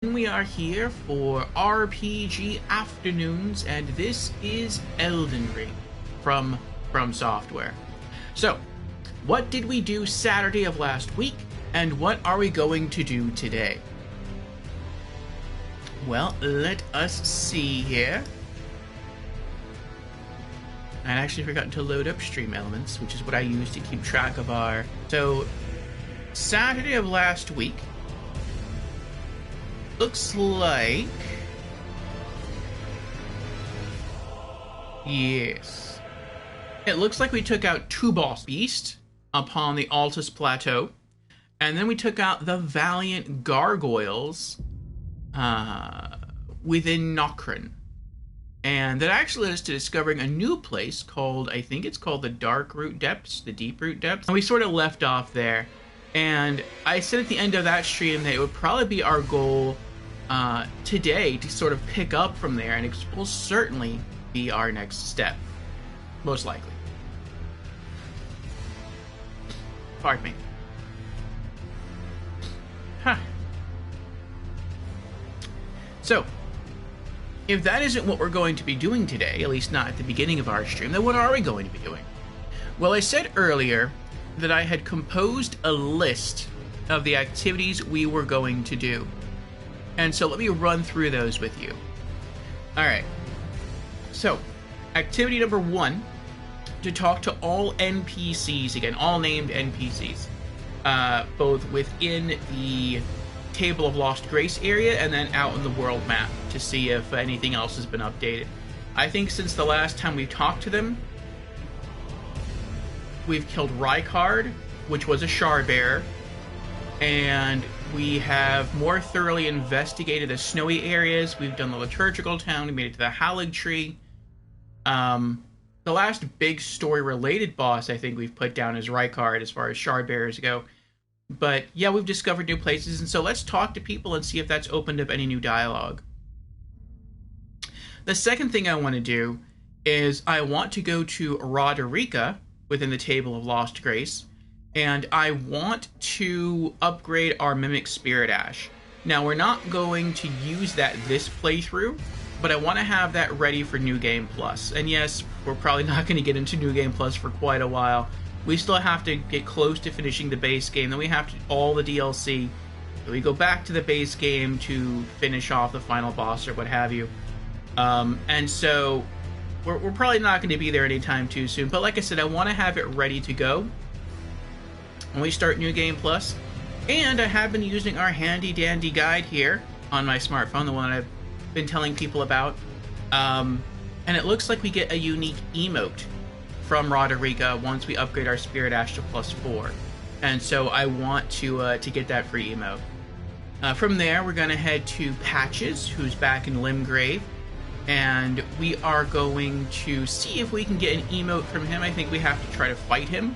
We are here for RPG Afternoons, and this is Elden Ring from Software. So, what did we do Saturday of last week, and what are we going to do today? Well, let us see here. I actually forgot to load up stream elements, which is what I use to keep track of our... So, Saturday of last week, looks like... Yes. It looks like we took out two boss beasts upon the Altus Plateau, and then we took out the Valiant Gargoyles within Nokrin. And that actually led us to discovering a new place called, I think it's called the Dark Root Depths, the Deep Root Depths. And we sort of left off there. And I said at the end of that stream that it would probably be our goal today to sort of pick up from there, and it will certainly be our next step. Most likely. Pardon me. Huh. So, if that isn't what we're going to be doing today, at least not at the beginning of our stream, then what are we going to be doing? Well, I said earlier that I had composed a list of the activities we were going to do. And so let me run through those with you. Alright. So, activity number 1, to talk to all NPCs, again, all named NPCs, both within the Table of Lost Grace area and then out in the world map to see if anything else has been updated. I think since the last time we talked to them, we've killed Rykard, which was a shard bearer, and we have more thoroughly investigated the snowy areas. We've done the liturgical town. We made it to the Caelid Tree. The last big story-related boss I think we've put down is Rykard as far as shard bearers go. But yeah, we've discovered new places, and so let's talk to people and see if that's opened up any new dialogue. The second thing I want to do is I want to go to Roderica within the Table of Lost Grace, and I want to upgrade our Mimic Spirit Ash. Now, we're not going to use that this playthrough, but I want to have that ready for New Game Plus. And yes, we're probably not going to get into New Game Plus for quite a while. We still have to get close to finishing the base game, then we have to all the DLC. Then we go back to the base game to finish off the final boss or what have you. And so we're probably not going to be there anytime too soon. But like I said, I want to have it ready to go when we start New Game Plus. And I have been using our handy dandy guide here on my smartphone, the one I've been telling people about. And it looks like we get a unique emote from Roderica once we upgrade our Spirit Ash to +4. And so I want to get that free emote. From there, we're going to head to Patches, who's back in Limgrave. And we are going to see if we can get an emote from him. I think we have to try to fight him.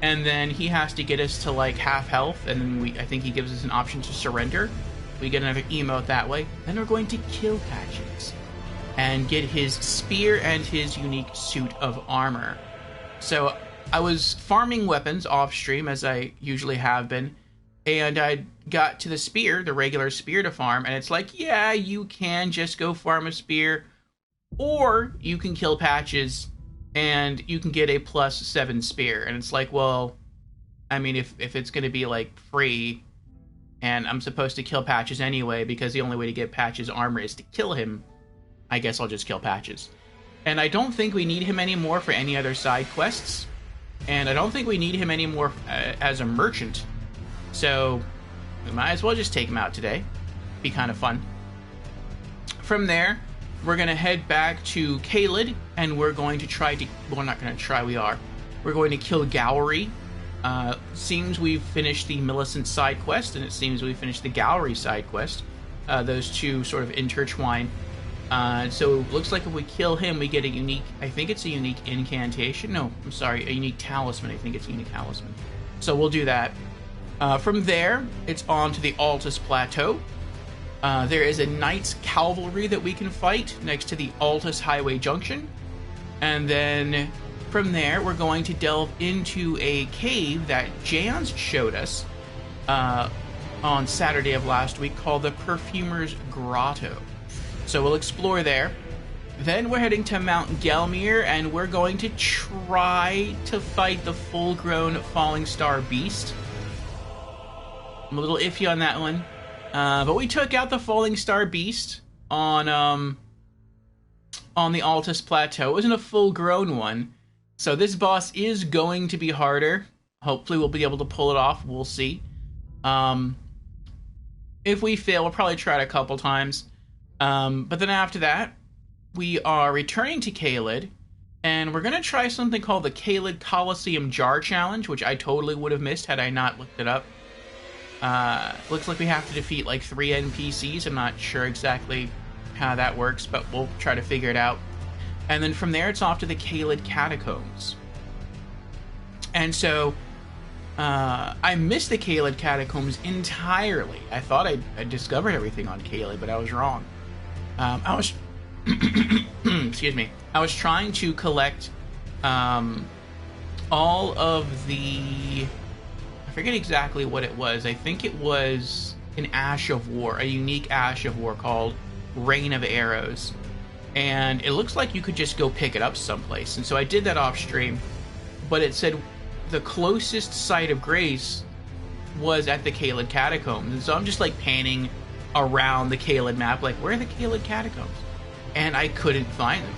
And then he has to get us to like half health, and then I think he gives us an option to surrender. We get another emote that way. Then we're going to kill Patches and get his spear and his unique suit of armor. So I was farming weapons off stream, as I usually have been, and I got to the spear, the regular spear to farm, and it's like, yeah, you can just go farm a spear, or you can kill Patches and you can get a +7 spear. And it's like, well, I mean, if it's going to be like free and I'm supposed to kill Patches anyway, because the only way to get Patches armor is to kill him, I guess I'll just kill Patches. And I don't think we need him anymore for any other side quests, and I don't think we need him anymore as a merchant, so we might as well just take him out today. Be kind of fun. From there, we're going to head back to Caelid, and we're going to try to... Well, not going to try, we are. We're going to kill Gowry. Seems we've finished the Millicent side quest, and it seems we've finished the Gowry side quest. Those two sort of intertwine. So it looks like if we kill him, we get a unique... I think it's a unique incantation. No, I'm sorry, a unique talisman. I think it's a unique talisman. So we'll do that. From there, it's on to the Altus Plateau. There is a Knight's Cavalry that we can fight next to the Altus Highway Junction. And then from there, we're going to delve into a cave that Jans showed us on Saturday of last week called the Perfumer's Grotto. So we'll explore there. Then we're heading to Mount Gelmir, and we're going to try to fight the full-grown Falling Star Beast. I'm a little iffy on that one. But we took out the Falling Star Beast on the Altus Plateau. It wasn't a full-grown one. So this boss is going to be harder. Hopefully we'll be able to pull it off. We'll see. If we fail, we'll probably try it a couple times. But then after that, we are returning to Caelid, and we're going to try something called the Caelid Colosseum Jar Challenge, which I totally would have missed had I not looked it up. Looks like we have to defeat like 3 NPCs. I'm not sure exactly how that works, but we'll try to figure it out. And then from there, it's off to the Caelid Catacombs. And so, I missed the Caelid Catacombs entirely. I thought I discovered everything on Caelid, but I was wrong. I was... excuse me. I was trying to collect all of the... I forget exactly what it was. I think it was an Ash of War, a unique Ash of War called Rain of Arrows. And it looks like you could just go pick it up someplace. And so I did that off stream, but it said the closest site of grace was at the Caelid Catacombs. And so I'm just like panning around the Caelid map, like, where are the Caelid Catacombs? And I couldn't find them.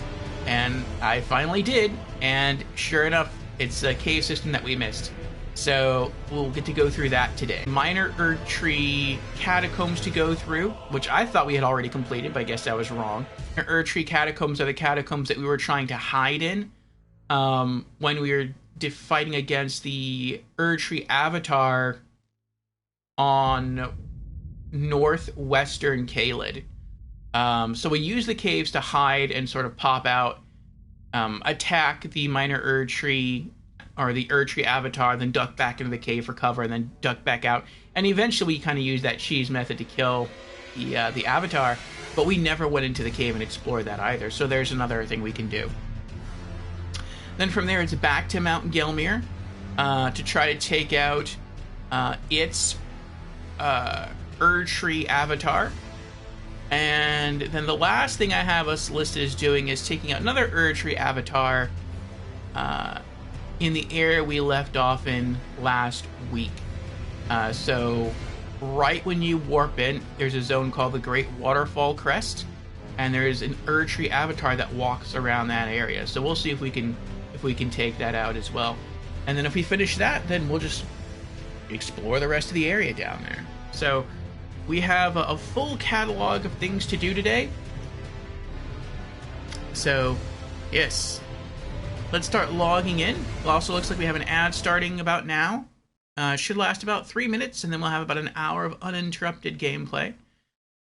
And I finally did, and sure enough, it's a cave system that we missed. So we'll get to go through that today. Minor Erdtree Catacombs to go through, which I thought we had already completed, but I guess I was wrong. Erdtree Catacombs are the catacombs that we were trying to hide in when we were fighting against the Erdtree Avatar on northwestern Caelid. So we use the caves to hide and sort of pop out, attack the minor Erdtree or the Erdtree Avatar, then duck back into the cave for cover, and then duck back out. And eventually we kind of use that cheese method to kill the Avatar, but we never went into the cave and explored that either. So there's another thing we can do. Then from there, it's back to Mount Gelmir to try to take out its Erdtree Avatar. And then the last thing I have us listed as doing is taking out another Erdtree Avatar in the area we left off in last week. So right when you warp in, there's a zone called the Great Waterfall Crest, and there's an Erdtree Avatar that walks around that area. So we'll see if we can take that out as well. And then if we finish that, then we'll just explore the rest of the area down there. So we have a full catalog of things to do today. So, yes. Let's start logging in. It also looks like we have an ad starting about now. Should last about 3 minutes, and then we'll have about an hour of uninterrupted gameplay.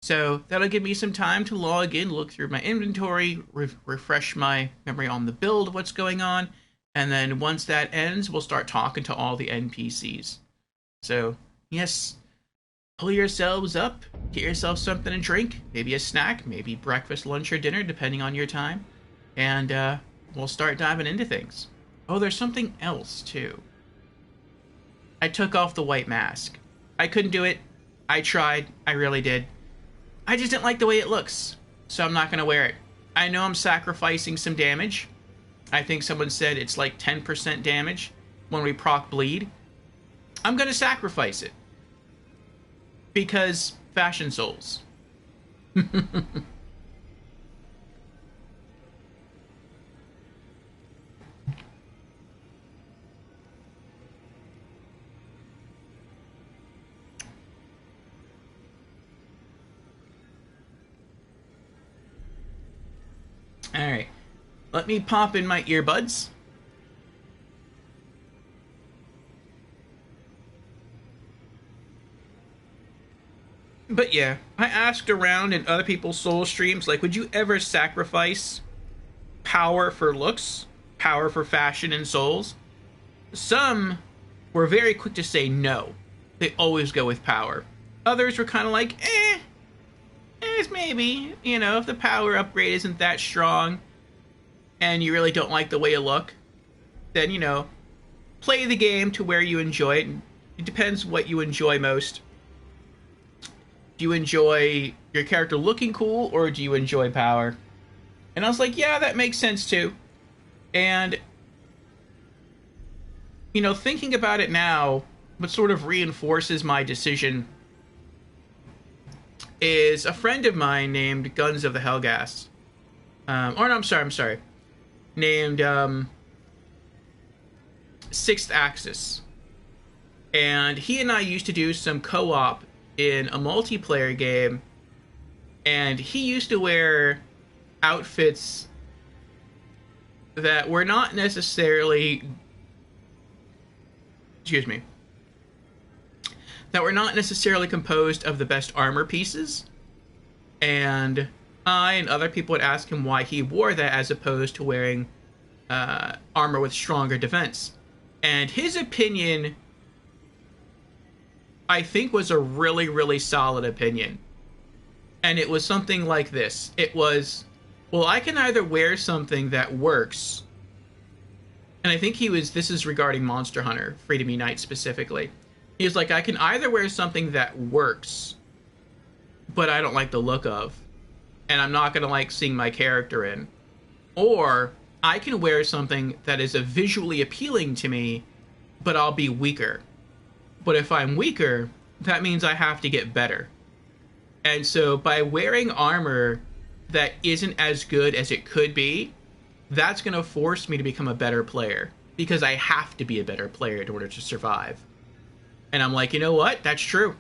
So that'll give me some time to log in, look through my inventory, refresh my memory on the build, what's going on, and then once that ends, we'll start talking to all the NPCs. So, yes, pull yourselves up, get yourself something to drink, maybe a snack, maybe breakfast, lunch, or dinner, depending on your time, and we'll start diving into things. Oh, there's something else, too. I took off the white mask. I couldn't do it. I tried. I really did. I just didn't like the way it looks, so I'm not going to wear it. I know I'm sacrificing some damage. I think someone said it's like 10% damage when we proc bleed. I'm going to sacrifice it. Because fashion souls. Alright, let me pop in my earbuds. But yeah, I asked around in other people's soul streams, like, would you ever sacrifice power for looks, power for fashion and souls? Some were very quick to say no. They always go with power. Others were kind of like, maybe, you know, if the power upgrade isn't that strong and you really don't like the way you look, then, you know, play the game to where you enjoy it. It depends what you enjoy most. do you enjoy your character looking cool, or do you enjoy power? And I was like, yeah, that makes sense too. And, you know, thinking about it now, what sort of reinforces my decision is a friend of mine named Guns of the Helghast. I'm sorry. Named Sixth Axis. And he and I used to do some co-op in a multiplayer game. And he used to wear outfits that were not necessarily... that were not necessarily composed of the best armor pieces. And I and other people would ask him why he wore that as opposed to wearing armor with stronger defense. And his opinion, I think, was a really, really solid opinion. And it was something like this. It was, well, I can either wear something that works, and I think this is regarding Monster Hunter, Freedom Unite specifically. He was like, I can either wear something that works, but I don't like the look of, and I'm not going to like seeing my character in. Or I can wear something that is visually appealing to me, but I'll be weaker. But if I'm weaker, that means I have to get better. And so by wearing armor that isn't as good as it could be, that's going to force me to become a better player. Because I have to be a better player in order to survive. And I'm like, you know what? That's true.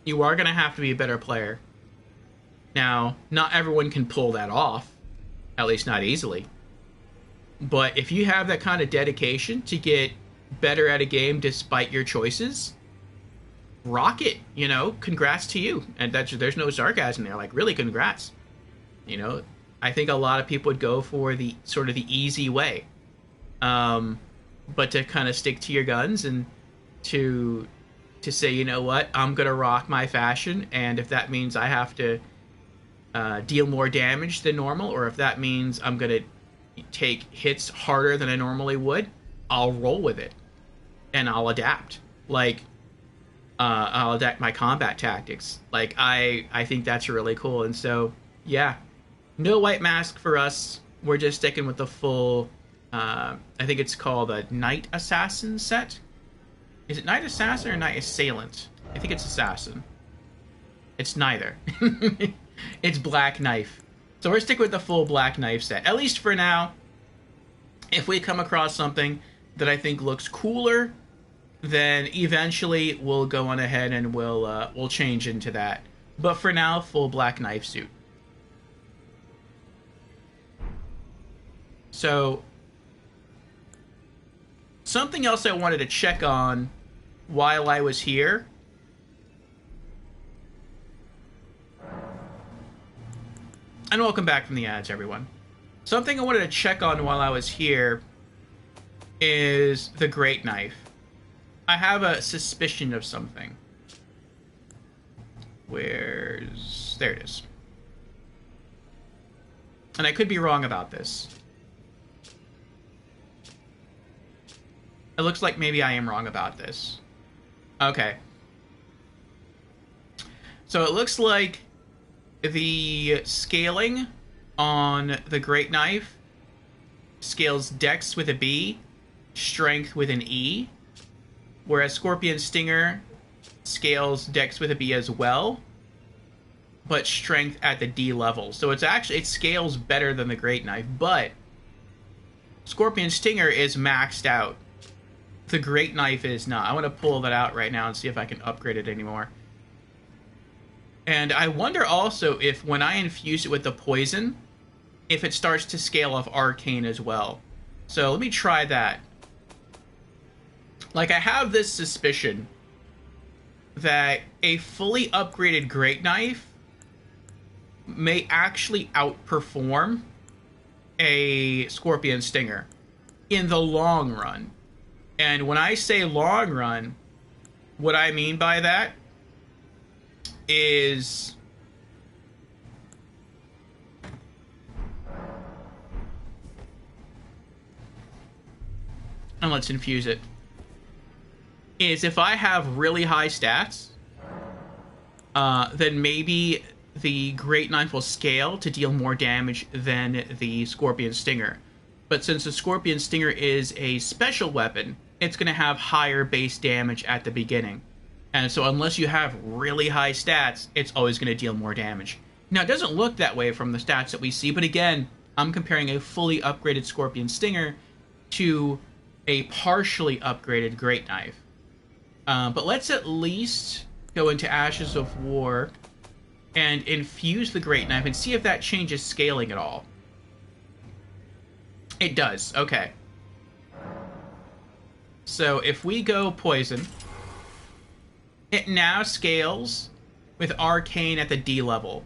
You are going to have to be a better player. Now, not everyone can pull that off. At least not easily. But if you have that kind of dedication to get better at a game despite your choices, rock it, you know, congrats to you. And there's no sarcasm there, like, really congrats. You know, I think a lot of people would go for the sort of the easy way. But to kind of stick to your guns and to say, you know what, I'm going to rock my fashion, and if that means I have to deal more damage than normal, or if that means I'm going to take hits harder than I normally would, I'll roll with it. And I'll adapt. Like, I'll adapt my combat tactics. Like, I think that's really cool. And so, yeah, no white mask for us. We're just sticking with the full, I think it's called a Knight Assassin set. Is it Knight Assassin or Knight Assailant? I think it's Assassin. It's neither. It's Black Knife. So we're sticking with the full Black Knife set, at least for now. If we come across something that I think looks cooler, then eventually we'll go on ahead and we'll change into that. But for now, full Black Knife suit. So, something else I wanted to check on while I was here. And welcome back from the ads, everyone. Something I wanted to check on while I was here is the Great Knife. I have a suspicion of something. There it is. And I could be wrong about this. It looks like maybe I am wrong about this. Okay. So it looks like the scaling on the Great Knife scales Dex with a B, Strength with an E, whereas Scorpion Stinger scales Dex with a B as well, but Strength at the D level. So it scales better than the Great Knife, but Scorpion Stinger is maxed out. The Great Knife is not. I want to pull that out right now and see if I can upgrade it anymore. And I wonder also if when I infuse it with the poison, if it starts to scale off Arcane as well. So let me try that. Like, I have this suspicion that a fully upgraded Great Knife may actually outperform a Scorpion Stinger in the long run. And when I say long run, what I mean by that is and let's infuse it, is if I have really high stats then maybe the Great Knife will scale to deal more damage than the Scorpion Stinger. But since the Scorpion Stinger is a special weapon, it's going to have higher base damage at the beginning. And so unless you have really high stats, it's always going to deal more damage. Now, it doesn't look that way from the stats that we see, but again, I'm comparing a fully upgraded Scorpion Stinger to a partially upgraded Great Knife. But let's at least go into Ashes of War and infuse the Great Knife and see if that changes scaling at all. It does. Okay. So if we go Poison, it now scales with Arcane at the D level.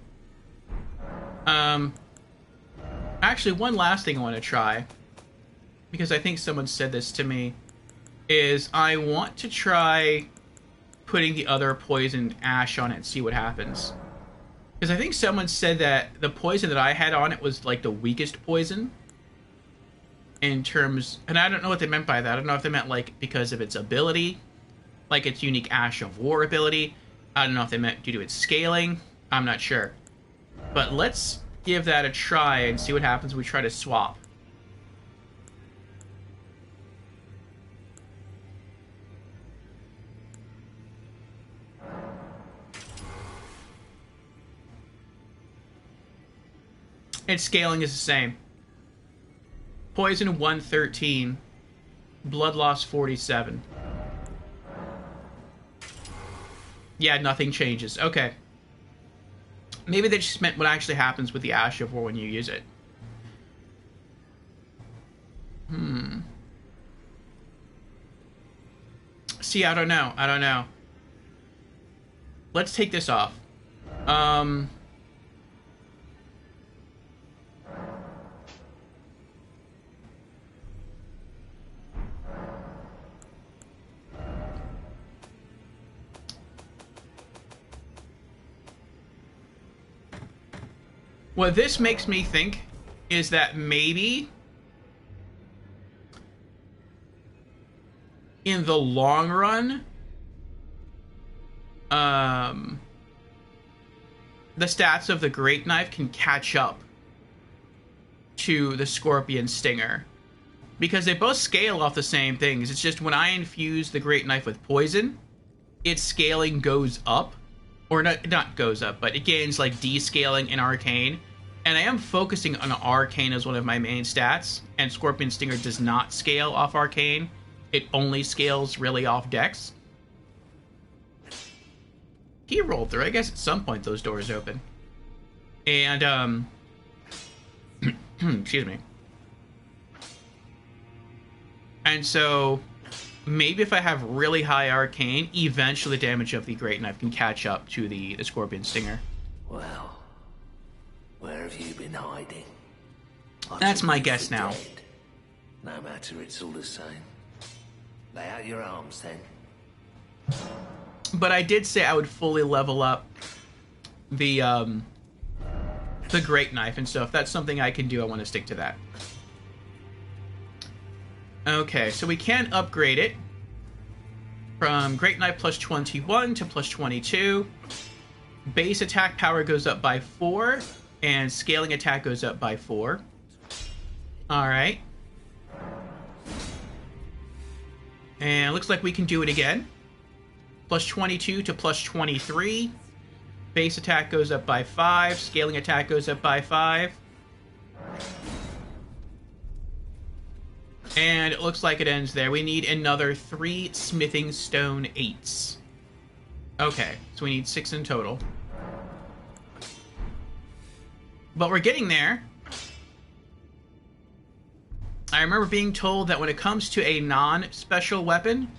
Actually, one last thing I want to try, because I think someone said this to me, is I want to try putting the other poisoned ash on it and see what happens. Because I think someone said that the poison that I had on it was like the weakest poison. In terms, and I don't know what they meant by that. I don't know if they meant like because of its ability, like its unique Ash of War ability. I don't know if they meant due to its scaling. I'm not sure. But let's give that a try and see what happens when we try to swap. Its scaling is the same. Poison 113. Blood loss 47. Yeah, nothing changes. Okay. Maybe they just meant what actually happens with the Ash of War when you use it. See, I don't know. I don't know. Let's take this off. What this makes me think is that maybe in the long run, the stats of the Great Knife can catch up to the Scorpion Stinger. Because they both scale off the same things. It's just when I infuse the Great Knife with poison, its scaling goes up. Or not goes up, but it gains like descaling in Arcane. And I am focusing on Arcane as one of my main stats. And Scorpion Stinger does not scale off Arcane. It only scales really off Dex. He rolled through. I guess at some point those doors open. And, excuse me. And so, maybe if I have really high Arcane, eventually the damage of the Great Knife can catch up to the Scorpion Stinger. Well, where have you been hiding? That's my guess now. Dead. No matter, it's all the same. Lay out your arms then. But I did say I would fully level up the Great Knife, and so if that's something I can do, I want to stick to that. Okay, so we can upgrade it from Great Knife plus 21 to plus 22. Base attack power goes up by 4, and scaling attack goes up by 4. Alright. And it looks like we can do it again. Plus 22 to plus 23. Base attack goes up by 5. Scaling attack goes up by 5. And it looks like it ends there. We need another 3 smithing stone 8s. Okay, so we need 6 in total. But we're getting there. I remember being told that when it comes to a non-special weapon,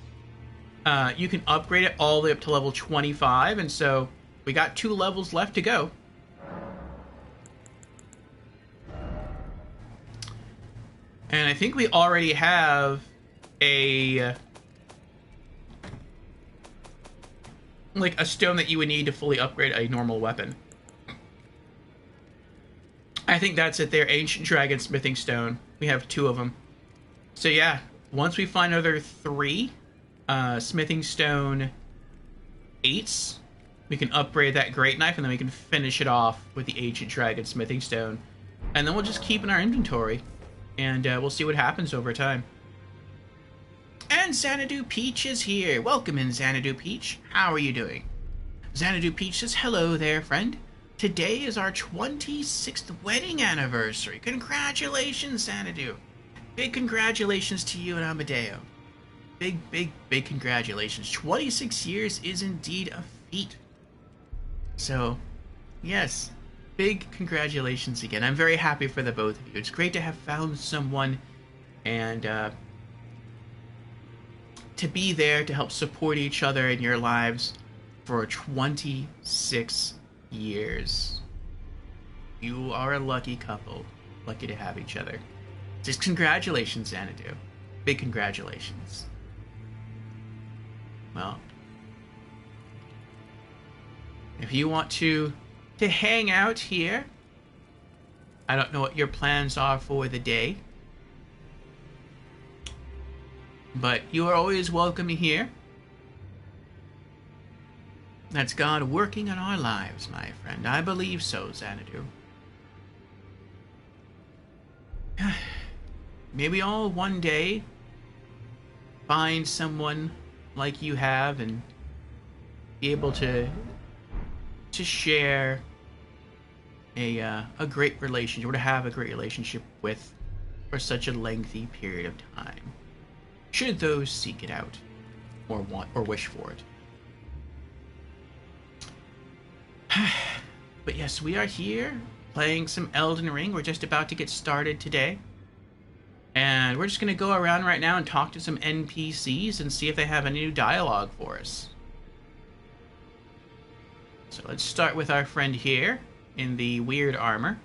you can upgrade it all the way up to level 25, and so we got 2 levels left to go. And I think we already have a stone that you would need to fully upgrade a normal weapon. I think that's it there. Ancient Dragon Smithing Stone. We have 2 of them. So yeah, once we find another 3 Smithing Stone 8s, We can upgrade that great knife, and then we can finish it off with the ancient dragon smithing stone. And then we'll just keep in our inventory, and we'll see what happens over time. And Xanadu Peach is here. Welcome in, Xanadu Peach. How are you doing? Xanadu Peach says, hello there, friend. Today is our 26th wedding anniversary. Congratulations, Xanadu. Big congratulations to you and Amadeo. Big, big, big congratulations. 26 years is indeed a feat. So, yes, big congratulations again. I'm very happy for the both of you. It's great to have found someone and to be there to help support each other in your lives for 26 years. You are a lucky couple. Lucky to have each other. Just congratulations, Xanadu. Big congratulations. Well, if you want to hang out here, I don't know what your plans are for the day, but you are always welcome here. That's God working in our lives, my friend. I believe so, Xanadu. Maybe I'll one day find someone like you have and be able to share a great relationship, or to have a great relationship with for such a lengthy period of time, should those seek it out or want or wish for it. But yes, we are here playing some Elden Ring. We're just about to get started today. And we're just going to go around right now and talk to some NPCs and see if they have any new dialogue for us. So let's start with our friend here in the weird armor.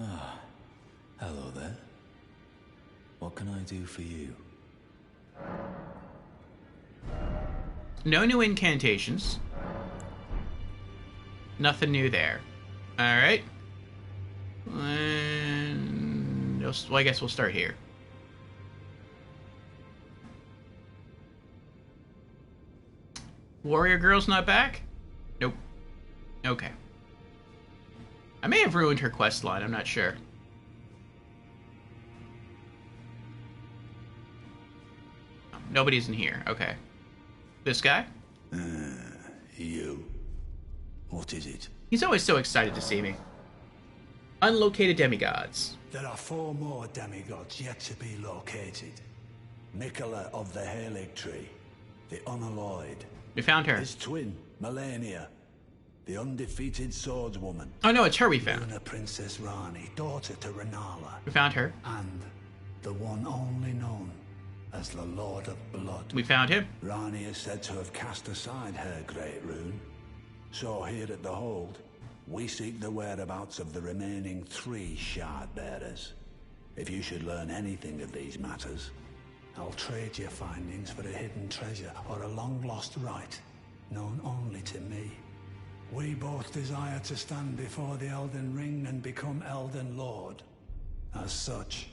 Ah, hello there. What can I do for you? No new incantations. Nothing new there. Alright. And well, I guess we'll start here. Warrior girl's not back? Nope. Okay. I may have ruined her quest line, I'm not sure. Nobody's in here. Okay. This guy? You. What is it? He's always so excited to see me. Unlocated demigods. There are 4 more demigods yet to be located. Miquella of the Caelid Tree, the Unalloyed. We found her. His twin, Melania, the undefeated swordswoman. Oh no, it's her we found. Luna Princess Rani, daughter to Renala. We found her. And the one only known as the Lord of Blood. We found him. Rani is said to have cast aside her great rune. So here at the Hold, we seek the whereabouts of the remaining 3 shard bearers. If you should learn anything of these matters, I'll trade your findings for a hidden treasure or a long-lost right, known only to me. We both desire to stand before the Elden Ring and become Elden Lord. As such,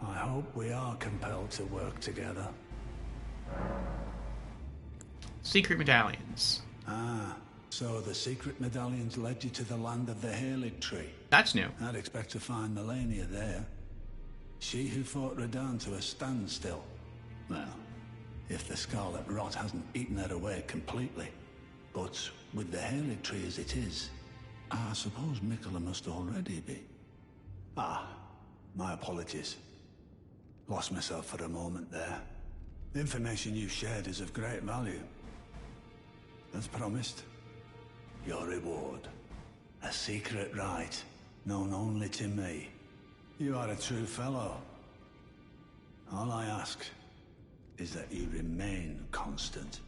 I hope we are compelled to work together. Secret medallions. Ah, so the secret medallions led you to the land of the Caelid Tree. That's new. I'd expect to find Melania there. She who fought Radahn to a standstill. Well, if the Scarlet Rot hasn't eaten her away completely. But with the Caelid Tree as it is, I suppose Miquella must already be. Ah, my apologies. Lost myself for a moment there. The information you shared is of great value. As promised, your reward. A secret right, known only to me. You are a true fellow. All I ask is that you remain constant.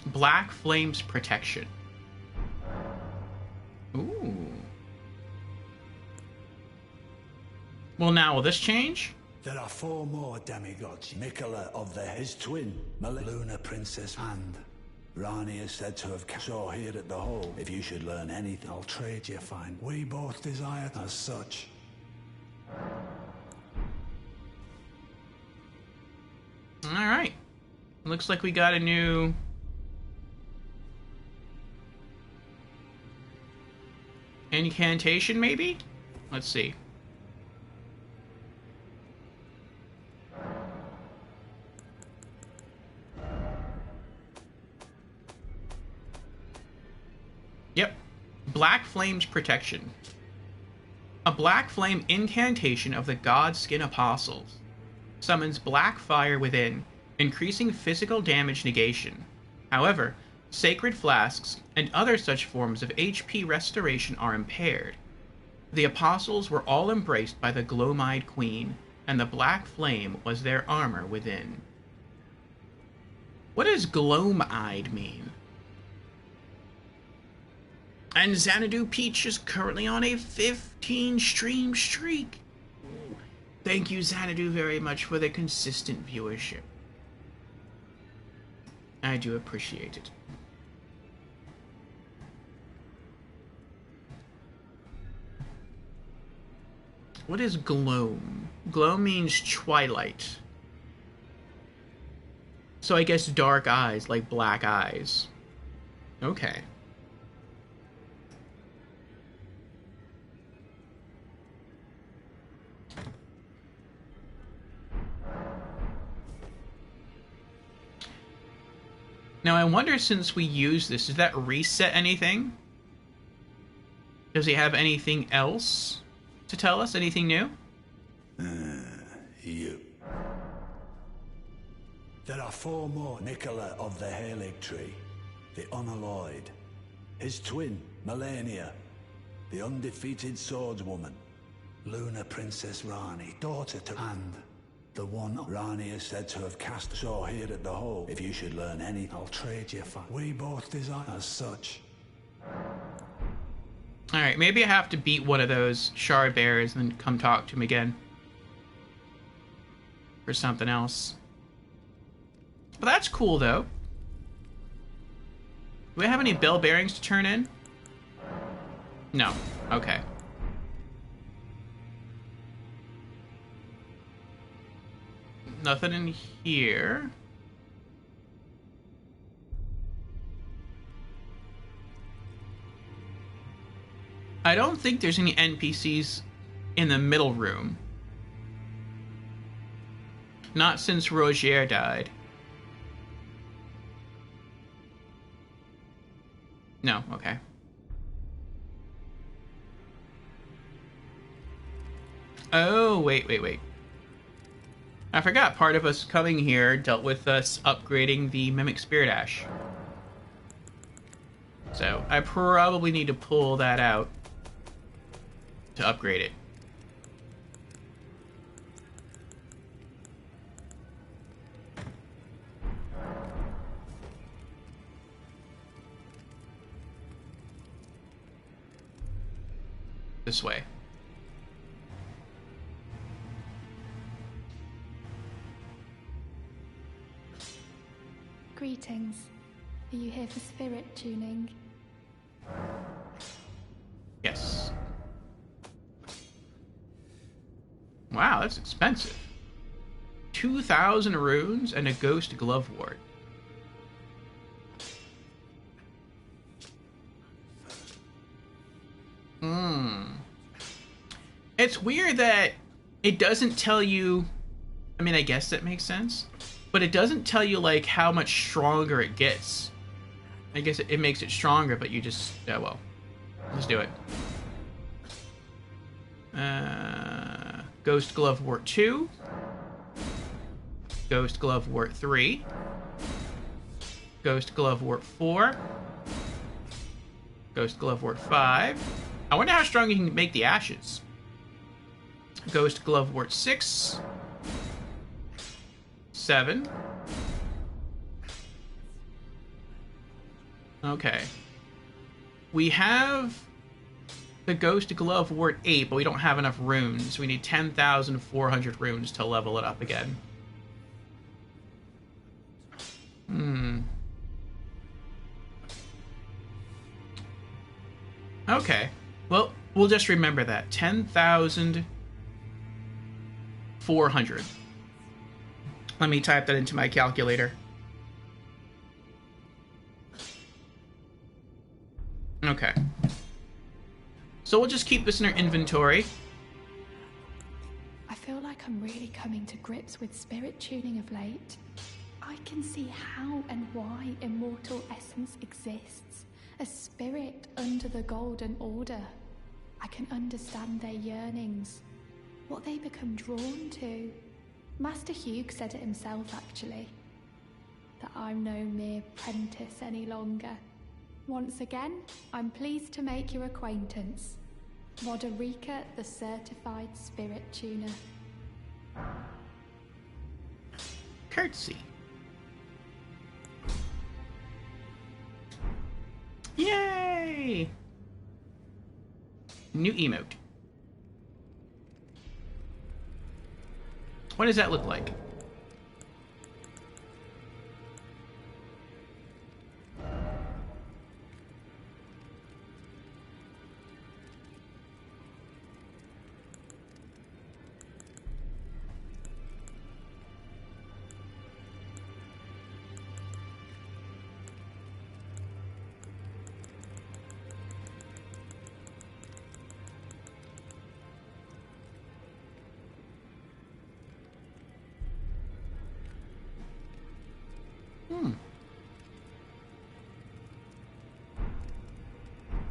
Black Flames Protection. Ooh. Well, now will this change? There are 4 more demigods. Miquella of his twin, Luna Princess, and Rani is said to have so here at the Hold. If you should learn anything, I'll trade you find. We both desire as such. Alright. Looks like we got a new Incantation, maybe? Let's see. Yep. Black Flame's Protection. A black flame incantation of the Godskin Apostles. Summons black fire within, increasing physical damage negation. However, sacred flasks and other such forms of HP restoration are impaired. The Apostles were all embraced by the Gloam-Eyed Queen, and the black flame was their armor within. What does Gloam-Eyed mean? And Xanadu Peach is currently on a 15 stream streak. Thank you, Xanadu, very much for the consistent viewership. I do appreciate it. What is gloam? Gloam means twilight. So I guess dark eyes, like black eyes. Okay. Now I wonder, since we use this, does that reset anything? Does he have anything else to tell us? Anything new? You. There are 4 more. Nicola of the Caelid Tree, the Unalloyed. His twin, Melania, the undefeated swordswoman. Luna Princess Rani, daughter to... And the one Rani is said to have cast saw here at the Hole. If you should learn any, I'll trade you for. We both desire as such. Alright, maybe I have to beat one of those shard bears and then come talk to him again. For something else. But that's cool, though. Do we have any bell bearings to turn in? No. Okay. Nothing in here. I don't think there's any NPCs in the middle room. Not since Rogier died. No, okay. Oh, wait. I forgot part of us coming here dealt with us upgrading the Mimic Spirit Ash. So, I probably need to pull that out to upgrade it. This way. Greetings. Are you here for spirit tuning? Yes. Wow, that's expensive. 2,000 runes and a ghost glovewort. It's weird that it doesn't tell you... I mean, I guess that makes sense. But it doesn't tell you, like, how much stronger it gets. I guess it makes it stronger, but you just... yeah, well. Let's do it. Ghost Glovewort 2. Ghost Glovewort 3. Ghost Glovewort 4. Ghost Glovewort 5. I wonder how strong you can make the ashes. Ghost Glovewort 6. 7. Okay. We have the Ghost Glovewort 8, but we don't have enough runes. We need 10,400 runes to level it up again. Okay. Well, we'll just remember that. 10,400. Let me type that into my calculator. Okay. So we'll just keep this in our inventory. I feel like I'm really coming to grips with spirit tuning of late. I can see how and why immortal essence exists. A spirit under the Golden Order. I can understand their yearnings, what they become drawn to. Master Hugh said it himself, actually, that I'm no mere apprentice any longer. Once again, I'm pleased to make your acquaintance. Roderica, the certified spirit tuner. Curtsy. Yay! New emote. What does that look like?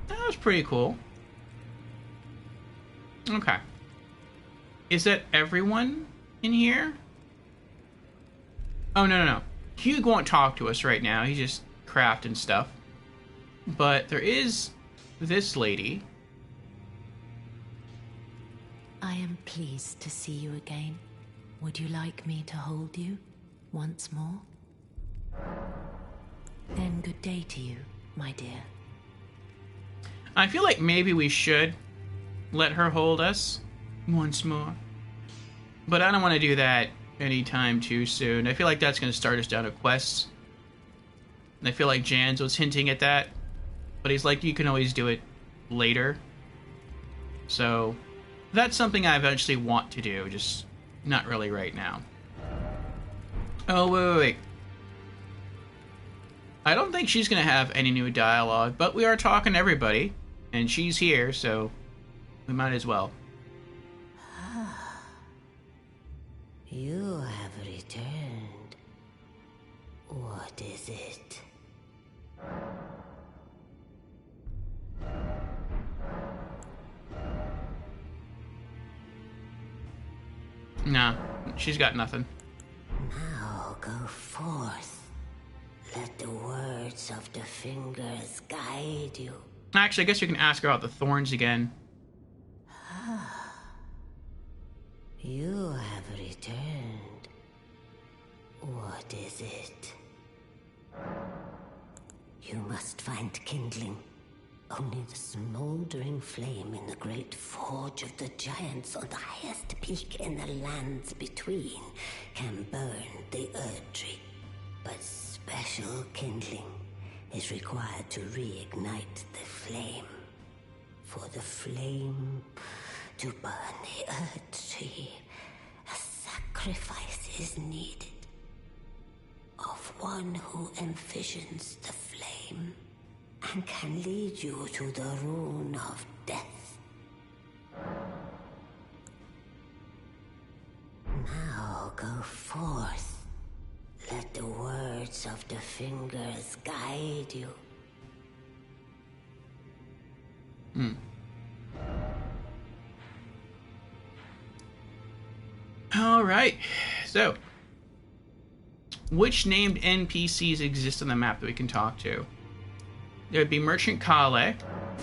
That was pretty cool. Okay. Is that everyone in here? Oh, no. Hugh won't talk to us right now. He's just crafting stuff. But there is this lady. I am pleased to see you again. Would you like me to hold you once more? Then good day to you, my dear. I feel like maybe we should let her hold us once more. But I don't want to do that anytime too soon. I feel like that's going to start us down a quest. And I feel like Jans was hinting at that. But he's like, you can always do it later. So that's something I eventually want to do, just not really right now. Oh, wait. I don't think she's going to have any new dialogue, but we are talking to everybody, and she's here, so we might as well. You have returned. What is it? Nah, she's got nothing. Now go forth. Let the words of the fingers guide you. Actually, I guess you can ask her about the thorns again. You have returned. What is it? You must find kindling. Only the smoldering flame in the great forge of the giants on the highest peak in the lands between can burn the Erdtree. But special kindling is required to reignite the flame. For the flame to burn the Erdtree, a sacrifice is needed of one who envisions the flame and can lead you to the rune of death. Now go forth. Let the words of the fingers guide you. Alright, so which named NPCs exist on the map that we can talk to? There would be Merchant Caelid.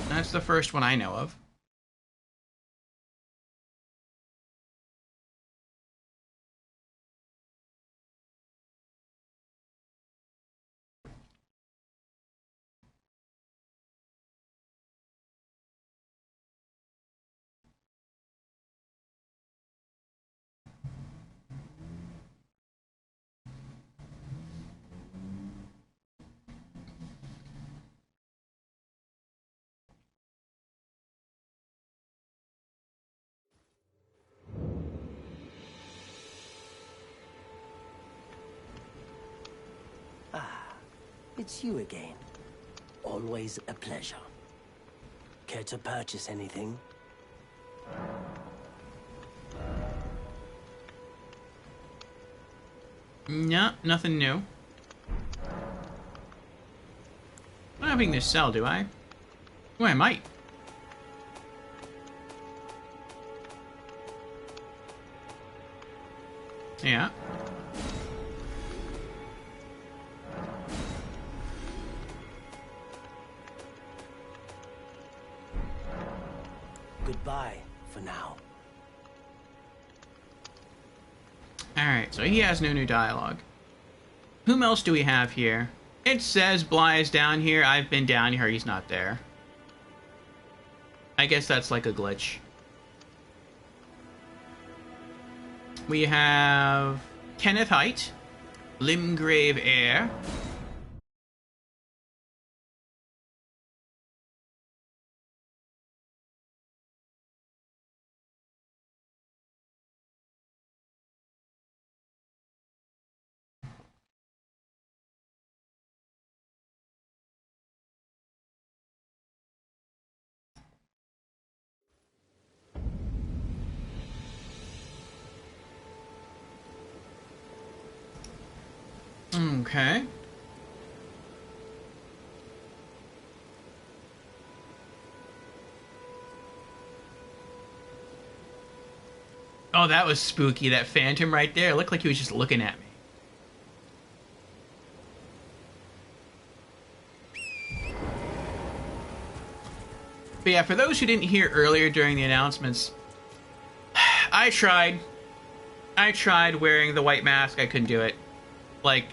That's the first one I know of. It's you again. Always a pleasure. Care to purchase anything? No, nothing new. I don't have anything to sell, do I? Oh, I might. Yeah. Goodbye for now. Alright, so he has no new dialogue. Whom else do we have here? It says Bly is down here. I've been down here. He's not there. I guess that's like a glitch. We have Kenneth Height, Limgrave Heir. Okay. Oh, that was spooky. That phantom right there. It looked like he was just looking at me. But yeah, for those who didn't hear earlier during the announcements, I tried wearing the white mask. I couldn't do it. Like,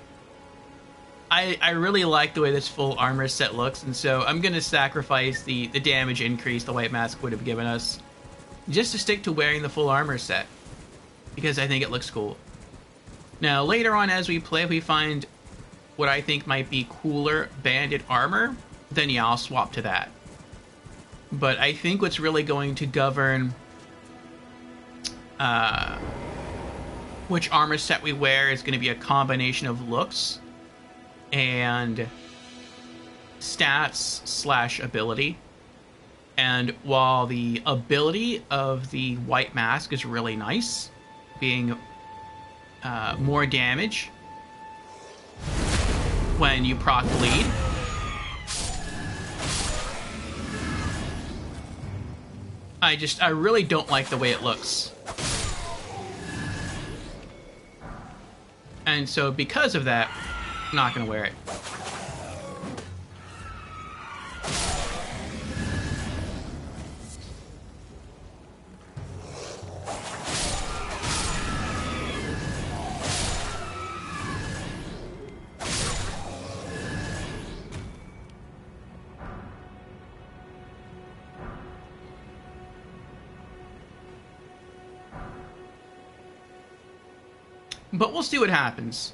I really like the way this full armor set looks, and so I'm going to sacrifice the damage increase the white mask would have given us just to stick to wearing the full armor set, because I think it looks cool. Now, later on as we play, if we find what I think might be cooler bandit armor, then yeah, I'll swap to that. But I think what's really going to govern which armor set we wear is going to be a combination of looks and stats / ability. And while the ability of the white mask is really nice, being more damage when you proc bleed, I really don't like the way it looks. And so because of that, I'm not going to wear it. But we'll see what happens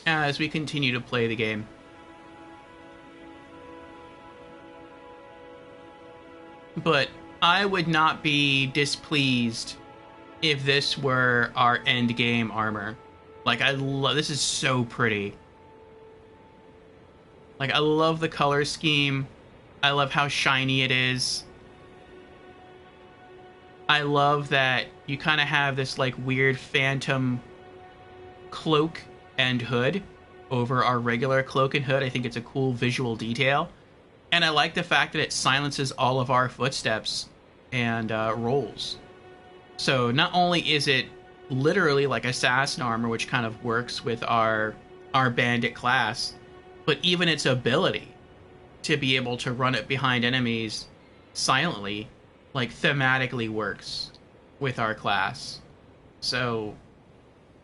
as we continue to play the game. But I would not be displeased if this were our end game armor. Like, I love this. Is so pretty. Like, I love the color scheme. I love how shiny it is. I love that you kind of have this like weird phantom cloak and hood over our regular cloak and hood. I think it's a cool visual detail. And I like the fact that it silences all of our footsteps and rolls. So not only is it literally like assassin armor, which kind of works with our bandit class, but even its ability to be able to run it behind enemies silently, like, thematically works with our class. So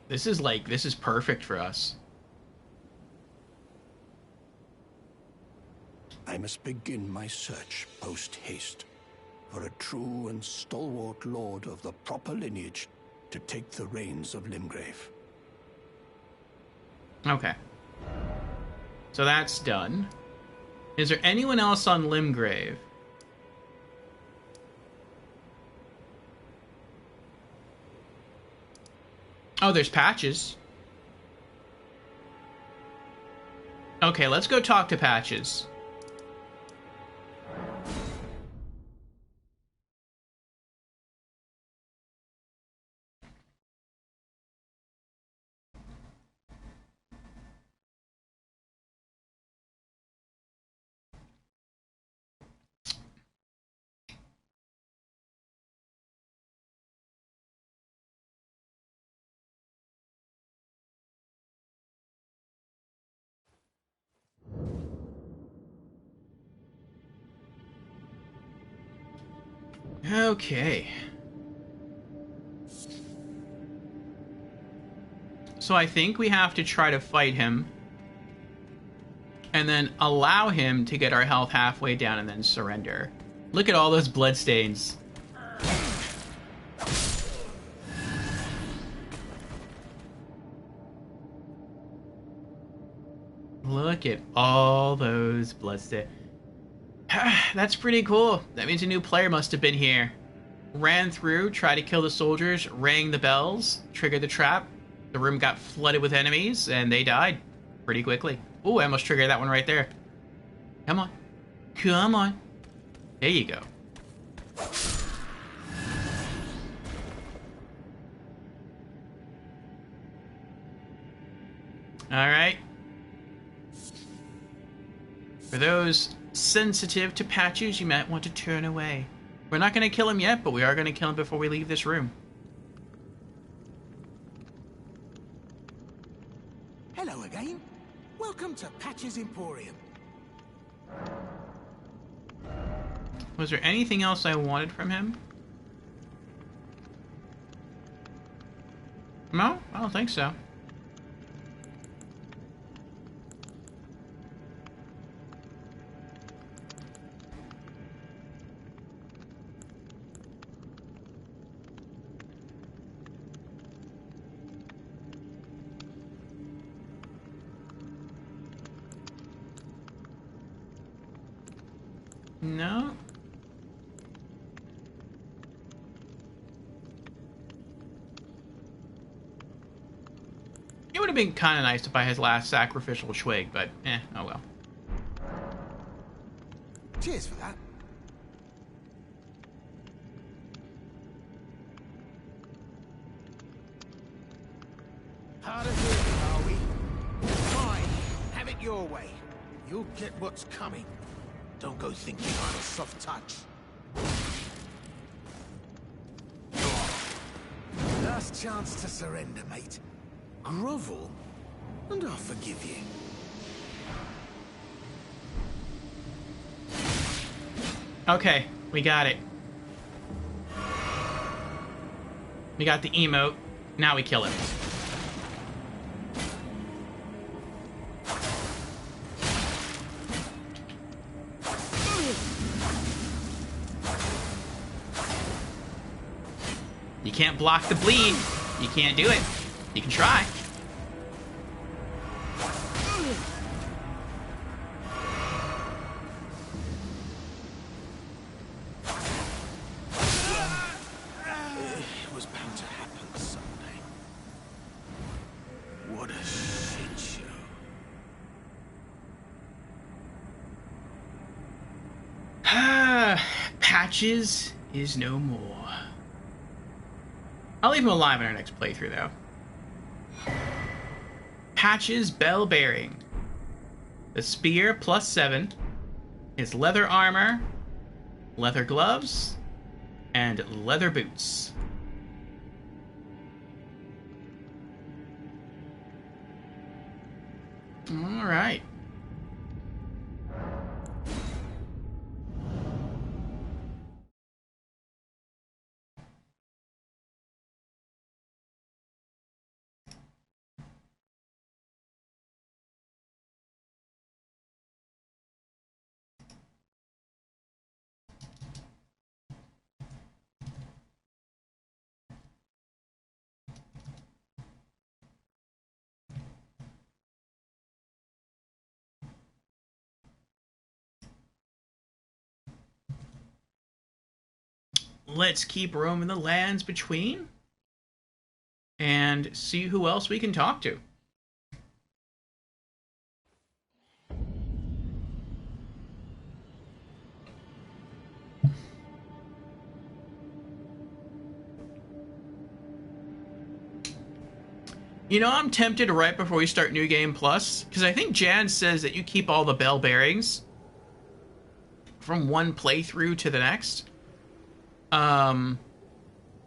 this is perfect for us. I must begin my search post-haste for a true and stalwart lord of the proper lineage to take the reins of Limgrave. Okay. So that's done. Is there anyone else on Limgrave? Oh, there's Patches. Okay, let's go talk to Patches. Okay. So I think we have to try to fight him. And then allow him to get our health halfway down and then surrender. Look at all those bloodstains. Look at all those bloodstains. That's pretty cool. That means a new player must have been here. Ran through, tried to kill the soldiers, rang the bells, triggered the trap. The room got flooded with enemies, and they died pretty quickly. Ooh, I almost triggered that one right there. Come on. Come on. There you go. Alright. For those sensitive to patches, you might want to turn away. We're not going to kill him yet, but we are going to kill him before we leave this room. Hello again. Welcome to Patch's Emporium. Was there anything else I wanted from him? No? I don't think so. No. It would have been kind of nice to buy his last sacrificial twig, but oh well. Cheers for that. Hard of hearing, are we? Fine. Have it your way. You'll get what's coming. Don't go thinking I'm a soft touch. Last chance to surrender, mate. Grovel, and I'll forgive you. Okay, we got it. We got the emote. Now we kill him. You can't block the bleed. You can't do it. You can try. It was bound to happen someday. What a shit show. Patches is no more. I'll leave him alive in our next playthrough, though. Patches Bell Bearing. The spear +7. His leather armor, leather gloves, and leather boots. All right. Let's keep roaming the lands between and see who else we can talk to. You know, I'm tempted right before we start New Game Plus, because I think Jan says that you keep all the bell bearings from one playthrough to the next.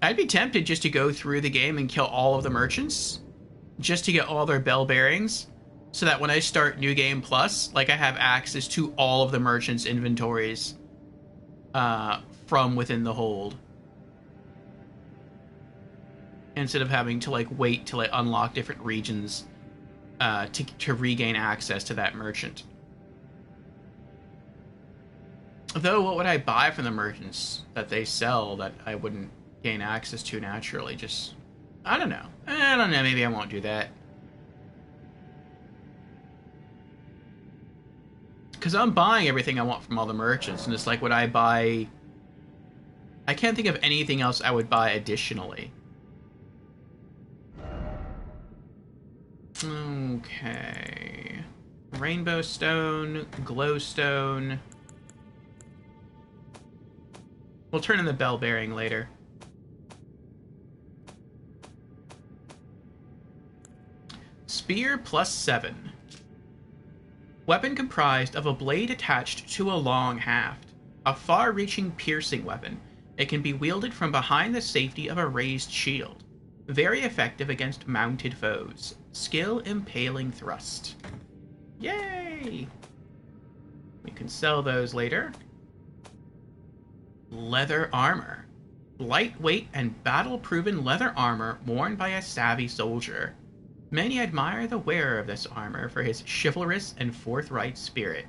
I'd be tempted just to go through the game and kill all of the merchants, just to get all their bell bearings, so that when I start New Game Plus, like, I have access to all of the merchants' inventories. from within the hold, instead of having to like wait till I unlock different regions to regain access to that merchant. Though, what would I buy from the merchants that they sell that I wouldn't gain access to naturally? Just, I don't know. Maybe I won't do that. Because I'm buying everything I want from all the merchants, and it's like, would I buy... I can't think of anything else I would buy additionally. Okay. Rainbow stone, glowstone... We'll turn in the bell bearing later. Spear +7. Weapon comprised of a blade attached to a long haft. A far-reaching piercing weapon. It can be wielded from behind the safety of a raised shield. Very effective against mounted foes. Skill impaling thrust. Yay! We can sell those later. Leather armor. Lightweight and battle-proven leather armor worn by a savvy soldier. Many admire the wearer of this armor for his chivalrous and forthright spirit.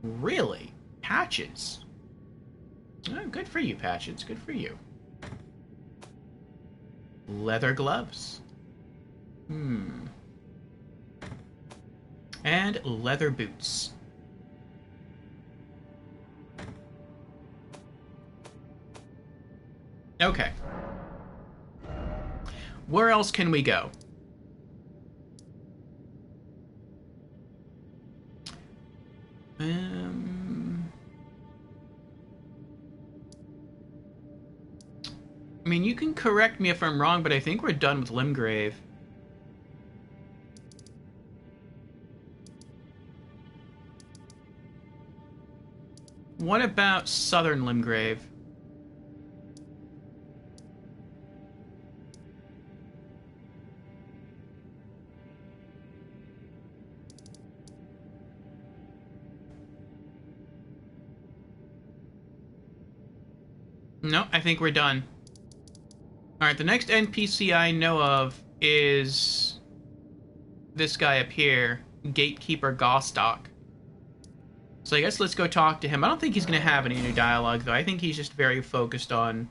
Really? Patches? Oh, good for you, Patches. Good for you. Leather gloves. And leather boots. Okay. Where else can we go? I mean, you can correct me if I'm wrong, but I think we're done with Limgrave. What about Southern Limgrave? No, I think we're done. Alright, the next NPC I know of is this guy up here, Gatekeeper Gostock. So I guess let's go talk to him. I don't think he's going to have any new dialogue, though. I think he's just very focused on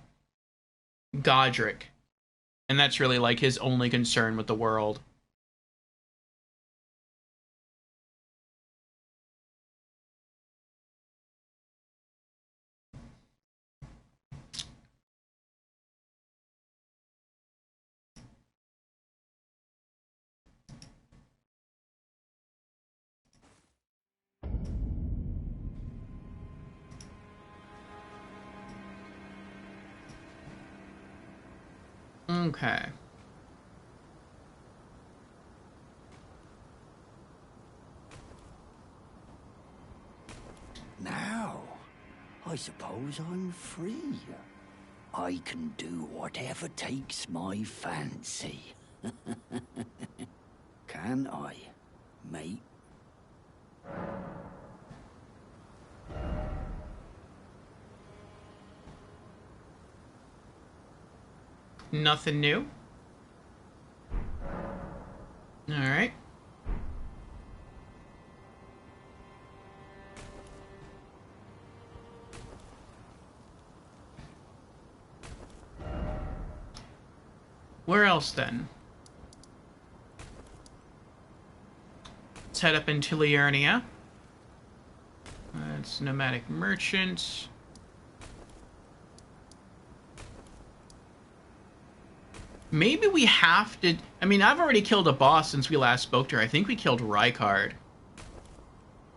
Godric. And that's really, like, his only concern with the world. Okay. Now, I suppose I'm free. I can do whatever takes my fancy. Can I, mate? Nothing new. Alright. Where else then? Let's head up into Liurnia. That's Nomadic Merchant. Maybe we have to... I mean, I've already killed a boss since we last spoke to her. I think we killed Rykard.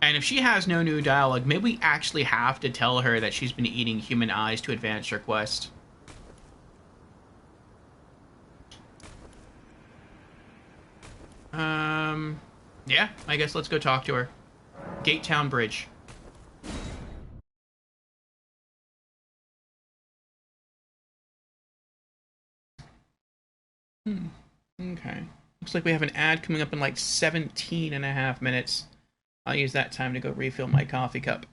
And if she has no new dialogue, maybe we actually have to tell her that she's been eating human eyes to advance her quest. Yeah, I guess let's go talk to her. Gatetown Bridge. Okay. Looks like we have an ad coming up in like 17.5 minutes. I'll use that time to go refill my coffee cup.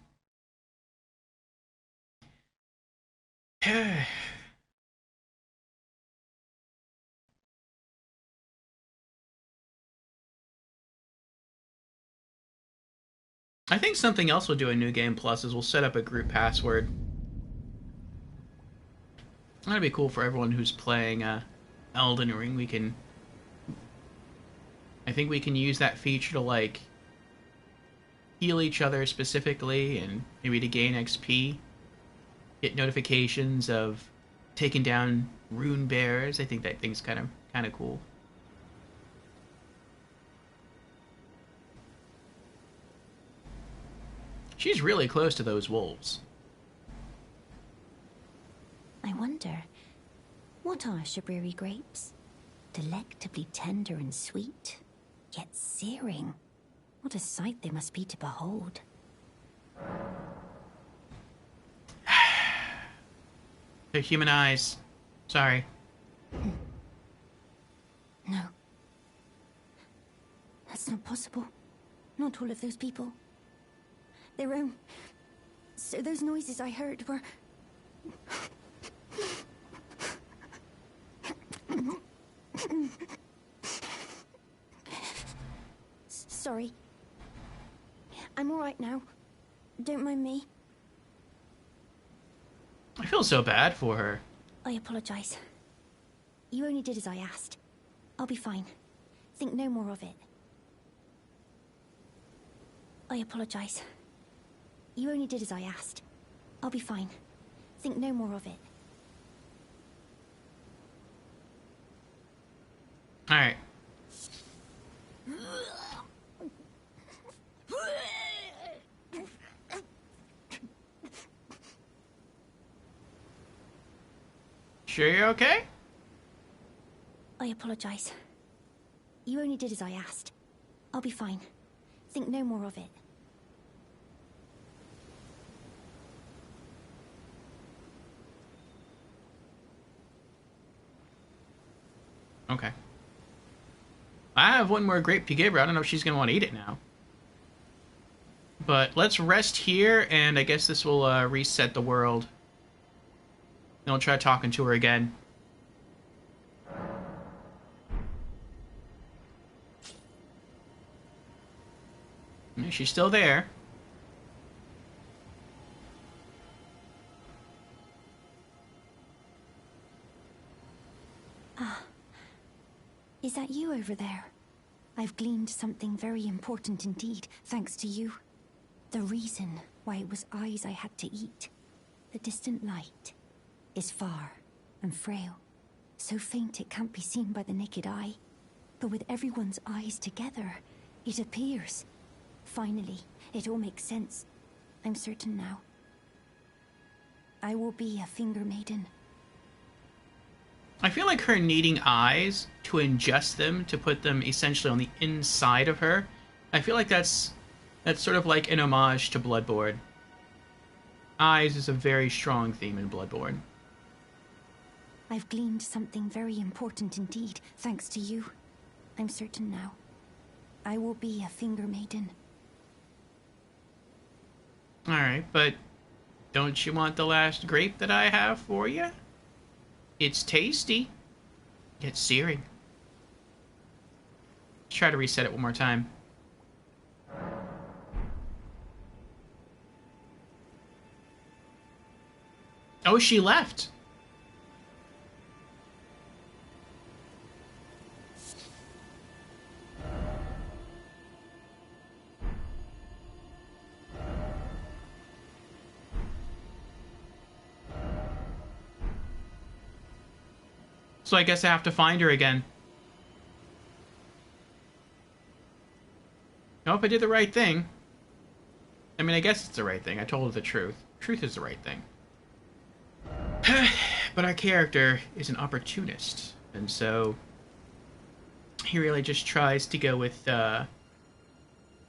I think something else we'll do in New Game Plus is we'll set up a group password. That'd be cool for everyone who's playing Elden Ring. I think we can use that feature to, like, heal each other specifically and maybe to gain XP. Get notifications of taking down rune bearers. I think that thing's kind of cool. She's really close to those wolves. I wonder, what are Shabriri grapes? Delectably tender and sweet, yet searing. What a sight they must be to behold. They're human eyes. Sorry. No. That's not possible. Not all of those people. Their own... So those noises I heard were... Sorry. I'm alright now. Don't mind me. I feel so bad for her. I apologize. You only did as I asked. I'll be fine. Think no more of it. I apologize. You only did as I asked. I'll be fine. Think no more of it. Alright. Sure you're okay? I apologize. You only did as I asked. I'll be fine. Think no more of it. Okay. I have one more grape to give her. I don't know if she's going to want to eat it now. But let's rest here, and I guess this will reset the world. Then I'll try talking to her again. She's still there. Is that you over there? I've gleaned something very important indeed, thanks to you. The reason why it was eyes I had to eat. The distant light is far and frail, so faint it can't be seen by the naked eye. But with everyone's eyes together, it appears. Finally, it all makes sense. I'm certain now. I will be a finger maiden. I feel like her needing eyes to ingest them, to put them essentially on the inside of her. I feel like that's sort of like an homage to Bloodborne. Eyes is a very strong theme in Bloodborne. I've gleaned something very important indeed, thanks to you. I'm certain now. I will be a finger maiden. Alright, but don't you want the last grape that I have for you? It's tasty, yet searing. Let's try to reset it one more time. Oh, she left. So I guess I have to find her again. I hope I did the right thing. I mean, I guess it's the right thing. I told her the truth. Truth is the right thing. But our character is an opportunist, and so he really just tries to go with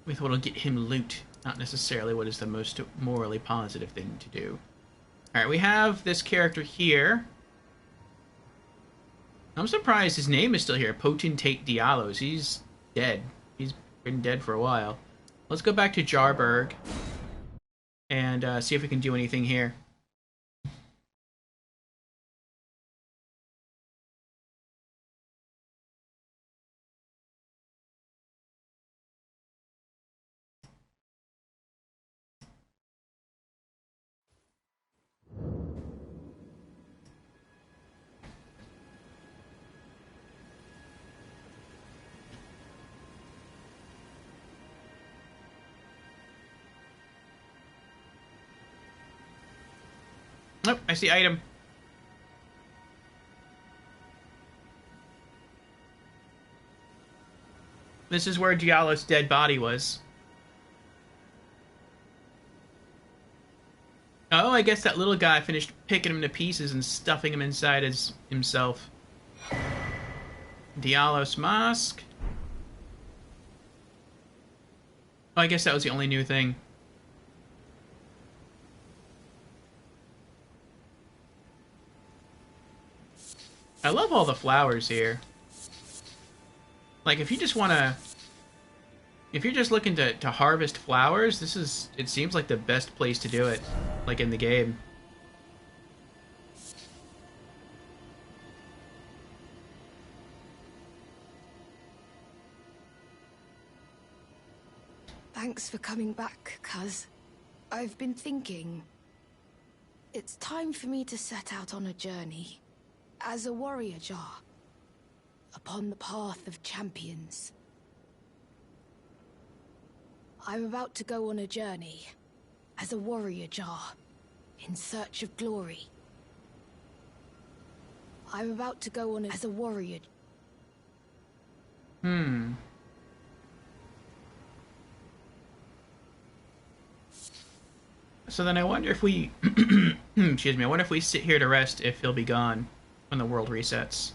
what'll get him loot, not necessarily what is the most morally positive thing to do. Alright, we have this character here. I'm surprised his name is still here, Potentate Dialos. He's dead. He's been dead for a while. Let's go back to Jarburg and see if we can do anything here. Oh, I see item. This is where Diallo's dead body was. Oh, I guess that little guy finished picking him to pieces and stuffing him inside himself. Diallo's mask. Oh, I guess that was the only new thing. I love all the flowers here. Like, if you just want to... If you're just looking to harvest flowers, this is... It seems like the best place to do it. Like, in the game. Thanks for coming back, cuz. I've been thinking... It's time for me to set out on a journey. As a warrior jar. Upon the path of champions. I'm about to go on a journey. As a warrior jar. In search of glory. I'm about to go on as a warrior. So then I wonder if we... Excuse me, I wonder if we sit here to rest if he'll be gone when the world resets.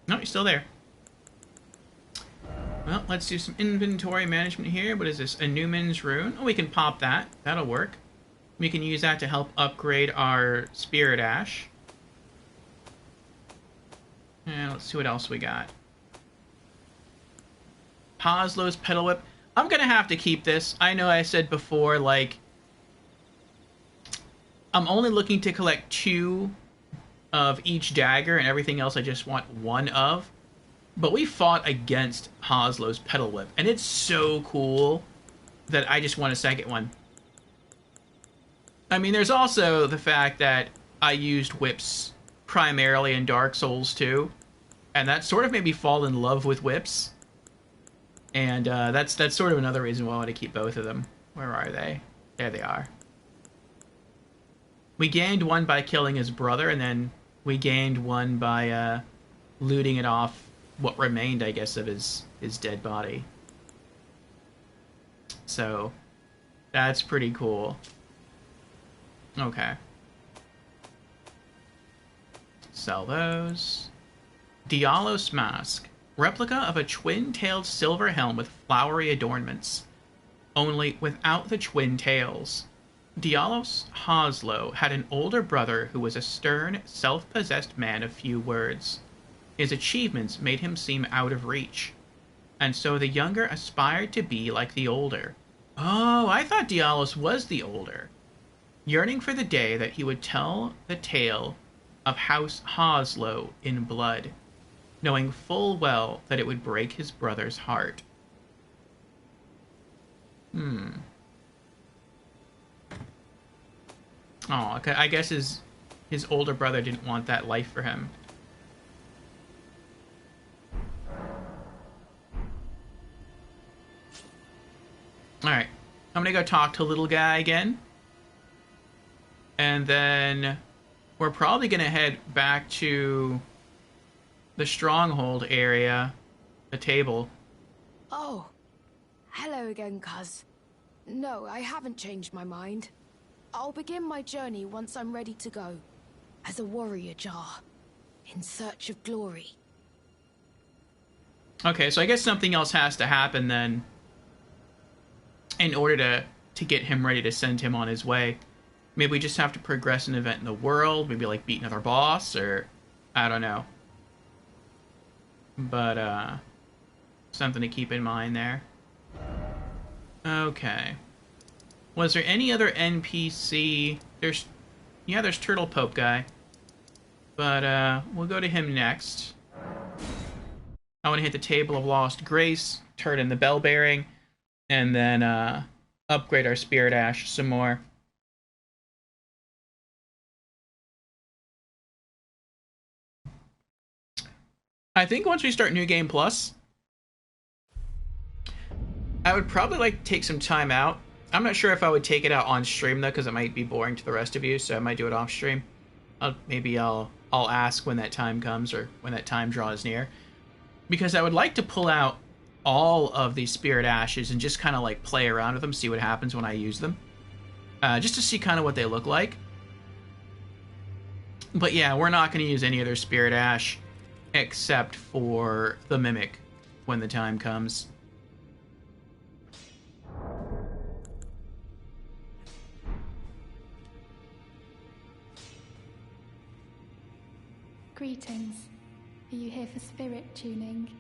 No, he's still there. Well, let's do some inventory management here. What is this? A Newman's Rune? Oh, we can pop that. That'll work. We can use that to help upgrade our Spirit Ash. And let's see what else we got. Hoslow's Petal Whip. I'm gonna have to keep this. I know I said before, like... I'm only looking to collect 2 of each dagger, and everything else I just want 1 of. But we fought against Hoslow's Petal Whip, and it's so cool that I just want a second one. I mean, there's also the fact that I used whips primarily in Dark Souls 2, and that sort of made me fall in love with whips. And that's sort of another reason why I want to keep both of them. Where are they? There they are. We gained 1 by killing his brother, and then we gained 1 by looting it off what remained, I guess, of his dead body. So, that's pretty cool. Okay. Sell those. Diallos Mask. Replica of a twin-tailed silver helm with flowery adornments. Only without the twin tails. Diallos Hoslow had an older brother who was a stern, self-possessed man of few words. His achievements made him seem out of reach. And so the younger aspired to be like the older. Oh, I thought Diallos was the older. Yearning for the day that he would tell the tale of House Hoslow in blood, knowing full well that it would break his brother's heart. Oh, okay. I guess his older brother didn't want that life for him. Alright. I'm gonna go talk to little guy again. And then we're probably gonna head back to the stronghold area, the table. Oh, hello again, cuz. No, I haven't changed my mind. I'll begin my journey once I'm ready to go. As a warrior jar, in search of glory. Okay, so I guess something else has to happen then, in order to get him ready to send him on his way. Maybe we just have to progress an event in the world, maybe like beat another boss, or I don't know. But, something to keep in mind there. Okay. Was there any other NPC? There's Turtle Pope guy. But, we'll go to him next. I want to hit the Table of Lost Grace, turn in the Bell Bearing, and then, upgrade our Spirit Ash some more. I think once we start New Game Plus, I would probably like to take some time out. I'm not sure if I would take it out on stream though, because it might be boring to the rest of you, so I might do it off stream. Maybe I'll ask when that time comes, or when that time draws near. Because I would like to pull out all of these spirit ashes and just kind of like play around with them, see what happens when I use them. Just to see kind of what they look like. But yeah, we're not going to use any other spirit ash except for the mimic when the time comes. Greetings. Are you here for spirit tuning?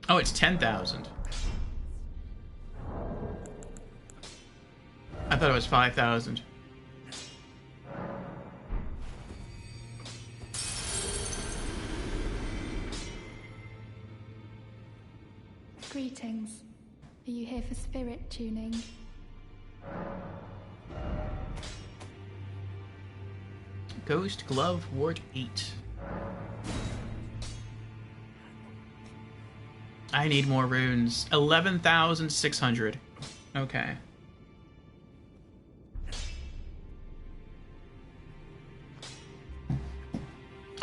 Oh, it's 10,000. I thought it was 5,000. Greetings. Are you here for spirit tuning? Ghost Glove Ward 8. I need more runes. 11,600. Okay.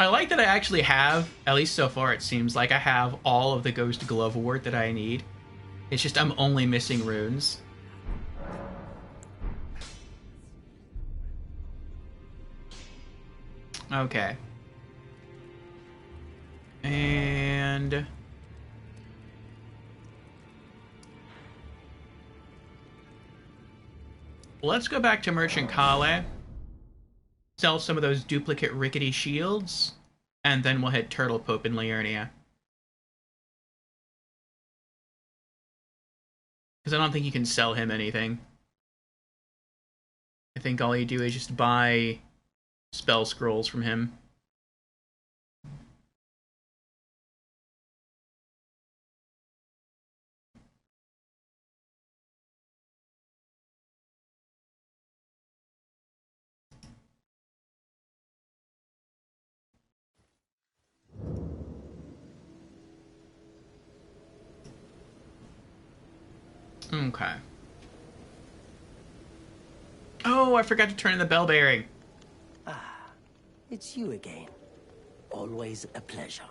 I like that I actually have, at least so far it seems like I have all of the Ghost Glove Ward that I need. It's just I'm only missing runes. Okay. And let's go back to Merchant Kale. Sell some of those duplicate rickety shields, and then we'll hit Turtle Pope in Liurnia. Because I don't think you can sell him anything. I think all you do is just buy spell scrolls from him. Okay. Oh, I forgot to turn in the bell bearing. Ah, it's you again. Always a pleasure.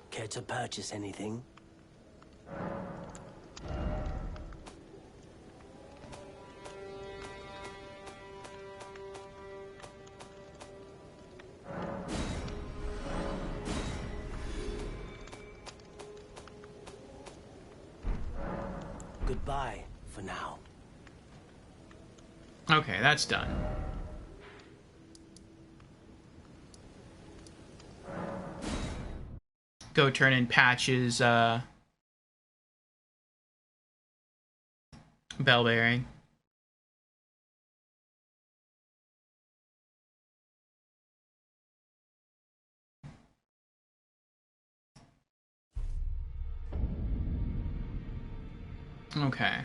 Care to purchase anything? Goodbye for now. Okay, that's done. Go turn in Patch's bell bearing. Okay.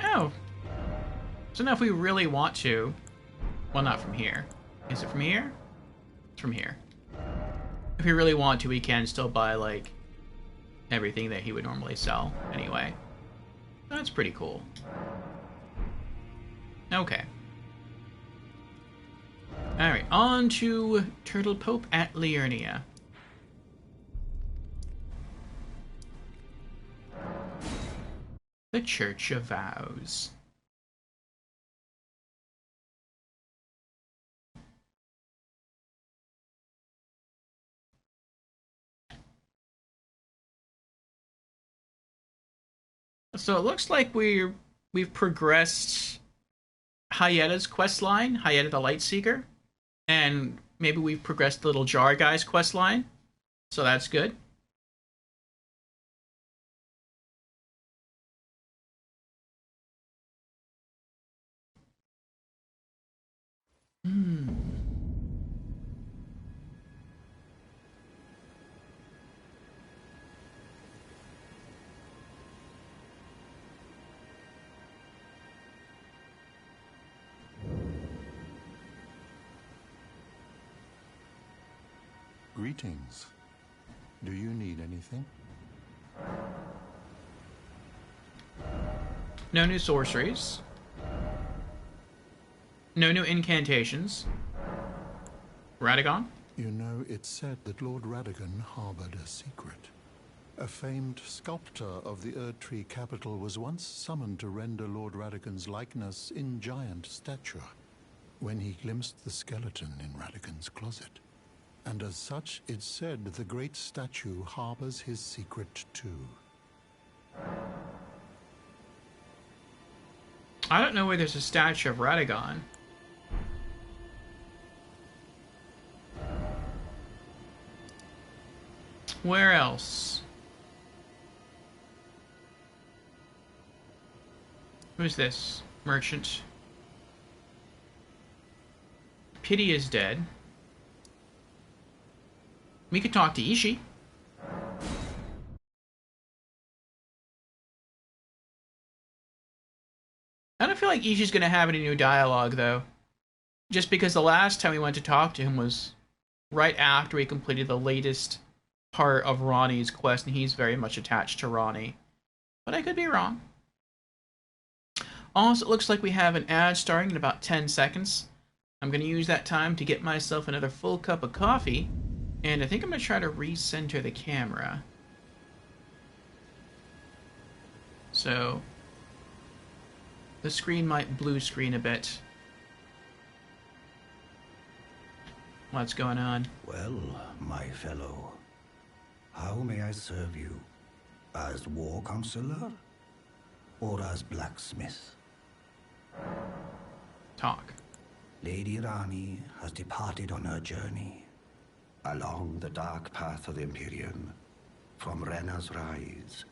Oh. So now if we really want to... Well, not from here. Is it from here? It's from here. If we really want to, we can still buy, like, everything that he would normally sell anyway. That's pretty cool. Okay. Alright, on to Turtle Pope at Liurnia. The Church of Vows. So it looks like we've progressed Hayeta's quest line, Hayeta the Lightseeker, and maybe we've progressed the little jar guy's quest line. So that's good. Greetings. Do you need anything? No new sorceries. No new incantations. Radagon? You know, it's said that Lord Radagon harbored a secret. A famed sculptor of the Erdtree capital was once summoned to render Lord Radagon's likeness in giant stature, when he glimpsed the skeleton in Radagon's closet. And as such, it's said the great statue harbors his secret too. I don't know where there's a statue of Radagon. Where else? Who's this? Merchant. Pity is dead. We could talk to Ishii. I don't feel like Ishii's gonna have any new dialogue, though. Just because the last time we went to talk to him was right after we completed the latest part of Ronnie's quest, and he's very much attached to Ronnie. But I could be wrong. Also, it looks like we have an ad starting in about 10 seconds. I'm gonna use that time to get myself another full cup of coffee. And I think I'm going to try to recenter the camera. So, the screen might blue screen a bit. What's going on? Well, my fellow, how may I serve you? As war counselor? Or as blacksmith? Talk. Lady Rani has departed on her journey. Along the dark path of the Imperium, from Rena's Rise,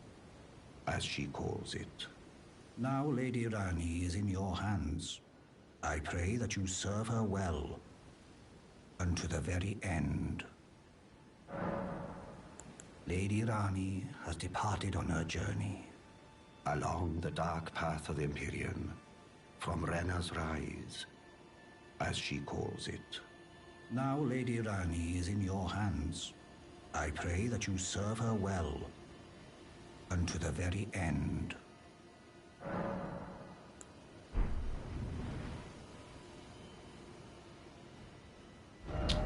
as she calls it. Now Lady Rani is in your hands. I pray that you serve her well, unto the very end. Lady Rani has departed on her journey, along the dark path of the Imperium, from Rena's Rise, as she calls it. Now Lady Rani is in your hands. I pray that you serve her well, unto the very end.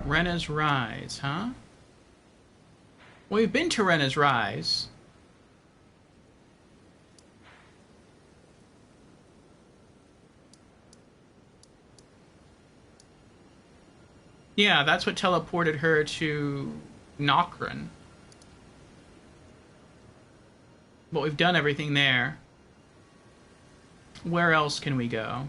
Rena's Rise, huh? Well, we've been to Rena's Rise. Yeah, that's what teleported her to Nokran. But we've done everything there. Where else can we go?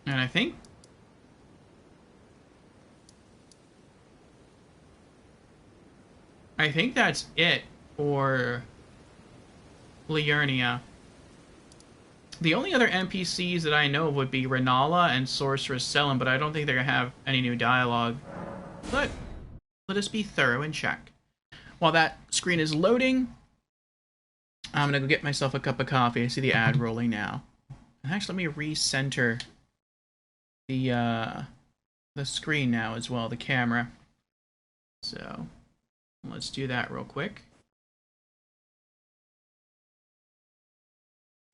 And I think that's it for Liurnia. The only other NPCs that I know of would be Renala and Sorceress Selim, but I don't think they're going to have any new dialogue. But let us be thorough and check. While that screen is loading, I'm going to go get myself a cup of coffee. I see the ad rolling now. And actually, let me recenter the screen now as well, the camera. So let's do that real quick.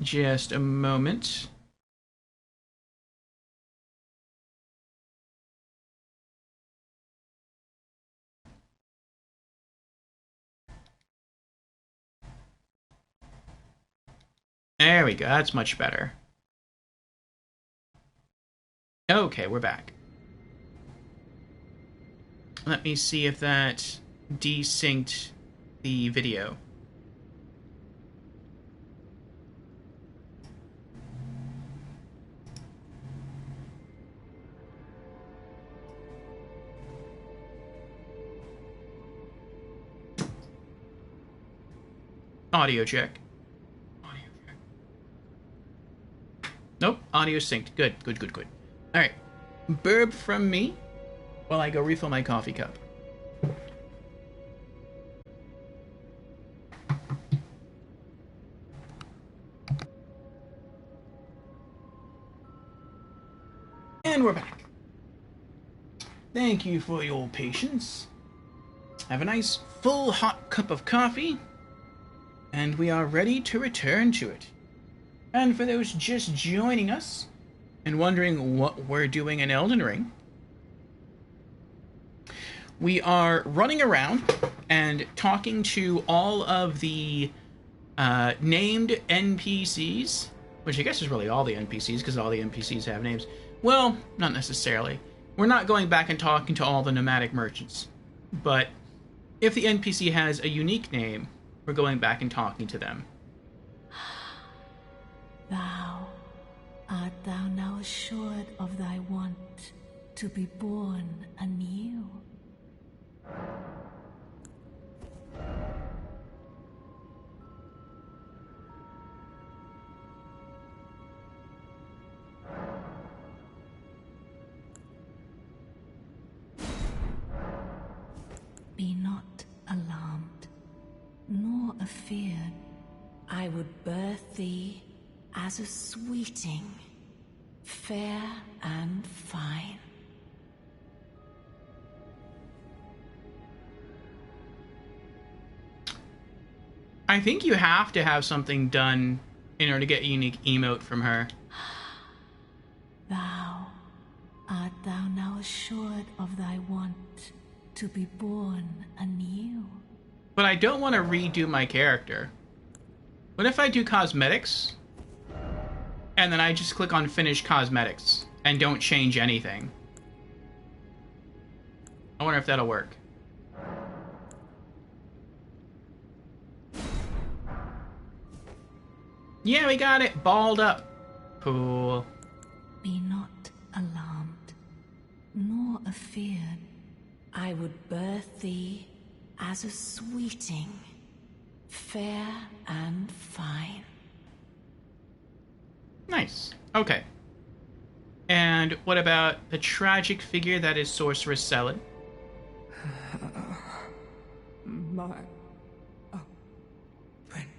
Just a moment. There we go, that's much better. Okay, we're back. Let me see if that desynced the video. Audio check. Nope, audio synced. Good. Alright. Burp from me while I go refill my coffee cup. And we're back. Thank you for your patience. Have a nice, full, hot cup of coffee, and we are ready to return to it. And for those just joining us and wondering what we're doing in Elden Ring, we are running around and talking to all of the named NPCs, which I guess is really all the NPCs, because all the NPCs have names. Well, not necessarily. We're not going back and talking to all the nomadic merchants, but if the NPC has a unique name, we're going back and talking to them. Thou art thou now assured of thy want to be born anew? Be not alarmed, nor afeared. I would birth thee as a sweeting, fair and fine. I think you have to have something done in order to get a unique emote from her. Thou art thou now assured of thy want to be born anew? But I don't want to redo my character. What if I do cosmetics, and then I just click on Finish Cosmetics, and don't change anything? I wonder if that'll work. Yeah, we got it! Balled up. Cool. Be not alarmed, nor afeared. I would birth thee as a sweeting, fair and fine. Nice. Okay. And what about the tragic figure that is Sorceress Caelid? My friend.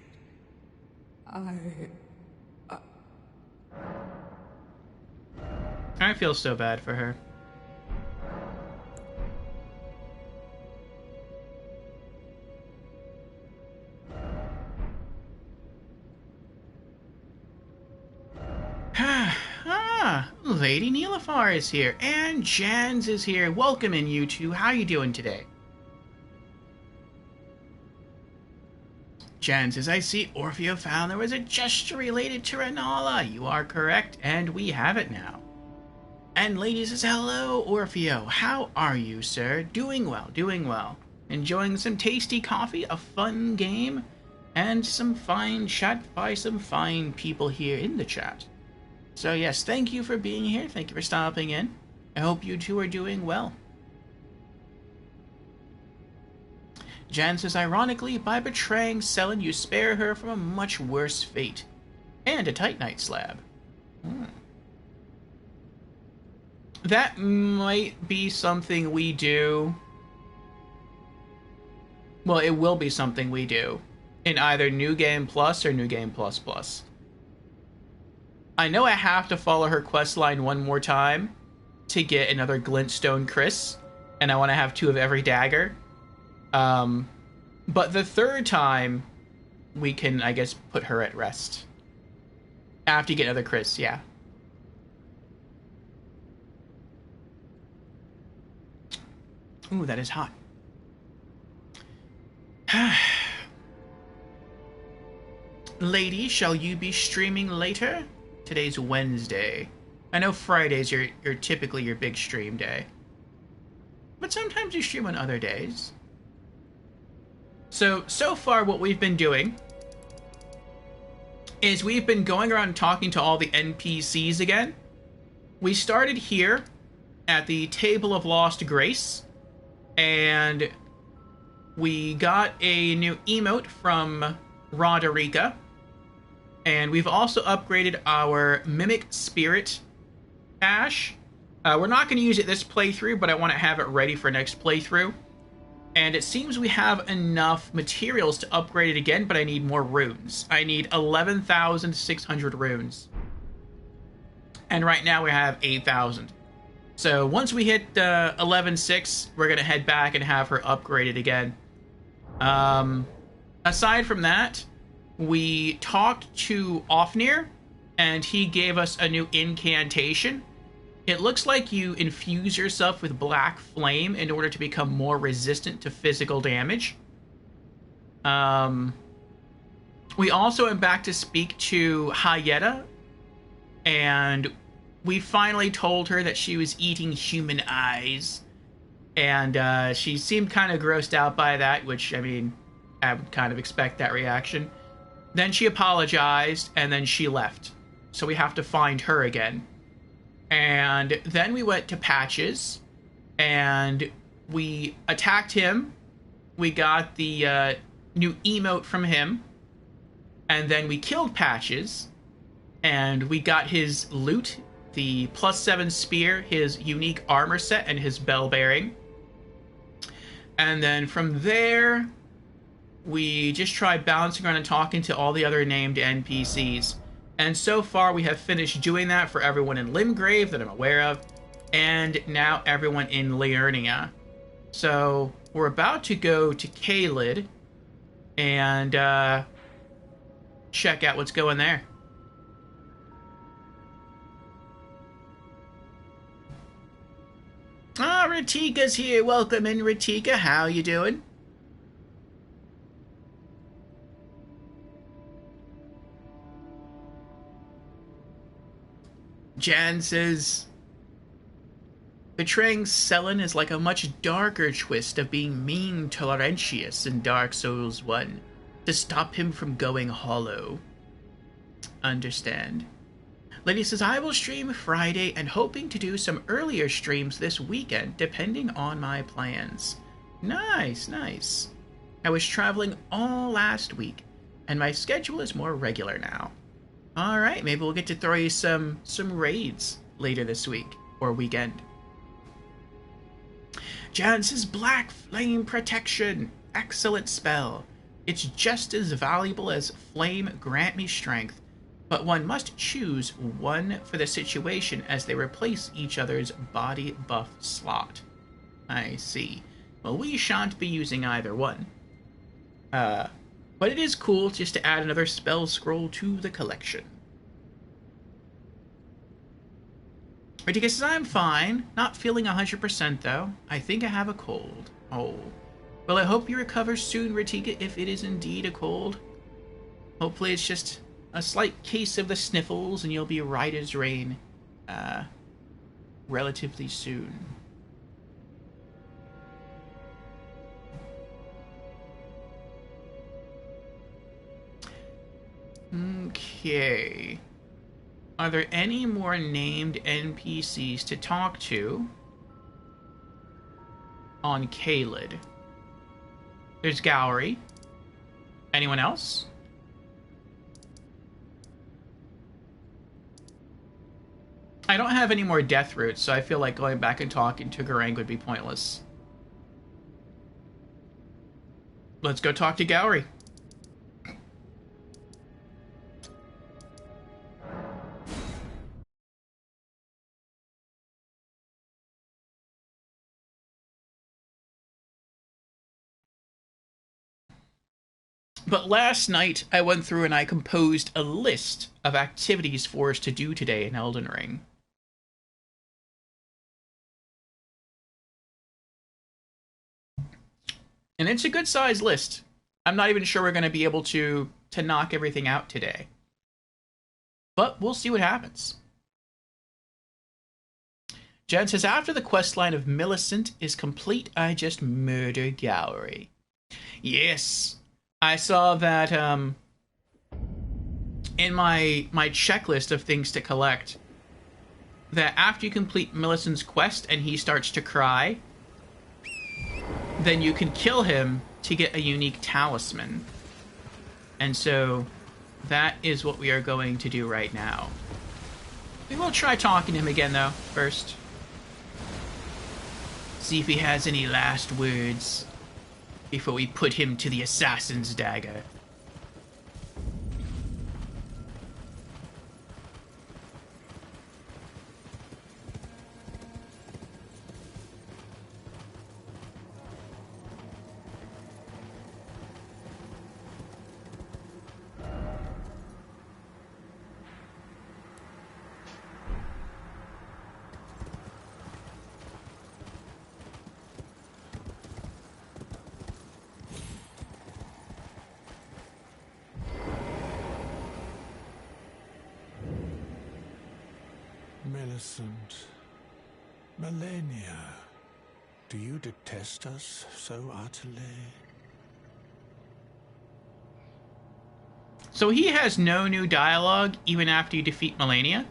I feel so bad for her. Lady Nilafar is here, and Jans is here. Welcoming you two. How you doing today? Jan says, I see Orfeo found there was a gesture related to Renala. You are correct, and we have it now. And Lady says, hello, Orfeo. How are you, sir? Doing well, doing well. Enjoying some tasty coffee, a fun game, and some fine chat by some fine people here in the chat. So yes, thank you for being here. Thank you for stopping in. I hope you two are doing well. Jan says, ironically, by betraying Caelid, you spare her from a much worse fate. And a Titanite slab. That might be something we do. Well, it will be something we do in either New Game Plus or New Game Plus Plus. I know I have to follow her questline one more time to get another Glintstone Chris, and I want to have 2 of every dagger. But the third time, we can, I guess, put her at rest. After you get another Chris, yeah. Ooh, that is hot. Lady, shall you be streaming later? Today's Wednesday. I know Fridays are typically your big stream day. But sometimes you stream on other days. So far what we've been doing is we've been going around talking to all the NPCs again. We started here at the Table of Lost Grace, and we got a new emote from Roderica. And we've also upgraded our Mimic Spirit Ash. We're not going to use it this playthrough, but I want to have it ready for next playthrough. And it seems we have enough materials to upgrade it again, but I need more runes. I need 11,600 runes. And right now we have 8,000. So once we hit 11,600, we're going to head back and have her upgraded again. Aside from that, we talked to Ofnir, and he gave us a new incantation. It looks like you infuse yourself with black flame in order to become more resistant to physical damage. We also went back to speak to Hayeta, and we finally told her that she was eating human eyes. And she seemed kind of grossed out by that, which, I mean, I would kind of expect that reaction. Then she apologized, and then she left. So we have to find her again. And then we went to Patches, and we attacked him. We got the new emote from him. And then we killed Patches, and we got his loot, the +7 spear, his unique armor set, and his bell bearing. And then from there, we just tried bouncing around and talking to all the other named NPCs. And so far, we have finished doing that for everyone in Limgrave that I'm aware of, and now everyone in Liurnia. So we're about to go to Caelid and check out what's going there. Ah, Ratika's here. Welcome in, Ratika. How you doing? Jan says, betraying Selen is like a much darker twist of being mean to Laurentius in Dark Souls 1 to stop him from going hollow. Understand. Lady says, I will stream Friday and hoping to do some earlier streams this weekend, depending on my plans. Nice, nice. I was traveling all last week, and my schedule is more regular now. Alright, maybe we'll get to throw you some raids later this week, or weekend. Jan says, Black Flame Protection. Excellent spell. It's just as valuable as Flame Grant Me Strength, but one must choose one for the situation as they replace each other's body buff slot. I see. Well, we shan't be using either one. But it is cool just to add another spell scroll to the collection. Ratika says, I'm fine. Not feeling 100% though. I think I have a cold. Oh. Well, I hope you recover soon, Ratika, if it is indeed a cold. Hopefully it's just a slight case of the sniffles and you'll be right as rain relatively soon. Okay. Are there any more named NPCs to talk to on Caelid? There's Gowry. Anyone else? I don't have any more death roots, so I feel like going back and talking to Garang would be pointless. Let's go talk to Gowry. But last night, I went through and I composed a list of activities for us to do today in Elden Ring. And it's a good-sized list. I'm not even sure we're going to be able to knock everything out today. But we'll see what happens. Jen says, after the questline of Millicent is complete, I just murder Gowry. Yes. I saw that in my checklist of things to collect, that after you complete Millicent's quest and he starts to cry, then you can kill him to get a unique talisman. And so that is what we are going to do right now. We will try talking to him again, though, first. See if he has any last words before we put him to the assassin's dagger. Millicent, Melania, do you detest us so utterly? So he has no new dialogue even after you defeat Melania?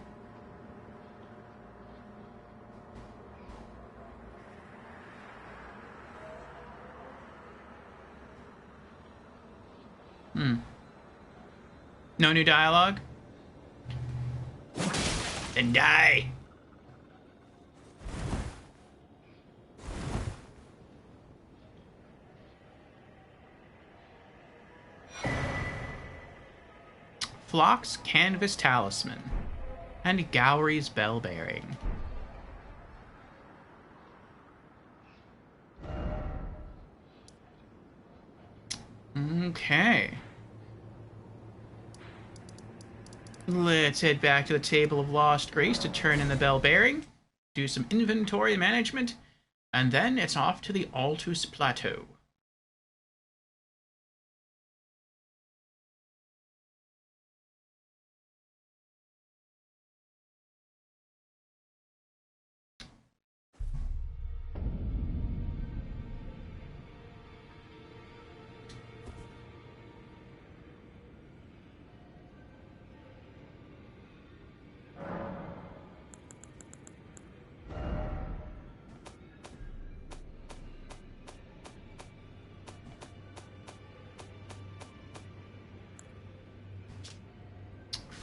No new dialogue? Then die! Flock's Canvas Talisman and Gowry's Bell Bearing. Okay. Let's head back to the Table of Lost Grace to turn in the Bell Bearing, do some inventory management, and then it's off to the Altus Plateau.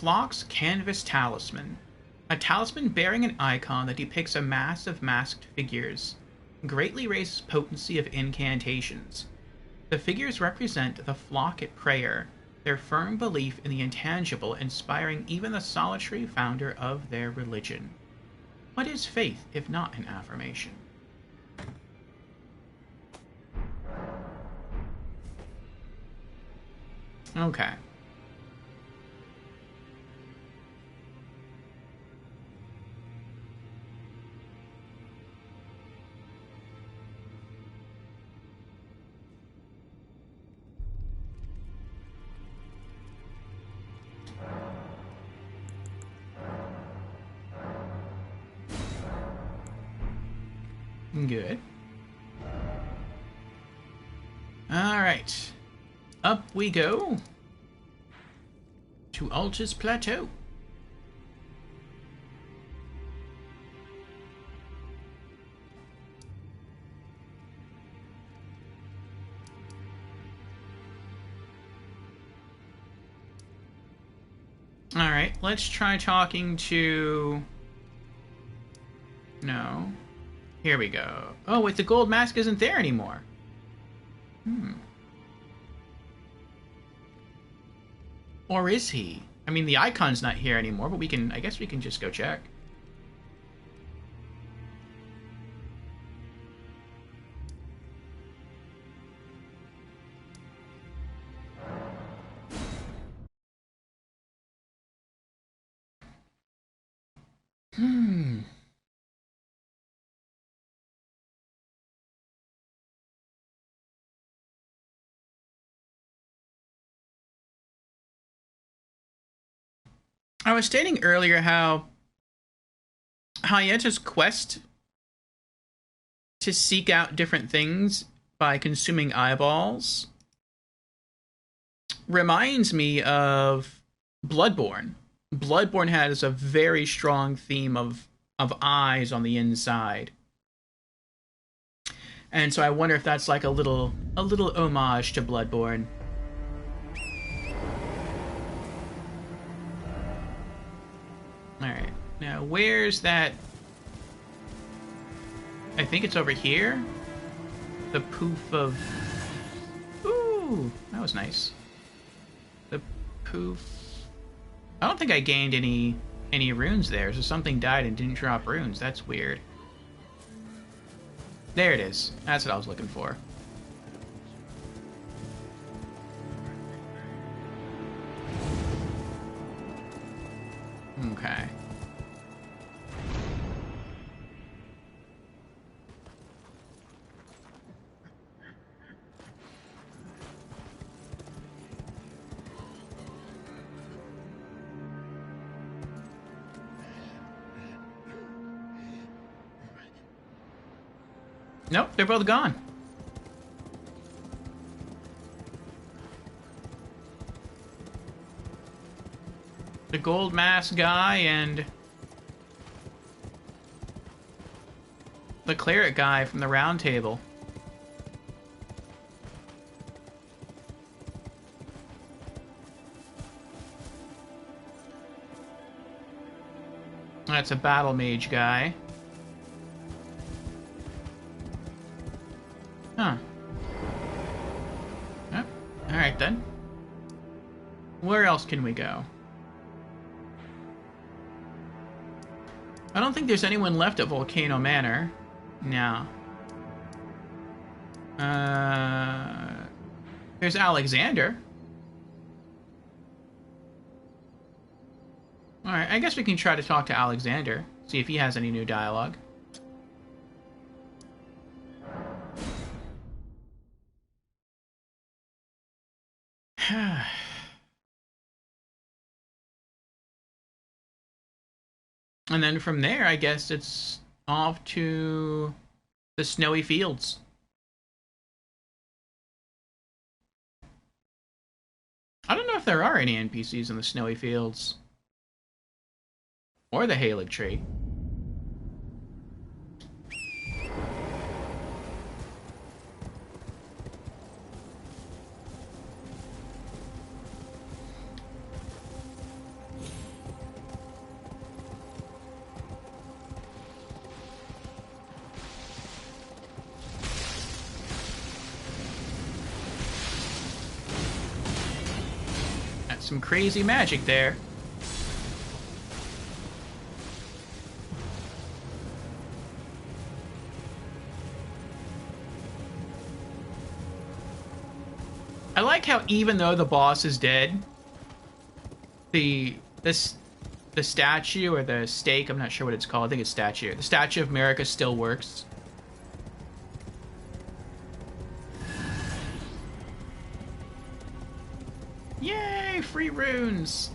Flock's Canvas Talisman. A talisman bearing an icon that depicts a mass of masked figures. Greatly raises potency of incantations. The figures represent the flock at prayer, their firm belief in the intangible inspiring even the solitary founder of their religion. What is faith if not an affirmation? Okay. Good. Alright. Up we go to Altus Plateau. Alright, let's try talking to... No. Here we go. Oh, wait, the gold mask isn't there anymore. Or is he? I mean, the icon's not here anymore, but we can... I guess we can just go check. I was stating earlier how Hayeta's quest to seek out different things by consuming eyeballs reminds me of Bloodborne. Bloodborne has a very strong theme of eyes on the inside. And so I wonder if that's like a little homage to Bloodborne. Alright. Now, where's that... I think it's over here? The poof of... Ooh! That was nice. The poof... I don't think I gained any runes there, so something died and didn't drop runes. That's weird. There it is. That's what I was looking for. Okay. Nope, they're both gone. The gold mask guy and the cleric guy from the round table. That's a battle mage guy. Huh. Yep. Alright then. Where else can we go? I don't think there's anyone left at Volcano Manor. No. There's Alexander. Alright, I guess we can try to talk to Alexander. See if he has any new dialogue. And then from there, I guess it's off to the snowy fields. I don't know if there are any NPCs in the snowy fields. Or the Caelid Tree. Some crazy magic there. I like how even though the boss is dead, the statue or the stake, I'm not sure what it's called, I think it's statue. The Statue of America still works. Yay, free runes!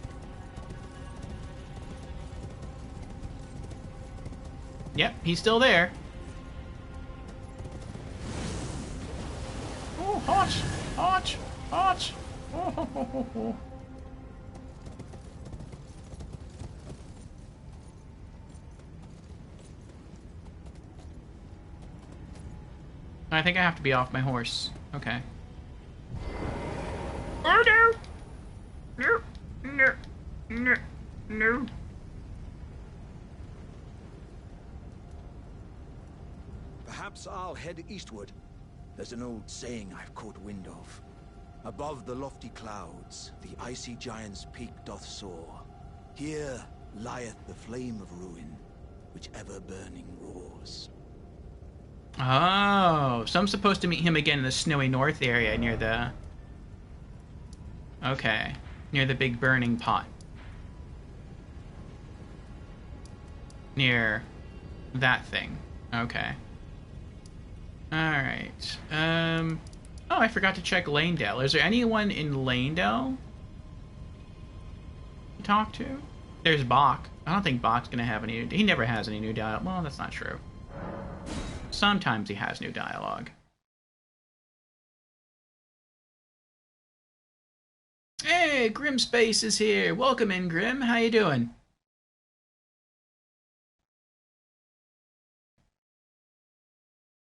Yep, he's still there. Oh, hot! Hot! Hot! Oh, ho, ho, ho, ho. I think I have to be off my horse. Okay. Oh no! No! No! No! No! Perhaps I'll head eastward. There's an old saying I've caught wind of. Above the lofty clouds, the icy giant's peak doth soar. Here lieth the flame of ruin, which ever burning roars. Oh, so I'm supposed to meet him again in the snowy north area near the... Okay, near the big burning pot. Near that thing. Okay. Alright. Oh, I forgot to check Lanedale. Is there anyone in Lanedale to talk to? There's Bach. I don't think Bach's gonna have any... He never has any new dialogue. Well, that's not true. Sometimes he has new dialogue. Hey, Grim Space is here. Welcome in, Grim. How you doing?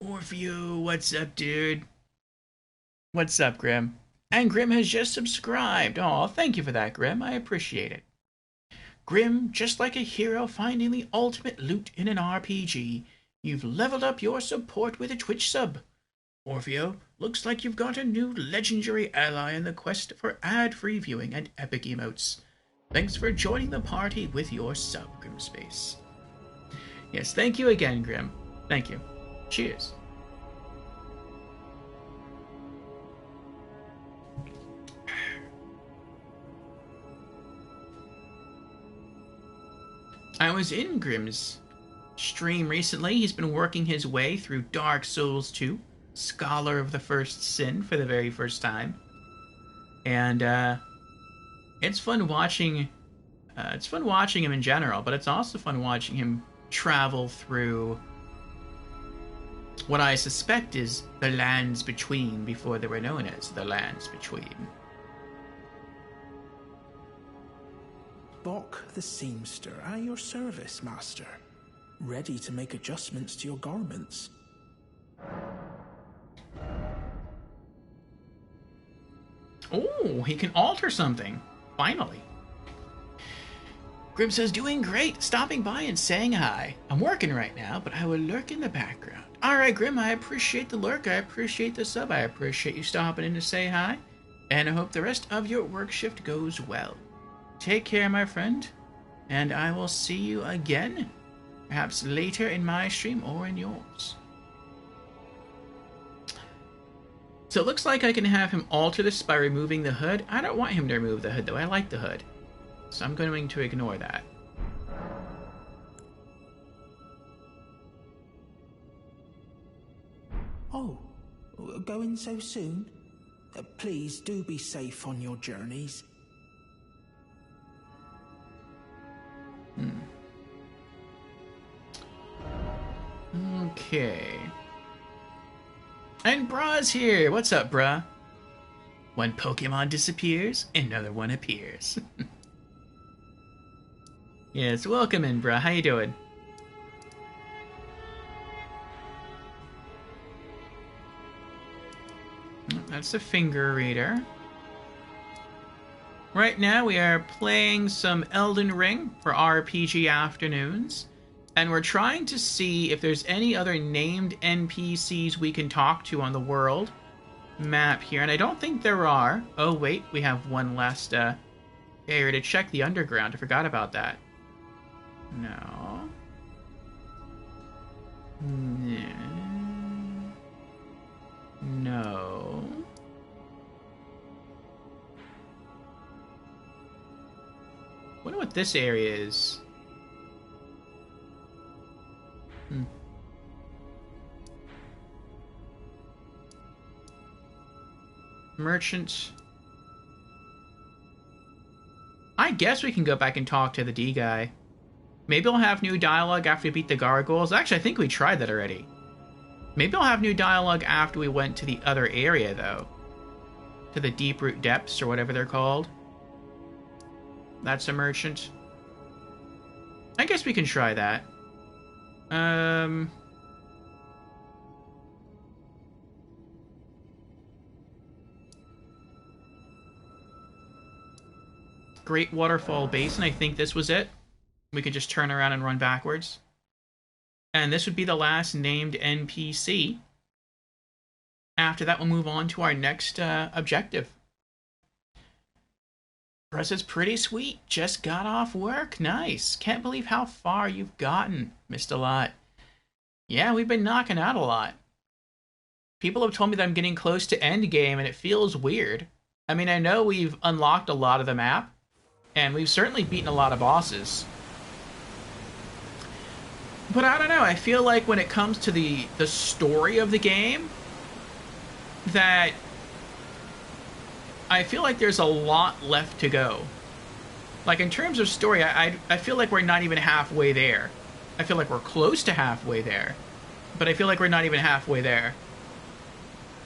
Orfeo, what's up, dude? What's up, Grim? And Grim has just subscribed. Oh, thank you for that, Grim. I appreciate it. Grim, just like a hero finding the ultimate loot in an RPG, you've leveled up your support with a Twitch sub. Orfeo, looks like you've got a new legendary ally in the quest for ad-free viewing and epic emotes. Thanks for joining the party with your sub, Grimspace. Yes, thank you again, Grim. Thank you. Cheers. I was in Grim's stream recently. He's been working his way through Dark Souls 2, Scholar of the First Sin, for the very first time. And it's fun watching him in general, but it's also fun watching him travel through what I suspect is the Lands Between before they were known as the Lands Between. Bok the seamster at your service, master. Ready to make adjustments to your garments. Oh, he can alter something. Finally. Grim says, doing great. Stopping by and saying hi. I'm working right now, but I will lurk in the background. Alright, Grim, I appreciate the lurk. I appreciate the sub. I appreciate you stopping in to say hi. And I hope the rest of your work shift goes well. Take care, my friend. And I will see you again. Perhaps later in my stream or in yours. So it looks like I can have him alter this by removing the hood. I don't want him to remove the hood, though. I like the hood. So I'm going to ignore that. Oh, going so soon? Please do be safe on your journeys. Okay. And Bra's here. What's up, Bra? One Pokemon disappears, another one appears. Yes, welcome in, Bra. How you doing? That's a finger reader. Right now we are playing some Elden Ring for RPG afternoons. And we're trying to see if there's any other named NPCs we can talk to on the world map here. And I don't think there are. Oh, wait. We have one last area to check, the underground. I forgot about that. No. No. Wonder what this area is. Merchant. I guess we can go back and talk to the D guy. Maybe I'll have new dialogue after we beat the gargoyles. Actually, I think we tried that already. Maybe I'll have new dialogue after we went to the other area, though. To the Deep Root Depths, or whatever they're called. That's a merchant. I guess we can try that. Great Waterfall Basin, I think this was it. We could just turn around and run backwards. And this would be the last named NPC. After that, we'll move on to our next objective. Russ is pretty sweet. Just got off work. Nice. Can't believe how far you've gotten. Missed a lot. Yeah, we've been knocking out a lot. People have told me that I'm getting close to endgame, and it feels weird. I mean, I know we've unlocked a lot of the map, and we've certainly beaten a lot of bosses. But I don't know, I feel like when it comes to the story of the game, that I feel like there's a lot left to go. Like, in terms of story, I feel like we're not even halfway there. I feel like we're close to halfway there, but I feel like we're not even halfway there.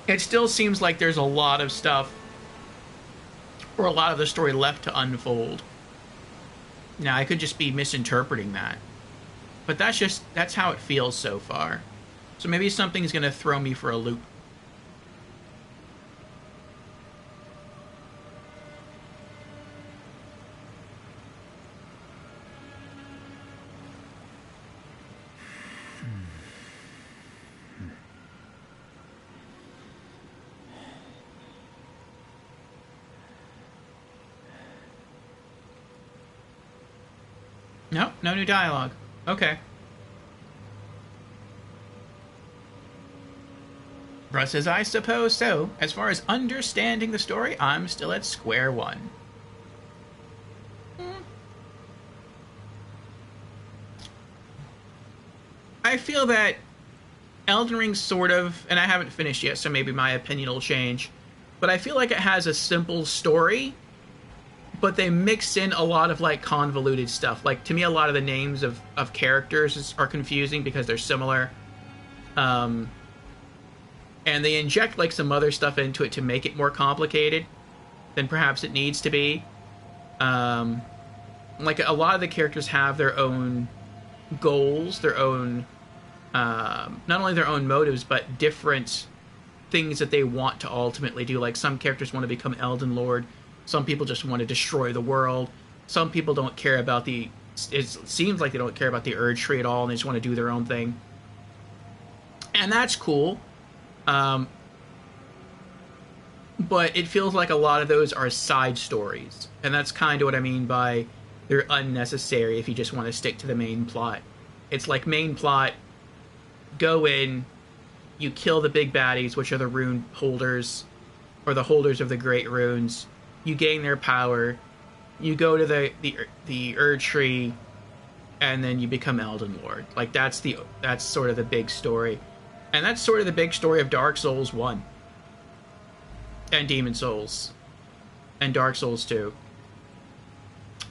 It still seems like there's a lot of stuff, or a lot of the story left to unfold. Now, I could just be misinterpreting that. But that's how it feels so far. So maybe something's going to throw me for a loop. No, no new dialogue. Okay. Russ says, I suppose so. As far as understanding the story, I'm still at square one. I feel that Elden Ring sort of, and I haven't finished yet, so maybe my opinion will change, but I feel like it has a simple story, but they mix in a lot of, like, convoluted stuff. Like, to me, a lot of the names of characters are confusing because they're similar. And they inject, like, some other stuff into it to make it more complicated than perhaps it needs to be. Like, a lot of the characters have their own goals, their own, not only their own motives, but different things that they want to ultimately do. Like, some characters want to become Elden Lord. Some people just want to destroy the world. Some people don't care about it seems like they don't care about the Erdtree at all, and they just want to do their own thing. And that's cool. But it feels like a lot of those are side stories. And that's kind of what I mean by they're unnecessary if you just want to stick to the main plot. It's like main plot, go in, you kill the big baddies, which are the rune holders, or the holders of the great runes. You gain their power, you go to the Erdtree, and then you become Elden Lord. Like, that's sort of the big story. And that's sort of the big story of Dark Souls 1. And Demon Souls. And Dark Souls 2.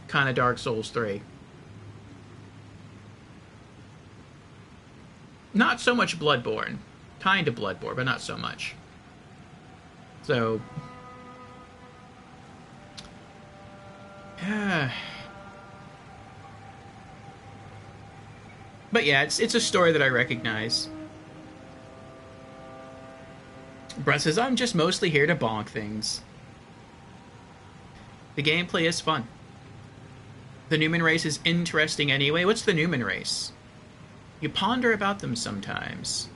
Kind of Dark Souls 3. Not so much Bloodborne. Kind of Bloodborne, but not so much. So... But yeah, it's a story that I recognize. Brett says, I'm just mostly here to bonk things. The gameplay is fun. The Newman race is interesting anyway. What's the Newman race? You ponder about them sometimes.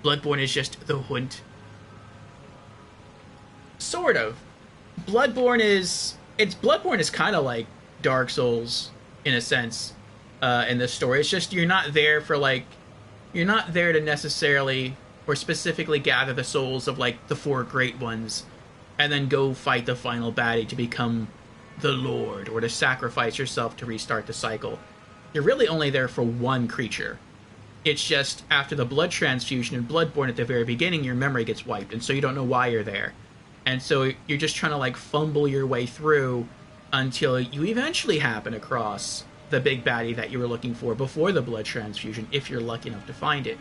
Bloodborne is just the hunt. Sort of. Bloodborne is kind of like Dark Souls, in a sense, in this story. It's just you're not there to necessarily or specifically gather the souls of, like, the 4 great ones and then go fight the final baddie to become the Lord, or to sacrifice yourself to restart the cycle. You're really only there for one creature. It's just after the blood transfusion in Bloodborne at the very beginning, your memory gets wiped, and so you don't know why you're there. And so you're just trying to, like, fumble your way through until you eventually happen across the big baddie that you were looking for before the blood transfusion, if you're lucky enough to find it.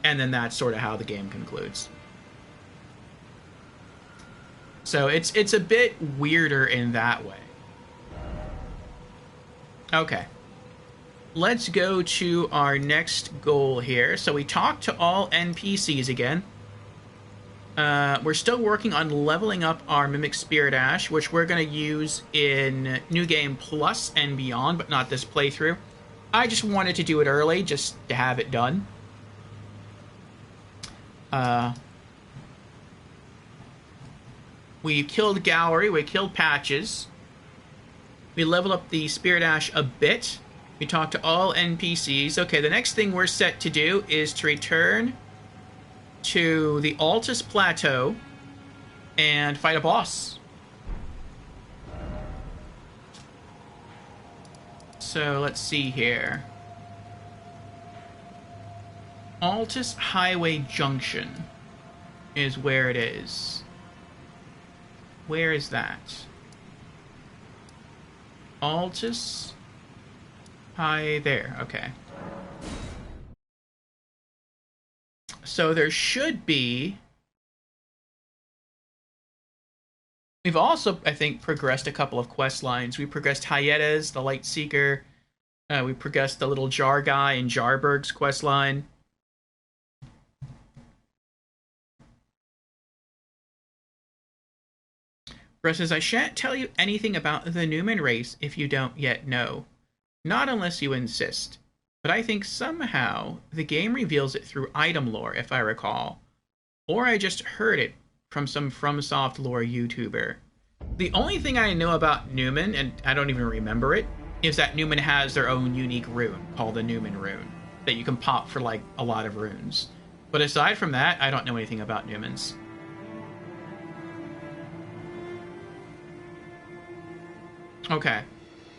And then that's sort of how the game concludes. So it's a bit weirder in that way. Okay. Let's go to our next goal here. So we talked to all NPCs again. We're still working on leveling up our Mimic Spirit Ash, which we're going to use in New Game Plus and beyond, but not this playthrough. I just wanted to do it early, just to have it done. We killed Gallery, we killed Patches. We leveled up the Spirit Ash a bit. We talked to all NPCs. Okay, the next thing we're set to do is to return to the Altus Plateau and fight a boss. So let's see here. Altus Highway Junction is where it is. Where is that? Altus High there, okay. So there should be... We've also, I think, progressed a couple of quest lines. We progressed Hyetas, the Light Seeker. We progressed the little jar guy in Jarberg's quest line. Russ says, I shan't tell you anything about the Newman race if you don't yet know. Not unless you insist. But I think somehow the game reveals it through item lore, if I recall. Or I just heard it from some FromSoft lore YouTuber. The only thing I know about Newman, and I don't even remember it, is that Newman has their own unique rune called the Newman rune that you can pop for like a lot of runes. But aside from that, I don't know anything about Newmans. Okay,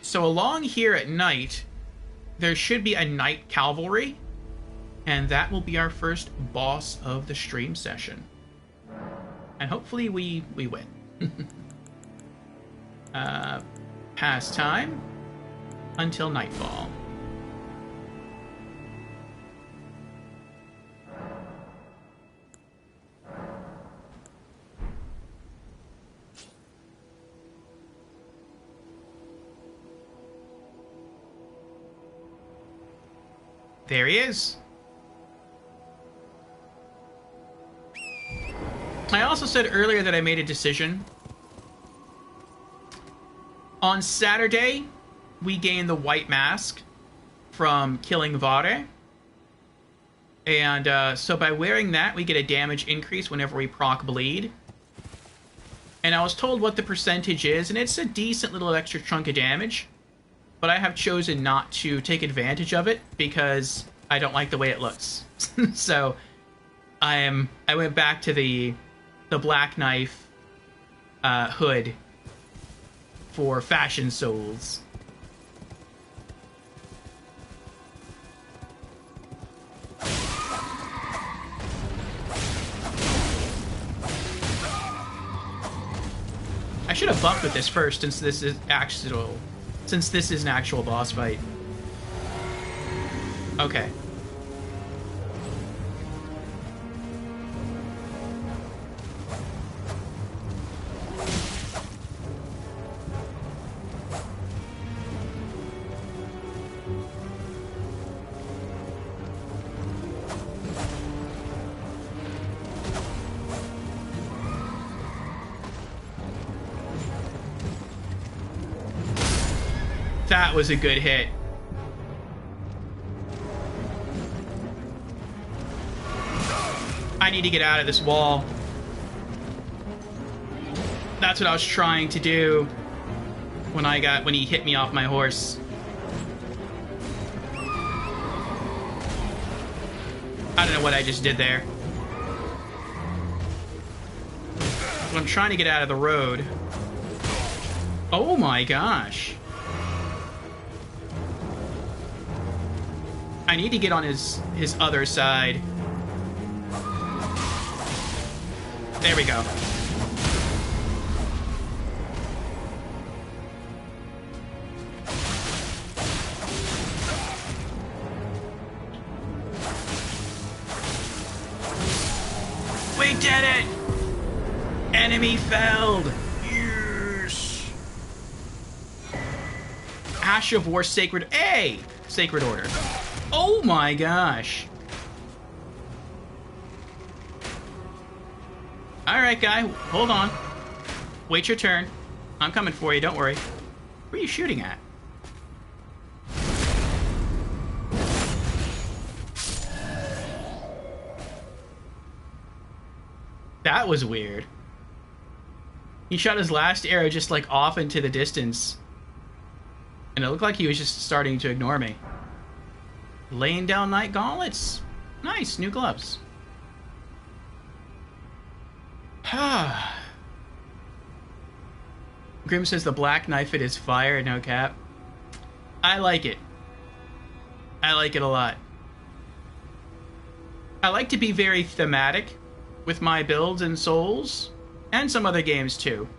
so along here at night, there should be a night cavalry, and that will be our first boss of the stream session. And hopefully we win. Pass time until nightfall. There he is. I also said earlier that I made a decision. On Saturday, we gain the white mask from killing Vare. And so by wearing that, we get a damage increase whenever we proc bleed. And I was told what the percentage is, and it's a decent little extra chunk of damage. But I have chosen not to take advantage of it because I don't like the way it looks. So I went back to the Black Knife hood for Fashion Souls. I should have buffed with this first since this is an actual boss fight. Okay. That was a good hit. I need to get out of this wall. That's what I was trying to do when he hit me off my horse. I don't know what I just did there. But I'm trying to get out of the road. Oh my gosh. I need to get on his other side. There we go. We did it! Enemy felled! Yes! Ash of War Sacred... Hey! Sacred Order. Oh my gosh. Alright, guy. Hold on. Wait your turn. I'm coming for you, don't worry. Where are you shooting at? That was weird. He shot his last arrow just like off into the distance. And it looked like he was just starting to ignore me. Laying down night gauntlets. Nice, new gloves. Grim says the black knife it is fire, no cap. I like it. I like it a lot. I like to be very thematic with my builds and souls, and some other games too,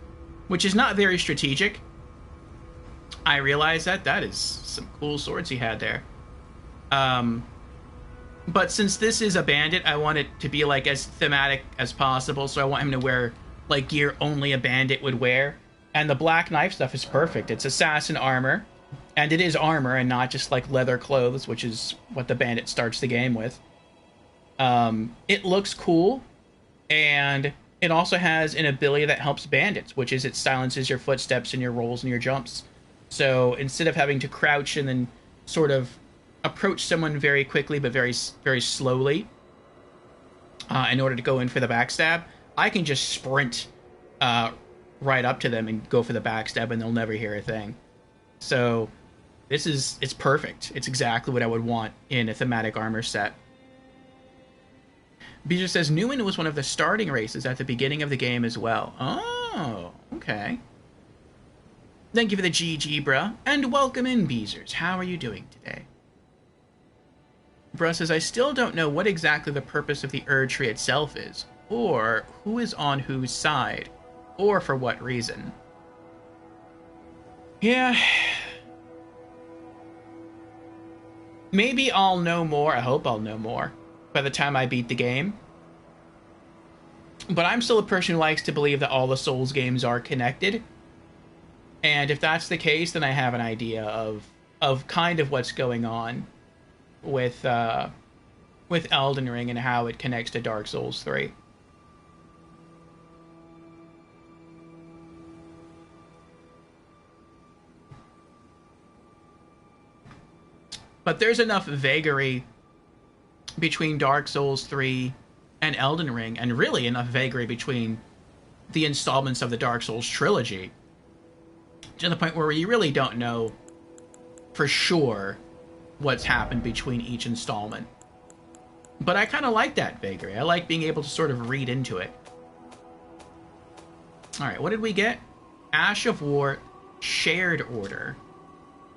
which is not very strategic. I realize that is some cool swords he had there. But since this is a bandit, I want it to be like as thematic as possible, so I want him to wear like gear only a bandit would wear. And the black knife stuff is perfect. It's assassin armor, and it is armor and not just like leather clothes, which is what the bandit starts the game with. It looks cool, and it also has an ability that helps bandits, which is it silences your footsteps and your rolls and your jumps. So instead of having to crouch and then sort of approach someone very quickly but very, very slowly in order to go in for the backstab, I can just sprint right up to them and go for the backstab and they'll never hear a thing. So It's perfect. It's exactly what I would want in a thematic armor set. Beezer says, Newman was one of the starting races at the beginning of the game as well. Oh, okay. Thank you for the GG, bruh. And welcome in, Beezers. How are you doing today? Bruh says, I still don't know what exactly the purpose of the Erdtree itself is, or who is on whose side, or for what reason. Yeah. Maybe I'll know more. I hope I'll know more by the time I beat the game. But I'm still a person who likes to believe that all the Souls games are connected. And if that's the case, then I have an idea of kind of what's going on with Elden Ring and how it connects to Dark Souls 3. But there's enough vagary between Dark Souls 3 and Elden Ring, and really enough vagary between the installments of the Dark Souls trilogy, to the point where you really don't know for sure what's happened between each installment. But I kind of like that vagary. I like being able to sort of read into it. Alright, what did we get? Ash of War Shared Order.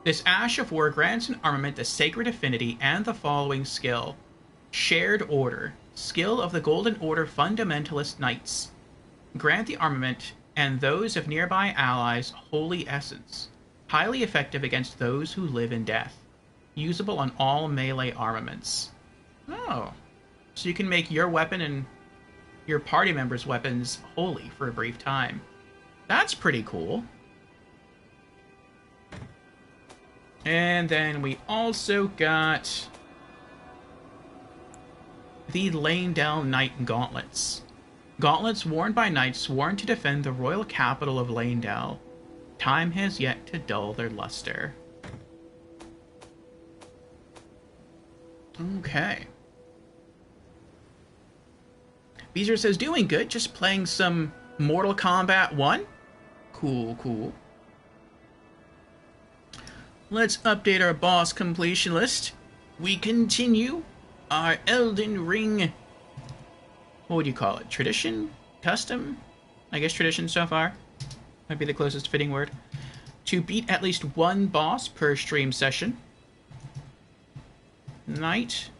This Ash of War grants an armament the Sacred Affinity and the following skill. Shared Order. Skill of the Golden Order Fundamentalist Knights. Grant the armament and those of nearby allies Holy Essence. Highly effective against those who live in death. Usable on all melee armaments. Oh. So you can make your weapon and your party members' weapons holy for a brief time. That's pretty cool. And then we also got the Leyndell Knight Gauntlets. Gauntlets worn by knights sworn to defend the royal capital of Leyndell. Time has yet to dull their luster. Okay. Beezer says, doing good, just playing some Mortal Kombat 1? Cool, cool. Let's update our boss completion list. We continue our Elden Ring, what would you call it? Tradition? Custom? I guess tradition so far. Might be the closest fitting word. To beat at least one boss per stream session. Knight.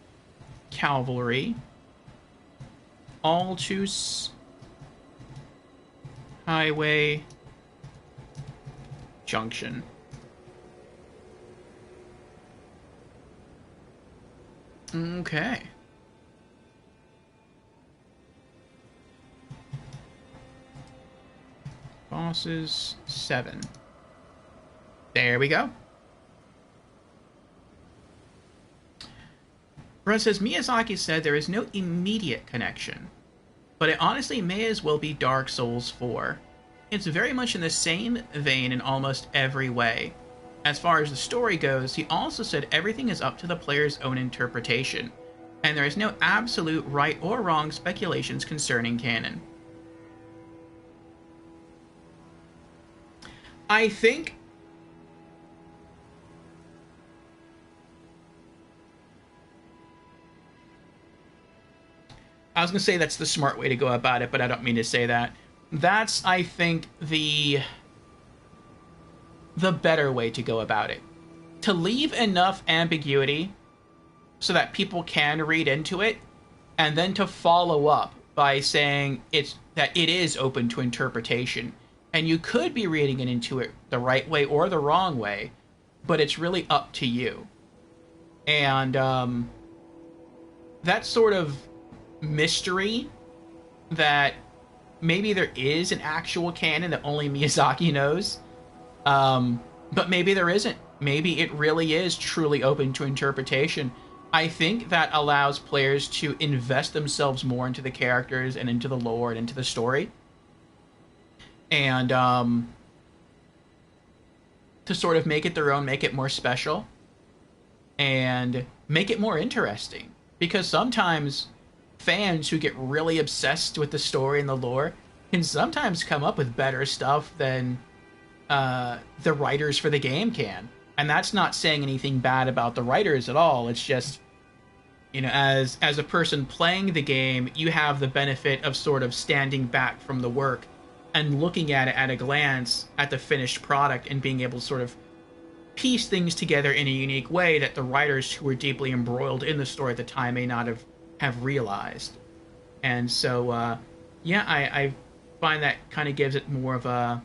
Cavalry. Altus. Highway. Junction. Okay. Bosses 7. There we go. Brett says, Miyazaki said there is no immediate connection, but it honestly may as well be Dark Souls 4. It's very much in the same vein in almost every way. As far as the story goes, he also said everything is up to the player's own interpretation, and there is no absolute right or wrong speculations concerning canon. I think I was going to say that's the smart way to go about it, but I don't mean to say that. That's, I think, the better way to go about it. To leave enough ambiguity so that people can read into it, and then to follow up by saying that it is open to interpretation. And you could be reading it into it the right way or the wrong way, but it's really up to you. And that sort of mystery that maybe there is an actual canon that only Miyazaki knows, but maybe there isn't. Maybe it really is truly open to interpretation. I think that allows players to invest themselves more into the characters and into the lore and into the story. And to sort of make it their own, make it more special, and make it more interesting. Because sometimes fans who get really obsessed with the story and the lore can sometimes come up with better stuff than the writers for the game can. And that's not saying anything bad about the writers at all. It's just, you know, as a person playing the game, you have the benefit of sort of standing back from the work and looking at it at a glance at the finished product and being able to sort of piece things together in a unique way that the writers who were deeply embroiled in the story at the time may not have realized. And so, yeah, I find that kind of gives it more of a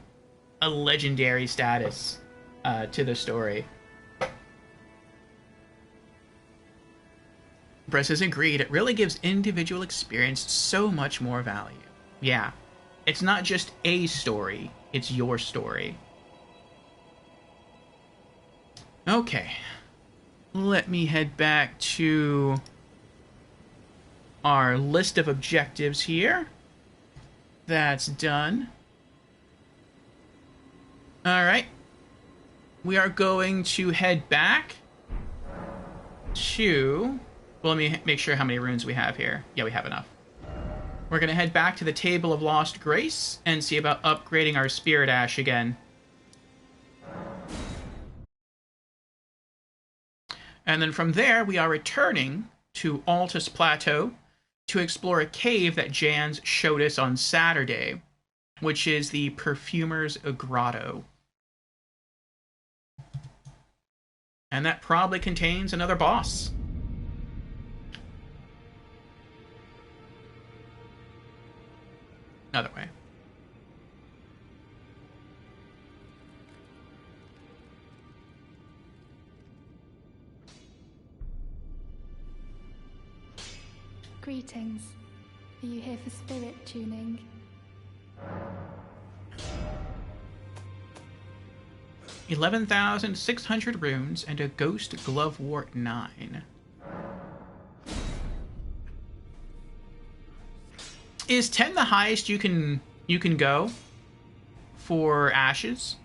legendary status to the story. Brett says, agreed, it really gives individual experience so much more value. Yeah, it's not just a story, it's your story. Okay, let me head back to our list of objectives here. That's done. Alright. We are going to head back to... Well, let me make sure how many runes we have here. Yeah, we have enough. We're going to head back to the Table of Lost Grace and see about upgrading our Spirit Ash again. And then from there, we are returning to Altus Plateau to explore a cave that Jans showed us on Saturday, which is the Perfumer's Grotto. And that probably contains another boss. Another way. Greetings. Are you here for spirit tuning? $11,600 runes and a Ghost Glovewort 9. Is 10 the highest you can go for ashes?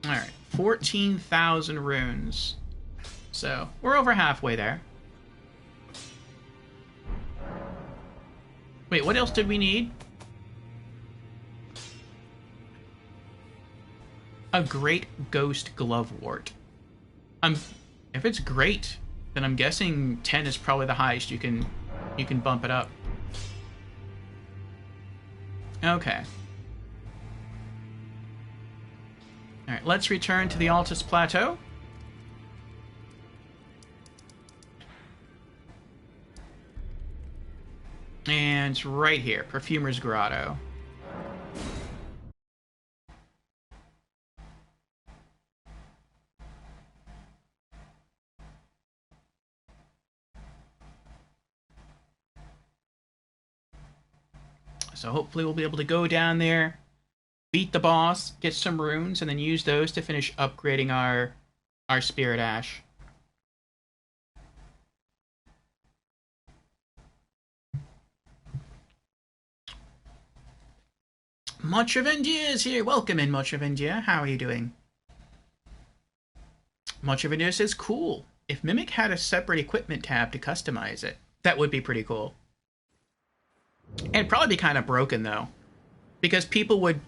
All right, 14,000 runes. So we're over halfway there. Wait, what else did we need? A Great Ghost Glovewort. If it's great, then I'm guessing 10 is probably the highest you can bump it up. Okay. Alright, let's return to the Altus Plateau. And it's right here, Perfumer's Grotto. So hopefully we'll be able to go down there, beat the boss, get some runes, and then use those to finish upgrading our Spirit Ash. Much of India is here. Welcome in, Much of India. How are you doing? Much of India says, cool. If Mimic had a separate equipment tab to customize it, that would be pretty cool. It'd probably be kind of broken, though, because people would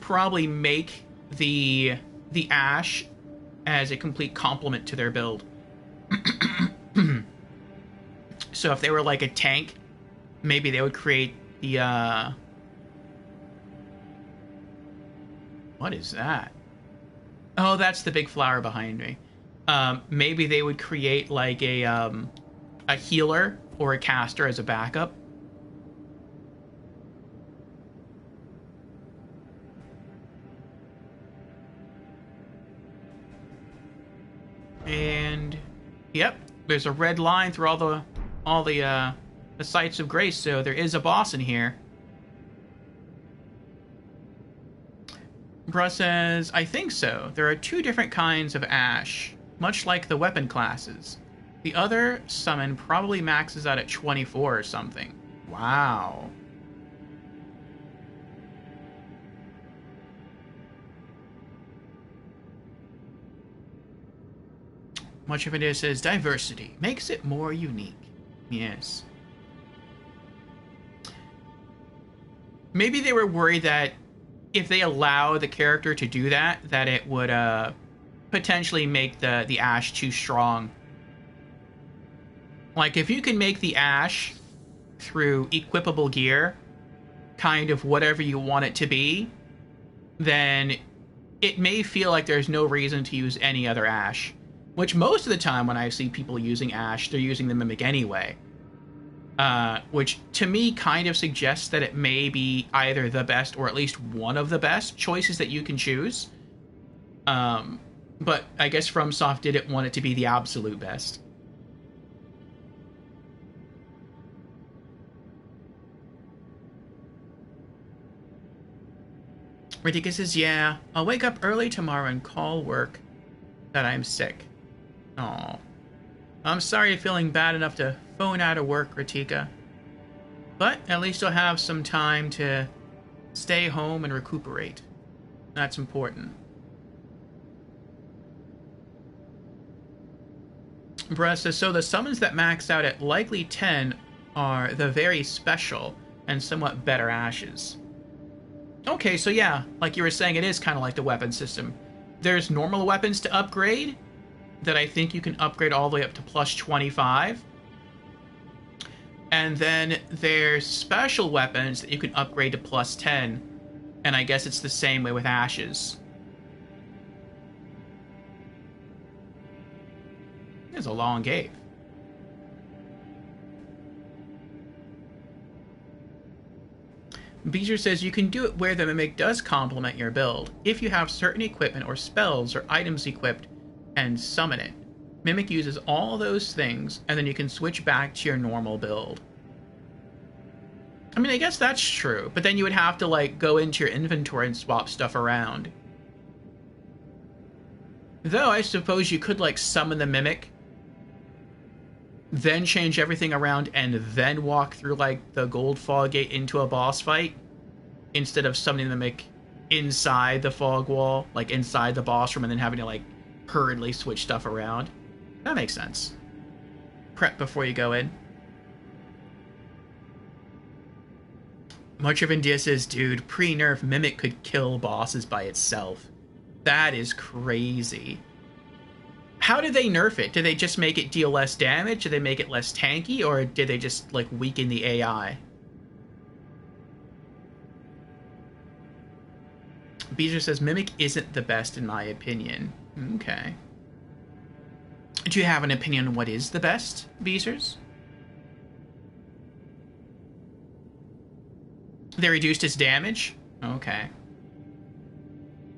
probably make the Ash as a complete complement to their build. So if they were like a tank, maybe they would create the... What is that? Oh, that's the big flower behind me. Maybe they would create like a healer or a caster as a backup. And yep, there's a red line through all the sites of grace, so there is a boss in here. Bruh says, I think so. There are two different kinds of Ash, much like the weapon classes. The other summon probably maxes out at 24 or something. Wow. Much of it says diversity makes it more unique. Yes. Maybe they were worried that if they allow the character to do that, that it would potentially make the ash too strong. Like, if you can make the ash through equipable gear kind of whatever you want it to be, then it may feel like there's no reason to use any other ash. Which most of the time when I see people using ash, they're using the Mimic anyway. Which to me kind of suggests that it may be either the best or at least one of the best choices that you can choose. But I guess FromSoft didn't want it to be the absolute best. Radika says, yeah, I'll wake up early tomorrow and call work that I'm sick. Aw. I'm sorry you're feeling bad enough to phone out of work, Ratika. But at least you'll have some time to stay home and recuperate. That's important. Bruh says, so the summons that max out at likely 10 are the very special and somewhat better ashes. Okay, so yeah, like you were saying, it is kind of like the weapon system. There's normal weapons to upgrade that I think you can upgrade all the way up to plus 25. And then there's special weapons that you can upgrade to plus 10. And I guess it's the same way with ashes. It's a long cave. Beezer says you can do it where the Mimic does complement your build, if you have certain equipment or spells or items equipped and summon it. Mimic uses all those things, and then you can switch back to your normal build. I mean, I guess that's true, but then you would have to, like, go into your inventory and swap stuff around. Though, I suppose you could, like, summon the Mimic, then change everything around, and then walk through, like, the Gold Fog Gate into a boss fight, instead of summoning the Mimic inside the fog wall, like, inside the boss room, and then having to, like, hurriedly switch stuff around. That makes sense. Prep before you go in. Much of India says, dude, pre-nerf Mimic could kill bosses by itself. That is crazy. How did they nerf it? Did they just make it deal less damage? Did they make it less tanky? Or did they just, like, weaken the AI? Beezer says, Mimic isn't the best in my opinion. Okay. Do you have an opinion on what is the best, Beezers? They reduced its damage? Okay.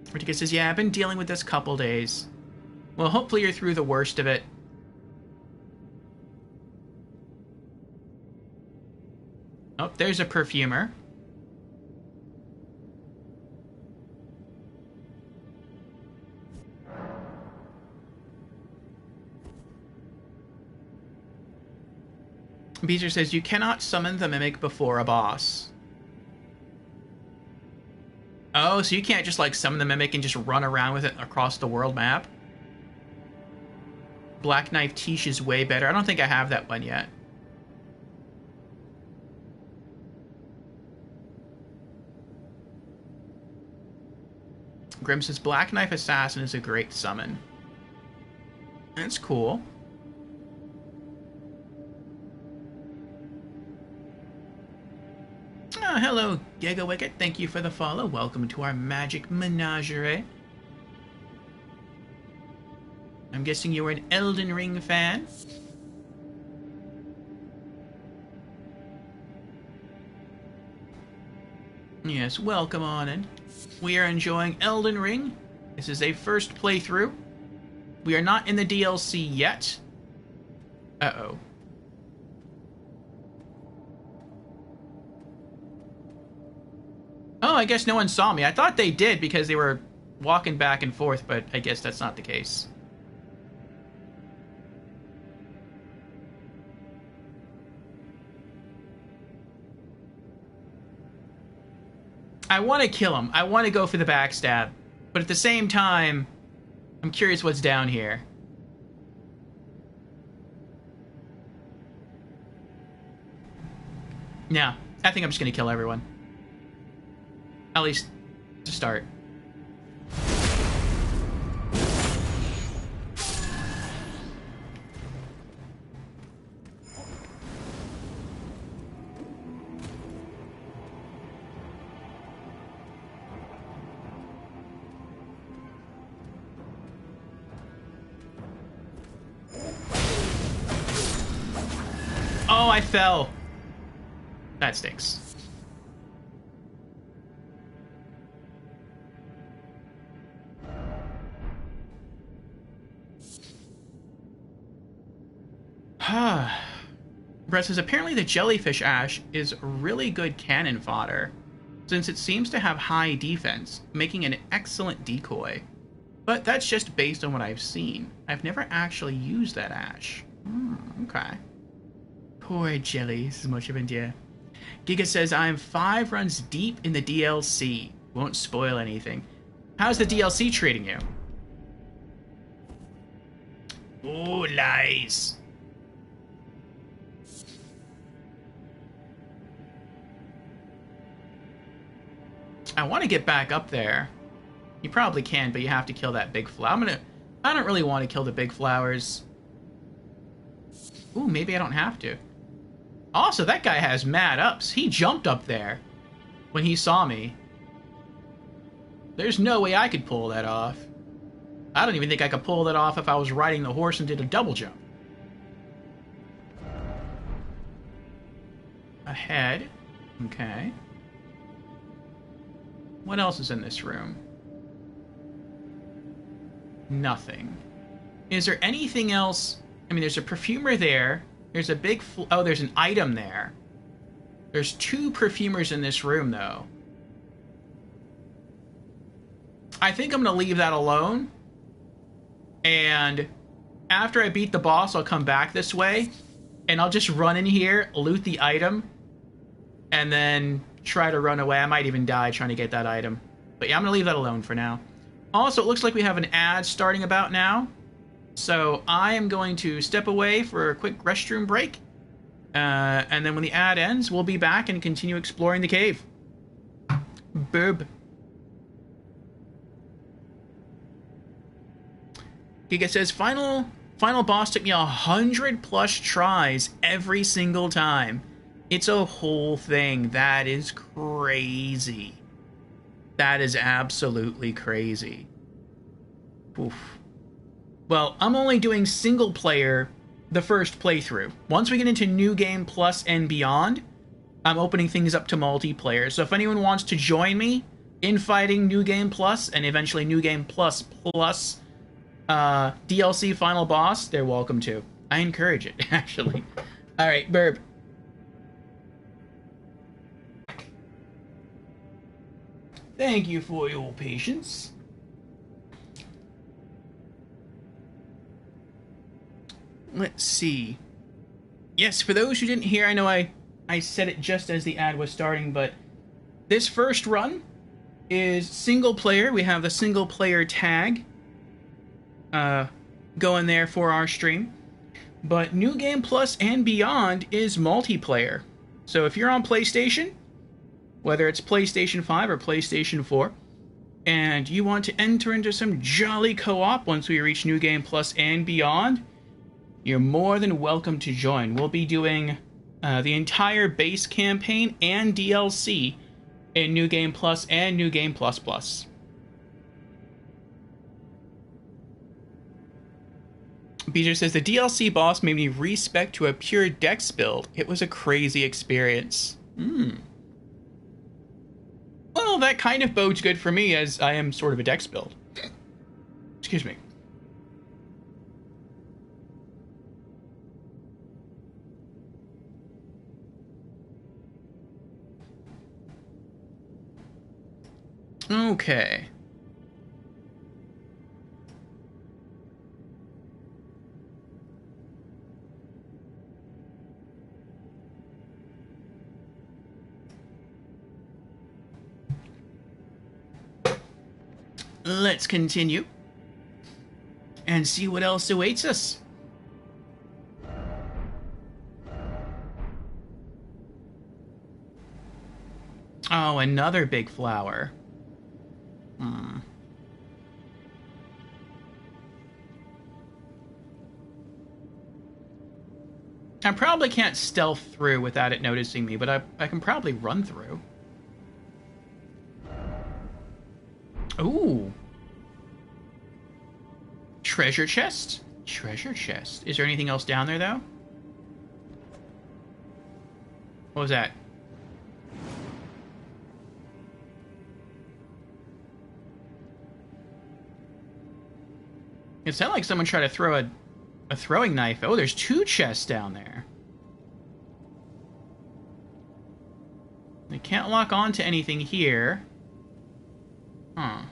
Vertica says, yeah, I've been dealing with this couple days. Well, hopefully you're through the worst of it. Oh, there's a perfumer. Beezer says, you cannot summon the Mimic before a boss. Oh, so you can't just, like, summon the Mimic and just run around with it across the world map? Black Knife Tiche is way better. I don't think I have that one yet. Grim says, Black Knife Assassin is a great summon. That's cool. Oh, hello, Giga Wicket. Thank you for the follow. Welcome to our magic menagerie. I'm guessing you were an Elden Ring fan. Yes, welcome on in. We are enjoying Elden Ring. This is a first playthrough. We are not in the DLC yet. Uh-oh. Oh, I guess no one saw me. I thought they did because they were walking back and forth, but I guess that's not the case. I want to kill him. I want to go for the backstab. But at the same time, I'm curious what's down here. Yeah, I think I'm just going to kill everyone. At least to start. Oh, I fell. That stinks. Brett says, apparently the jellyfish ash is really good cannon fodder, since it seems to have high defense, making an excellent decoy. But that's just based on what I've seen. I've never actually used that ash. Okay. Poor jellies, much of a dear. Giga says, I'm 5 runs deep in the DLC. Won't spoil anything. How's the DLC treating you? Oh, lies. I want to get back up there. You probably can, but you have to kill that big flower. I don't really want to kill the big flowers. Ooh, maybe I don't have to. Also, that guy has mad ups. He jumped up there when he saw me. There's no way I could pull that off. I don't even think I could pull that off if I was riding the horse and did a double jump. Ahead. Okay. What else is in this room? Nothing. Is there anything else? I mean, there's a perfumer there. There's a big... oh, there's an item there. There's 2 perfumers in this room, though. I think I'm going to leave that alone. And after I beat the boss, I'll come back this way. And I'll just run in here, loot the item, and then try to run away. I might even die trying to get that item. But yeah, I'm going to leave that alone for now. Also, it looks like we have an ad starting about now. So I am going to step away for a quick restroom break. And then when the ad ends, we'll be back and continue exploring the cave. Boob. Giga says, final boss took me 100+ tries every single time. It's a whole thing. That is crazy. That is absolutely crazy. Oof. Well, I'm only doing single player the first playthrough. Once we get into New Game Plus and beyond, I'm opening things up to multiplayer. So if anyone wants to join me in fighting New Game Plus and eventually New Game Plus plus DLC final boss, they're welcome to. I encourage it, actually. Alright, Burb. Thank you for your patience. Let's see. Yes, for those who didn't hear, I know I said it just as the ad was starting, but this first run is single player. We have the single player tag going there for our stream. But New Game Plus and beyond is multiplayer. So if you're on PlayStation, whether it's PlayStation 5 or PlayStation 4, and you want to enter into some jolly co-op once we reach New Game Plus and beyond, you're more than welcome to join. We'll be doing the entire base campaign and DLC in New Game Plus and New Game Plus Plus. Beezer says, the DLC boss made me respec to a pure dex build. It was a crazy experience. Well, that kind of bodes good for me, as I am sort of a dex build. Excuse me. Okay. Let's continue and see what else awaits us. Oh, another big flower. Hmm. I probably can't stealth through without it noticing me, but I can probably run through. Ooh. Treasure chest? Treasure chest. Is there anything else down there, though? What was that? It sounded like someone tried to throw a throwing knife. Oh, there's 2 chests down there. They can't lock on to anything here. Huh.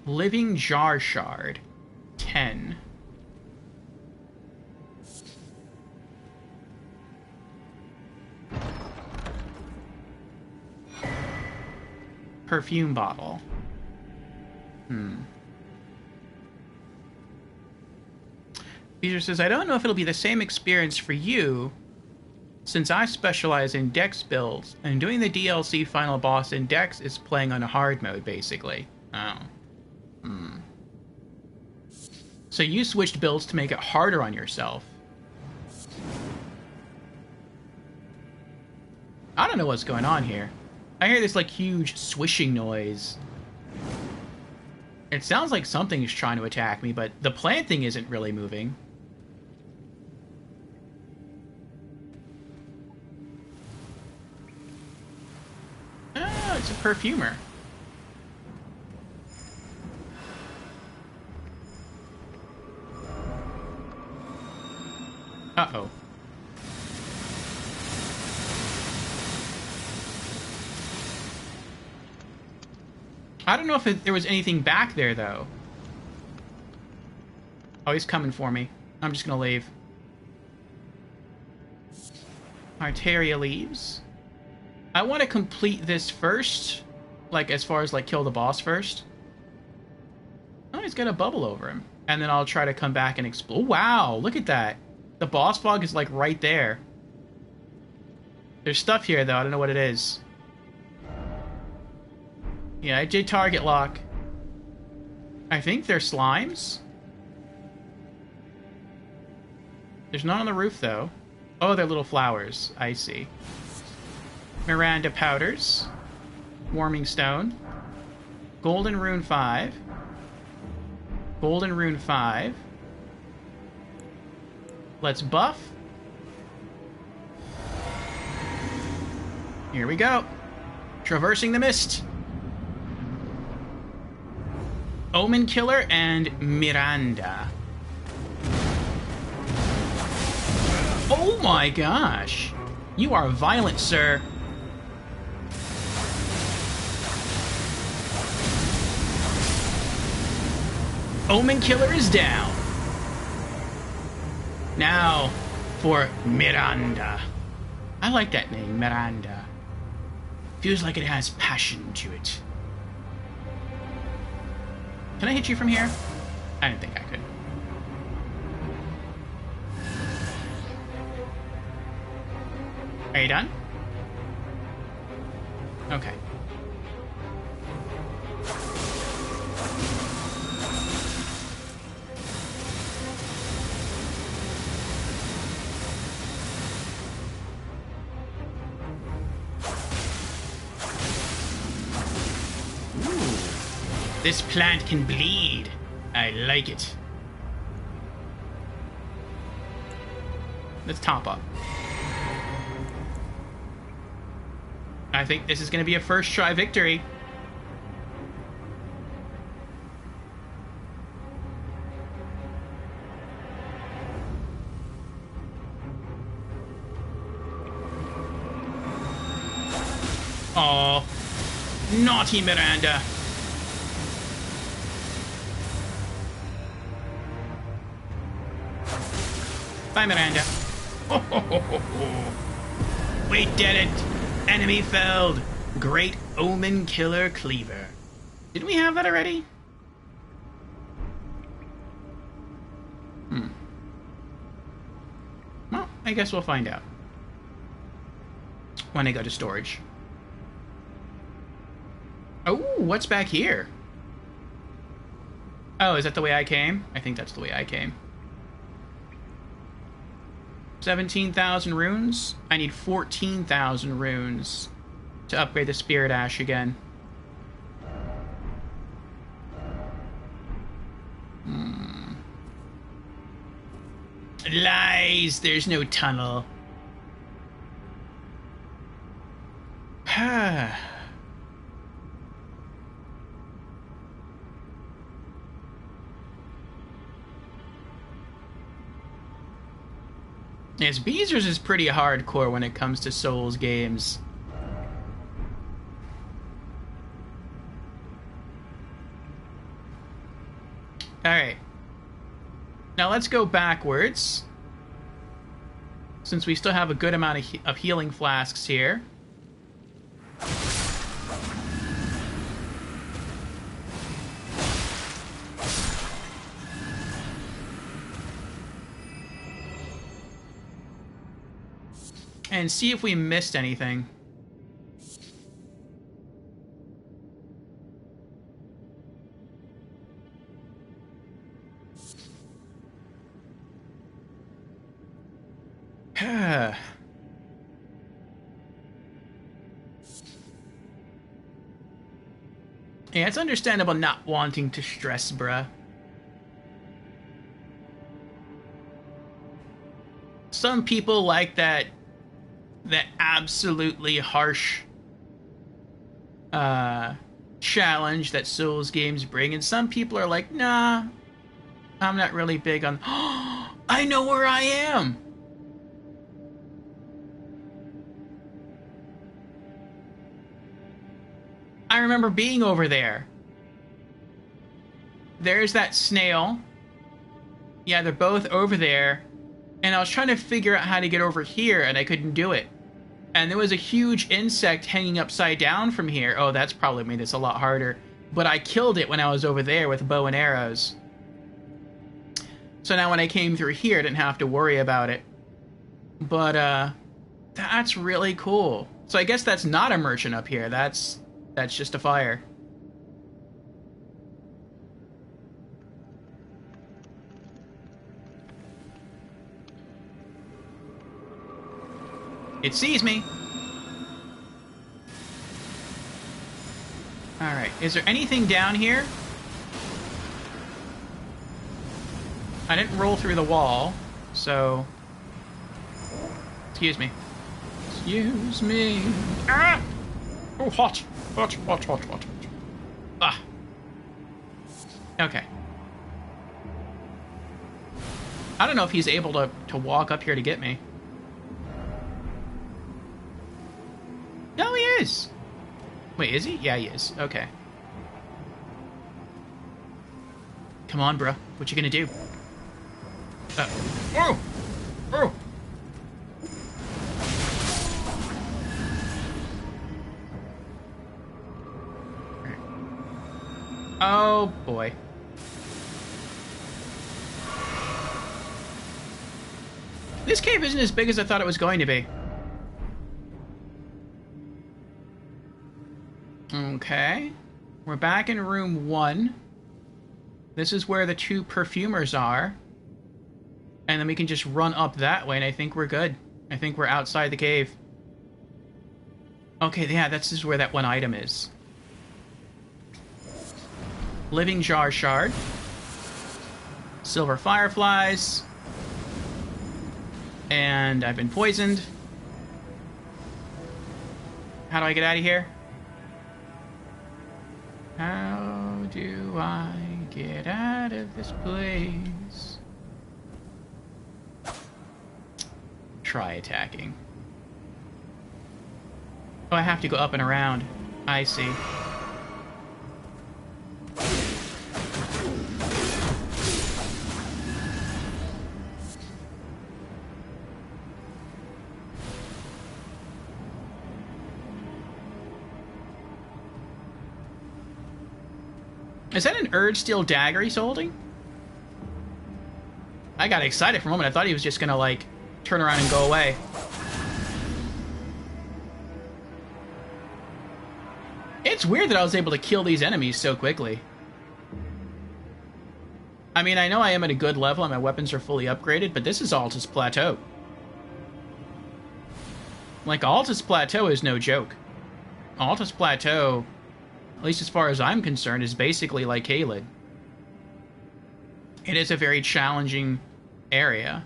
Living jar shard. 10. Perfume bottle. Peter says, I don't know if it'll be the same experience for you, since I specialize in Dex builds, and doing the DLC final boss in Dex is playing on a hard mode, basically. Oh. So you switched builds to make it harder on yourself. I don't know what's going on here. I hear this, like, huge swishing noise. It sounds like something is trying to attack me, but the plant thing isn't really moving. Oh, it's a perfumer. Uh-oh. I don't know if there was anything back there, though. Oh, he's coming for me. I'm just gonna leave. Arteria leaves. I want to complete this first. Like, as far as, like, kill the boss first. Oh, he's got a bubble over him. And then I'll try to come back and explore. Oh, wow, look at that. The boss fog is, like, right there. There's stuff here, though. I don't know what it is. Yeah, I did target lock. I think they're slimes. There's none on the roof, though. Oh, they're little flowers. I see. Miranda powders. Warming stone. Golden rune 5. Golden rune 5. Let's buff. Here we go. Traversing the mist. Omen Killer and Miranda. Oh my gosh. You are violent, sir. Omen Killer is down. Now for Miranda. I like that name, Miranda. Feels like it has passion to it. Can I hit you from here? I didn't think I could. Are you done? Okay. This plant can bleed. I like it. Let's top up. I think this is going to be a first try victory. Oh, naughty Miranda. Bye, Miranda. Oh, ho, ho, ho, ho. We did it. Enemy felled. Great Omen Killer Cleaver. Didn't we have that already? Well, I guess we'll find out when I go to storage. Oh, what's back here? Oh, is that the way I came? I think that's the way I came. 17,000 runes? I need 14,000 runes to upgrade the Spirit Ash again. Lies! There's no tunnel. Yes, Beezers is pretty hardcore when it comes to Souls games. Alright. Now let's go backwards. Since we still have a good amount of healing flasks here. And see if we missed anything. Yeah, it's understandable not wanting to stress, bruh. Some people like that absolutely harsh challenge that Souls games bring, and some people are like, nah, I'm not really big on I know where I am. I remember being over there. There's that snail. Yeah, they're both over there. And I was trying to figure out how to get over here, and I couldn't do it. And there was a huge insect hanging upside down from here. Oh, that's probably made this a lot harder. But I killed it when I was over there with bow and arrows. So now when I came through here, I didn't have to worry about it. But, that's really cool. So I guess that's not a merchant up here. That's just a fire. It sees me. Alright, is there anything down here? I didn't roll through the wall, so... Excuse me. Excuse me. Ah! Oh, hot. Hot, hot, hot, hot. Ah. Okay. I don't know if he's able to walk up here to get me. No, he is. Wait, is he? Yeah, he is. Okay. Come on, bro. What you gonna do? Oh! Oh! Oh, boy. This cave isn't as big as I thought it was going to be. Okay. We're back in room 1. This is where the 2 perfumers are. And then we can just run up that way, and I think we're good. I think we're outside the cave. Okay, yeah, this is where that one item is. Living jar shard. Silver fireflies. And I've been poisoned. How do I get out of here? How do I get out of this place? Try attacking. Oh, I have to go up and around. I see. Is that an Erdsteel dagger he's holding? I got excited for a moment. I thought he was just gonna, like, turn around and go away. It's weird that I was able to kill these enemies so quickly. I mean, I know I am at a good level and my weapons are fully upgraded, but this is Altus Plateau. Like, Altus Plateau is no joke. Altus Plateau, at least as far as I'm concerned, is basically like Caelid. It is a very challenging area.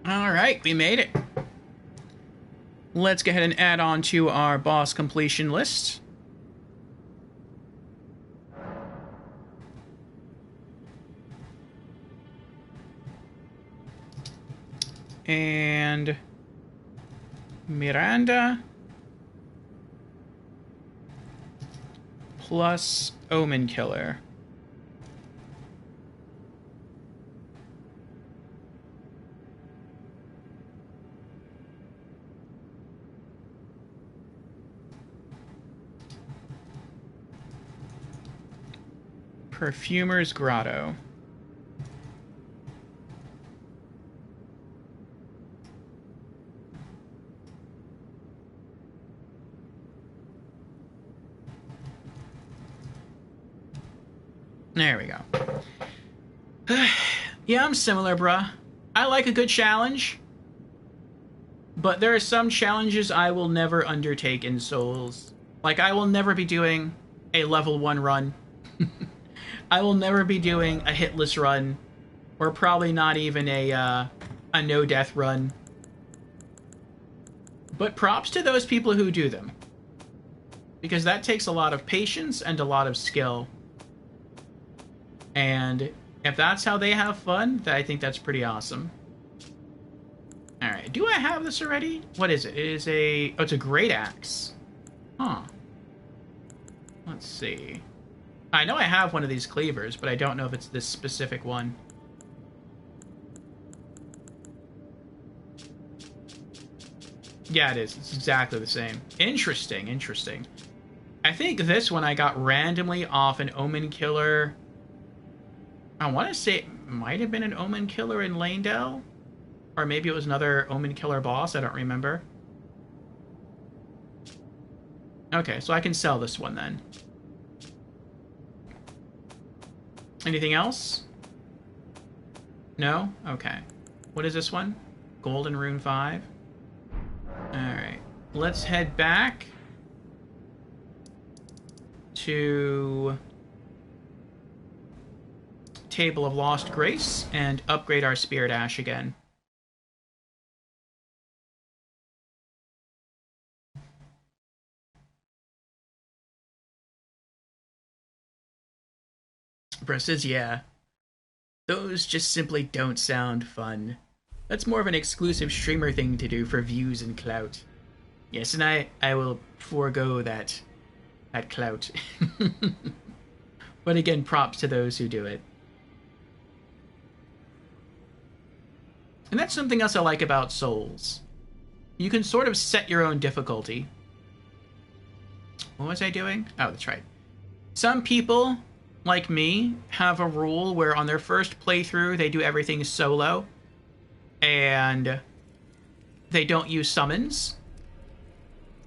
Alright, we made it. Let's go ahead and add on to our boss completion list. And Miranda plus Omen Killer. Perfumer's Grotto. There we go. Yeah, I'm similar, bruh. I like a good challenge, but there are some challenges I will never undertake in Souls. Like, I will never be doing a level 1 run. I will never be doing a hitless run, or probably not even a no-death run. But props to those people who do them, because that takes a lot of patience and a lot of skill. And if that's how they have fun, I think that's pretty awesome. Alright, do I have this already? What is it? It is a... oh, it's a great axe. Huh. Let's see. I know I have one of these cleavers, but I don't know if it's this specific one. Yeah, it is. It's exactly the same. Interesting, interesting. I think this one I got randomly off an Omen Killer. I want to say it might have been an Omen Killer in Lanedale. Or maybe it was another Omen Killer boss. I don't remember. Okay, so I can sell this one then. Anything else? No? Okay. What is this one? Golden Rune 5. Alright. Let's head back to Table of Lost Grace and upgrade our Spirit Ash again. Bruh says, yeah. Those just simply don't sound fun. That's more of an exclusive streamer thing to do for views and clout. Yes, and I will forego that clout. But again, props to those who do it. And that's something else I like about Souls. You can sort of set your own difficulty. What was I doing? Oh, that's right. Some people, like me, have a rule where on their first playthrough they do everything solo and they don't use summons.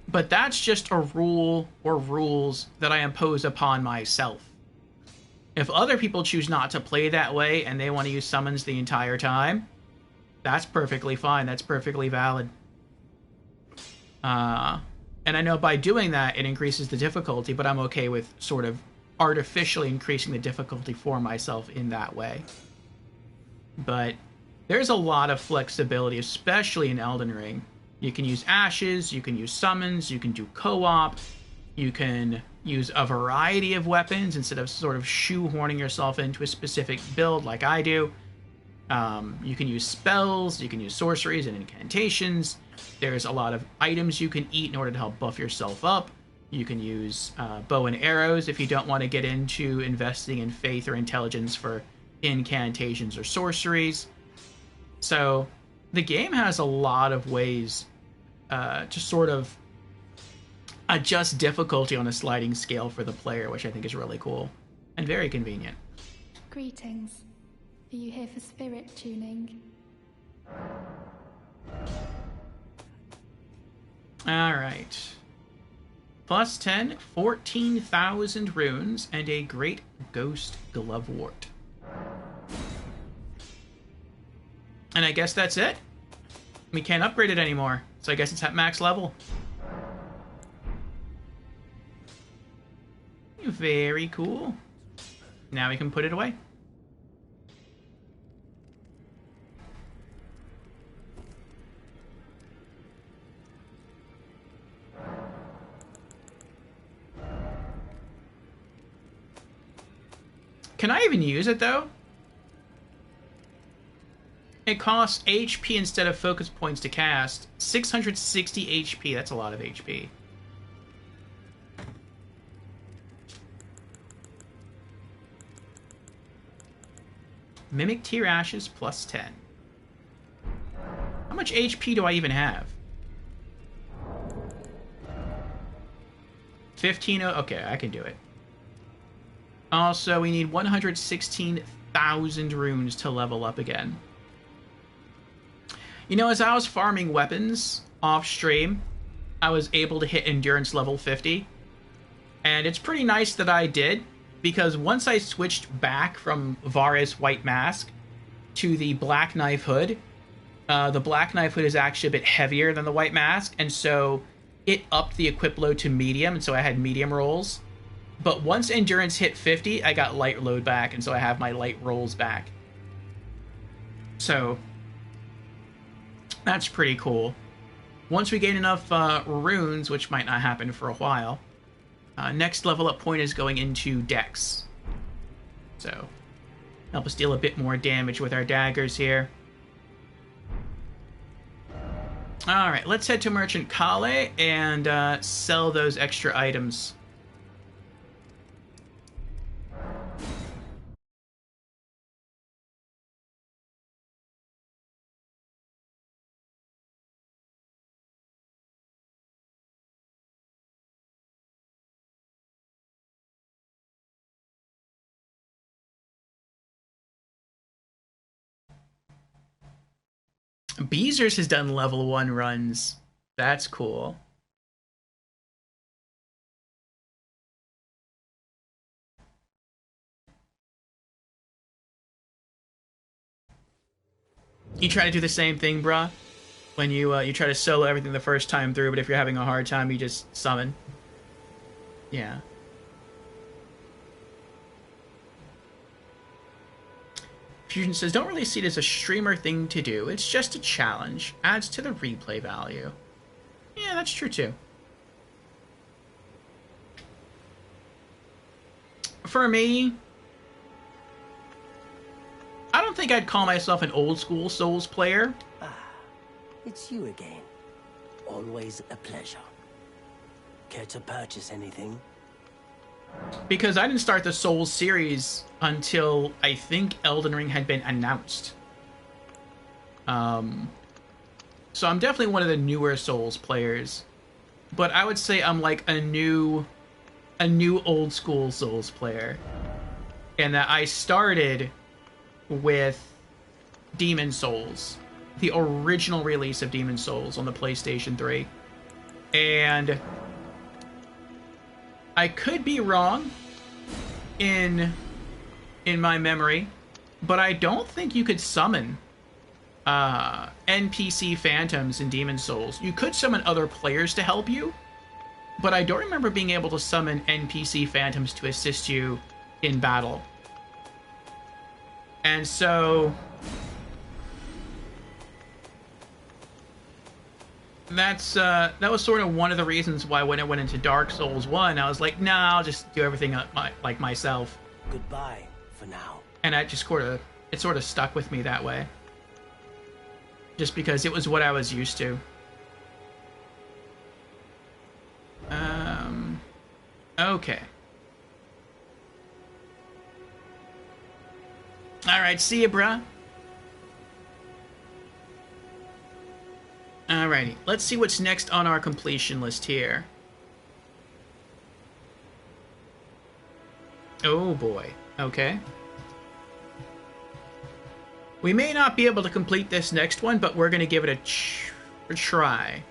But that's just a rule or rules that I impose upon myself. If other people choose not to play that way and they want to use summons the entire time, that's perfectly fine. That's perfectly valid. And I know by doing that it increases the difficulty, but I'm okay with sort of artificially increasing the difficulty for myself in that way. But there's a lot of flexibility, especially in Elden Ring. You can use ashes, you can use summons, you can do co-op, you can use a variety of weapons instead of sort of shoehorning yourself into a specific build like I do. You can use spells, you can use sorceries and incantations. There's a lot of items you can eat in order to help buff yourself up. You can use bow and arrows if you don't want to get into investing in faith or intelligence for incantations or sorceries. So the game has a lot of ways to sort of adjust difficulty on a sliding scale for the player, which I think is really cool and very convenient. Greetings. Are you here for spirit tuning? Alright. Plus 10, 14,000 runes, and a great ghost glovewort. And I guess that's it. We can't upgrade it anymore, so I guess it's at max level. Very cool. Now we can put it away. Can I even use it, though? It costs HP instead of focus points to cast. 660 HP, that's a lot of HP. Mimic Tear Ashes plus 10. How much HP do I even have? 15, okay, I can do it. Also, we need 116,000 runes to level up again. You know, as I was farming weapons off stream, I was able to hit endurance level 50. And it's pretty nice that I did, because once I switched back from Varus White Mask to the Black Knife Hood, the Black Knife Hood is actually a bit heavier than the White Mask, and so it upped the equip load to medium, and so I had medium rolls. But once endurance hit 50, I got light load back, and so I have my light rolls back. So that's pretty cool. Once we gain enough runes, which might not happen for a while, next level up point is going into Dex. So help us deal a bit more damage with our daggers here. Alright, let's head to Merchant Caelid and sell those extra items. Beezers has done level 1 runs. That's cool. You try to do the same thing, bruh? When you try to solo everything the first time through, but if you're having a hard time, you just summon. Yeah. Fusion says, don't really see it as a streamer thing to do. It's just a challenge. Adds to the replay value. Yeah, that's true too. For me, I don't think I'd call myself an old school Souls player. Ah, it's you again. Always a pleasure. Care to purchase anything? Because I didn't start the Souls series until I think Elden Ring had been announced. So I'm definitely one of the newer Souls players. But I would say I'm like a new old school Souls player. And that I started with Demon Souls. The original release of Demon Souls on the PlayStation 3. And I could be wrong in my memory, but I don't think you could summon NPC phantoms in Demon Souls. You could summon other players to help you, but I don't remember being able to summon NPC phantoms to assist you in battle. And so that was sort of one of the reasons why when I went into Dark Souls 1, I was like, nah, I'll just do everything like myself. Goodbye for now. And it sort of stuck with me that way. Just because it was what I was used to. Okay. Alright, see ya, bruh. Alrighty, let's see what's next on our completion list here. Oh boy, okay. We may not be able to complete this next one, but we're going to give it a try.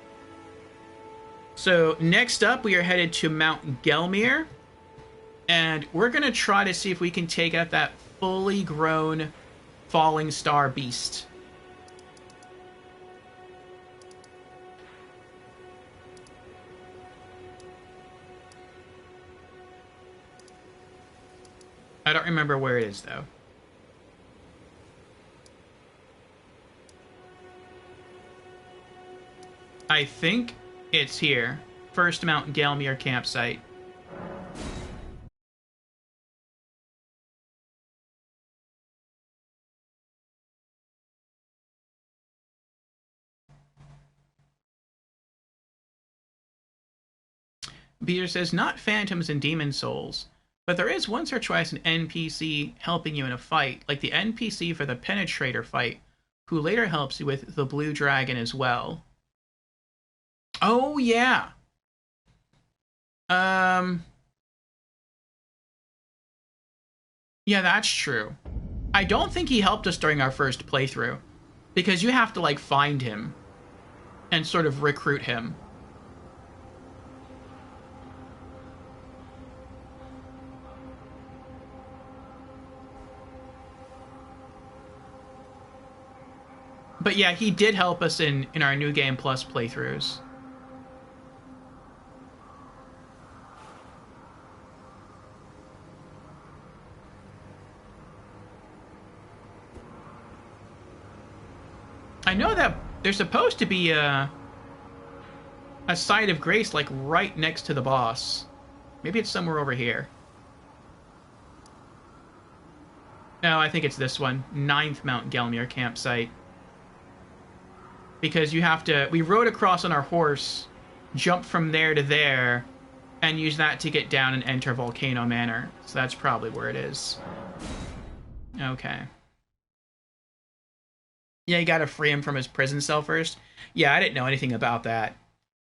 So, next up, we are headed to Mount Gelmir. And we're going to try to see if we can take out that fully grown falling star beast. I don't remember where it is, though. I think it's here. First Mount Gelmir campsite. Peter says, not phantoms and demon souls, but there is once or twice an NPC helping you in a fight, like the NPC for the Penetrator fight, who later helps you with the Blue Dragon as well. Oh, yeah. Yeah, that's true. I don't think he helped us during our first playthrough, because you have to, like, find him and sort of recruit him. But yeah, he did help us in our New Game Plus playthroughs. I know that there's supposed to be a site of grace, like, right next to the boss. Maybe it's somewhere over here. No, I think it's this one. 9th Mount Gelmir campsite. Because you have to... We rode across on our horse, jump from there to there, and use that to get down and enter Volcano Manor. So that's probably where it is. Okay. Yeah, you gotta free him from his prison cell first. Yeah, I didn't know anything about that.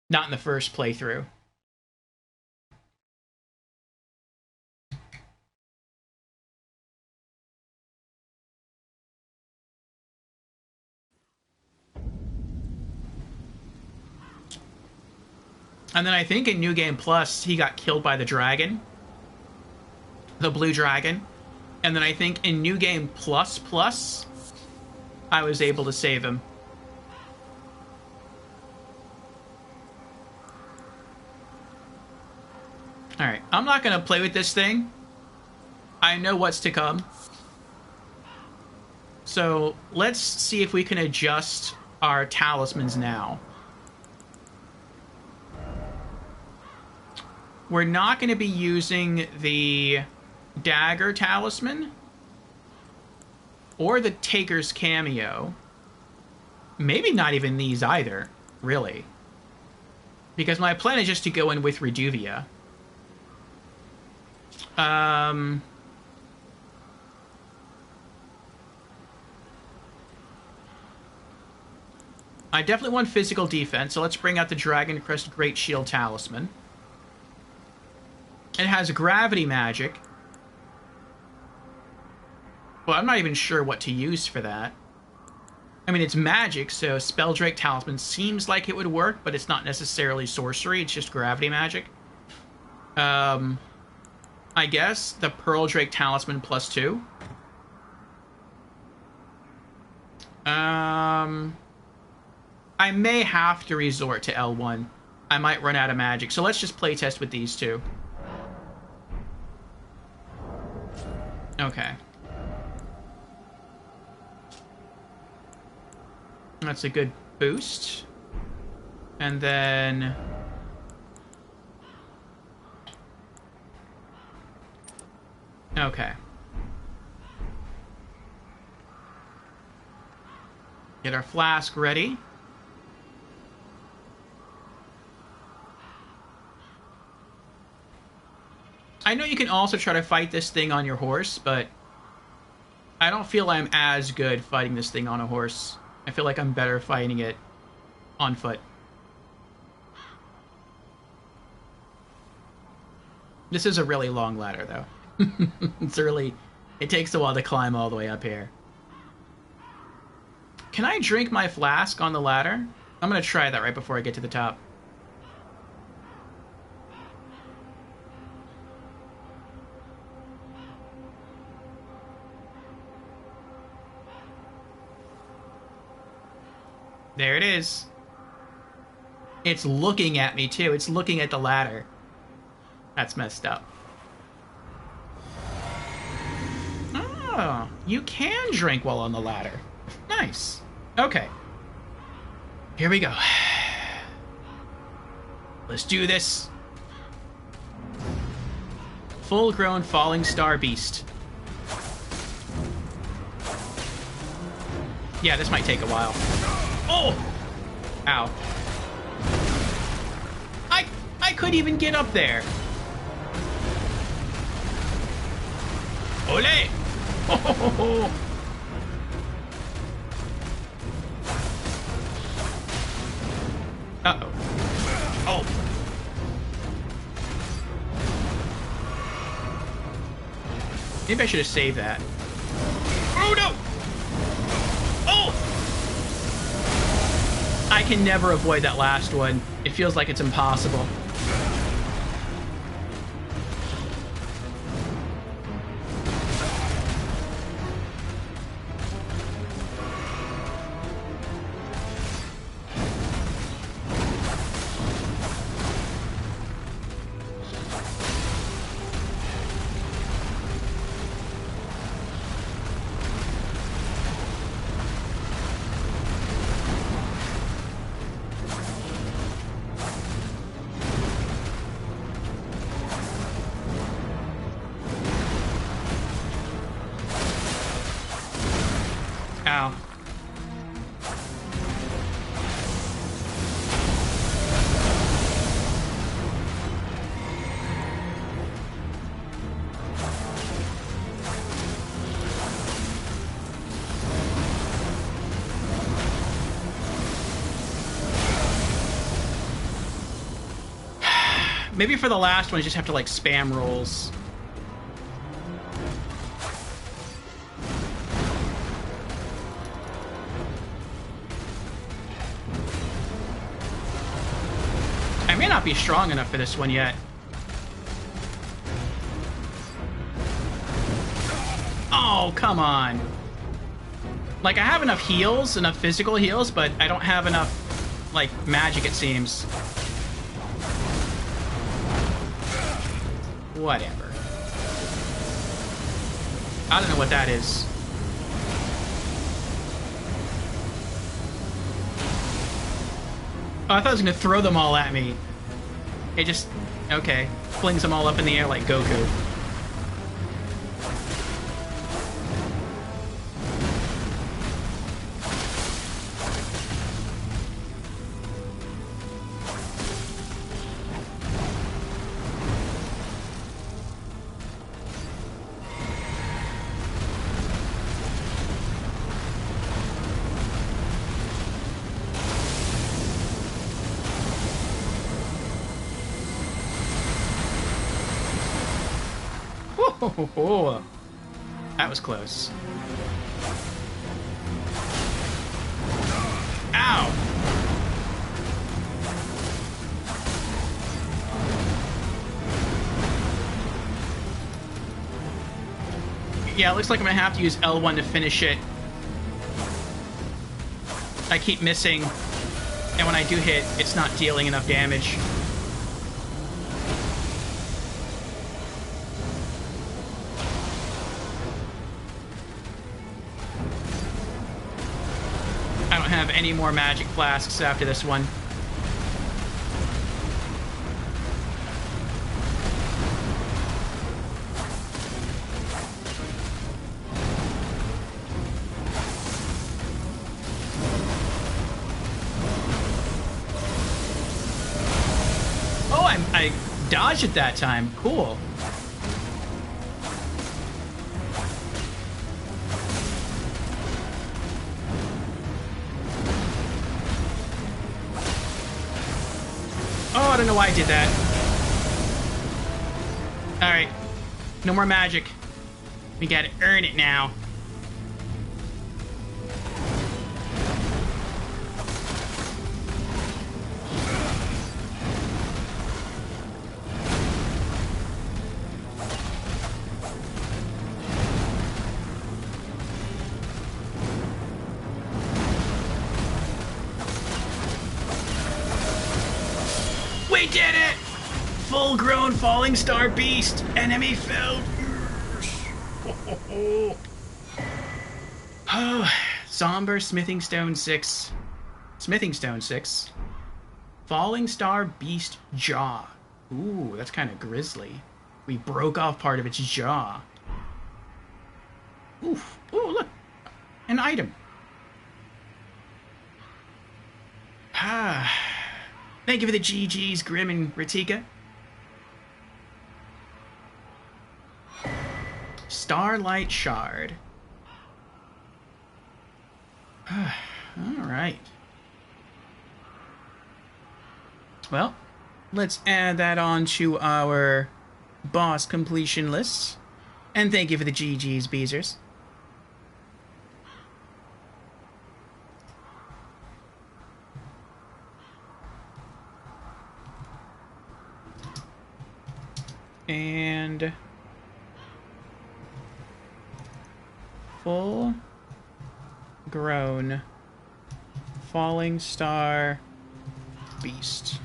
Not in the first playthrough. And then I think in New Game Plus, he got killed by the dragon. The Blue Dragon. And then I think in New Game Plus, I was able to save him. Alright, I'm not going to play with this thing. I know what's to come. So, let's see if we can adjust our talismans now. We're not going to be using the Dagger Talisman or the Taker's Cameo. Maybe not even these either, really. Because my plan is just to go in with Reduvia. I definitely want physical defense, so let's bring out the Dragon Crest Great Shield Talisman. It has gravity magic. Well, I'm not even sure what to use for that. I mean, it's magic, so Spelldrake Talisman seems like it would work, but it's not necessarily sorcery, it's just gravity magic. I guess the Pearl Drake Talisman +2. I may have to resort to L1. I might run out of magic, so let's just playtest with these two. Okay. That's a good boost. And then... Okay. Get our flask ready. I know you can also try to fight this thing on your horse, but I don't feel I'm as good fighting this thing on a horse. I feel like I'm better fighting it on foot. This is a really long ladder, though. It takes a while to climb all the way up here. Can I drink my flask on the ladder? I'm gonna try that right before I get to the top. There it is. It's looking at me, too. It's looking at the ladder. That's messed up. Oh, you can drink while on the ladder. Nice. Okay. Here we go. Let's do this. Full-grown falling star beast. Yeah, this might take a while. Oh! Ow. I couldn't even get up there. Ole! Oh! Uh-oh. Oh. Maybe I should have saved that. Oh, no! Oh! I can never avoid that last one. It feels like it's impossible. Ow. Maybe for the last one, you just have to, like, spam rolls. I may not be strong enough for this one yet. Oh, come on. Like, I have enough heals, enough physical heals, but I don't have enough, like, magic, it seems. Whatever. I don't know what that is. Oh, I thought it was going to throw them all at me. It just... okay. Flings them all up in the air like Goku. Oh, that was close. Ow! Yeah, it looks like I'm gonna have to use L1 to finish it. I keep missing, and when I do hit, it's not dealing enough damage. Have any more magic flasks after this one. Oh, I dodged it that time. Cool. don't know why I did that. Alright. No more magic. We gotta earn it now. We did it! Full-grown falling star beast. Enemy felled. Oh, somber smithing stone 6. Smithing stone 6. Falling star beast jaw. Ooh, that's kind of grisly. We broke off part of its jaw. Oof. Ooh, look. An item. Ah. Thank you for the GGs, Grim and Ratika. Starlight Shard. Alright. Well, let's add that on to our boss completion list. And thank you for the GGs, Beezers. And full grown falling star beast.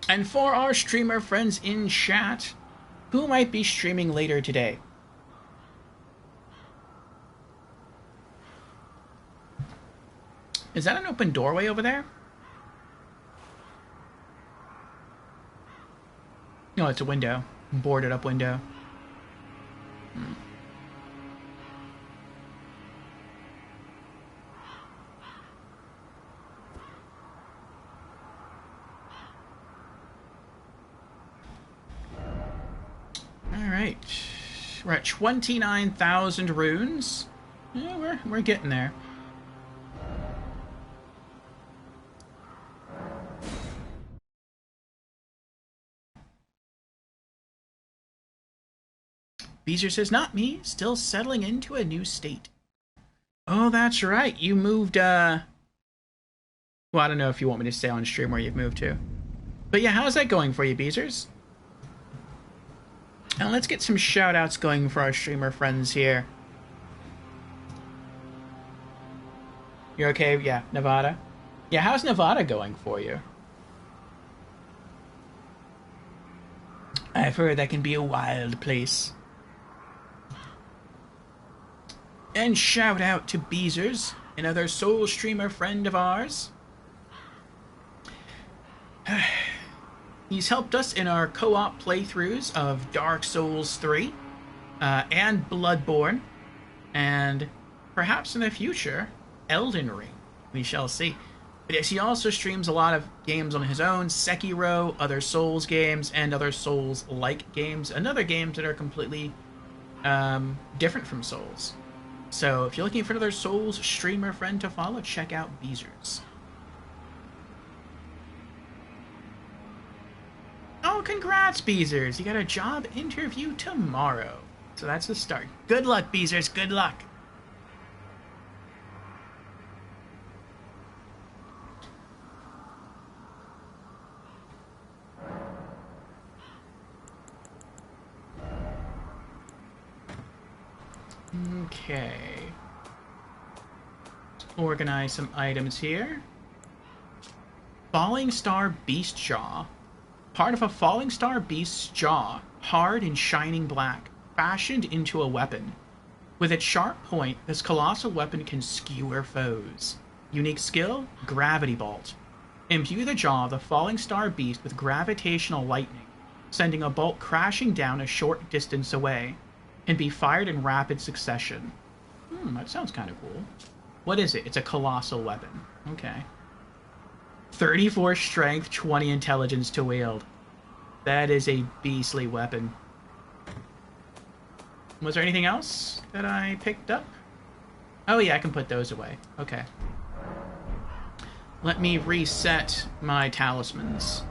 And for our streamer friends in chat, who might be streaming later today? Is that an open doorway over there? No, it's a window. Boarded up window. Alright. We're at 29,000 runes. Yeah, we're getting there. Beezer says, not me, still settling into a new state. Oh, that's right. You moved, well, I don't know if you want me to stay on stream where you've moved to. But yeah, how's that going for you, Beezers? And let's get some shout-outs going for our streamer friends here. You're okay? Yeah, Nevada? Yeah, how's Nevada going for you? I've heard that can be a wild place. And shout out to Beezers, another soul streamer friend of ours. He's helped us in our co-op playthroughs of Dark Souls 3 and Bloodborne, and perhaps in the future, Elden Ring. We shall see. But yes, he also streams a lot of games on his own, Sekiro, other Souls games, and other Souls-like games, and other games that are completely different from Souls. So if you're looking for another Souls streamer friend to follow, check out Beezers. Oh, congrats, Beezers! You got a job interview tomorrow. So that's the start. Good luck, Beezers. Good luck. Okay. Organize some items here. Falling Star Beast Jaw. Part of a Falling Star Beast's jaw, hard and shining black, fashioned into a weapon. With its sharp point, this colossal weapon can skewer foes. Unique skill, Gravity Bolt. Imbue the jaw of the Falling Star Beast with gravitational lightning, sending a bolt crashing down a short distance away. Can be fired in rapid succession. That sounds kind of cool. What is it? It's a colossal weapon. Okay. 34 strength, 20 intelligence to wield. That is a beastly weapon. Was there anything else that I picked up? Oh yeah, I can put those away. Okay. Let me reset my talismans.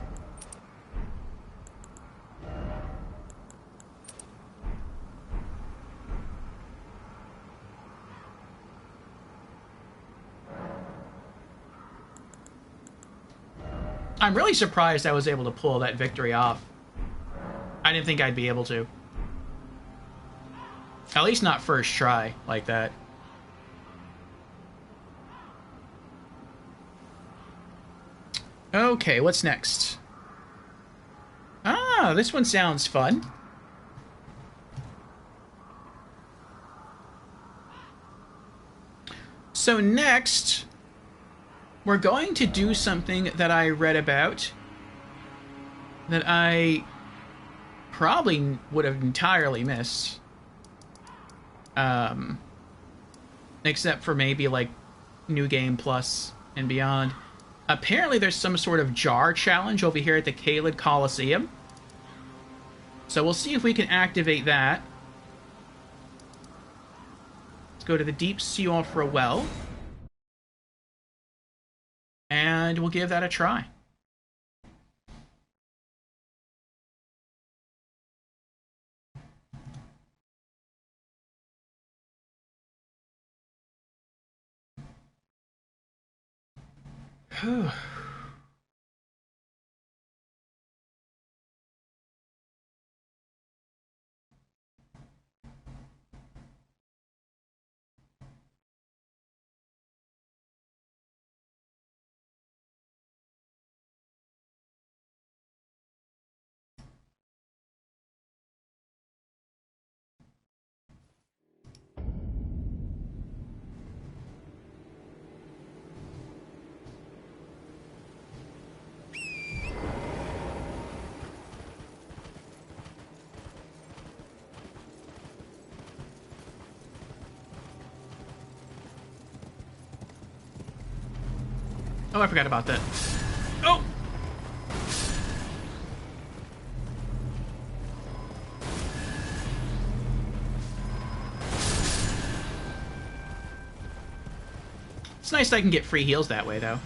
I'm really surprised I was able to pull that victory off. I didn't think I'd be able to. At least not first try like that. Okay, what's next? Ah, this one sounds fun. So next, we're going to do something that I read about that I probably would have entirely missed. Except for maybe like New Game Plus and beyond. Apparently there's some sort of jar challenge over here at the Caelid Colosseum. So we'll see if we can activate that. Let's go to the deep sea for a well. And we'll give that a try. Whew. Oh, I forgot about that. Oh! It's nice that I can get free heals that way, though.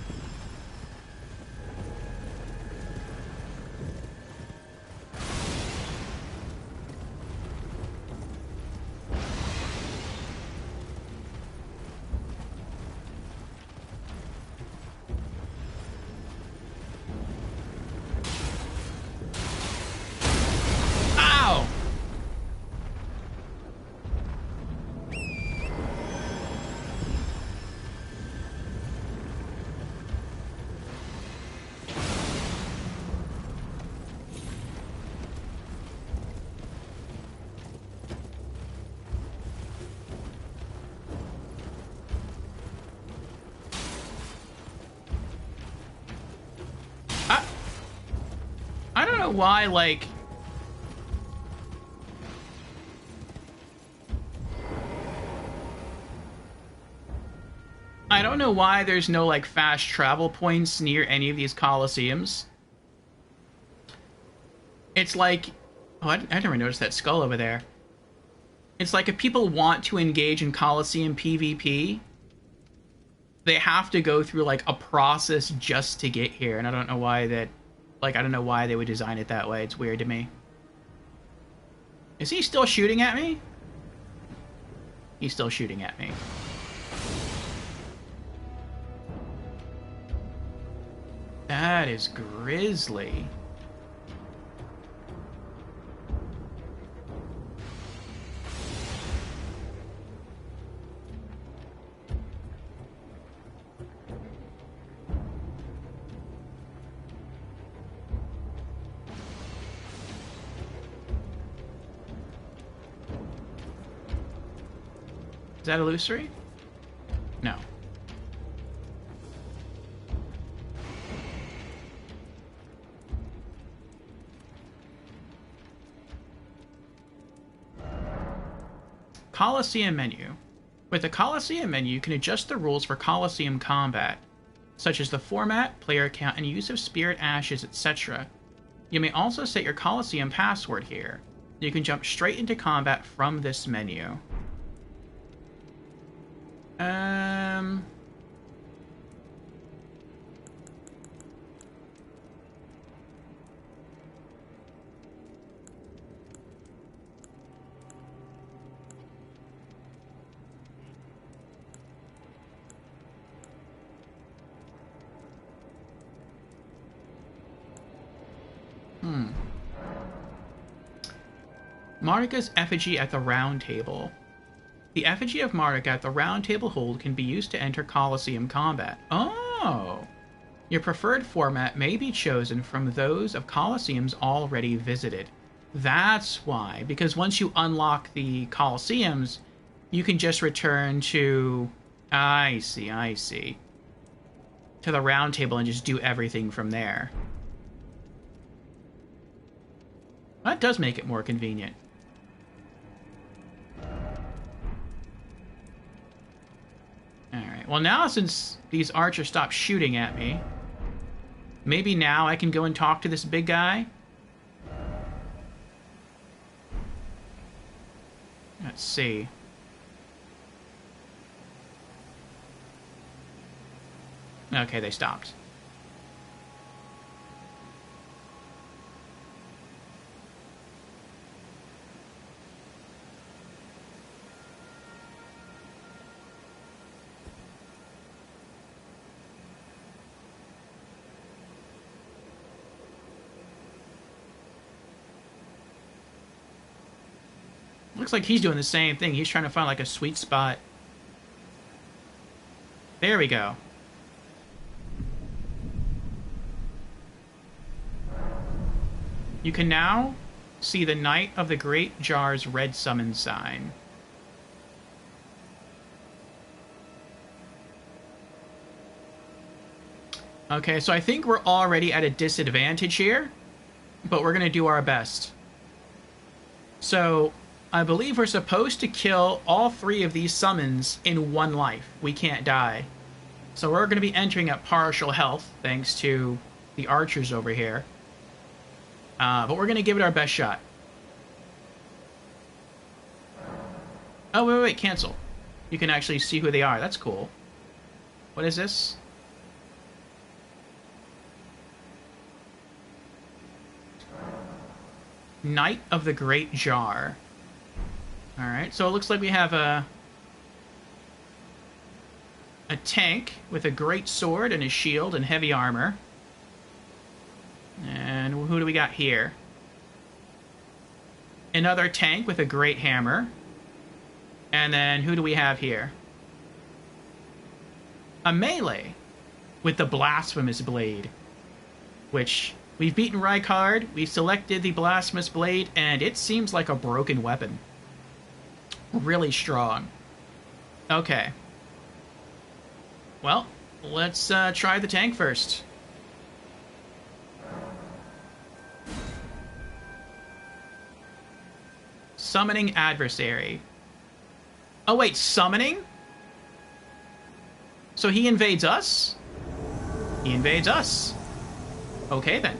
I don't know why, like... I don't know why there's no, like, fast travel points near any of these Colosseums. It's like... Oh, I never noticed that skull over there. It's like if people want to engage in Colosseum PvP, they have to go through, like, a process just to get here, and I don't know why that... Like, I don't know why they would design it that way. It's weird to me. Is he still shooting at me? He's still shooting at me. That is grisly. Is that illusory? No. Colosseum menu. With the Colosseum menu, you can adjust the rules for Colosseum combat, such as the format, player count, and use of spirit ashes, etc. You may also set your Colosseum password here. You can jump straight into combat from this menu. Um... Marika's effigy at the Round Table. The effigy of Marika at the Round Table hold can be used to enter Colosseum combat. Oh! Your preferred format may be chosen from those of Colosseums already visited. That's why, because once you unlock the Colosseums, you can just return to... I see. To the Round Table and just do everything from there. That does make it more convenient. Alright, well now since these archers stopped shooting at me, maybe now I can go and talk to this big guy? Let's see. Okay, they stopped. Looks like he's doing the same thing. He's trying to find like a sweet spot. There we go. You can now see the Knight of the Great Jar's red summon sign. Okay, so I think we're already at a disadvantage here, but we're going to do our best. So I believe we're supposed to kill all 3 of these summons in 1 life. We can't die. So we're going to be entering at partial health, thanks to the archers over here. But we're going to give it our best shot. Oh, wait, cancel. You can actually see who they are. That's cool. What is this? Knight of the Great Jar. Alright, so it looks like we have a tank with a great sword and a shield and heavy armor. And who do we got here? Another tank with a great hammer. And then who do we have here? A melee with the blasphemous blade. Which, we've beaten Rykard, we've selected the blasphemous blade, and it seems like a broken weapon. Really strong. Okay. Well, let's try the tank first. Summoning adversary. Oh wait, summoning? So he invades us? He invades us. Okay then.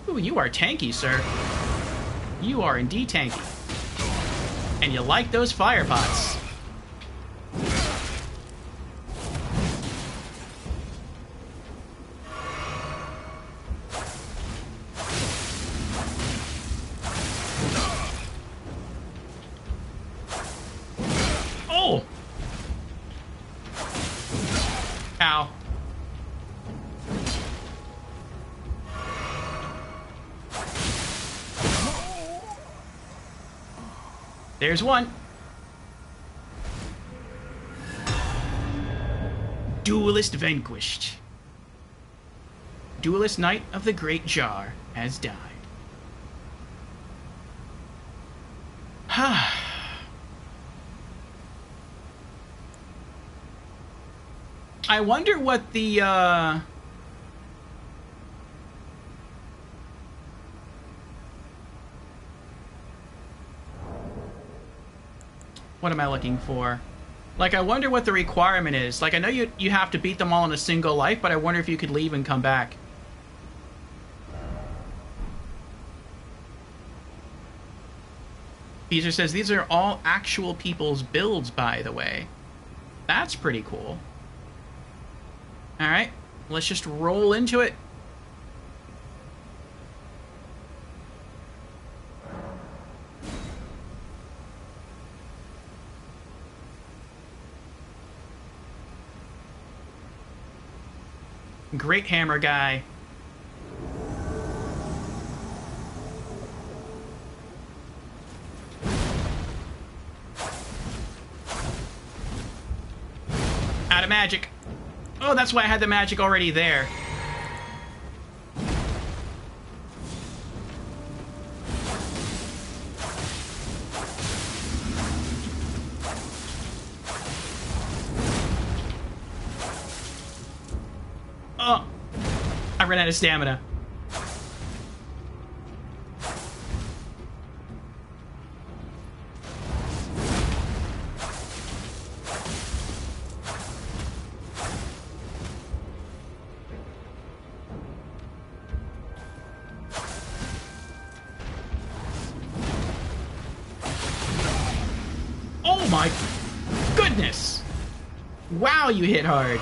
Ooh, you are tanky, sir. You are indeed tanky. And you like those fire pots. Oh! Ow. There's one. Duelist vanquished. Duelist Knight of the Great Jar has died. I wonder what the, what am I looking for? Like, I wonder what the requirement is. Like, I know you have to beat them all in a single life, but I wonder if you could leave and come back. Beezer says, these are all actual people's builds, by the way. That's pretty cool. Alright, let's just roll into it. Great hammer guy. Out of magic. Oh, that's why I had the magic already there. Oh, I ran out of stamina. Oh my goodness! Wow, you hit hard.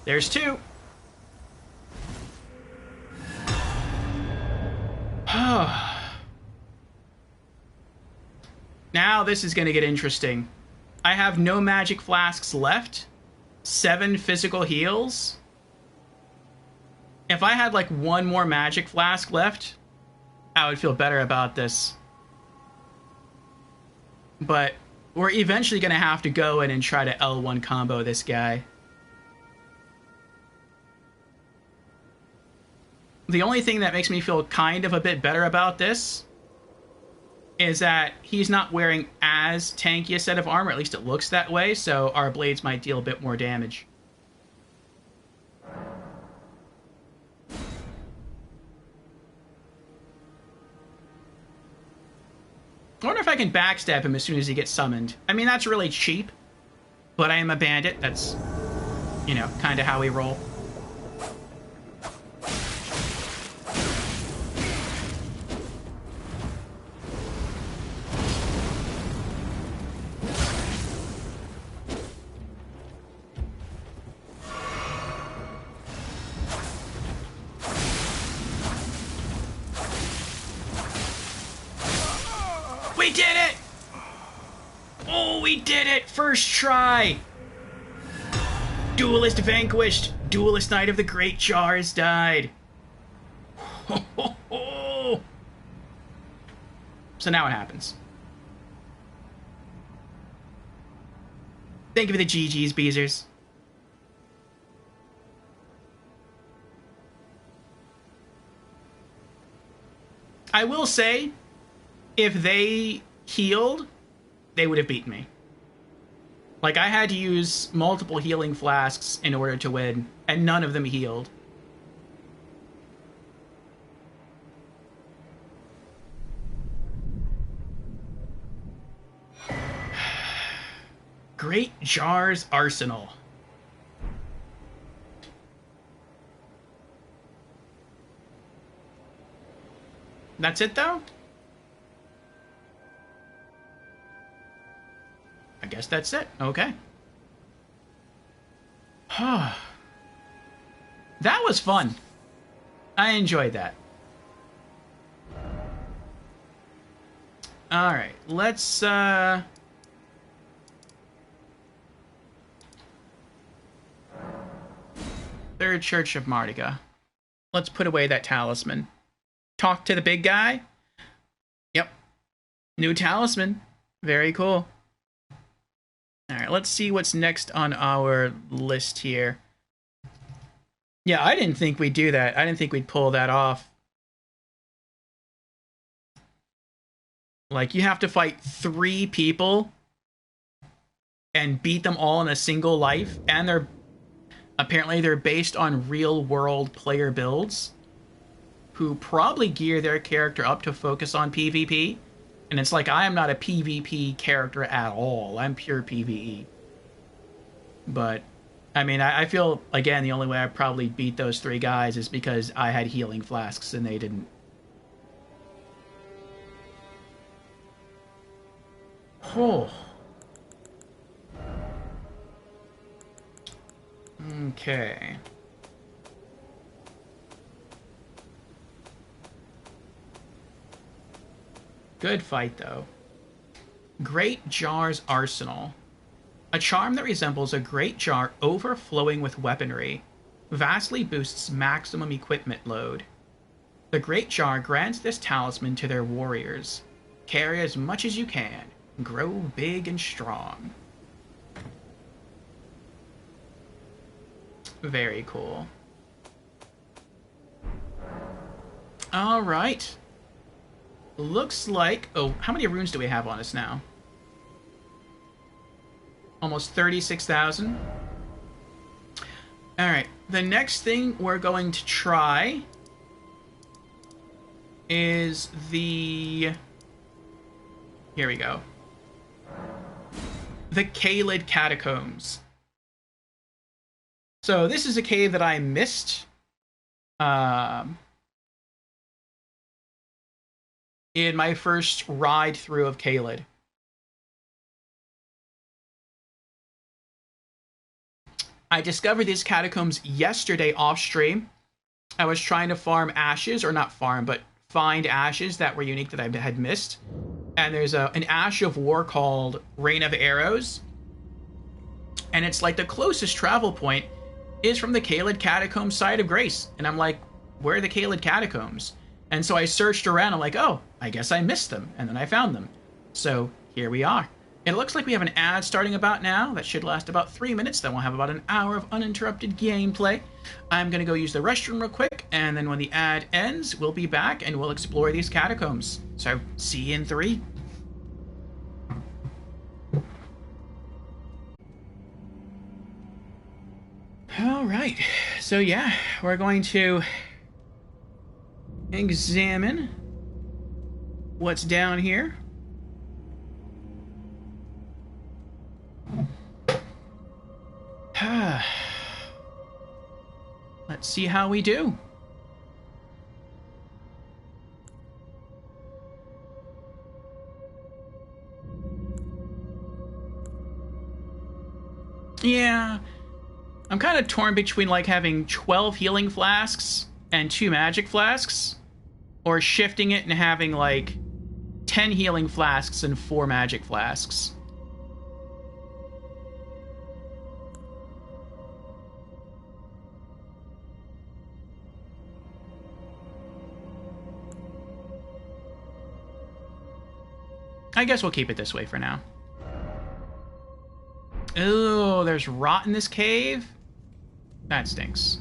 There's two. Now this is going to get interesting. I have no magic flasks left. 7 physical heals. If I had like 1 more magic flask left, I would feel better about this. But we're eventually going to have to go in and try to L1 combo this guy. The only thing that makes me feel kind of a bit better about this is that he's not wearing as tanky a set of armor, at least it looks that way, so our blades might deal a bit more damage. I wonder if I can backstab him as soon as he gets summoned. I mean, that's really cheap, but I am a bandit. That's, you know, kind of how we roll. We did it! Oh, we did it! First try! Duelist vanquished! Duelist Knight of the Great Jars died. Ho, ho, ho. So now what happens? Thank you for the GG's, Beezers. I will say, if they healed, they would have beaten me. Like, I had to use multiple healing flasks in order to win, and none of them healed. Great Jars Arsenal. That's it, though? I guess that's it. Okay. That was fun. I enjoyed that. Alright, let's, Third Church of Mardiga. Let's put away that talisman. Talk to the big guy? Yep. New talisman. Very cool. Alright, let's see what's next on our list here. Yeah, I didn't think we'd do that. I didn't think we'd pull that off. Like, you have to fight 3 people and beat them all in a single life, and they're based on real-world player builds who probably gear their character up to focus on PvP. And it's like, I am not a PvP character at all. I'm pure PvE. But, I mean, I feel, again, the only way I probably beat those 3 guys is because I had healing flasks and they didn't. Oh. Okay. Good fight, though. Great Jar's Arsenal. A charm that resembles a great jar overflowing with weaponry. Vastly boosts maximum equipment load. The Great Jar grants this talisman to their warriors. Carry as much as you can. Grow big and strong. Very cool. All right. Looks like... Oh, how many runes do we have on us now? Almost 36,000. All right. The next thing we're going to try is the... Here we go. The Caelid Catacombs. So this is a cave that I missed. In my first ride through of Caelid. I discovered these catacombs yesterday off stream. I was trying to farm ashes, or not farm, but find ashes that were unique that I had missed. And there's an Ash of War called Rain of Arrows. And it's like the closest travel point is from the Caelid Catacombs side of Grace. And I'm like, where are the Caelid Catacombs? And so I searched around, I'm like, oh, I guess I missed them. And then I found them. So here we are. It looks like we have an ad starting about now. That should last about 3 minutes. Then we'll have about an hour of uninterrupted gameplay. I'm going to go use the restroom real quick. And then when the ad ends, we'll be back and we'll explore these catacombs. So see you in 3. All right. So yeah, we're going to examine what's down here. Let's see how we do. Yeah, I'm kind of torn between like having 12 healing flasks and 2 magic flasks, or shifting it and having like 10 healing flasks and 4 magic flasks. I guess we'll keep it this way for now. Oh, there's rot in this cave? That stinks.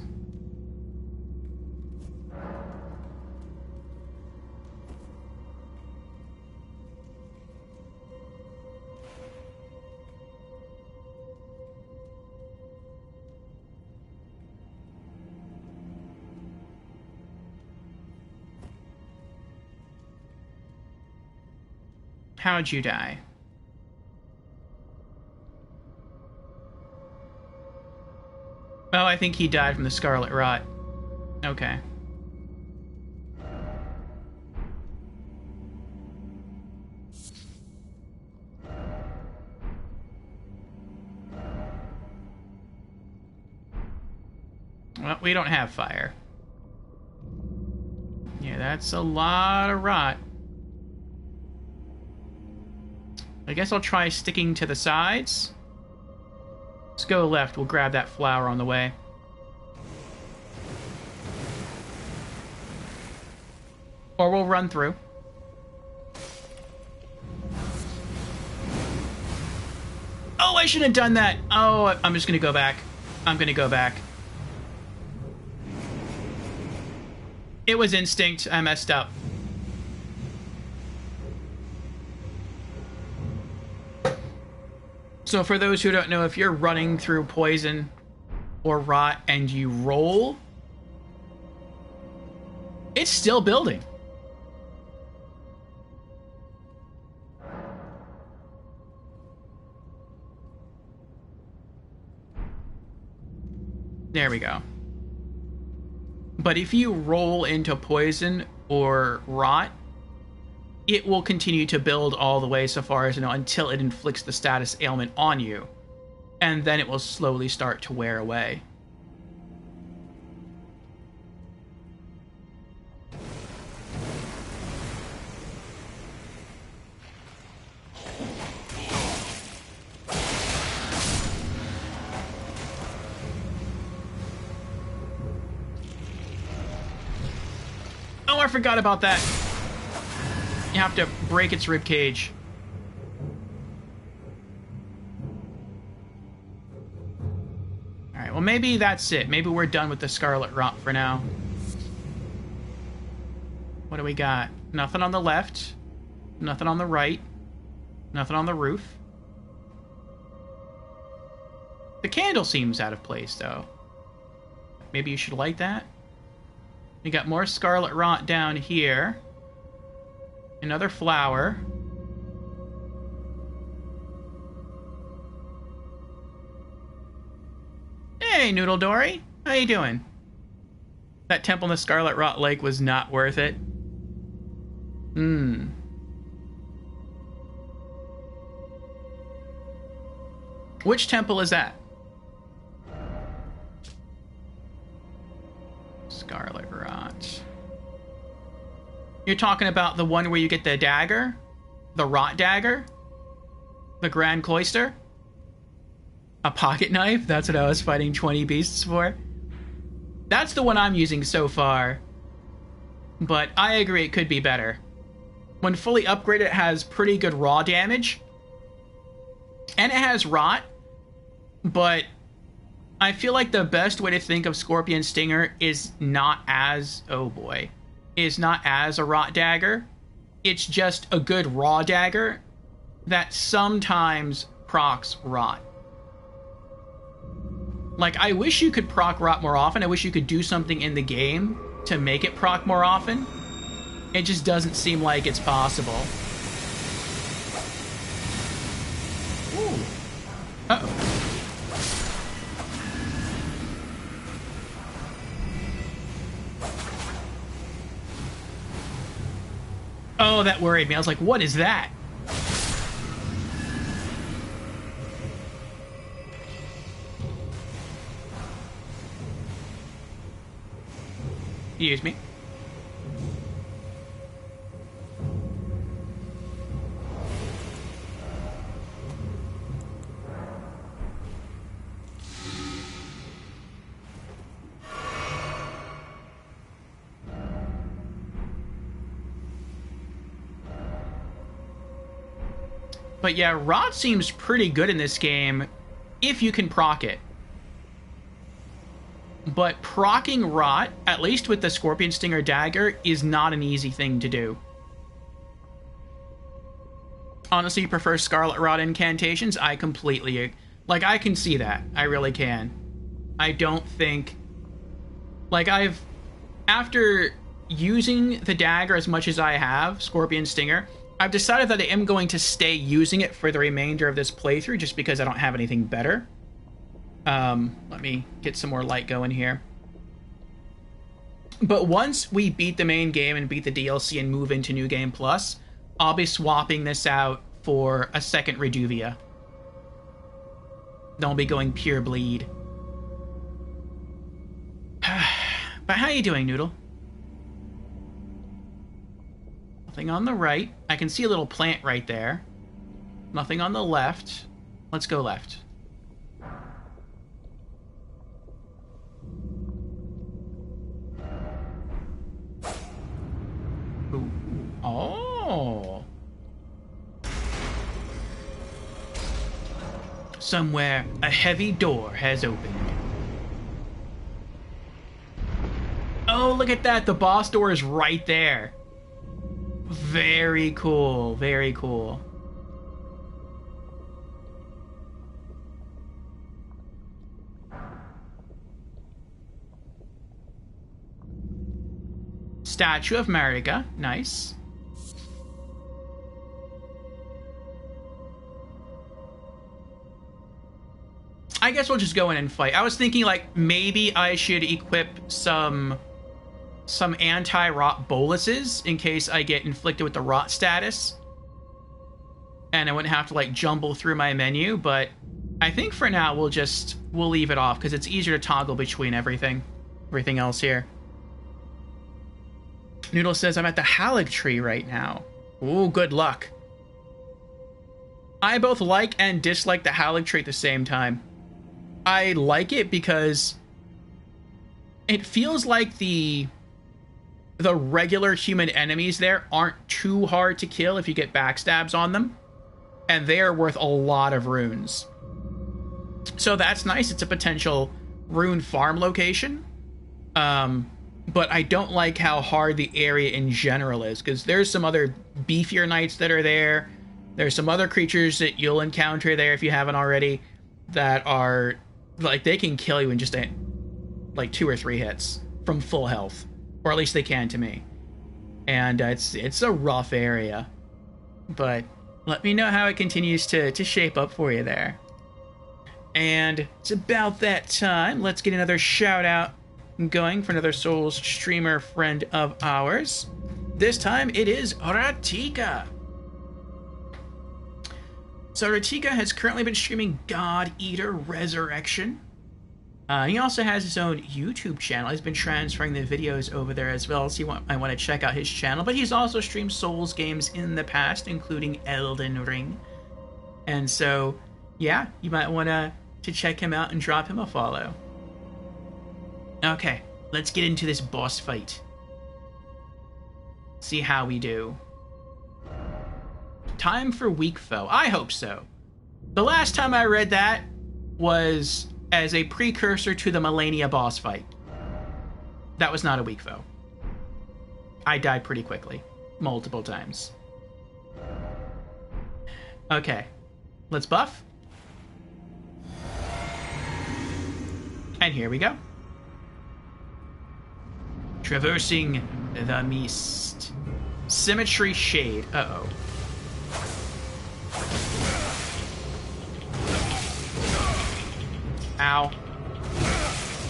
How'd you die? Oh, I think he died from the scarlet rot. Okay. Well, we don't have fire. Yeah, that's a lot of rot. I guess I'll try sticking to the sides. Let's go left. We'll grab that flower on the way. Or we'll run through. Oh, I shouldn't have done that. Oh, I'm just going to go back. I'm going to go back. It was instinct. I messed up. So for those who don't know, if you're running through poison or rot and you roll, it's still building. There we go. But if you roll into poison or rot, it will continue to build all the way so far as, until it inflicts the status ailment on you. And then it will slowly start to wear away. Oh, I forgot about that. You have to break its rib cage. Alright, well maybe that's it. Maybe we're done with the Scarlet Rot for now. What do we got? Nothing on the left. Nothing on the right. Nothing on the roof. The candle seems out of place, though. Maybe you should light that? We got more Scarlet Rot down here. Another flower. Hey, Noodle Dory. How you doing? That temple in the Scarlet Rot Lake was not worth it. Which temple is that? Scarlet Rot. You're talking about the one where you get the dagger? The rot dagger? The Grand Cloister? A pocket knife? That's what I was fighting 20 beasts for? That's the one I'm using so far. But I agree it could be better. When fully upgraded, it has pretty good raw damage. And it has rot. But I feel like the best way to think of Scorpion Stinger is not as... oh boy. Is not as a rot dagger. It's just a good raw dagger that sometimes procs rot. Like, I wish you could proc rot more often. I wish you could do something in the game to make it proc more often. It just doesn't seem like it's possible. Ooh. Uh-oh. Oh, that worried me. I was like, what is that? Excuse me. But yeah, rot seems pretty good in this game if you can proc it. But proccing rot, at least with the Scorpion Stinger dagger, is not an easy thing to do. Honestly, you prefer Scarlet Rot incantations? I completely... like, I can see that. I really can. I don't think... like, after using the dagger as much as I have, Scorpion Stinger, I've decided that I am going to stay using it for the remainder of this playthrough, just because I don't have anything better. Let me get some more light going here. But once we beat the main game and beat the DLC and move into New Game Plus, I'll be swapping this out for a second Reduvia. Then I'll be going pure bleed. But how you doing, Noodle? Nothing on the right. I can see a little plant right there. Nothing on the left. Let's go left. Ooh. Oh. Somewhere a heavy door has opened. Oh, look at that. The boss door is right there. Very cool. Very cool. Statue of Marika. Nice. I guess we'll just go in and fight. I was thinking, like, maybe I should equip some anti-rot boluses in case I get inflicted with the rot status. And I wouldn't have to, like, jumble through my menu, but I think for now we'll leave it off because it's easier to toggle between everything else here. Noodle says, I'm at the Caelid tree right now. Ooh, good luck. I both like and dislike the Caelid tree at the same time. I like it because it feels like the regular human enemies there aren't too hard to kill if you get backstabs on them. And they are worth a lot of runes. So that's nice. It's a potential rune farm location. But I don't like how hard the area in general is, because there's some other beefier knights that are there. There's some other creatures that you'll encounter there if you haven't already that are, like, they can kill you in just, like, 2 or 3 hits from full health. Or at least they can to me. And it's a rough area. But let me know how it continues to shape up for you there. And it's about that time. Let's get another shout out going for another Souls streamer friend of ours. This time it is Ratika. So Ratika has currently been streaming God Eater Resurrection. He also has his own YouTube channel. He's been transferring the videos over there as well, so I want to check out his channel. But he's also streamed Souls games in the past, including Elden Ring. And so, yeah, you might want to check him out and drop him a follow. Okay, let's get into this boss fight. See how we do. Time for weak foe. I hope so. The last time I read that was as a precursor to the Melania boss fight. That was not a weak foe. I died pretty quickly. Multiple times. Okay. Let's buff. And here we go. Traversing the mist. Symmetry Shade. Uh-oh. Ow.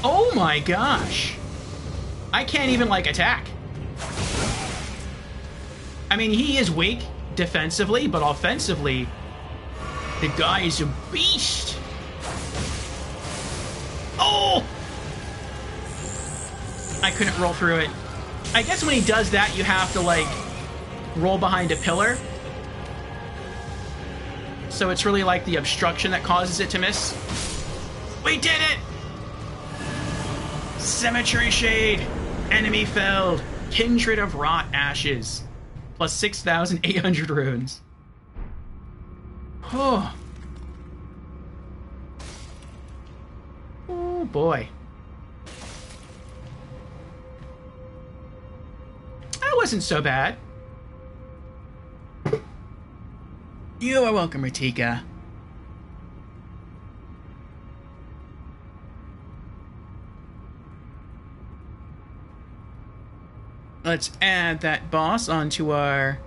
Oh my gosh. I can't even, like, attack. I mean, he is weak defensively, but offensively, the guy is a beast. Oh! I couldn't roll through it. I guess when he does that, you have to, like, roll behind a pillar. So it's really like the obstruction that causes it to miss. We did it! Symmetry Shade. Enemy felled. Kindred of Rot Ashes. Plus 6,800 runes. Oh. Oh boy. That wasn't so bad. You are welcome, Ratika. Let's add that boss onto our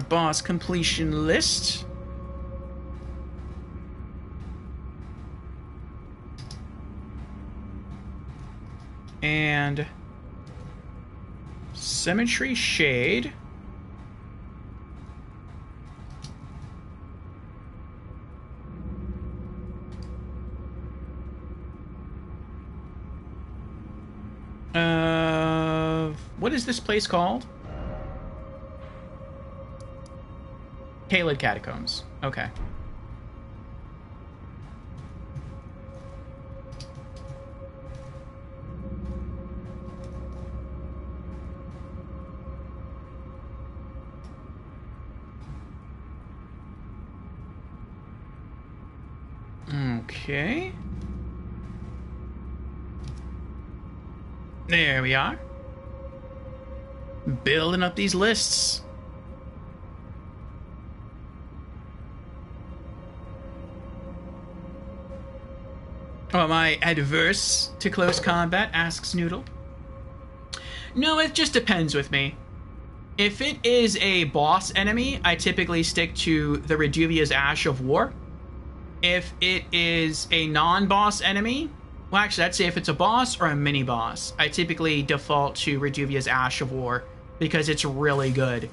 boss completion list. And Symmetry Shade. What is this place called? Caelid Catacombs. Okay. Okay. There we are. Building up these lists. Oh, am I adverse to close combat? Asks Noodle. No, it just depends with me. If it is a boss enemy, I typically stick to the Reduvia's Ash of War. If it is a non-boss enemy, well, actually, I'd say if it's a boss or a mini-boss, I typically default to Reduvia's Ash of War because it's really good.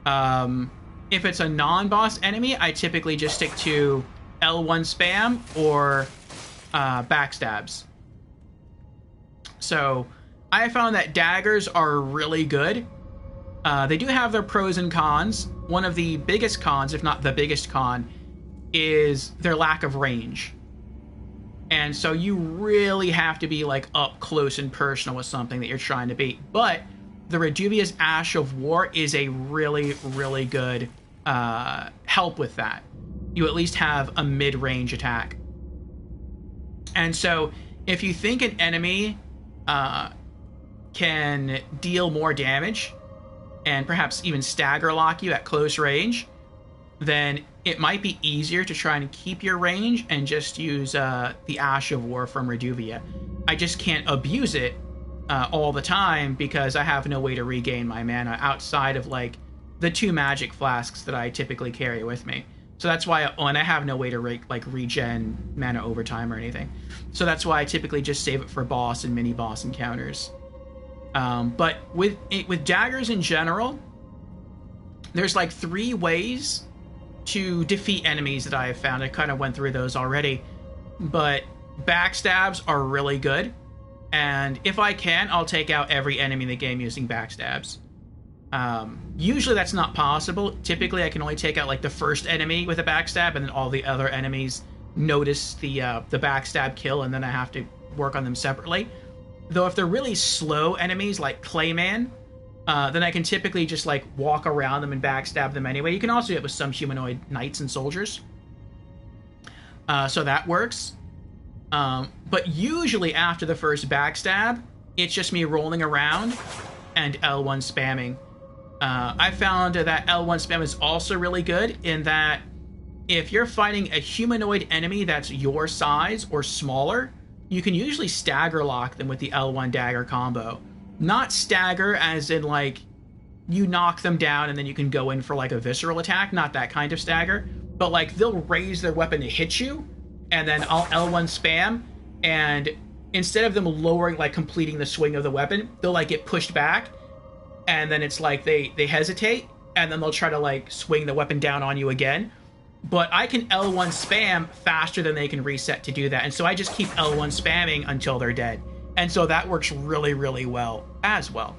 If it's a non-boss enemy, I typically just stick to L1 spam or backstabs. So I found that daggers are really good. They do have their pros and cons. One of the biggest cons, if not the biggest con, is their lack of range. And so you really have to be like up close and personal with something that you're trying to beat. But the Reduvia's Ash of War is a really, really good help with that. You at least have a mid-range attack. And so if you think an enemy can deal more damage and perhaps even stagger lock you at close range, then it might be easier to try and keep your range and just use the Ash of War from Reduvia. I just can't abuse it all the time because I have no way to regain my mana outside of like the 2 magic flasks that I typically carry with me. So that's why, and I have no way to regen mana over time or anything. So that's why I typically just save it for boss and mini boss encounters. But with daggers in general, there's like 3 ways to defeat enemies that I have found. I kind of went through those already, but backstabs are really good. And if I can, I'll take out every enemy in the game using backstabs. Usually that's not possible. Typically I can only take out like the first enemy with a backstab, and then all the other enemies notice the backstab kill, and then I have to work on them separately. Though if they're really slow enemies like Clayman, then I can typically just like walk around them and backstab them anyway. You can also do it with some humanoid knights and soldiers. So that works. But usually after the first backstab, it's just me rolling around and L1 spamming. I found that L1 spam is also really good in that if you're fighting a humanoid enemy that's your size or smaller, you can usually stagger lock them with the L1 dagger combo. Not stagger as in like you knock them down and then you can go in for like a visceral attack, not that kind of stagger, but like they'll raise their weapon to hit you and then I'll L1 spam, and instead of them lowering, like completing the swing of the weapon, they'll like get pushed back, and then it's like they hesitate, and then they'll try to like swing the weapon down on you again. But I can L1 spam faster than they can reset to do that, and so I just keep L1 spamming until they're dead. And so that works really, really well as well.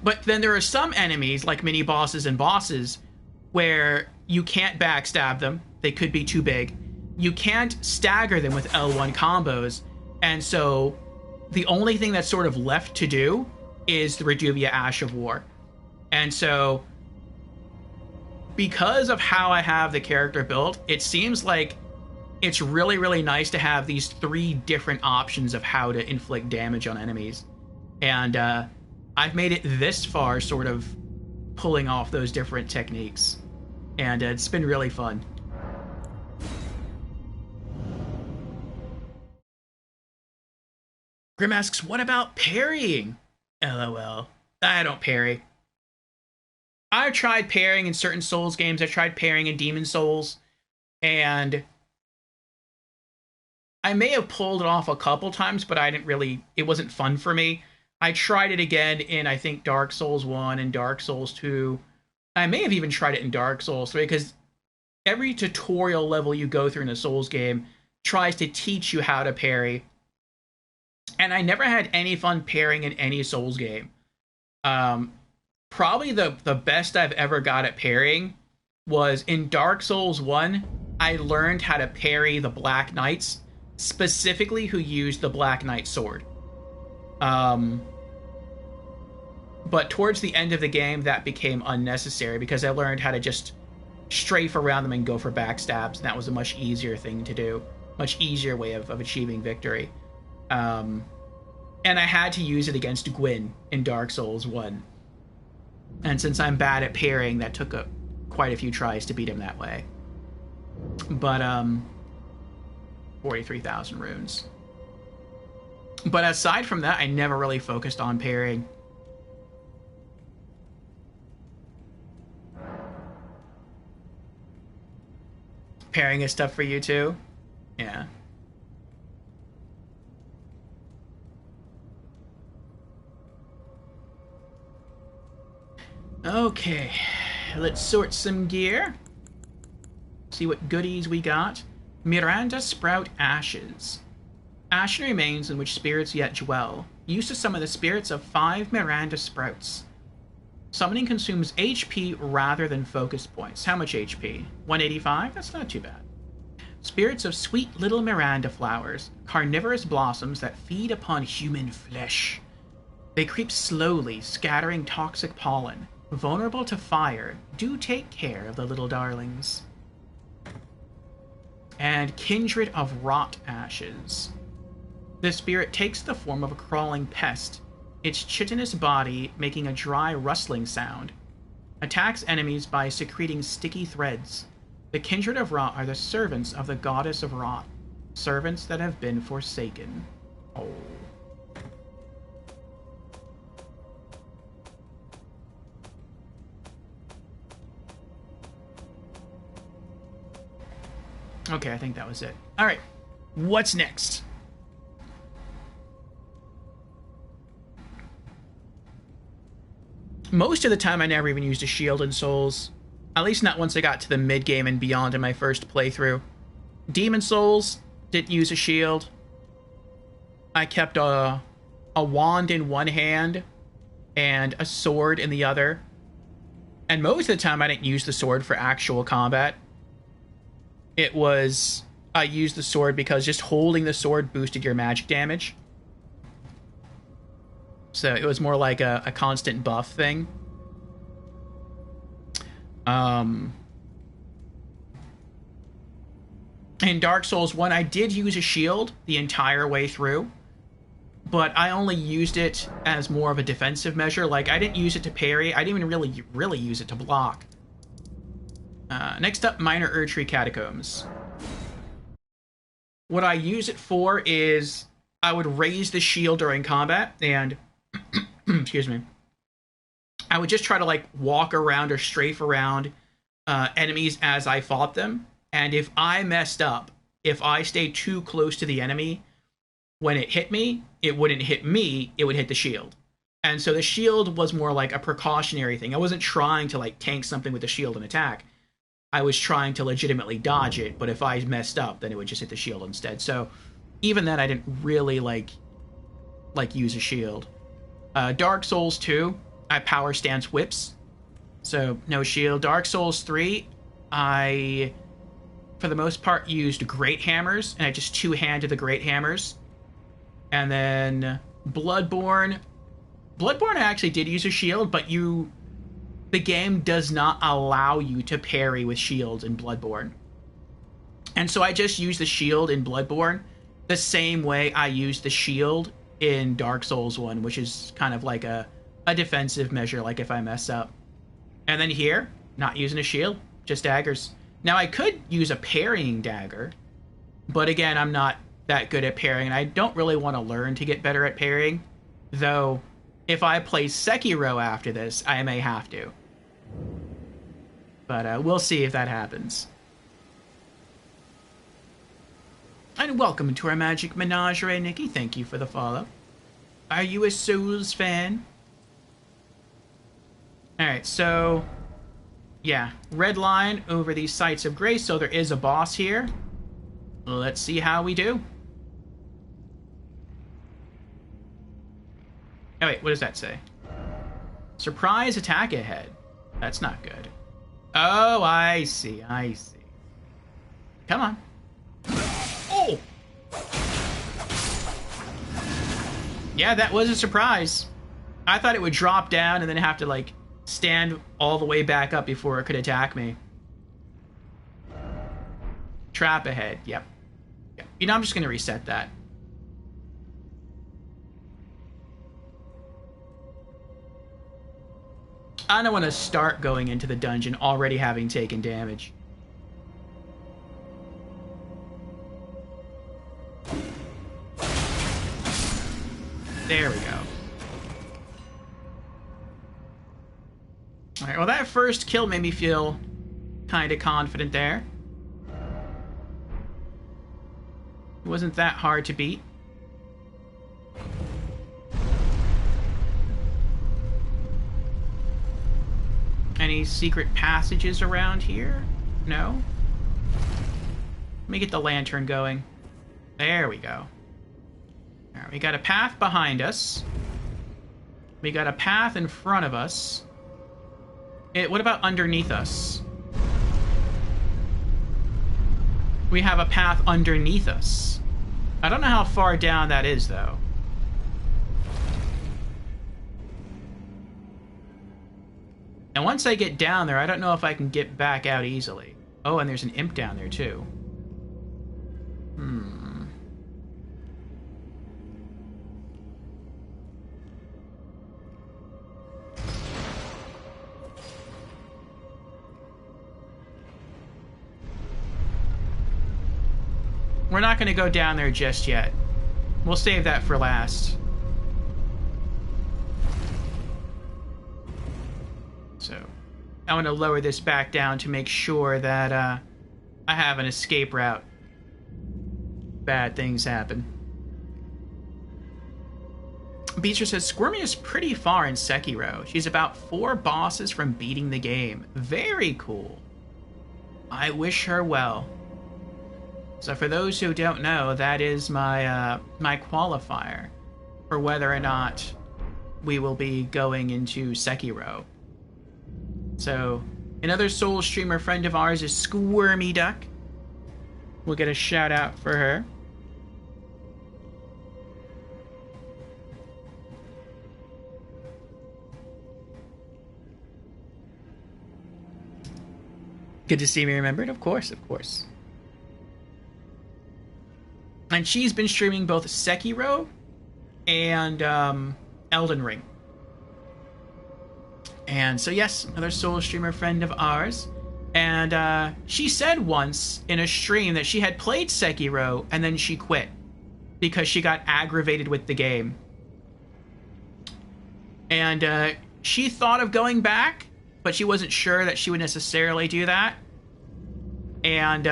But then there are some enemies, like mini bosses and bosses, where you can't backstab them. They could be too big. You can't stagger them with L1 combos, and so the only thing that's sort of left to do is the Reduvia Ash of War. And so because of how I have the character built, it seems like it's really, really nice to have these 3 different options of how to inflict damage on enemies. And I've made it this far sort of pulling off those different techniques. And it's been really fun. Grim asks, what about parrying? LOL. I don't parry. I've tried parrying in certain Souls games. I've tried parrying in Demon Souls. And I may have pulled it off a couple times, but I didn't really... It wasn't fun for me. I tried it again in, I think, Dark Souls 1 and Dark Souls 2. I may have even tried it in Dark Souls 3, because every tutorial level you go through in a Souls game tries to teach you how to parry. And I never had any fun parrying in any Souls game. Probably the best I've ever got at parrying was in Dark Souls 1. I learned how to parry the Black Knights, specifically who used the Black Knight sword. But towards the end of the game, that became unnecessary because I learned how to just strafe around them and go for backstabs, and that was a much easier thing to do. Much easier way of achieving victory. And I had to use it against Gwyn in Dark Souls 1. And since I'm bad at parrying, that took quite a few tries to beat him that way. But, 43,000 runes. But aside from that, I never really focused on parrying. Parrying is stuff for you too? Yeah. Okay, let's sort some gear. See what goodies we got. Miranda Sprout Ashes. Ashen remains in which spirits yet dwell. Used to summon the spirits of 5 Miranda Sprouts. Summoning consumes HP rather than focus points. How much HP? 185? That's not too bad. Spirits of sweet little Miranda flowers. Carnivorous blossoms that feed upon human flesh. They creep slowly, scattering toxic pollen. Vulnerable to fire, do take care of the little darlings. And Kindred of Rot Ashes. The spirit takes the form of a crawling pest, its chitinous body making a dry rustling sound. Attacks enemies by secreting sticky threads. The Kindred of Rot are the servants of the goddess of Rot, servants that have been forsaken. Oh. Okay, I think that was it. Alright, what's next? Most of the time I never even used a shield in Souls. At least not once I got to the mid-game and beyond in my first playthrough. Demon Souls, didn't use a shield. I kept a wand in one hand and a sword in the other. And most of the time I didn't use the sword for actual combat. It was, I used the sword because just holding the sword boosted your magic damage. So it was more like a constant buff thing. In Dark Souls 1, I did use a shield the entire way through, but I only used it as more of a defensive measure. Like, I didn't use it to parry. I didn't even really use it to block. Next up, Minor Erdtree Catacombs. What I use it for is I would raise the shield during combat and excuse me, I would just try to like walk around or strafe around enemies as I fought them. And if I messed up, if I stayed too close to the enemy, when it hit me, it wouldn't hit me, it would hit the shield. And so the shield was more like a precautionary thing. I wasn't trying to like tank something with the shield and attack. I was trying to legitimately dodge it, but if I messed up, then it would just hit the shield instead. So even then, I didn't really like use a shield. Dark Souls 2, I power stance whips, so no shield. Dark Souls 3, I, for the most part, used great hammers, and I just two-handed the great hammers. And then Bloodborne, I actually did use a shield, but the game does not allow you to parry with shields in Bloodborne. And so I just used the shield in Bloodborne the same way I used the shield in Dark Souls 1, which is kind of like a defensive measure, like if I mess up. And then here, not using a shield, just daggers. Now I could use a parrying dagger, but again, I'm not that good at parrying, and I don't really want to learn to get better at parrying, though if I play Sekiro after this, I may have to. But we'll see if that happens. And welcome to our Magic Menagerie, Nikki. Thank you for the follow. Are you a Souls fan? Alright, so yeah, red line over these Sites of Grace, so there is a boss here. Let's see how we do. Oh wait, what does that say? Surprise attack ahead. That's not good. Oh, I see, I see. Come on. Oh! Yeah, that was a surprise. I thought it would drop down and then have to, like, stand all the way back up before it could attack me. Trap ahead, yep. You know, I'm just going to reset that. I don't want to start going into the dungeon already having taken damage. There we go. Alright, well that first kill made me feel kind of confident there. It wasn't that hard to beat. Any secret passages around here? No? Let me get the lantern going. There we go. Alright, we got a path behind us. We got a path in front of us. What about underneath us? We have a path underneath us. I don't know how far down that is, though. And once I get down there, I don't know if I can get back out easily. Oh, and there's an imp down there, too. We're not going to go down there just yet. We'll save that for last. So, I want to lower this back down to make sure that I have an escape route. Bad things happen. Beecher says, Squirmy is pretty far in Sekiro. She's about 4 bosses from beating the game. Very cool. I wish her well. So for those who don't know, that is my my qualifier for whether or not we will be going into Sekiro. So another Soul streamer friend of ours is Squirmy Duck. We'll get a shout out for her. Good to see me remembered, of course, of course. And she's been streaming both Sekiro and Elden Ring. And so yes, another Soul streamer friend of ours. And she said once in a stream that she had played Sekiro and then she quit because she got aggravated with the game. And she thought of going back, but she wasn't sure that she would necessarily do that. And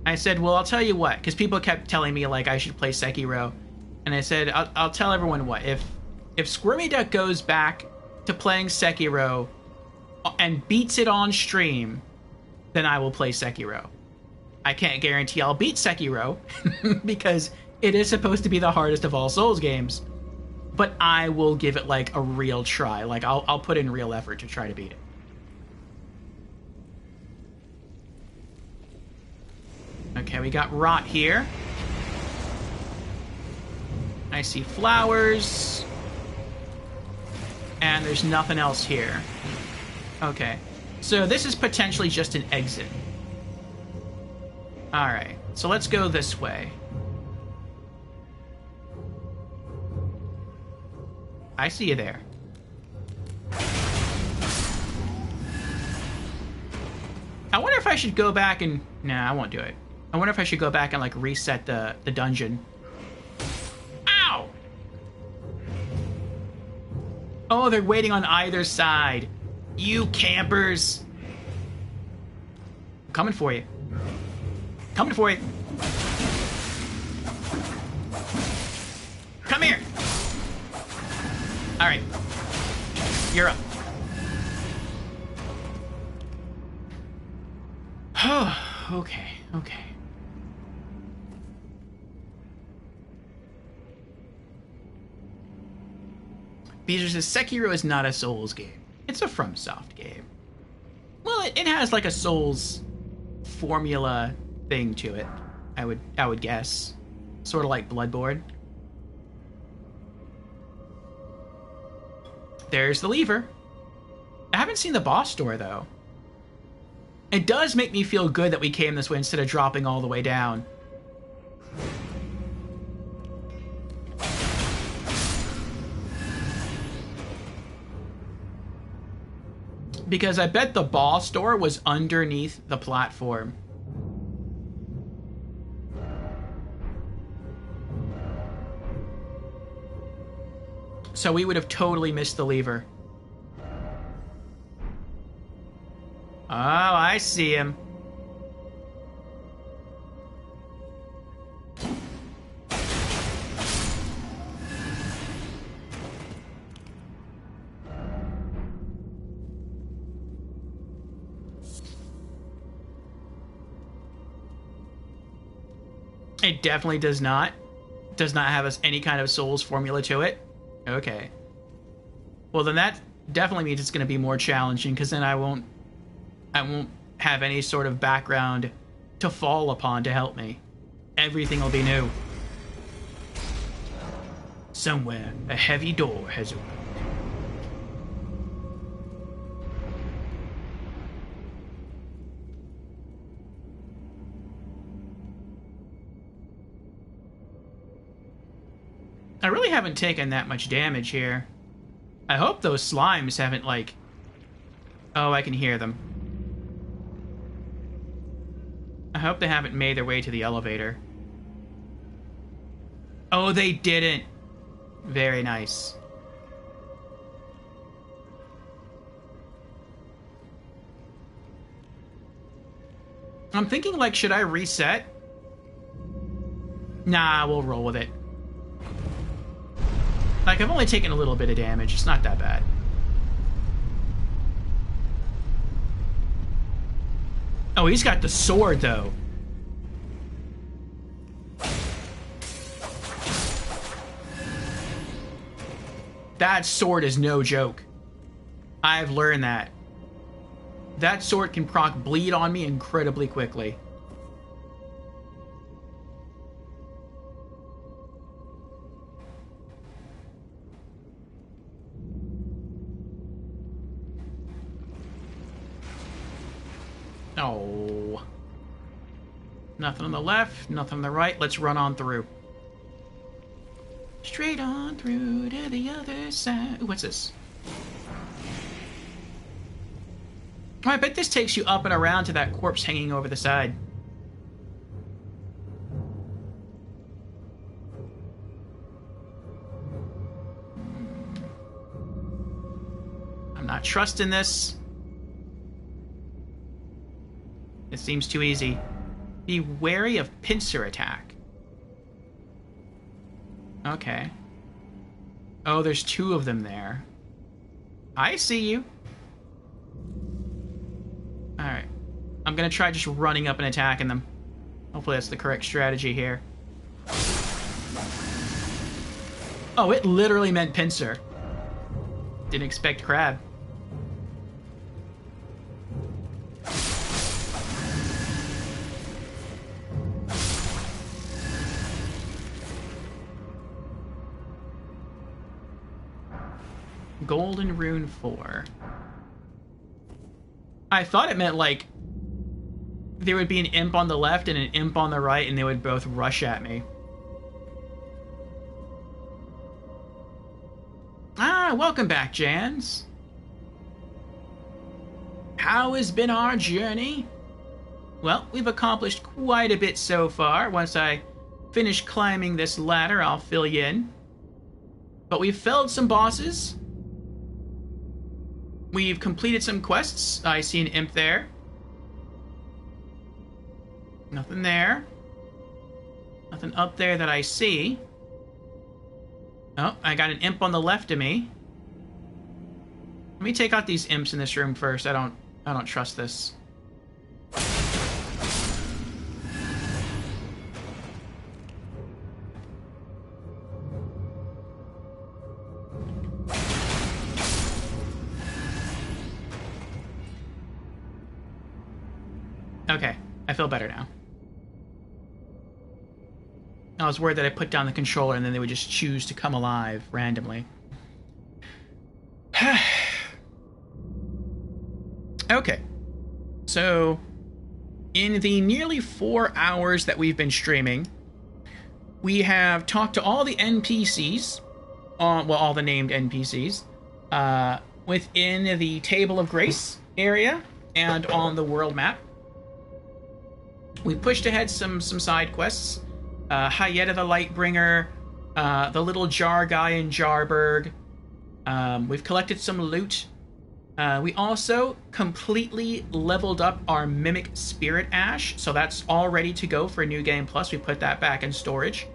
I said, well, I'll tell you what, because people kept telling me, like, I should play Sekiro. And I said, I'll tell everyone what. If Squirmy Duck goes back to playing Sekiro and beats it on stream, then I will play Sekiro. I can't guarantee I'll beat Sekiro, because it is supposed to be the hardest of all Souls games. But I will give it, like, a real try. Like, I'll put in real effort to try to beat it. Okay, we got rot here. I see flowers. And there's nothing else here. Okay. So this is potentially just an exit. Alright, so let's go this way. I see you there. I wonder if I should go back and... Nah, I won't do it. I wonder if I should go back and, like, reset the dungeon. Ow! Oh, they're waiting on either side. You campers. I'm coming for you. Coming for you. Come here. All right. You're up. Okay, okay. Beezer says, Sekiro is not a Souls game. It's a FromSoft game. Well, it has like a Souls formula thing to it, I would guess. Sort of like Bloodborne. There's the lever. I haven't seen the boss door, though. It does make me feel good that we came this way instead of dropping all the way down. Because I bet the boss door was underneath the platform. So we would have totally missed the lever. Oh, I see him. It definitely does not have any kind of souls formula to it. Okay. Well, then that definitely means it's going to be more challenging, because then I won't have any sort of background to fall upon to help me. Everything will be new. Somewhere, a heavy door has opened. I really haven't taken that much damage here. I hope those slimes haven't, like... Oh, I can hear them. I hope they haven't made their way to the elevator. Oh, they didn't. Very nice. I'm thinking, like, should I reset? Nah, we'll roll with it. Like, I've only taken a little bit of damage. It's not that bad. Oh, he's got the sword, though. That sword is no joke. I've learned that. That sword can proc bleed on me incredibly quickly. Oh. Nothing on the left, nothing on the right. Let's run on through. Straight on through to the other side. Ooh, what's this? Oh, I bet this takes you up and around to that corpse hanging over the side. I'm not trusting this. It seems too easy. Be wary of pincer attack. Okay. Oh, there's two of them there. I see you. Alright. I'm gonna try just running up and attacking them. Hopefully that's the correct strategy here. Oh, it literally meant pincer. Didn't expect crab. Golden Rune 4. I thought it meant, like, there would be an imp on the left and an imp on the right, and they would both rush at me. Ah, welcome back, Jans. How has been our journey? Well, we've accomplished quite a bit so far. Once I finish climbing this ladder, I'll fill you in. But we've felled some bosses. We've completed some quests. I see an imp there. Nothing there. Nothing up there that I see. Oh, I got an imp on the left of me. Let me take out these imps in this room first. I don't trust this. Okay, I feel better now. I was worried that I put down the controller and then they would just choose to come alive randomly. Okay. So, in the nearly 4 hours that we've been streaming, we have talked to all the NPCs, well, all the named NPCs, within the Table of Grace area and on the world map. We pushed ahead some side quests. Hayeta the Lightbringer, the little jar guy in Jarburg, We've collected some loot. We also completely leveled up our Mimic Spirit Ash, so that's all ready to go for New Game Plus. We put that back in storage.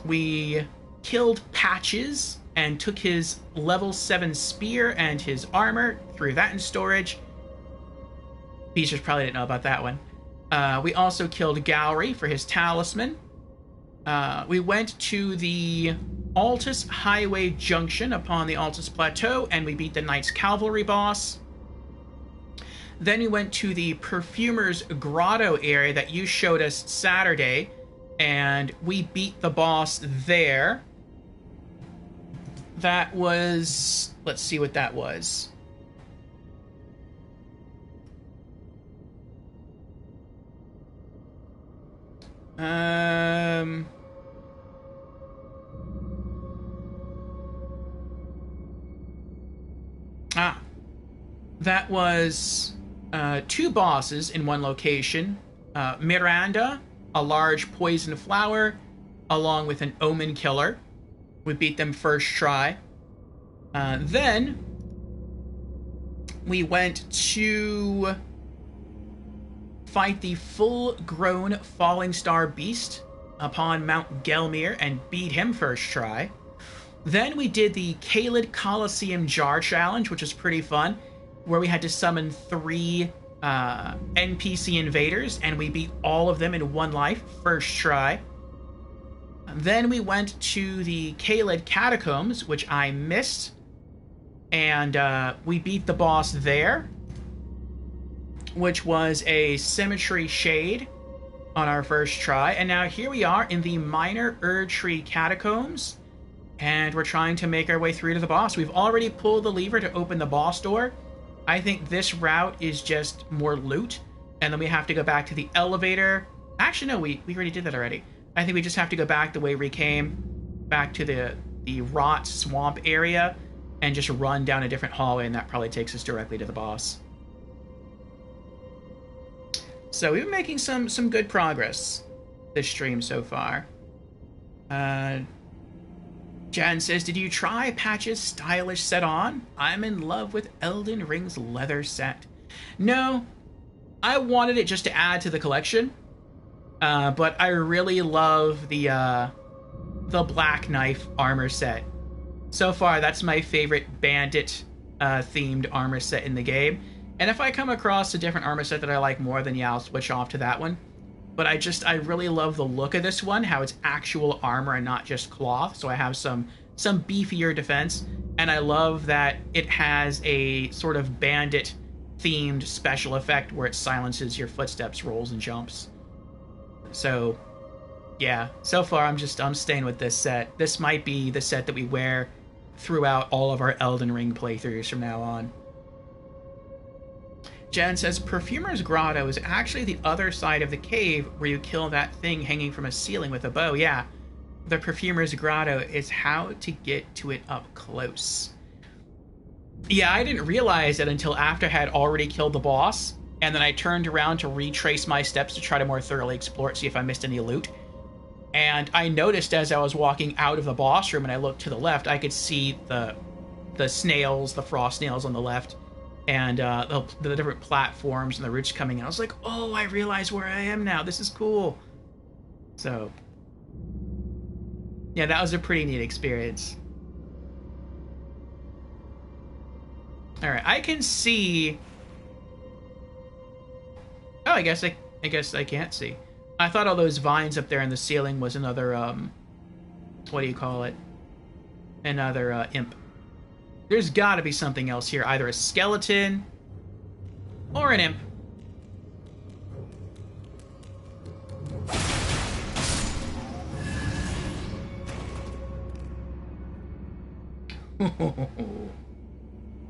We killed Patches and took his level 7 spear and his armor, threw that in storage. Beasters probably didn't know about that one. We also killed Gowry for his talisman. We went to the Altus Highway Junction upon the Altus Plateau, and we beat the Knight's Cavalry boss. Then we went to the Perfumer's Grotto area that you showed us Saturday, and we beat the boss there. That was... let's see what that was. That was 2 bosses in one location. Miranda, a large poison flower, along with an omen killer. We beat them first try. Then we went to fight the full-grown Falling Star Beast upon Mount Gelmir and beat him first try. Then we did the Caelid Colosseum Jar Challenge, which was pretty fun, where we had to summon 3 NPC invaders, and we beat all of them in 1 life, first try. Then we went to the Caelid Catacombs, which I missed, and we beat the boss there, which was a Symmetry Shade on our first try. And now here we are in the minor Erdtree Catacombs, and we're trying to make our way through to the boss. We've already pulled the lever to open the boss door. I think this route is just more loot, and then we have to go back to the elevator. Actually, no, we already did that already. I think we just have to go back the way we came, back to the rot swamp area, and just run down a different hallway, and that probably takes us directly to the boss. So we've been making some good progress this stream so far. Jan says, did you try Patch's stylish set on? I'm in love with Elden Ring's leather set. No, I wanted it just to add to the collection, but I really love the Black Knife armor set. So far, that's my favorite Bandit themed armor set in the game. And if I come across a different armor set that I like more, then yeah, I'll switch off to that one. But I really love the look of this one, how it's actual armor and not just cloth, so I have some beefier defense. And I love that it has a sort of Bandit-themed special effect where it silences your footsteps, rolls, and jumps. So, yeah, so far I'm staying with this set. This might be the set that we wear throughout all of our Elden Ring playthroughs from now on. Jen says, Perfumer's Grotto is actually the other side of the cave where you kill that thing hanging from a ceiling with a bow. Yeah, the Perfumer's Grotto is how to get to it up close. Yeah, I didn't realize it until after I had already killed the boss, and then I turned around to retrace my steps to try to more thoroughly explore it, see if I missed any loot. And I noticed as I was walking out of the boss room and I looked to the left, I could see the snails, the frost snails on the left, and the different platforms and the roots coming in. I was like, oh, I realize where I am now. This is cool. So, yeah, that was a pretty neat experience. All right, I can see. Oh, I guess I can't see. I thought all those vines up there in the ceiling was another what do you call it? Another imp. There's got to be something else here, either a skeleton or an imp.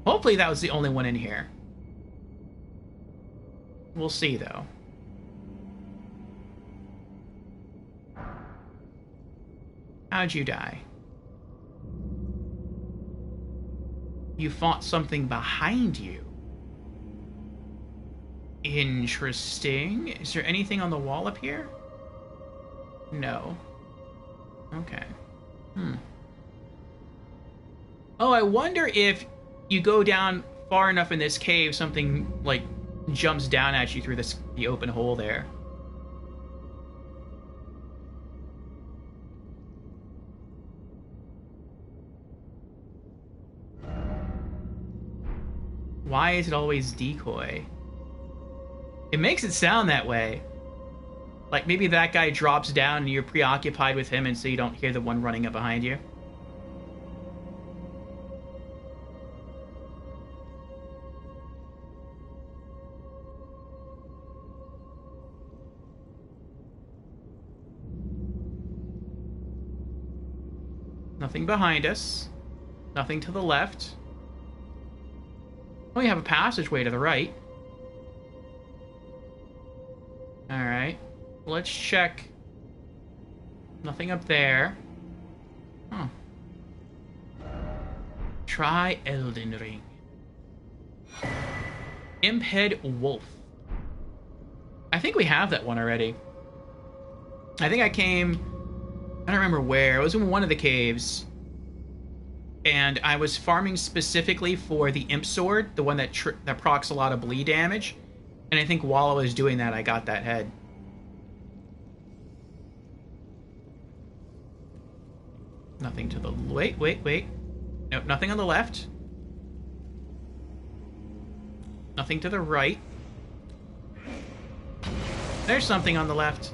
Hopefully that was the only one in here. We'll see, though. How'd you die? You fought something behind you. Interesting. Is there anything on the wall up here? No. Okay. Oh, I wonder if you go down far enough in this cave, something, like, jumps down at you through the open hole there. Why is it always decoy? It makes it sound that way. Like, maybe that guy drops down and you're preoccupied with him and so you don't hear the one running up behind you. Nothing behind us. Nothing to the left. We have a passageway to the right. Alright. Let's check. Nothing up there. Huh. Try Elden Ring. Imphead Wolf. I think we have that one already. I think I came... I don't remember where. It was in one of the caves. And I was farming specifically for the Imp Sword, the one that procs a lot of bleed damage. And I think while I was doing that, I got that head. Nothing to the... Wait. Nope, nothing on the left. Nothing to the right. There's something on the left.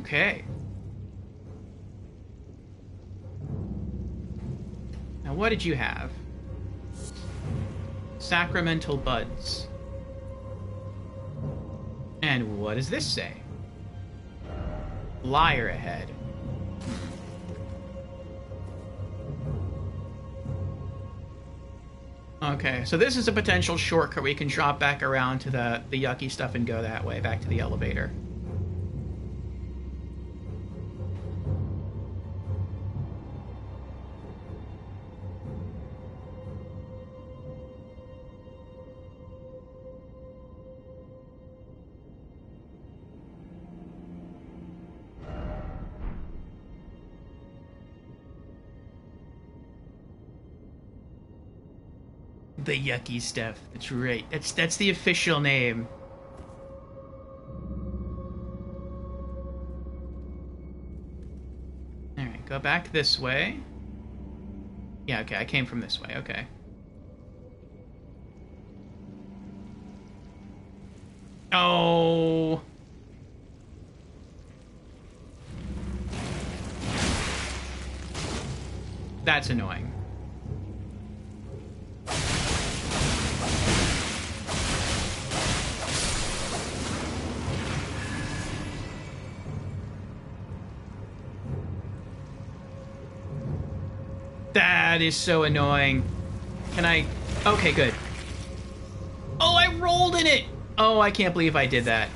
Okay. Now, what did you have? Sacramental Buds. And what does this say? Liar ahead. Okay, so this is a potential shortcut where you can drop back around to the yucky stuff and go that way, back to the elevator. The yucky stuff. That's right. That's the official name. Alright, go back this way. Yeah, okay, I came from this way, okay. Oh. That's annoying. That is so annoying. Can I... Okay, good. Oh, I rolled in it! Oh, I can't believe I did that.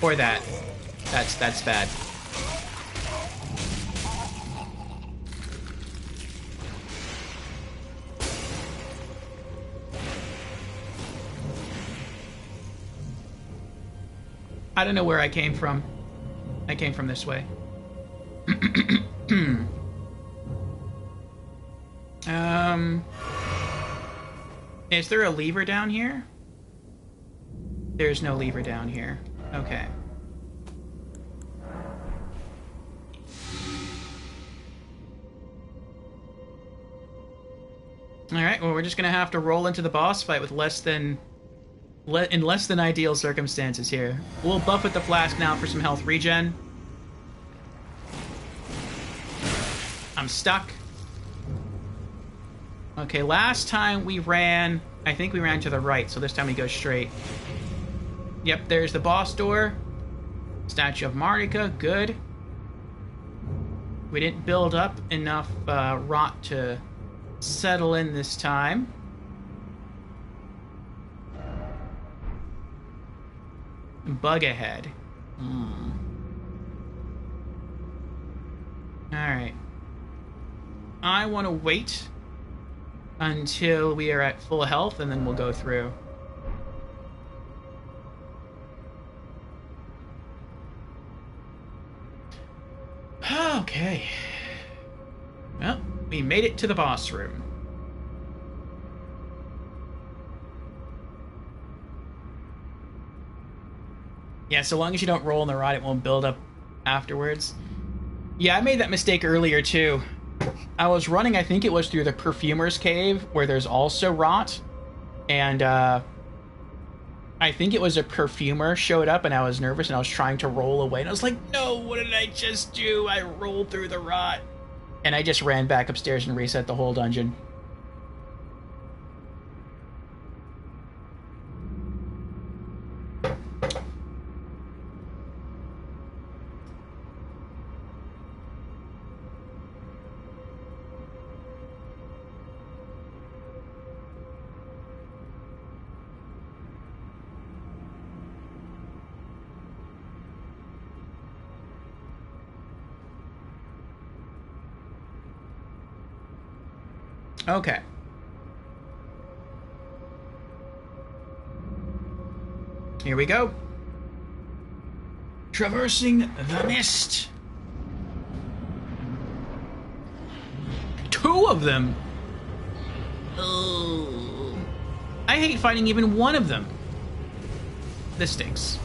Or that. That's bad. I don't know where I came from. I came from this way. Is there a lever down here? There's no lever down here. Okay. Alright, well, we're just gonna have to roll into the boss fight with less than ideal circumstances here. We'll buff with the flask now for some health regen. I'm stuck. Okay, last time we ran... I think we ran to the right, so this time we go straight. Yep, there's the boss door. Statue of Marika, good. We didn't build up enough rot to settle in this time. Bug ahead. Alright. I want to wait until we are at full health, and then we'll go through. Okay. Well, we made it to the boss room. Yeah, so long as you don't roll in the rot, it won't build up afterwards. Yeah, I made that mistake earlier, too. I was running, I think it was through the Perfumer's Cave, where there's also rot. And, I think it was a perfumer showed up, and I was nervous, and I was trying to roll away. And I was like, no, what did I just do? I rolled through the rot. And I just ran back upstairs and reset the whole dungeon. Okay. Here we go. Traversing the mist. 2 of them. Oh. I hate fighting even one of them. This stinks.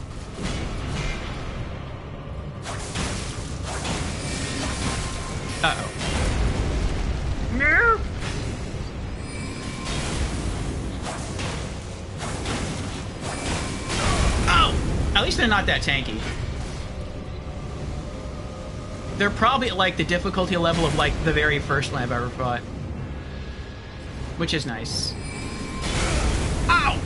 Uh-oh. No. At least they're not that tanky. They're probably at, like, the difficulty level of, like, the very first one I've ever fought. Which is nice. Ow!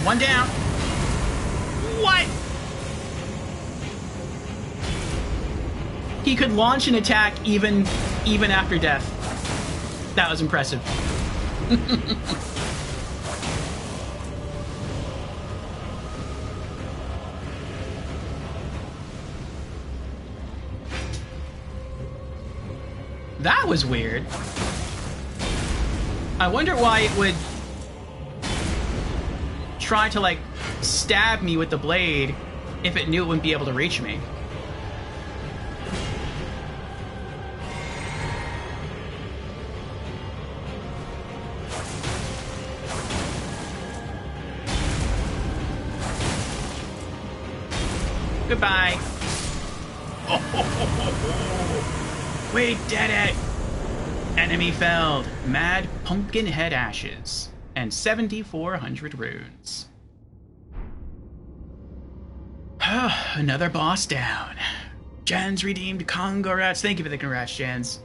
One down. What? He could launch an attack even after death. That was impressive. That was weird. I wonder why it would try to, like, stab me with the blade if it knew it wouldn't be able to reach me. Goodbye. Oh, we did it! Enemy felled. Mad pumpkin head ashes. And 7,400 runes. Another boss down. Jan's redeemed congrats. Thank you for the congrats, Jans.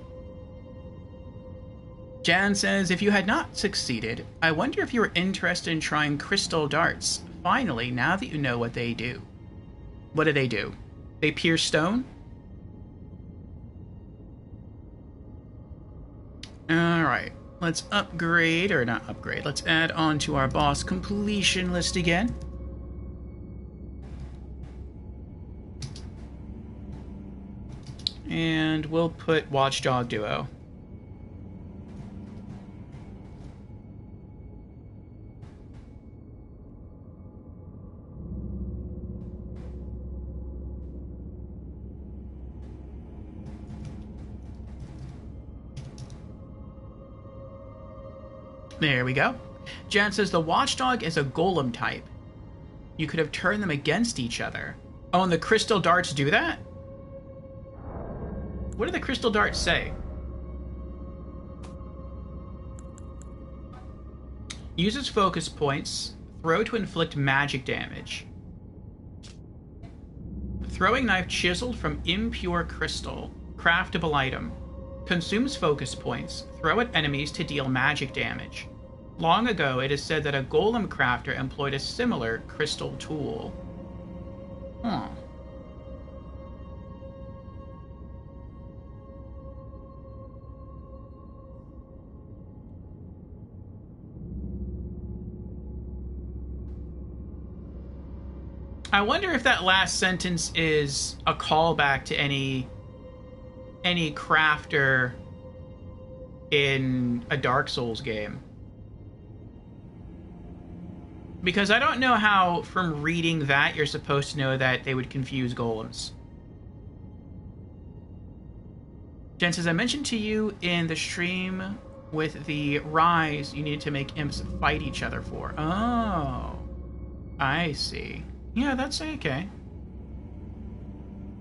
Jan says, if you had not succeeded, I wonder if you were interested in trying crystal darts. Finally, now that you know what they do. What do? They pierce stone? Alright, let's upgrade, or not upgrade, let's add on to our boss completion list again. And we'll put Watchdog Duo. There we go. Jan says the Watchdog is a golem type. You could have turned them against each other. Oh, and the crystal darts do that? What do the crystal darts say? Uses focus points. Throw to inflict magic damage. Throwing knife chiseled from impure crystal. Craftable item. Consumes focus points. Throw at enemies to deal magic damage. Long ago, it is said that a golem crafter employed a similar crystal tool. Huh. I wonder if that last sentence is a callback to any crafter in a Dark Souls game. Because I don't know how, from reading that, you're supposed to know that they would confuse golems. Jen says, I mentioned to you in the stream with the Rise, you need to make imps fight each other for. Oh, I see. Yeah, that's okay.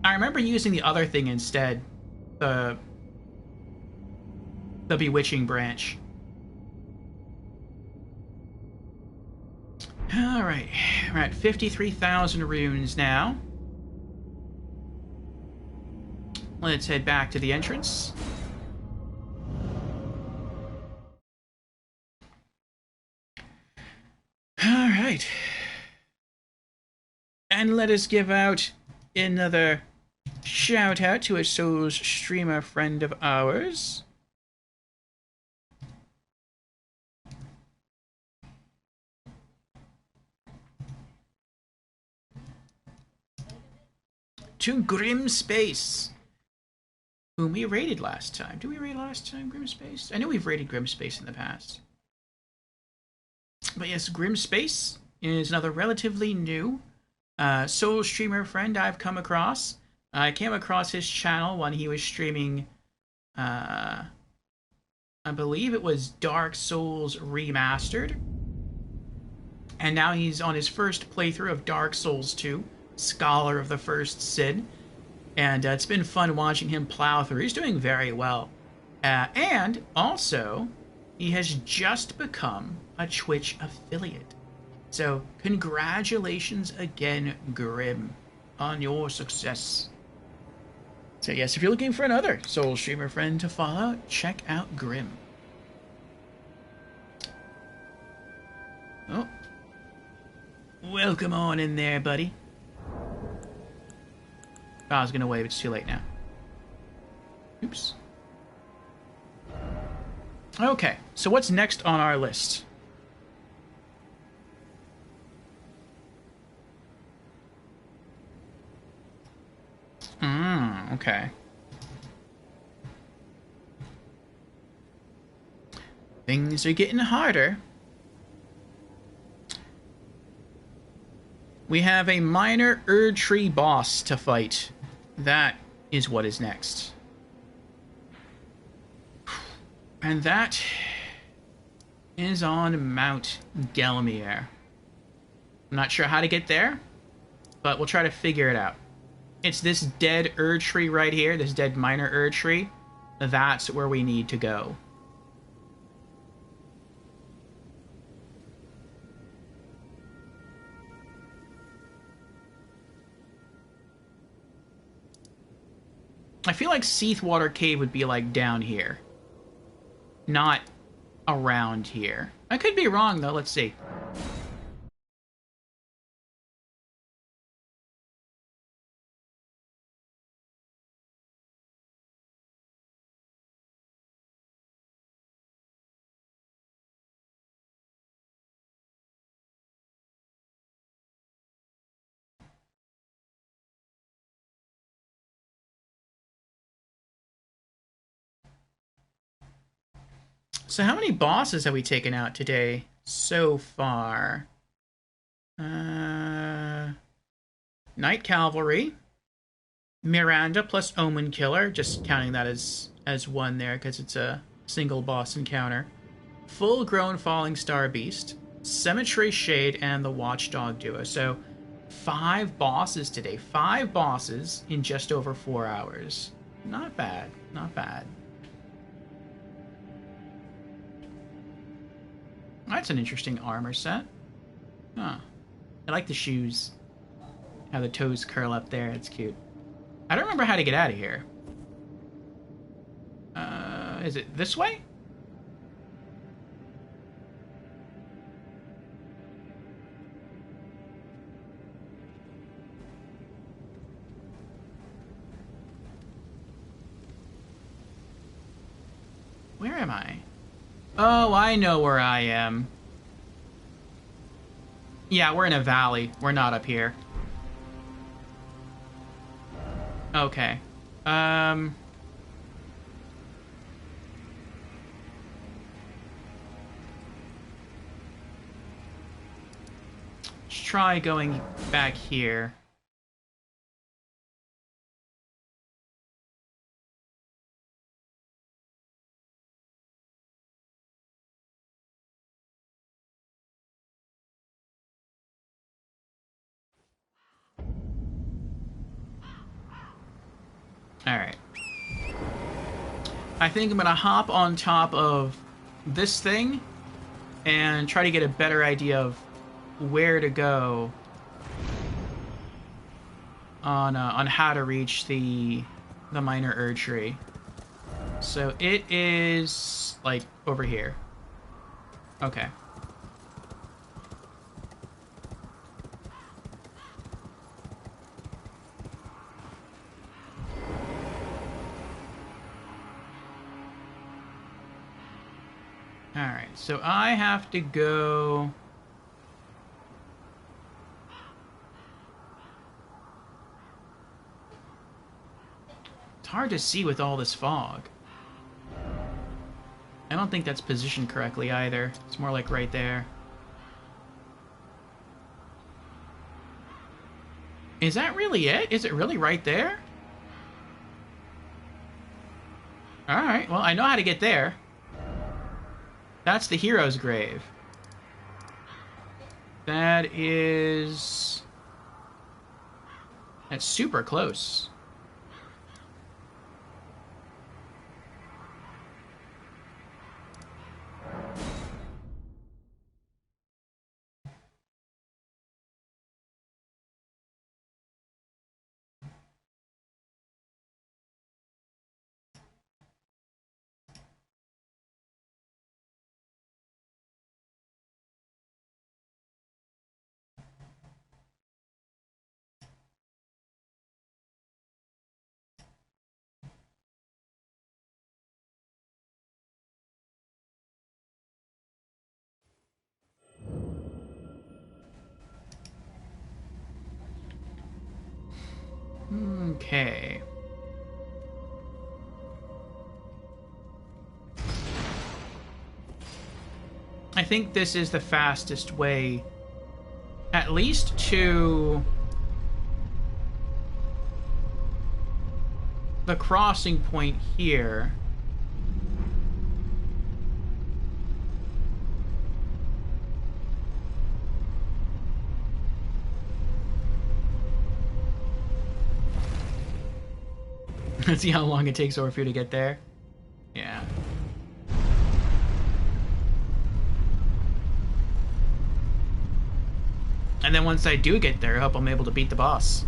I remember using the other thing instead. The Bewitching Branch. Alright, we're at 53,000 runes now. Let's head back to the entrance. Alright. And let us give out another shout out to a Souls streamer friend of ours. To Grim Space, whom we raided last time. Did we raid last time, Grim Space? I know we've raided Grim Space in the past. But yes, Grim Space is another relatively new Soul streamer friend I've come across. I came across his channel when he was streaming, I believe it was Dark Souls Remastered. And now he's on his first playthrough of Dark Souls 2. Scholar of the First Sin, and it's been fun watching him plow through. He's doing very well, and also he has just become a Twitch affiliate, so congratulations again, Grim, on your success. So yes, if you're looking for another Soul streamer friend to follow, check out Grim. Oh, welcome on in there, buddy. I was gonna wave, it's too late now. Oops. Okay, so what's next on our list? Okay. Things are getting harder. We have a minor Erdtree boss to fight. That is what is next. And that is on Mount Gelmir. I'm not sure how to get there, but we'll try to figure it out. It's this dead Erdtree right here, this dead minor Erdtree. That's where we need to go. I feel like Seathwater Cave would be like down here, not around here. I could be wrong though, let's see. So how many bosses have we taken out today so far? Night Cavalry, Miranda plus Omen Killer, just counting that as one there because it's a single boss encounter. Full Grown Falling Star Beast, Cemetery Shade, and the Watchdog Duo. So 5 bosses today. 5 bosses in just over 4 hours. Not bad. Not bad. That's an interesting armor set. Huh. I like the shoes. How the toes curl up there. It's cute. I don't remember how to get out of here. Is it this way? Where am I? Oh, I know where I am. Yeah, we're in a valley. We're not up here. Okay. Let's try going back here. Alright. I think I'm gonna hop on top of this thing and try to get a better idea of where to go on how to reach the minor Erdtree. So it is like over here. Okay. Alright, so I have to go... It's hard to see with all this fog. I don't think that's positioned correctly either. It's more like right there. Is that really it? Is it really right there? Alright, well, I know how to get there. That's the hero's grave. That is... That's super close. Okay. I think this is the fastest way, at least to the crossing point here. Let's see how long it takes over for you to get there. Yeah. And then once I do get there, I hope I'm able to beat the boss.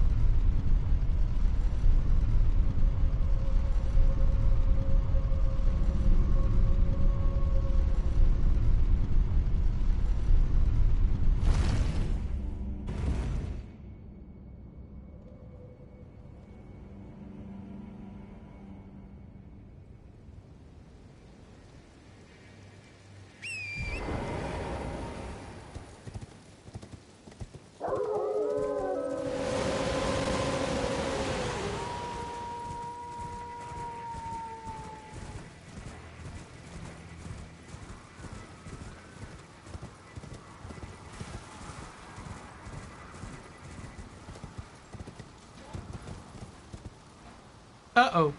Uh-oh.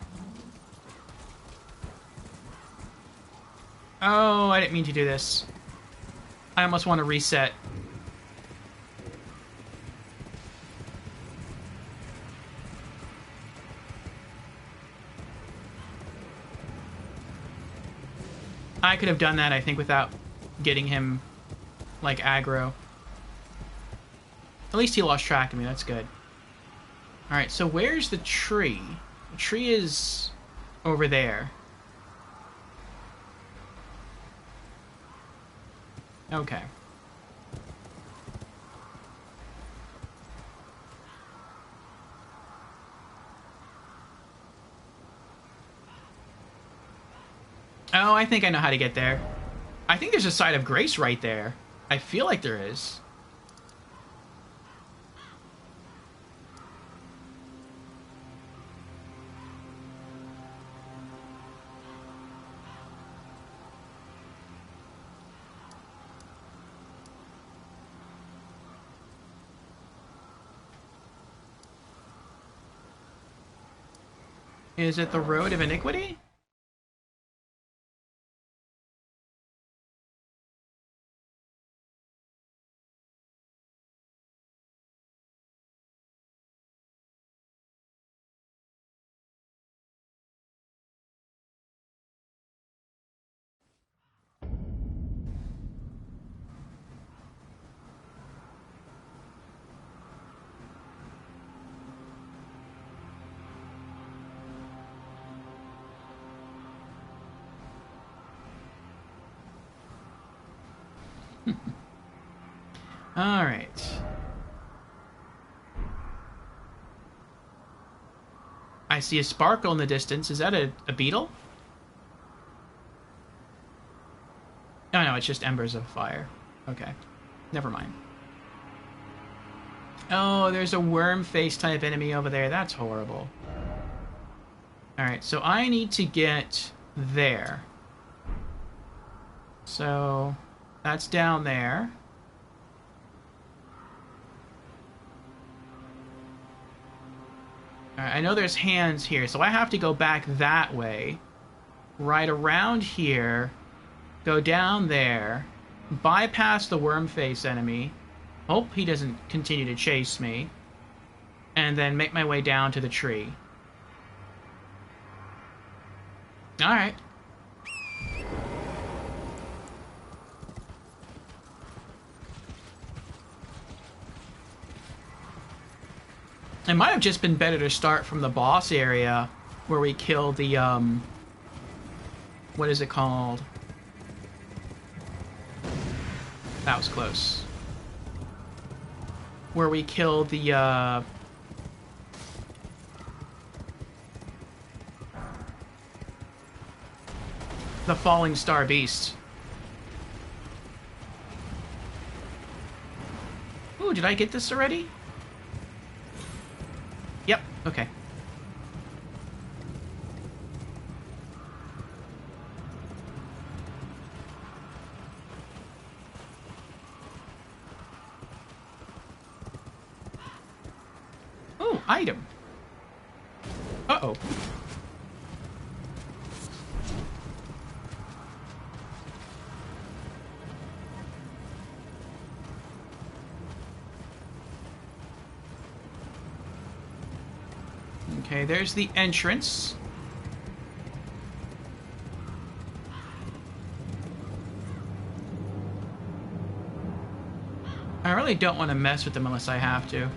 Oh, I didn't mean to do this. I almost want to reset. I could have done that, I think, without getting him, like, aggro. At least he lost track of me, that's good. Alright, so where's the tree? The tree is over there. Okay. Oh, I think I know how to get there. I think there's a side of grace right there. I feel like there is. Is it the Road of Iniquity? All right. I see a sparkle in the distance. Is that a beetle? Oh, no, it's just embers of fire. Okay. Never mind. Oh, there's a worm face type enemy over there. That's horrible. Alright, so I need to get there. So, that's down there. Alright, I know there's hands here, so I have to go back that way. Right around here. Go down there. Bypass the worm face enemy. Hope he doesn't continue to chase me. And then make my way down to the tree. Alright. It might have just been better to start from the boss area where we killed the, what is it called? That was close. Where we killed the, Falling Star Beast. Ooh, did I get this already? Yep, okay. Ooh, item. Uh-oh. Okay, there's the entrance. I really don't want to mess with them unless I have to.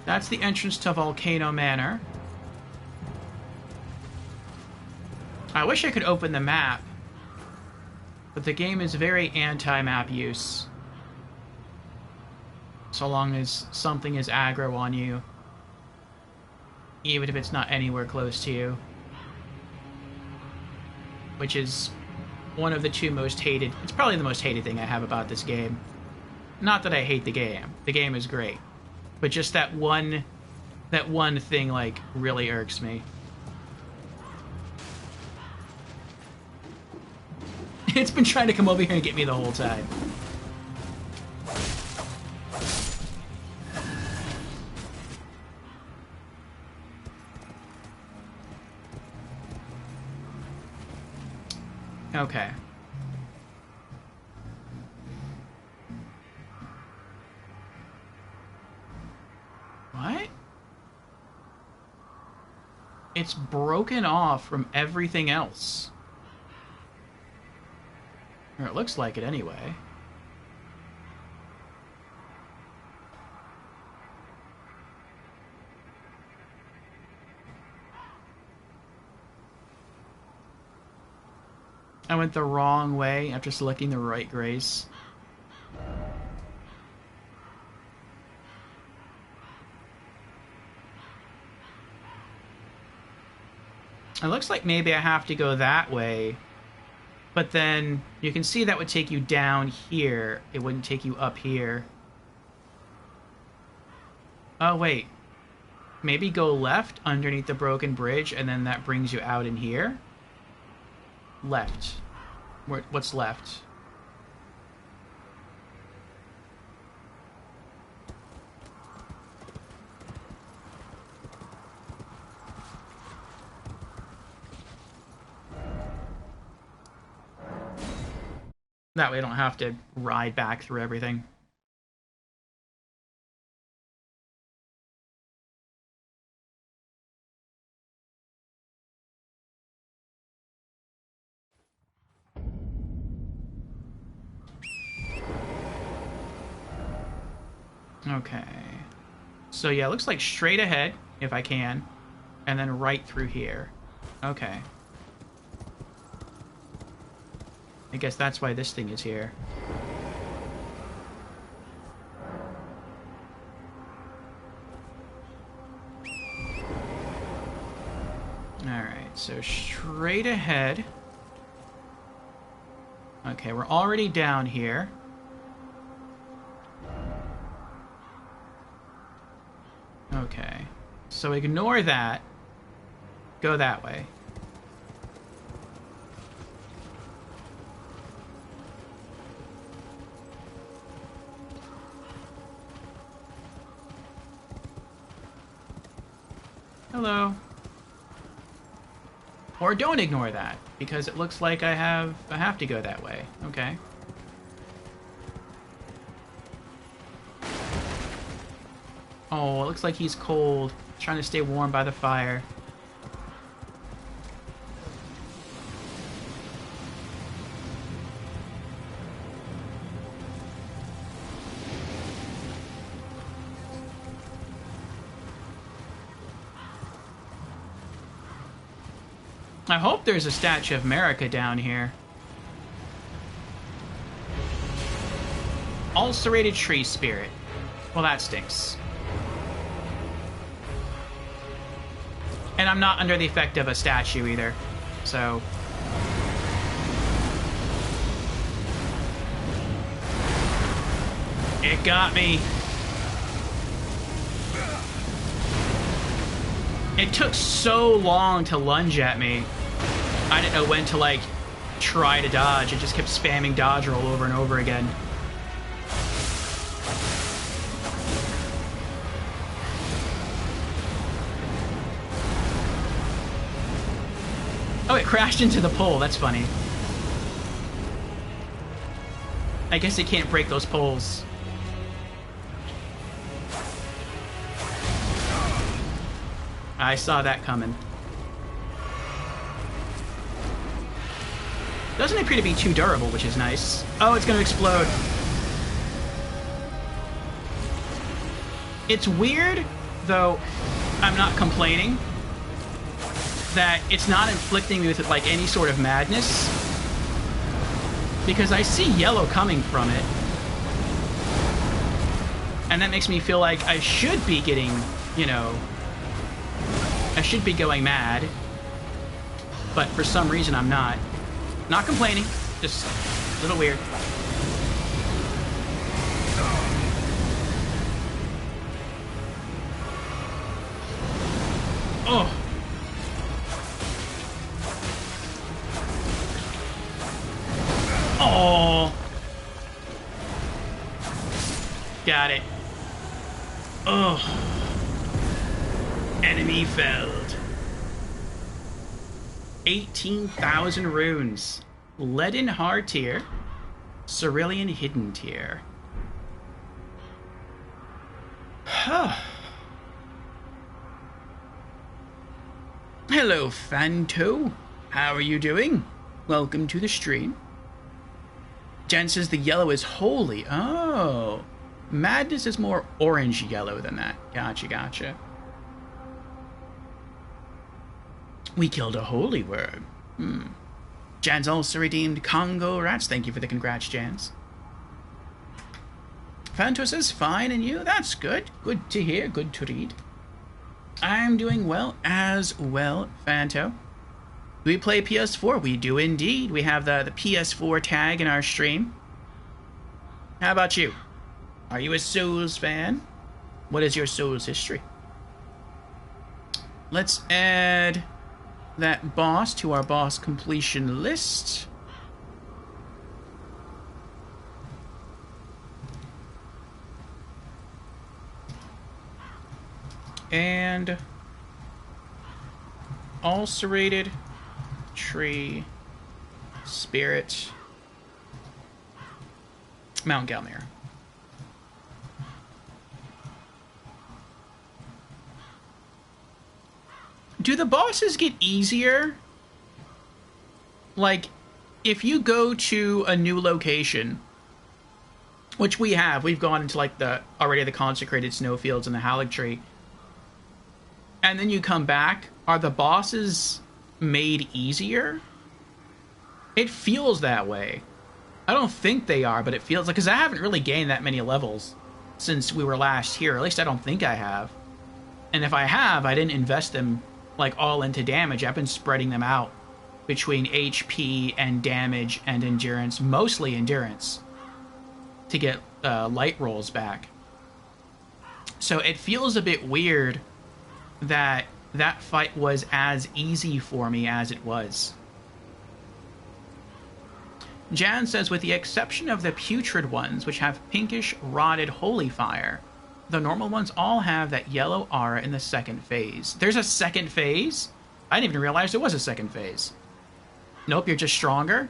That's the entrance to Volcano Manor. I wish I could open the map, but the game is very anti-map use. So long as something is aggro on you, even if it's not anywhere close to you. Which is one of the two most hated... It's probably the most hated thing I have about this game. Not that I hate the game. The game is great. But just that one thing, like, really irks me. It's been trying to come over here and get me the whole time. Okay. What? It's broken off from everything else. Or it looks like it anyway. I went the wrong way after selecting the right grace. It looks like maybe I have to go that way. But then you can see that would take you down here. It wouldn't take you up here. Oh, wait. Maybe go left underneath the broken bridge and then that brings you out in here? Left. What's left? That way I don't have to ride back through everything. Okay. So yeah, it looks like straight ahead, if I can, and then right through here. Okay. I guess that's why this thing is here. Alright, so straight ahead. Okay, we're already down here. Okay, so ignore that. Go that way. Hello. Or don't ignore that, because it looks like I have to go that way. Okay. Oh, it looks like he's cold. Trying to stay warm by the fire. I hope there's a statue of Marika down here. Ulcerated tree spirit. Well, that stinks. And I'm not under the effect of a statue either, so... It got me. It took so long to lunge at me. I didn't know when to, like, try to dodge. It just kept spamming dodge roll over and over again. Oh, it crashed into the pole. That's funny. I guess it can't break those poles. I saw that coming. Doesn't appear to be too durable, which is nice. Oh, it's going to explode. It's weird, though I'm not complaining, that it's not inflicting me with, like, any sort of madness. Because I see yellow coming from it. And that makes me feel like I should be getting, you know... I should be going mad. But for some reason I'm not. Not complaining, just a little weird. Oh! Oh! Got it. Oh. Enemy felled. 18,000 runes. Leaden Hard Tier. Cerulean Hidden Tier. Hello, Fanto. How are you doing? Welcome to the stream. Jen says the yellow is holy. Oh. Madness is more orange yellow than that. Gotcha, gotcha. We killed a holy worm. Jan's also redeemed Congo Rats. Thank you for the congrats, Jans. Fanto says fine, and you? That's good. Good to hear, good to read. I'm doing well as well, Fanto. Do we play PS4? We do indeed. We have the PS4 tag in our stream. How about you? Are you a Souls fan? What is your Souls history? Let's add that boss to our boss completion list. And ulcerated tree spirit Mount Gelmir. Do the bosses get easier? Like, if you go to a new location, which we have, we've gone into like the consecrated snowfields and the Haligtree, and then you come back, are the bosses made easier? It feels that way. I don't think they are, but it feels like, because I haven't really gained that many levels since we were last here. At least I don't think I have. And if I have, I didn't invest them like all into damage. I've been spreading them out between HP and damage and endurance, mostly endurance, to get light rolls back. So it feels a bit weird that that fight was as easy for me as it was. Jan says, with the exception of the putrid ones, which have pinkish, rotted holy fire, the normal ones all have that yellow aura in the second phase. There's a second phase? I didn't even realize there was a second phase. Nope, you're just stronger?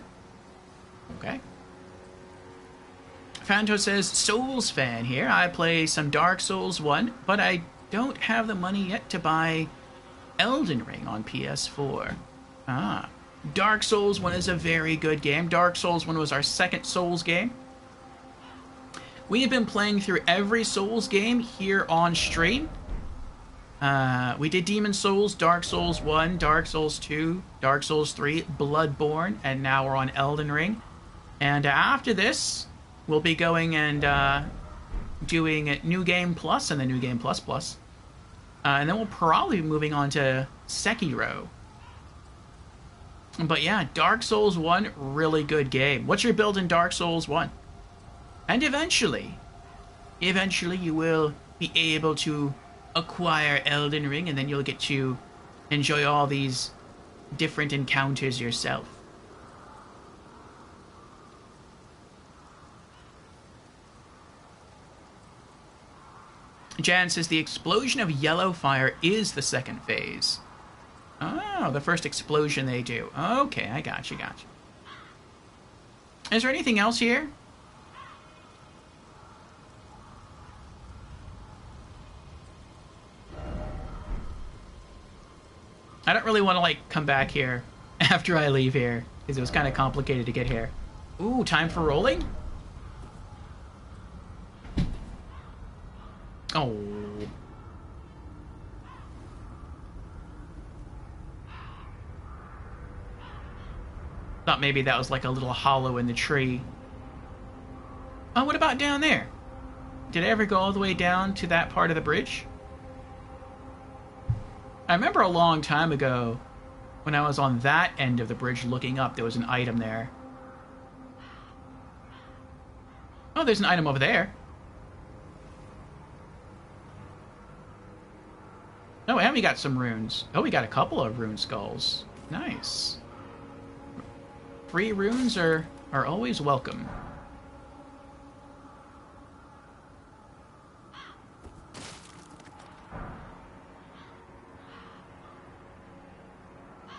Okay. Fanto says, Souls fan here. I play some Dark Souls 1, but I don't have the money yet to buy Elden Ring on PS4. Ah. Dark Souls 1 is a very good game. Dark Souls 1 was our second Souls game. We have been playing through every Souls game here on stream. We did Demon Souls, Dark Souls 1, Dark Souls 2, Dark Souls 3, Bloodborne, and now we're on Elden Ring. And after this, we'll be going and doing New Game Plus and the New Game Plus Plus. And then we'll probably be moving on to Sekiro. But yeah, Dark Souls 1, really good game. What's your build in Dark Souls 1? And eventually you will be able to acquire Elden Ring, and then you'll get to enjoy all these different encounters yourself. Jan says the explosion of yellow fire is the second phase. Oh, the first explosion they do. Okay, I got you. Is there anything else here? I don't really want to, like, come back here after I leave here, because it was kind of complicated to get here. Ooh, time for rolling? Oh. Thought maybe that was like a little hollow in the tree. Oh, what about down there? Did I ever go all the way down to that part of the bridge? I remember a long time ago, when I was on that end of the bridge looking up, there was an item there. Oh, there's an item over there. Oh, and we got some runes. Oh, we got a couple of rune skulls. Nice. Free runes are always welcome.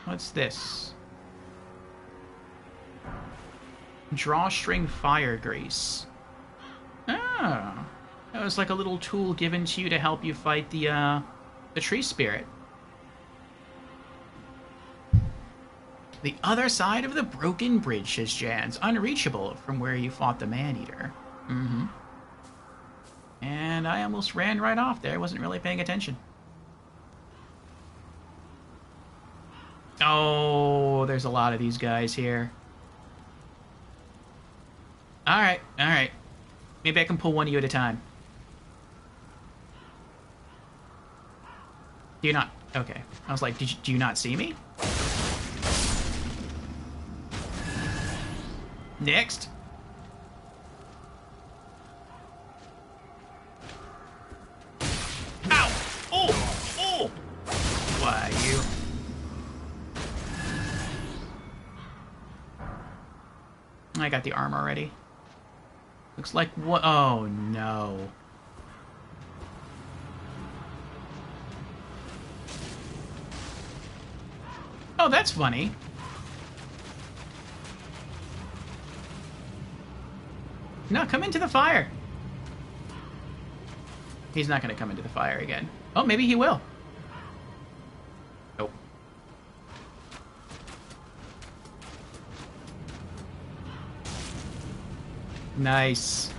What's this? Drawstring fire grease. Oh, that was like a little tool given to you to help you fight the tree spirit. The other side of the broken bridge, says Jan's, unreachable from where you fought the man-eater. Mm-hmm. And I almost ran right off there. I wasn't really paying attention. Oh, there's a lot of these guys here. Alright. Maybe I can pull one of you at a time. Do you not? Okay. I was like, do you not see me? Next. Ow! Oh! Why, you... I got the arm already. Looks like what? Oh, no. Oh, that's funny. No, come into the fire. He's not going to come into the fire again. Oh, maybe he will. Nope. Nice.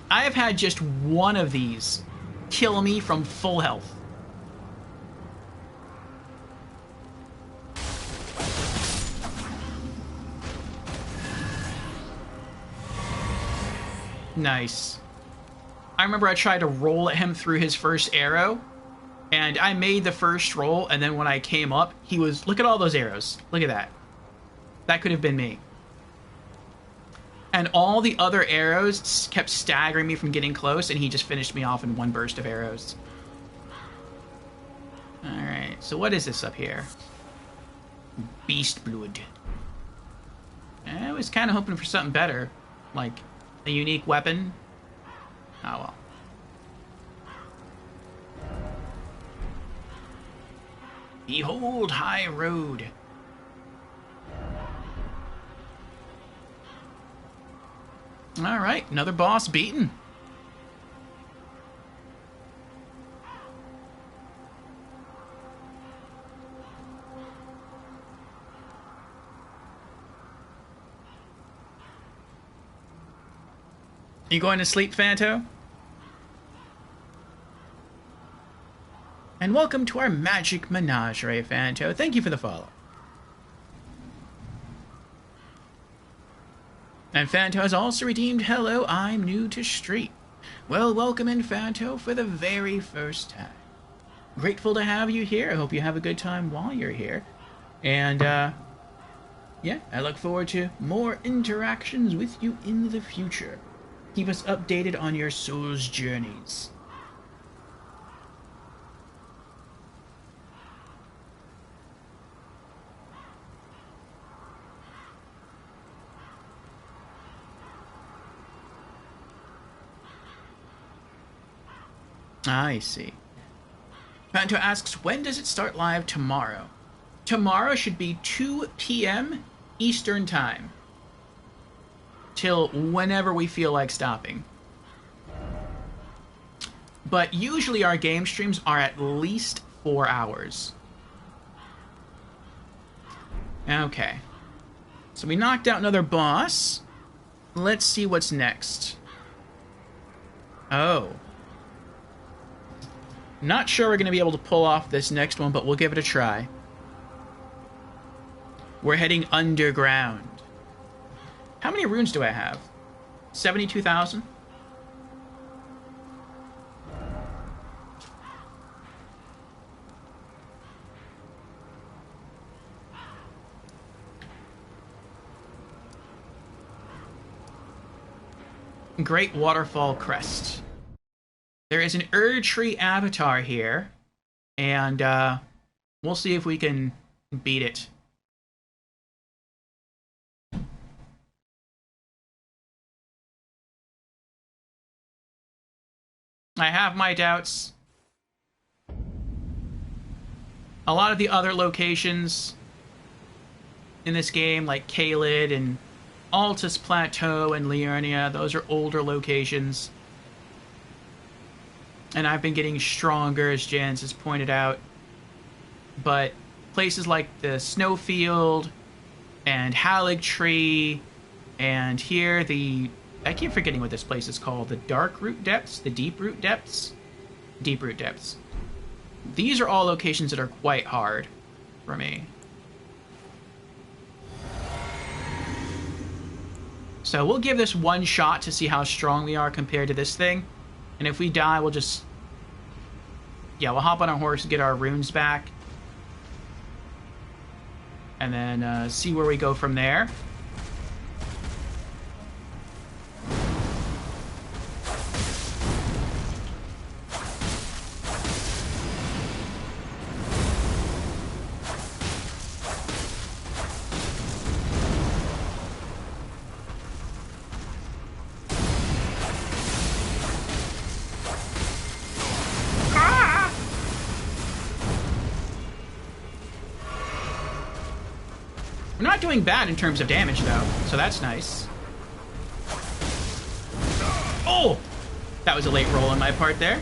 I have had just one of these kill me from full health. Nice. I remember I tried to roll at him through his first arrow, and I made the first roll, and then when I came up, he was... Look at all those arrows. Look at that. That could have been me. And all the other arrows kept staggering me from getting close, and he just finished me off in one burst of arrows. Alright, so what is this up here? Beast blood. I was kind of hoping for something better, like a unique weapon. Oh well. Behold High Road. Alright, another boss beaten. You going to sleep, Fanto? And welcome to our magic menagerie, Fanto. Thank you for the follow. And Fanto has also redeemed, hello, I'm new to Street. Well, welcome in, Fanto, for the very first time. Grateful to have you here. I hope you have a good time while you're here. And, yeah, I look forward to more interactions with you in the future. Keep us updated on your soul's journeys. I see. Panto asks, when does it start live tomorrow? Tomorrow should be 2 p.m. Eastern Time. Till whenever we feel like stopping. But usually our game streams are at least 4 hours. Okay. So we knocked out another boss. Let's see what's next. Oh. Not sure we're going to be able to pull off this next one, but we'll give it a try. We're heading underground. How many runes do I have? 72,000? Great Waterfall Crest. There is an Erdtree Avatar here, and we'll see if we can beat it. I have my doubts. A lot of the other locations in this game, like Caelid and Altus Plateau and Liurnia, those are older locations. And I've been getting stronger, as Jans has pointed out. But places like the Snowfield and Haligtree, and here the... I keep forgetting what this place is called. The Dark Root Depths? The Deep Root Depths? Deep Root Depths. These are all locations that are quite hard for me. So we'll give this one shot to see how strong we are compared to this thing. And if we die, we'll just... Yeah, we'll hop on our horse and get our runes back. And then see where we go from there. We're not doing bad in terms of damage, though, so that's nice. Oh! That was a late roll on my part there.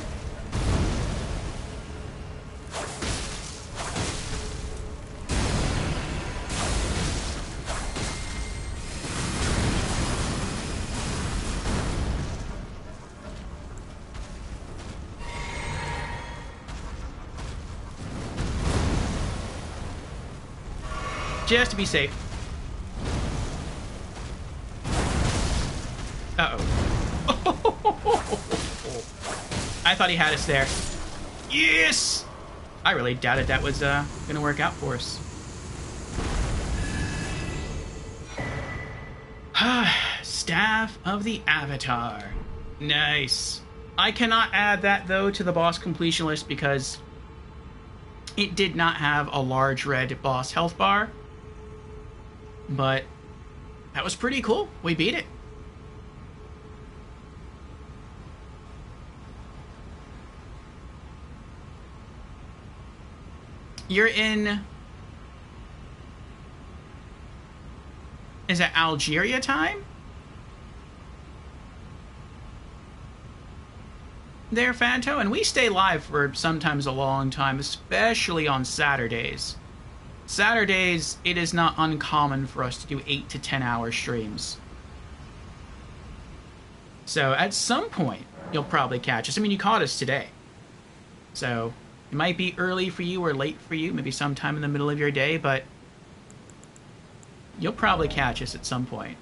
Just to be safe. Uh-oh. I thought he had us there. Yes! I really doubted that was gonna work out for us. Staff of the Avatar. Nice. I cannot add that, though, to the boss completion list because it did not have a large red boss health bar. But that was pretty cool. We beat it. You're in... Is it Algeria time? There, Fanto? And we stay live for sometimes a long time, especially on Saturdays. Saturdays, it is not uncommon for us to do 8 to 10 hour streams. So at some point, you'll probably catch us. I mean, you caught us today. So it might be early for you or late for you, maybe sometime in the middle of your day, but you'll probably catch us at some point.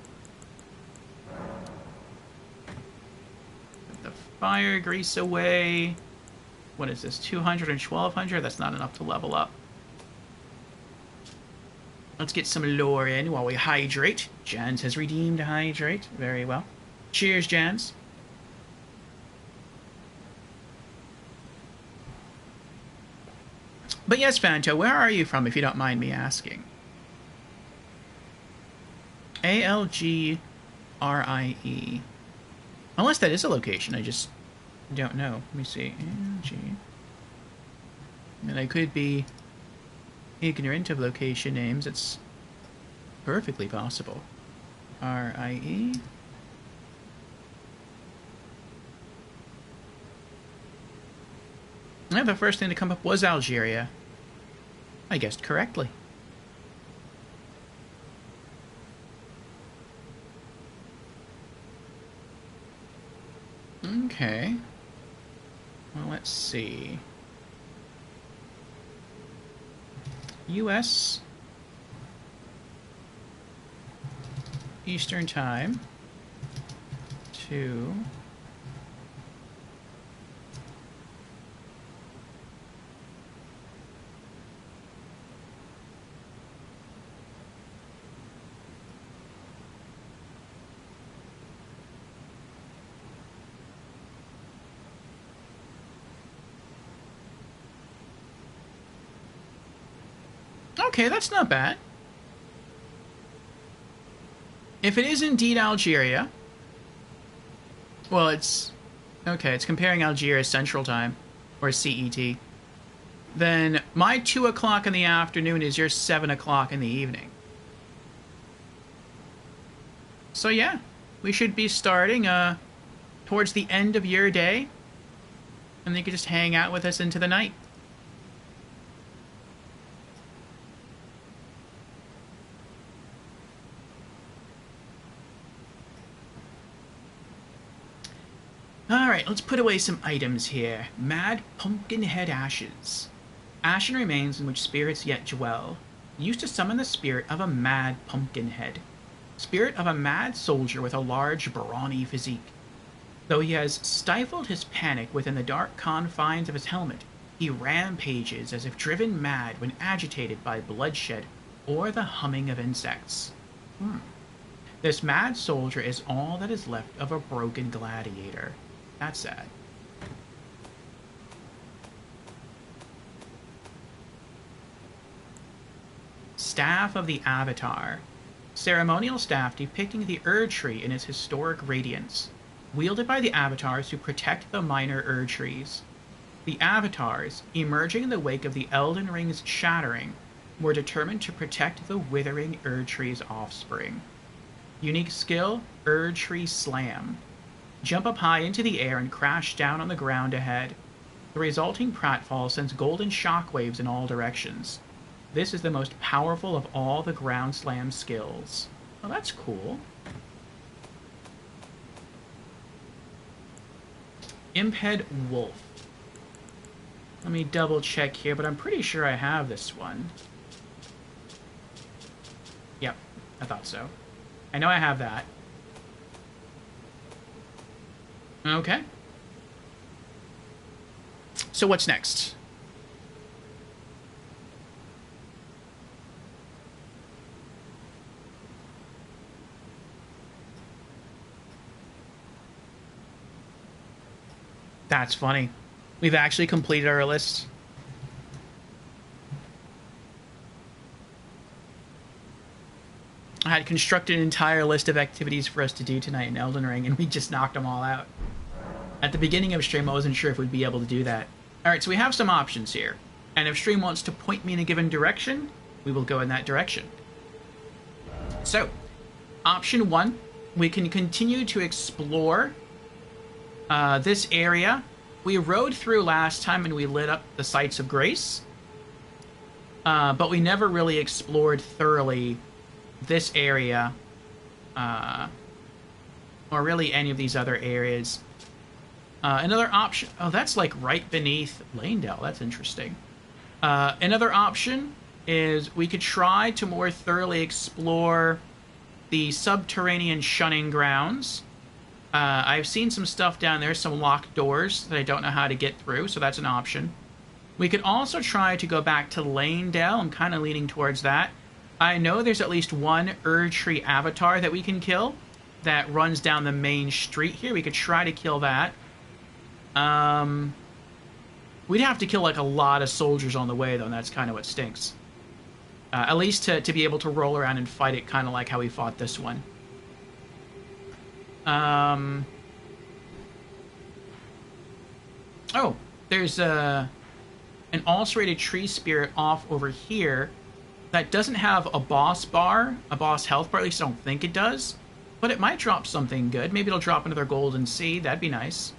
Put the fire grease away. What is this, 200 and 1200? That's not enough to level up. Let's get some lore in while we hydrate. Jans has redeemed hydrate. Very well. Cheers, Jans. But yes, Fanto, where are you from, if you don't mind me asking? Algrie. Unless that is a location, I just don't know. Let me see. Alg. And I could be ignorant of location names. It's perfectly possible. RIE. Yeah, the first thing to come up was Algeria. I guessed correctly. Okay. Well, let's see. US Eastern Time to okay, that's not bad. If it is indeed Algeria, well, it's okay, it's comparing Algeria Central Time, or CET, then my 2 o'clock in the afternoon is your 7 o'clock in the evening. So yeah, we should be starting towards the end of your day, and then you can just hang out with us into the night. Alright, let's put away some items here. Mad Pumpkinhead Ashes. Ashen remains in which spirits yet dwell. Used to summon the spirit of a mad pumpkinhead. Spirit of a mad soldier with a large, brawny physique. Though he has stifled his panic within the dark confines of his helmet, he rampages as if driven mad when agitated by bloodshed or the humming of insects. This mad soldier is all that is left of a broken gladiator. That's sad. Staff of the Avatar. Ceremonial staff depicting the Erdtree in its historic radiance. Wielded by the Avatars who protect the minor Erdtrees. The Avatars, emerging in the wake of the Elden Ring's shattering, We're determined to protect the withering Erdtree's offspring. Unique skill, Erdtree Slam. Jump up high into the air and crash down on the ground ahead. The resulting pratfall sends golden shockwaves in all directions. This is the most powerful of all the ground slam skills. Well, that's cool. Imped Wolf. Let me double check here, but I'm pretty sure I have this one. Yep, I thought so. I know I have that. Okay. So what's next? That's funny. We've actually completed our list. I had constructed an entire list of activities for us to do tonight in Elden Ring, and we just knocked them all out. At the beginning of stream, I wasn't sure if we'd be able to do that. Alright, so we have some options here. And if stream wants to point me in a given direction, we will go in that direction. So, option 1, we can continue to explore this area. We rode through last time and we lit up the Sites of Grace. But we never really explored thoroughly this area. Or really any of these other areas. Another option... Oh, that's like right beneath Lanedale. That's interesting. Another option is we could try to more thoroughly explore the subterranean shunning grounds. I've seen some stuff down there, some locked doors that I don't know how to get through, so that's an option. We could also try to go back to Lanedale. I'm kind of leaning towards that. I know there's at least one Erdtree Avatar that we can kill that runs down the main street here. We could try to kill that. We'd have to kill like a lot of soldiers on the way, though, and that's kind of what stinks. At least to be able to roll around and fight it, kind of like how we fought this one. Oh, there's an ulcerated tree spirit off over here that doesn't have a boss bar, a boss health bar. At least I don't think it does. But it might drop something good. Maybe it'll drop another golden seed. That'd be nice.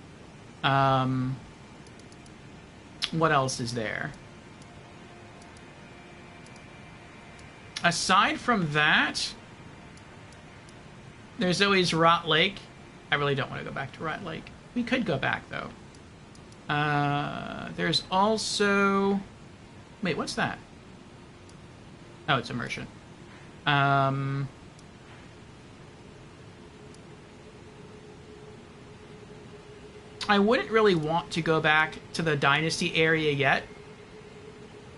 What else is there? Aside from that, there's always Rot Lake. I really don't want to go back to Rot Lake. We could go back, though. There's also... Wait, what's that? Oh, it's immersion. I wouldn't really want to go back to the Dynasty area yet.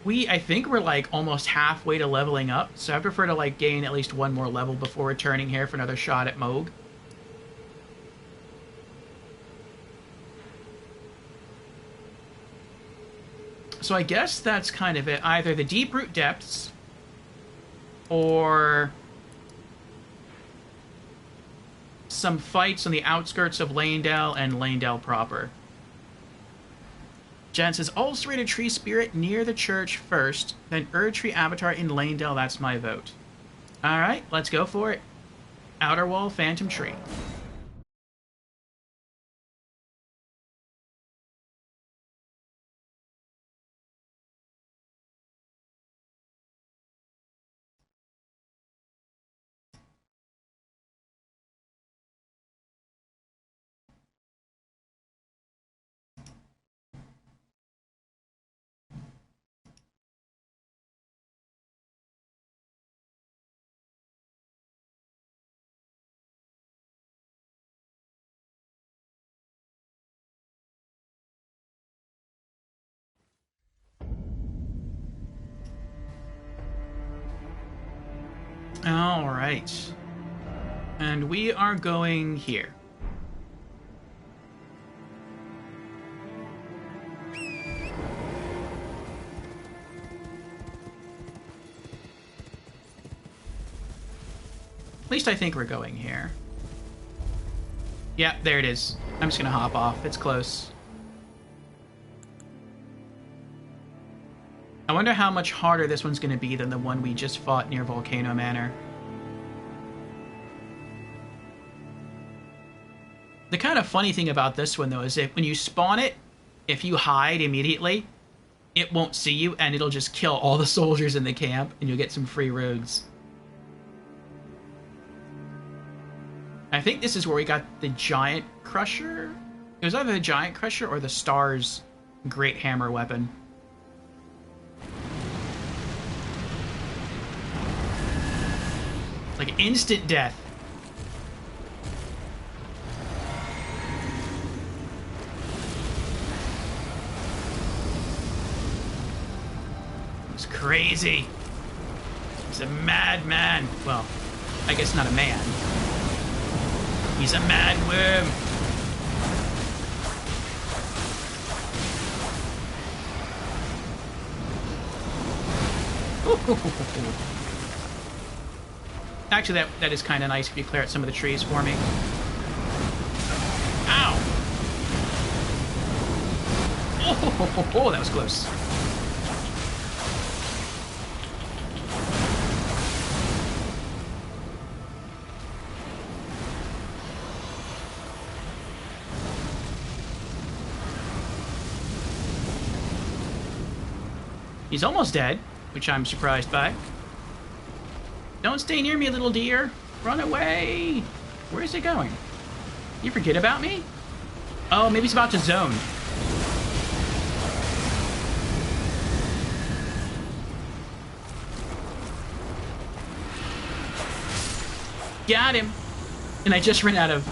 I think we're like almost halfway to leveling up, so I prefer to like gain at least one more level before returning here for another shot at Moog. So I guess that's kind of it. Either the Deep-Root Depths or some fights on the outskirts of Lanedale and Lanedale proper. Jen says, ulcerated tree spirit near the church first, then Erdtree Avatar in Lanedale. That's my vote. Alright, let's go for it. Outer Wall Phantom Tree. All right. And we are going here. At least I think we're going here. Yeah, there it is. I'm just gonna hop off. It's close. I wonder how much harder this one's going to be than the one we just fought near Volcano Manor. The kind of funny thing about this one, though, is that when you spawn it, if you hide immediately, it won't see you, and it'll just kill all the soldiers in the camp, and you'll get some free rogues. I think this is where we got the Giant Crusher. It was either the Giant Crusher or the Star's Great Hammer weapon. Like instant death. It's crazy. He's a madman. Well, I guess not a man. He's a mad worm. Actually, that is kind of nice if you clear out some of the trees for me. Ow! Oh, that was close. He's almost dead, which I'm surprised by. Don't stay near me, little deer. Run away. Where is he going? You forget about me? Oh, maybe he's about to zone. Got him. And I just ran out of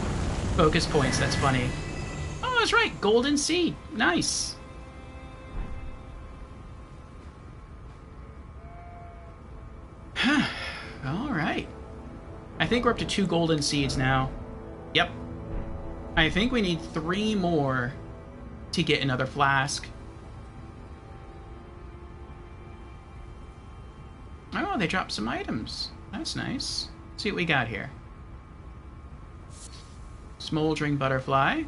focus points. That's funny. Oh, that's right. Golden Seed. Nice. All right. I think we're up to 2 golden seeds now. Yep. I think we need 3 more to get another flask. Oh, they dropped some items. That's nice. Let's see what we got here. Smoldering butterfly.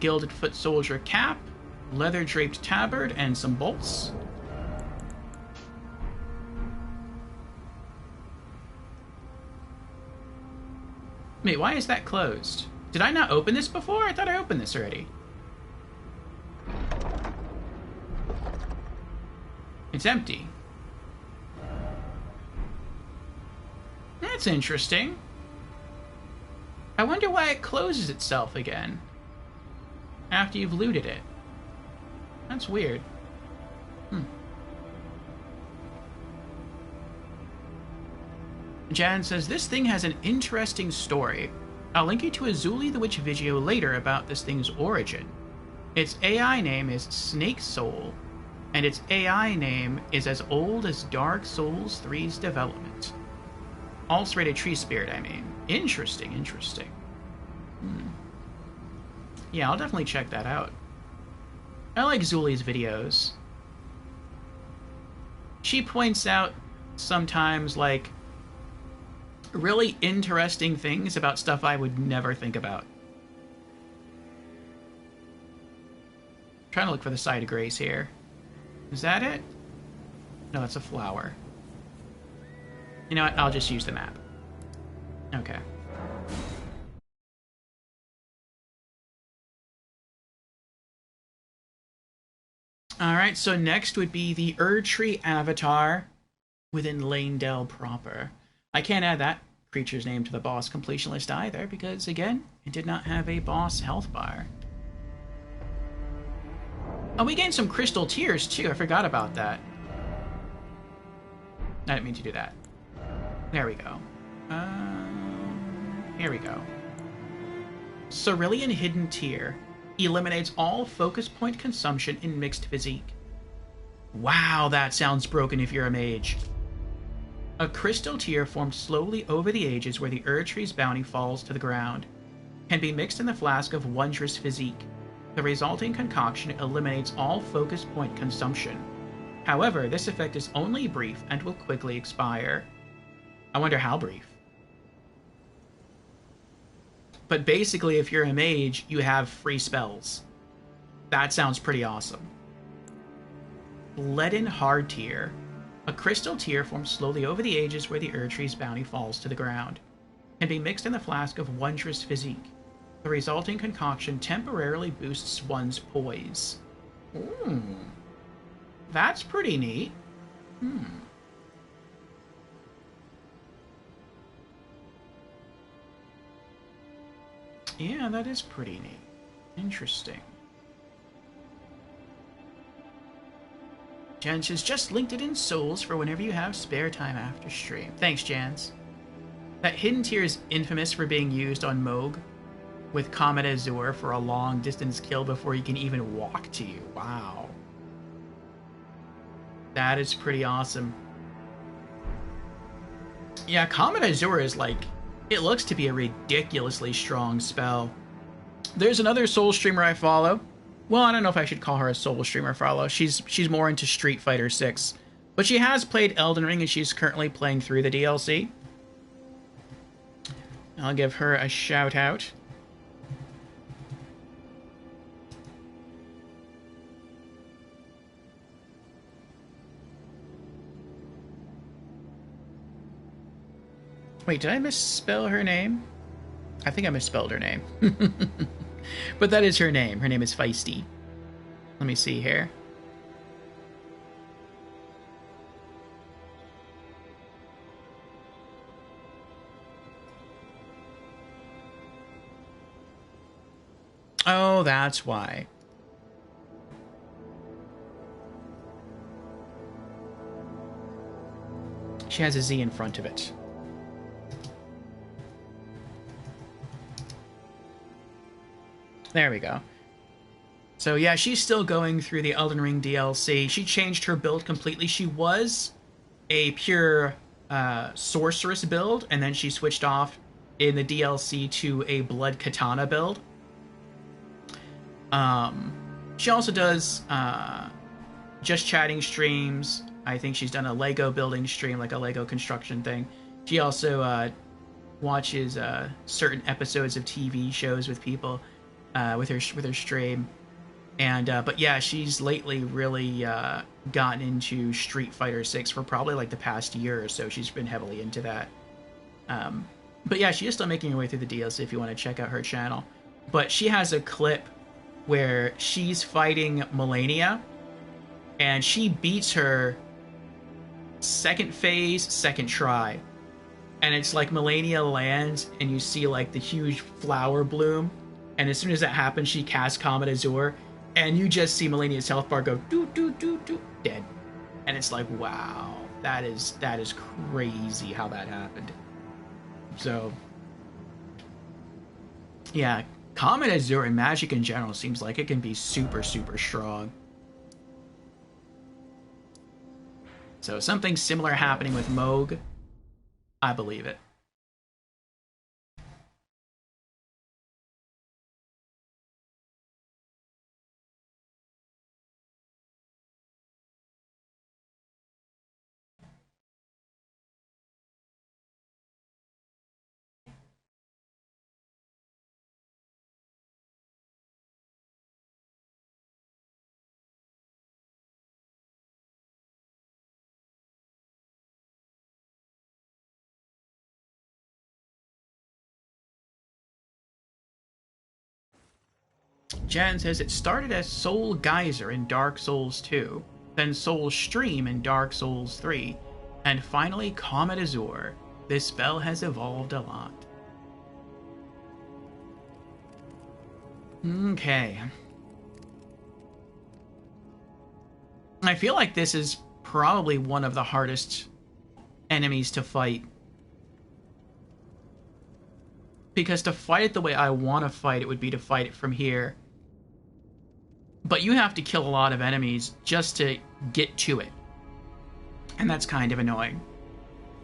Gilded foot soldier cap. Leather draped tabard and some bolts. Wait, why is that closed? Did I not open this before? I thought I opened this already. It's empty. That's interesting. I wonder why it closes itself again after you've looted it. That's weird. Jan says, this thing has an interesting story. I'll link you to a Zuli the Witch video later about this thing's origin. Its AI name is Snake Soul, and its AI name is as old as Dark Souls 3's development. Ulcerated tree spirit, I mean. Interesting, interesting. Yeah, I'll definitely check that out. I like Zuli's videos. She points out sometimes, like, really interesting things about stuff I would never think about. I'm trying to look for the site of grace here. Is that it? No, that's a flower. You know what? I'll just use the map. Okay. Alright, so next would be the Erdtree Avatar within Lanedale proper. I can't add that creature's name to the boss completion list either, because, again, it did not have a boss health bar. Oh, we gained some crystal tears, too. I forgot about that. I didn't mean to do that. There we go. Here we go. Cerulean Hidden Tear. Eliminates all focus point consumption in mixed physique. Wow, that sounds broken if you're a mage. A crystal tear formed slowly over the ages where the Erdtree's bounty falls to the ground. Can be mixed in the flask of Wondrous Physique. The resulting concoction eliminates all focus point consumption. However, this effect is only brief and will quickly expire. I wonder how brief. But basically, if you're a mage, you have free spells. That sounds pretty awesome. Leaden Hard Tear. A crystal tear forms slowly over the ages where the Erdtree's bounty falls to the ground. Can be mixed in the flask of wondrous physique. The resulting concoction temporarily boosts one's poise. Ooh. That's pretty neat. Yeah, that is pretty neat. Interesting. Jans has just linked it in souls for whenever you have spare time after stream. Thanks, Jans. That hidden tier is infamous for being used on Moog with Comet Azure for a long distance kill before he can even walk to you. Wow. That is pretty awesome. Yeah, Comet Azure is like, it looks to be a ridiculously strong spell. There's another Soul streamer I follow. Well, I don't know if I should call her a Soul streamer follow. She's more into Street Fighter 6. But she has played Elden Ring and she's currently playing through the DLC. I'll give her a shout out. Wait, did I misspell her name? I think I misspelled her name. But that is her name. Her name is Feisty. Let me see here. Oh, that's why. She has a Z in front of it. There we go. So yeah, she's still going through the Elden Ring DLC. She changed her build completely. She was a pure sorceress build, and then she switched off in the DLC to a blood katana build. She also does just chatting streams. I think she's done a Lego building stream, like a Lego construction thing. She also watches certain episodes of TV shows with people with her stream. And but yeah, she's lately really gotten into Street Fighter 6 for probably like the past year or so. She's been heavily into that. But yeah, she is still making her way through the DLC if you want to check out her channel. But she has a clip where she's fighting Melania, and she beats her second phase, second try. And it's like Melania lands, and you see like the huge flower bloom. And as soon as that happens, she casts Comet Azure, and you just see Melania's health bar go doo doo doo doo, dead. And it's like, wow, that is crazy how that happened. So yeah, Comet Azure and Magic in general seems like it can be super, super strong. So something similar happening with Moog, I believe it. Jan says it started as Soul Geyser in Dark Souls 2, then Soul Stream in Dark Souls 3, and finally Comet Azure. This spell has evolved a lot. Okay. I feel like this is probably one of the hardest enemies to fight. Because to fight it the way I want to fight it would be to fight it from here. But you have to kill a lot of enemies just to get to it. And that's kind of annoying.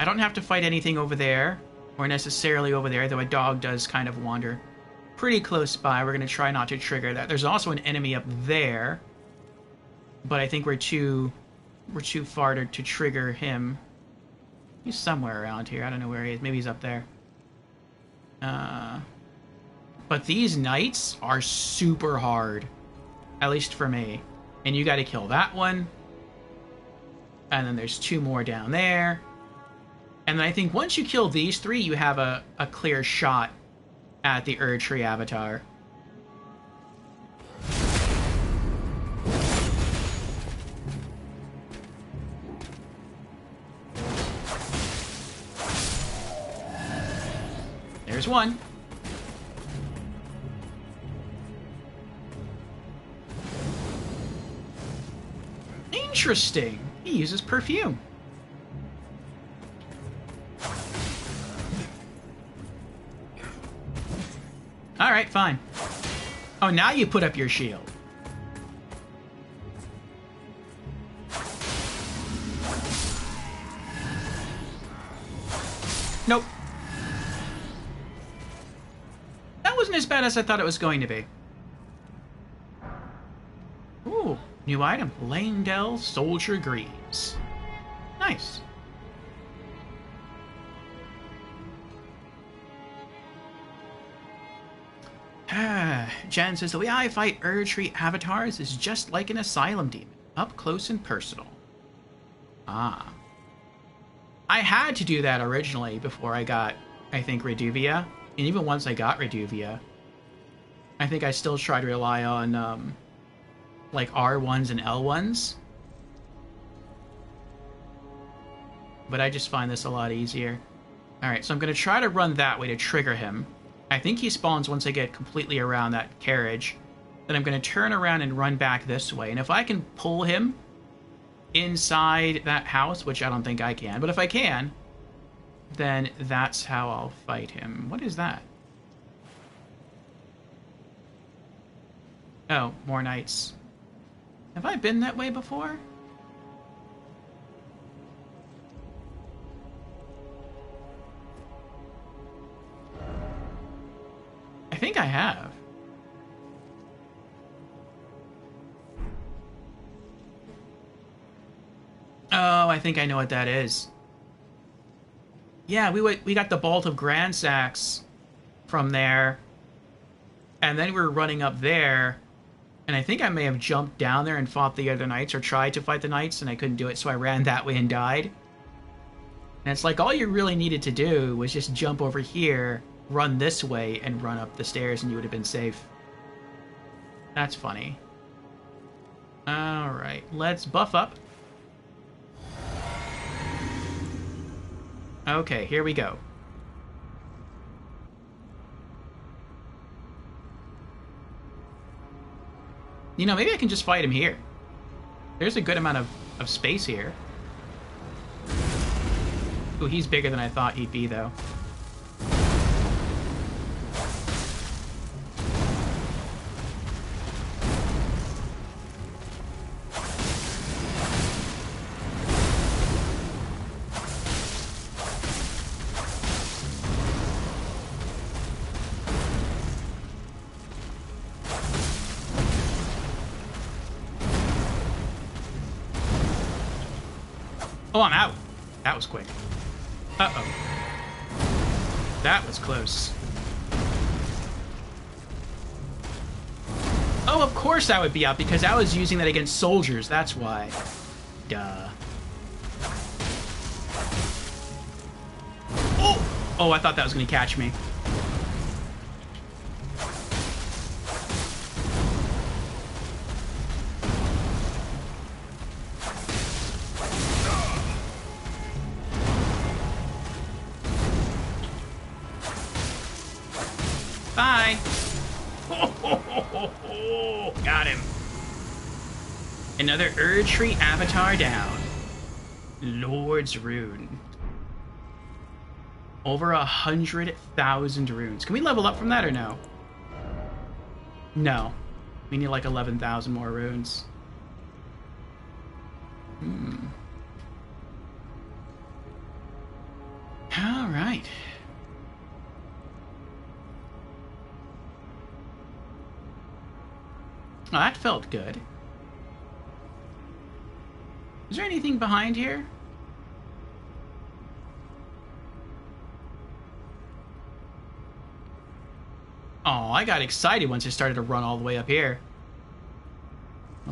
I don't have to fight anything over there, or necessarily over there, though a dog does kind of wander pretty close by. We're going to try not to trigger that. There's also an enemy up there, but I think we're too far to trigger him. He's somewhere around here. I don't know where he is. Maybe he's up there. But these knights are super hard. At least for me. And you got to kill that one. And then there's 2 more down there. And then I think once you kill these 3, you have a clear shot at the Erdtree Avatar. There's one. Interesting. He uses perfume. Alright, fine. Oh, now you put up your shield. Nope. That wasn't as bad as I thought it was going to be. Ooh, new item. Langdell Soldier Greaves. Nice. Jen says, the way I fight Erdtree Avatars is just like an asylum demon. Up close and personal. Ah. I had to do that originally before I got, I think, Reduvia. And even once I got Reduvia, I think I still try to rely on, like, R1s and L1s. But I just find this a lot easier. Alright, so I'm going to try to run that way to trigger him. I think he spawns once I get completely around that carriage. Then I'm going to turn around and run back this way. And if I can pull him inside that house, which I don't think I can, but if I can, then that's how I'll fight him. What is that? Oh, more knights. Have I been that way before? I think I have. Oh, I think I know what that is. Yeah, we got the Bolt of Gransax from there. And then we were running up there. And I think I may have jumped down there and fought the other knights, or tried to fight the knights, and I couldn't do it, so I ran that way and died. And it's like all you really needed to do was just jump over here, run this way, and run up the stairs, and you would have been safe. That's funny. Alright, let's buff up. Okay, here we go. You know, maybe I can just fight him here. There's a good amount of space here. Ooh, he's bigger than I thought he'd be, though. Oh, I'm out. That was quick. Uh-oh. That was close. Oh, of course I would be out, because I was using that against soldiers. That's why. Duh. Oh! Oh, I thought that was going to catch me. Bye. Got him. Another Erdtree Avatar down. Lord's Rune. Over 100,000 runes. Can we level up from that or no? No. We need like 11,000 more runes. All right. Oh, that felt good. Is there anything behind here? Oh, I got excited once I started to run all the way up here.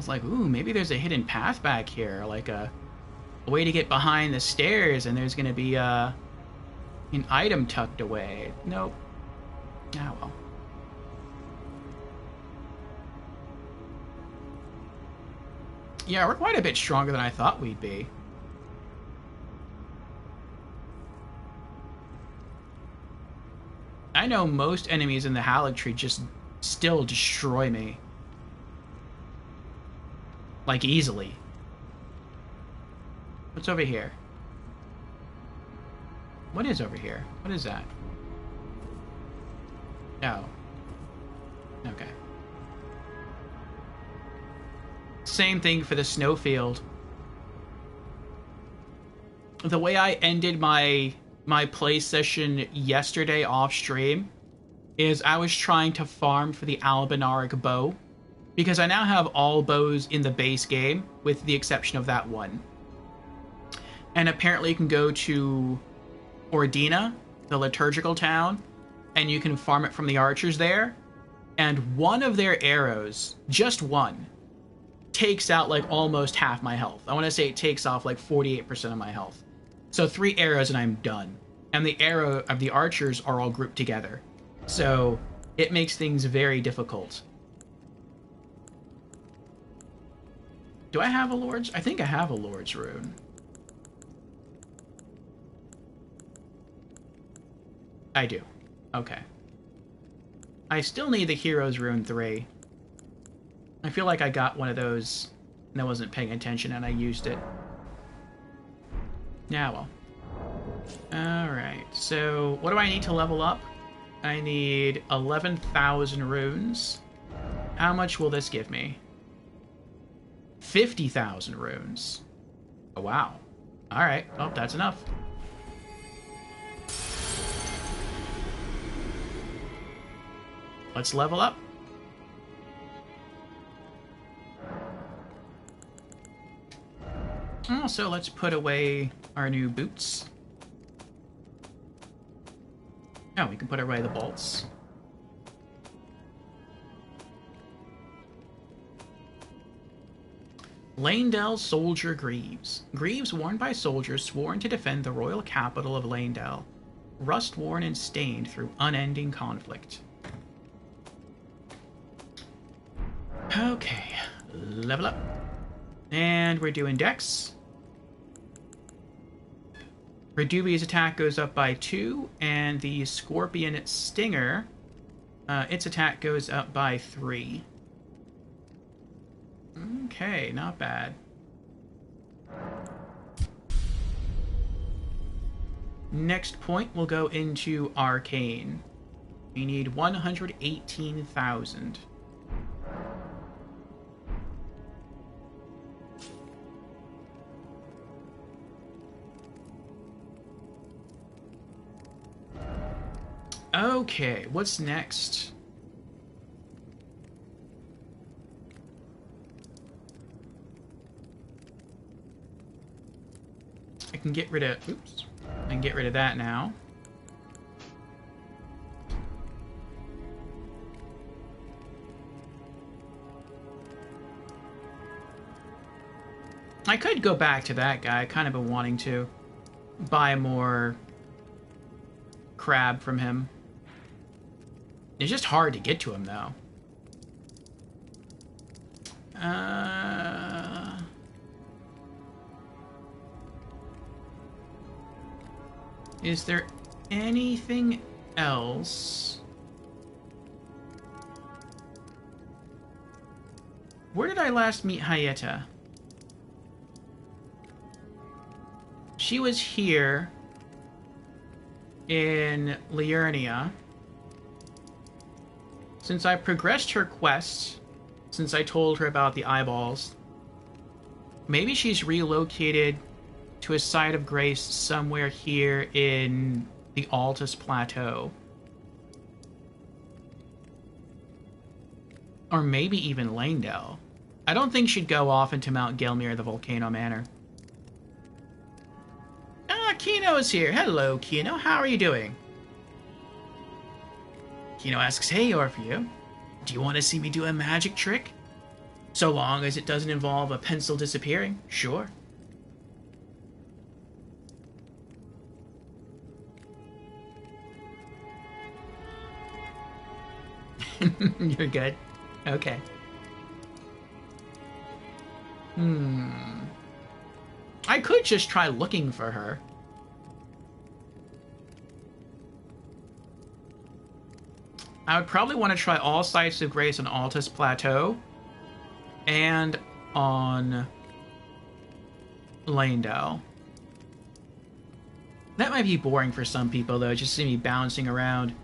was like, ooh, maybe there's a hidden path back here, like a way to get behind the stairs, and there's gonna be an item tucked away. Nope. Ah, well. Yeah, we're quite a bit stronger than I thought we'd be. I know most enemies in the Erdtree just still destroy me. Like, easily. What's over here? What is over here? What is that? Oh. Okay. Same thing for the snowfield. The way I ended my play session yesterday off stream is I was trying to farm for the Albinaric bow, because I now have all bows in the base game with the exception of that one. And apparently you can go to Ordina, the liturgical town, and you can farm it from the archers there, and one of their arrows, just one, takes out like almost half my health. I want to say it takes off like 48% of my health. So 3 arrows and I'm done. And the arrow of the archers are all grouped together. So it makes things very difficult. Do I have a Lord's? I think I have a Lord's rune. I do. Okay. I still need the Hero's Rune 3. I feel like I got one of those and I wasn't paying attention and I used it. Yeah, well. Alright, so what do I need to level up? I need 11,000 runes. How much will this give me? 50,000 runes. Oh, wow. Alright, well, that's enough. Let's level up. Also, let's put away our new boots. Oh, we can put away the bolts. Lanedell Soldier Greaves. Greaves worn by soldiers sworn to defend the royal capital of Lanedell. Rust-worn and stained through unending conflict. Okay, level up. And we're doing Dex. Redubi's attack goes up by 2, and the Scorpion Stinger, its attack goes up by 3. Okay, not bad. Next point, we'll go into Arcane. We need 118,000. Okay, what's next? I can get rid of... Oops. I can get rid of that now. I could go back to that guy. I kind of been wanting to buy more crab from him. It's just hard to get to him, though. Is there anything else? Where did I last meet Hyetta? She was here in Liurnia. Since I progressed her quest, since I told her about the eyeballs, maybe she's relocated to a site of grace somewhere here in the Altus Plateau. Or maybe even Lanedell. I don't think she'd go off into Mount Gelmir, the Volcano Manor. Ah, Kino's here. Hello, Kino. How are you doing? Kino asks, hey, Orpheus, do you want to see me do a magic trick? So long as it doesn't involve a pencil disappearing, sure. You're good? Okay. I could just try looking for her. I would probably want to try all sites of grace on Altus Plateau and on Lanedale. That might be boring for some people, though, just see me bouncing around.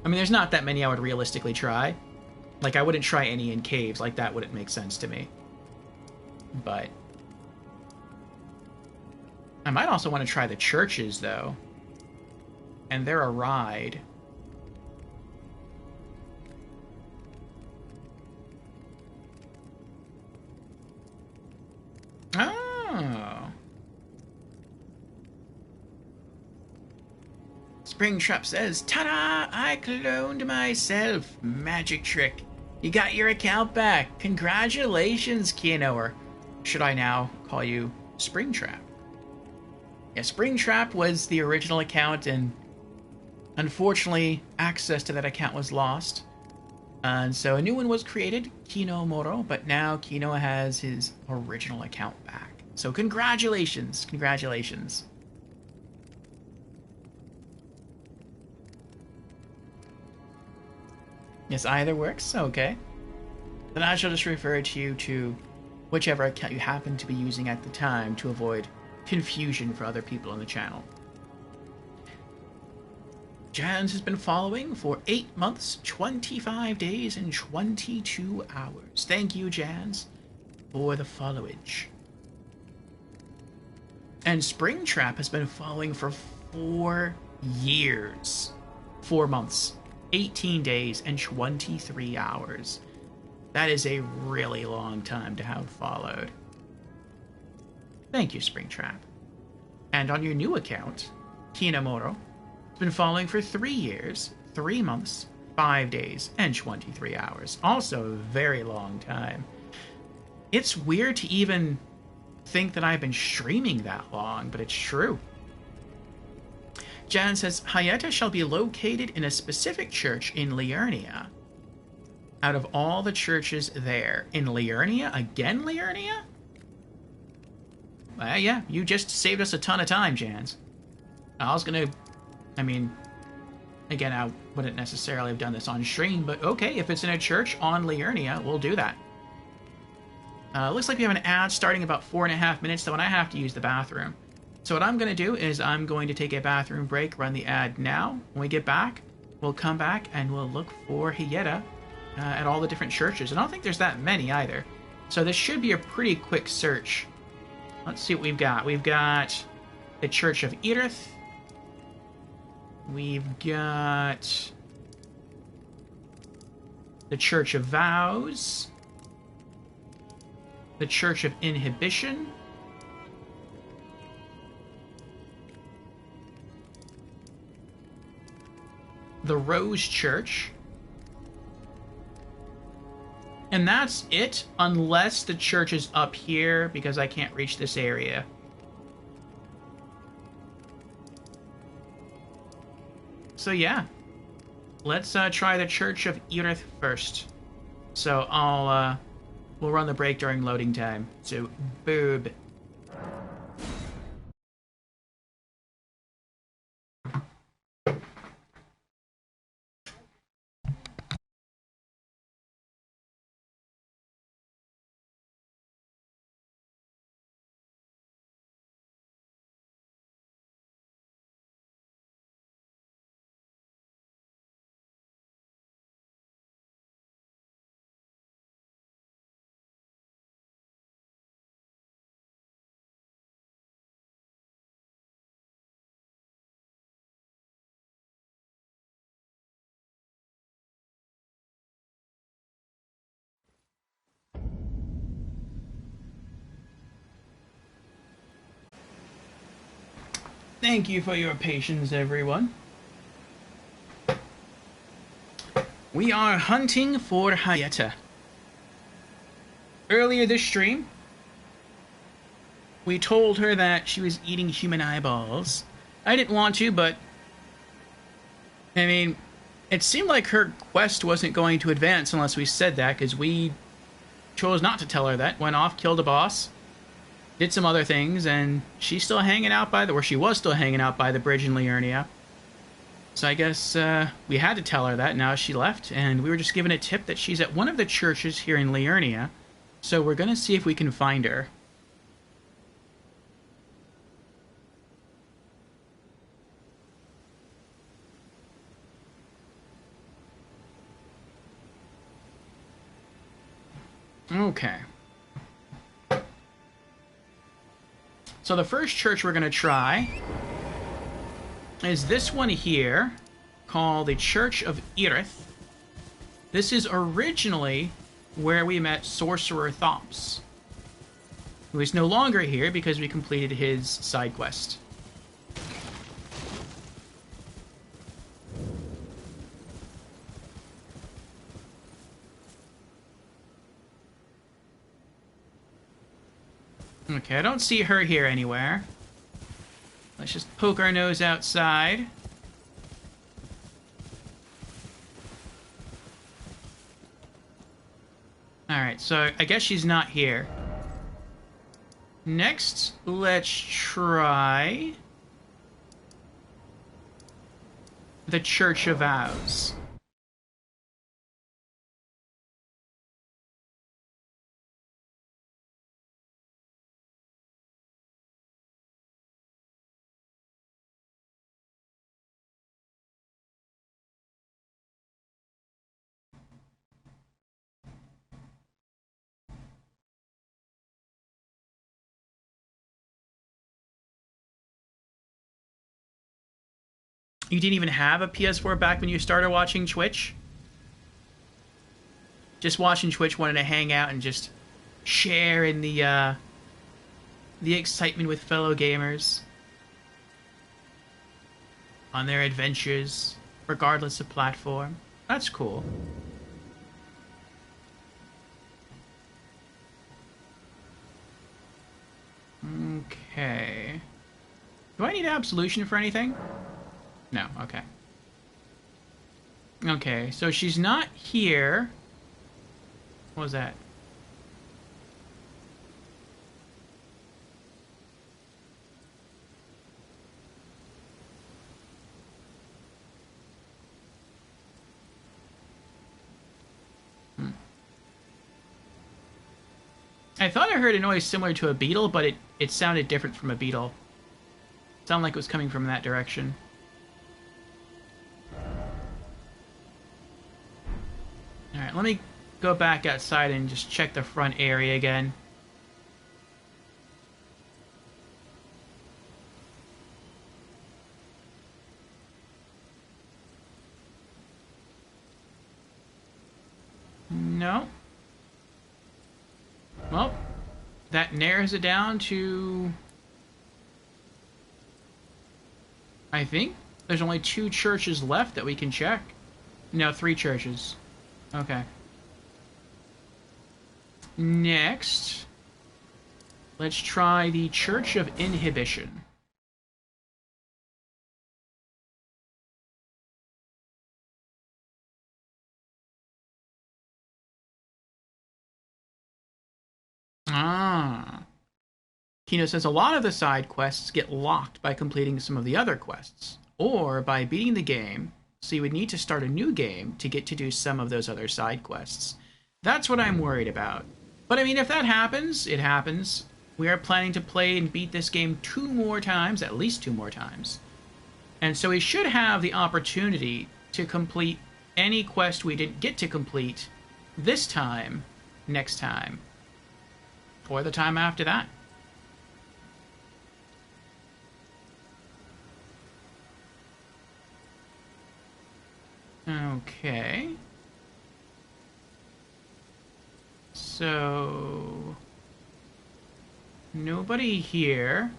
I mean, there's not that many I would realistically try. Like, I wouldn't try any in caves. Like, that wouldn't make sense to me. But I might also want to try the churches, though. And they're a ride. Oh. Springtrap says, ta-da! I cloned myself. Magic trick. You got your account back. Congratulations, Kino. Or should I now call you Springtrap? Yeah, Springtrap was the original account, and unfortunately, access to that account was lost. And so a new one was created, Kino Moro, but now Kino has his original account back. So congratulations, congratulations. Yes, either works, okay. Then I shall just refer to you to whichever account you happen to be using at the time to avoid confusion for other people on the channel. Jans has been following for 8 months, 25 days, and 22 hours. Thank you, Jans, for the followage. And Springtrap has been following for 4 years. 4 months, 18 days, and 23 hours. That is a really long time to have followed. Thank you, Springtrap. And on your new account, Kinemoro, has been following for 3 years, 3 months, 5 days, and 23 hours. Also a very long time. It's weird to even think that I've been streaming that long, but it's true. Jan says, Hyetta shall be located in a specific church in Liurnia. Out of all the churches there. In Liurnia? Again, Liurnia? Yeah, you just saved us a ton of time, Jans. I was gonna... I mean, again, I wouldn't necessarily have done this on stream, but okay, if it's in a church on Liurnia, we'll do that. Looks like we have an ad starting about 4.5 minutes, so when I have to use the bathroom. So what I'm going to do is I'm going to take a bathroom break, run the ad now. When we get back, we'll come back and we'll look for Hyetta at all the different churches. And I don't think there's that many either. So this should be a pretty quick search. Let's see what we've got. We've got the Church of Erdtree. We've got the Church of Vows. The Church of Inhibition. The Rose Church. And that's it, unless the church is up here, because I can't reach this area. So yeah, let's try the Church of Erdtree first. So we'll run the break during loading time. So, boob. Thank you for your patience, everyone. We are hunting for Hyetta. earlier this stream, we told her that she was eating human eyeballs. I didn't want to, but I mean, it seemed like her quest wasn't going to advance unless we said that, because we chose not to tell her that. Went off, killed a boss, did some other things, and she's still hanging out by the, or she was still hanging out by the bridge in Liurnia. So I guess we had to tell her that. Now she left, and we were just given a tip that she's at one of the churches here in Liurnia. So we're going to see if we can find her. Okay. So the first church we're going to try is this one here, called the Church of Irith. This is originally where we met Sorcerer Thomps, who is no longer here because we completed his side quest. Okay, I don't see her here anywhere. Let's just poke our nose outside. Alright, so I guess she's not here. Next, let's try the Church of Vows. You didn't even have a PS4 back when you started watching Twitch? Just watching Twitch, wanted to hang out and just share in the excitement with fellow gamers on their adventures, regardless of platform. That's cool. Okay. Do I need absolution for anything? No, okay. Okay, so she's not here. What was that? I thought I heard a noise similar to a beetle, but it sounded different from a beetle. It sounded like it was coming from that direction. Alright, let me go back outside and just check the front area again. No. Well, that narrows it down to... I think there's only 2 churches left that we can check. No, 3 churches. Okay. Next, let's try the Church of Inhibition. Ah. Kino says a lot of the side quests get locked by completing some of the other quests, or by beating the game, so you would need to start a new game to get to do some of those other side quests. That's what I'm worried about. But I mean, if that happens, it happens. We are planning to play and beat this game 2 more times, at least 2 more times. And so we should have the opportunity to complete any quest we didn't get to complete this time, next time, or the time after that. Okay. So... nobody here.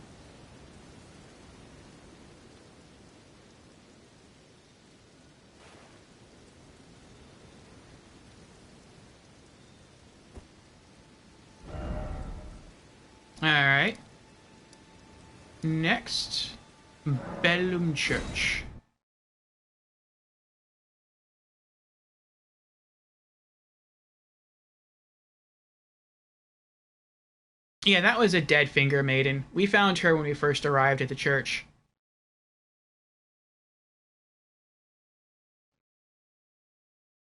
Alright. Next, Bellum Church. Yeah, that was a dead finger maiden. We found her when we first arrived at the church.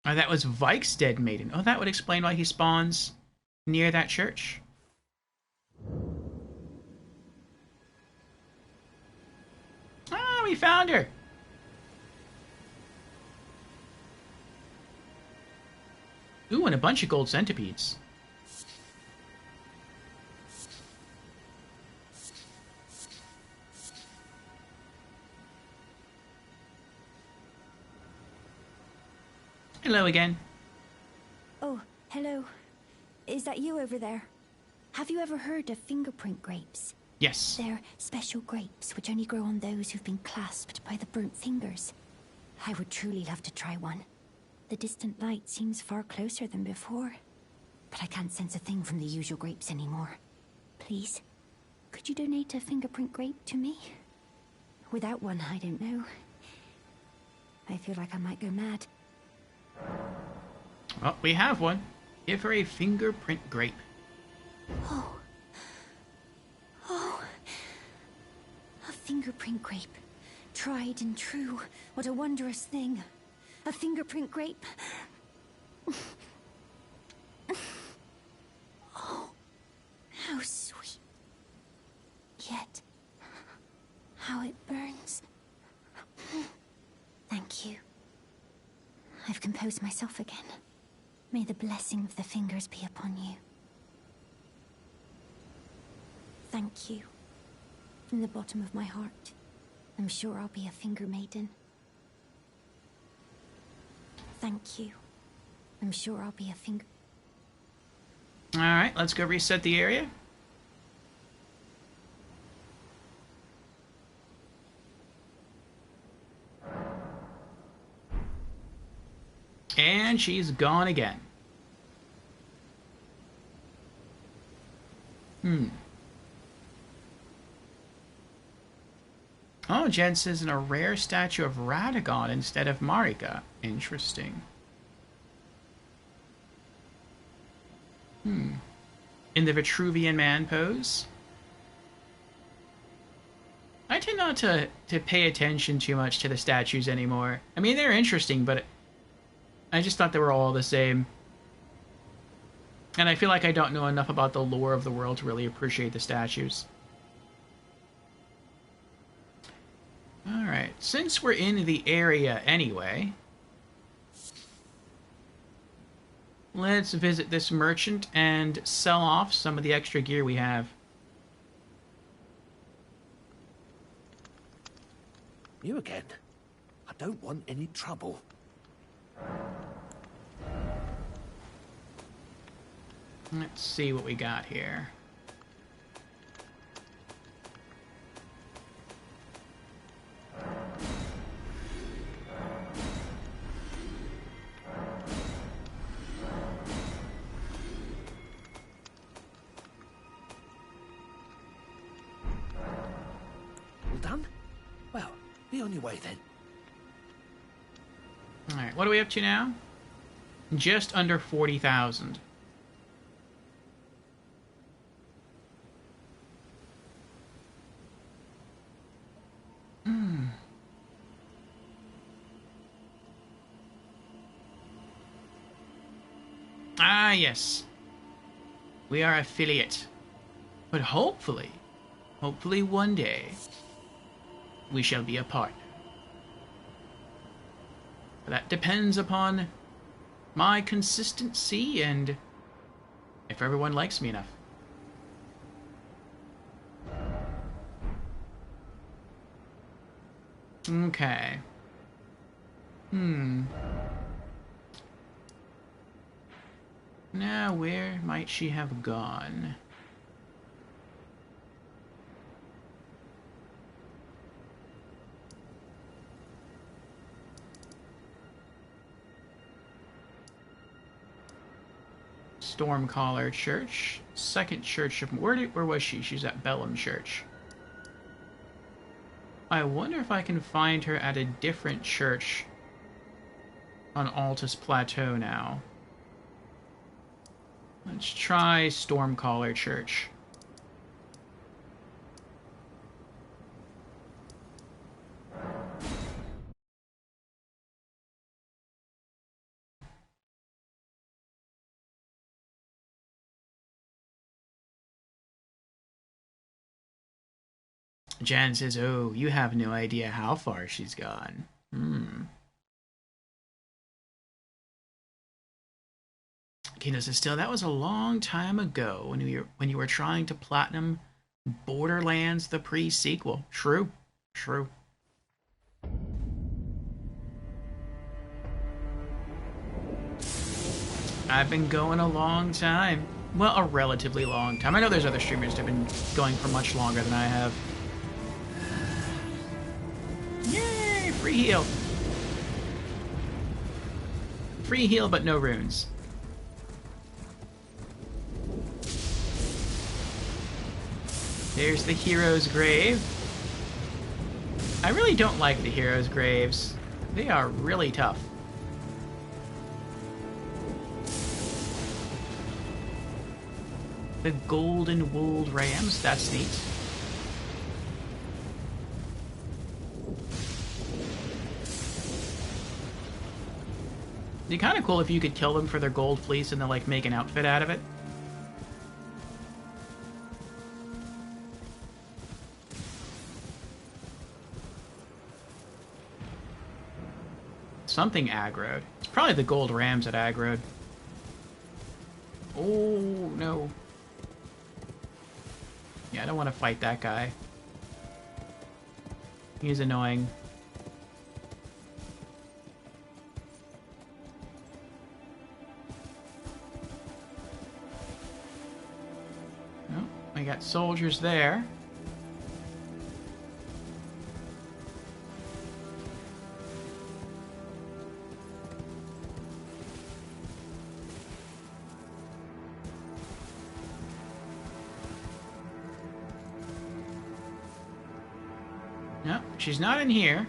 Oh, that was Vike's dead maiden. Oh, that would explain why he spawns near that church. Ah, we found her. Ooh, and a bunch of gold centipedes. Hello again. Oh, hello. Is that you over there? Have you ever heard of fingerprint grapes? Yes. They're special grapes which only grow on those who've been clasped by the burnt fingers. I would truly love to try one. The distant light seems far closer than before, but I can't sense a thing from the usual grapes anymore. Please, could you donate a fingerprint grape to me? Without one, I don't know. I feel like I might go mad. Well, we have one. Give her a fingerprint grape. Oh. Oh. A fingerprint grape. Tried and true. What a wondrous thing. A fingerprint grape. Oh. How sweet. Yet, how it burns. Thank you. I've composed myself again. May the blessing of the fingers be upon you. Thank you. From the bottom of my heart. I'm sure I'll be a finger maiden. Thank you. I'm sure I'll be a finger... Alright, let's go reset the area. And she's gone again. Oh, Jen says in a rare statue of Radagon instead of Marika. Interesting. In the Vitruvian man pose. I tend not to pay attention too much to the statues anymore. I mean, they're interesting, but I just thought they were all the same. And I feel like I don't know enough about the lore of the world to really appreciate the statues. Alright, since we're in the area anyway, let's visit this merchant and sell off some of the extra gear we have. You again? I don't want any trouble. Let's see what we got here. All done? Well, be on your way then. Alright, what are we up to now? Just under 40,000. Ah, yes. We are affiliate. But hopefully one day, we shall be a partner. That depends upon my consistency and if everyone likes me enough. Okay. Now, where might she have gone? Stormcaller Church. Second Church of... Where was she? She's at Bellum Church. I wonder if I can find her at a different church on Altus Plateau now. Let's try Stormcaller Church. Jan says, oh, you have no idea how far she's gone. Kino says, still, that was a long time ago when you were trying to platinum Borderlands, the pre-sequel. True. True. I've been going a long time. Well, a relatively long time. I know there's other streamers that have been going for much longer than I have. Yay! Free heal. Free heal, but no runes. There's the hero's grave. I really don't like the hero's graves. They are really tough. The golden wooled rams, that's neat. It'd be kind of cool if you could kill them for their gold fleece and then like make an outfit out of it. Something aggroed. It's probably the gold rams that aggroed. Oh, no. Yeah, I don't want to fight that guy. He's annoying. Oh, I got soldiers there. No, she's not in here.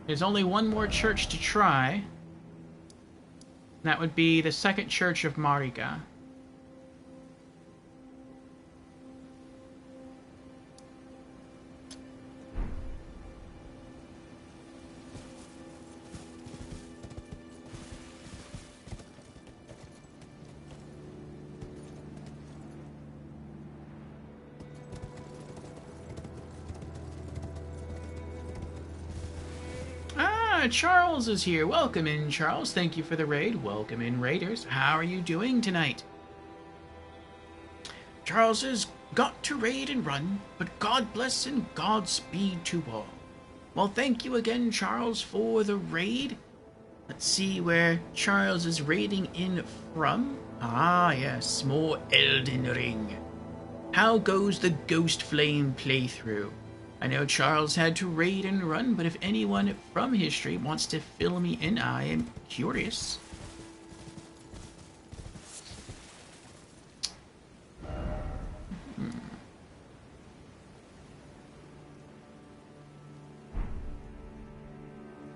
There's only one more church to try. That would be the second church of Marika. Charles is here. Welcome in, Charles. Thank you for the raid. Welcome in, raiders. How are you doing tonight? Charles has got to raid and run, but God bless and Godspeed to all. Well, thank you again, Charles, for the raid. Let's see where Charles is raiding in from. Ah, yes, more Elden Ring. How goes the Ghost Flame playthrough? I know Charles had to raid and run, but if anyone from history wants to fill me in, I am curious.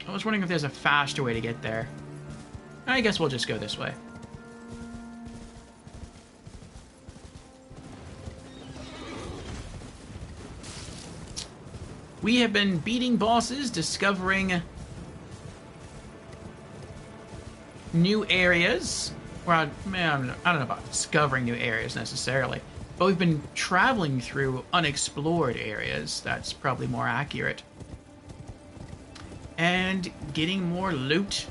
I was wondering if there's a faster way to get there. I guess we'll just go this way. We have been beating bosses, discovering new areas. Well, man, I don't know about discovering new areas necessarily, but we've been traveling through unexplored areas. That's probably more accurate. And getting more loot.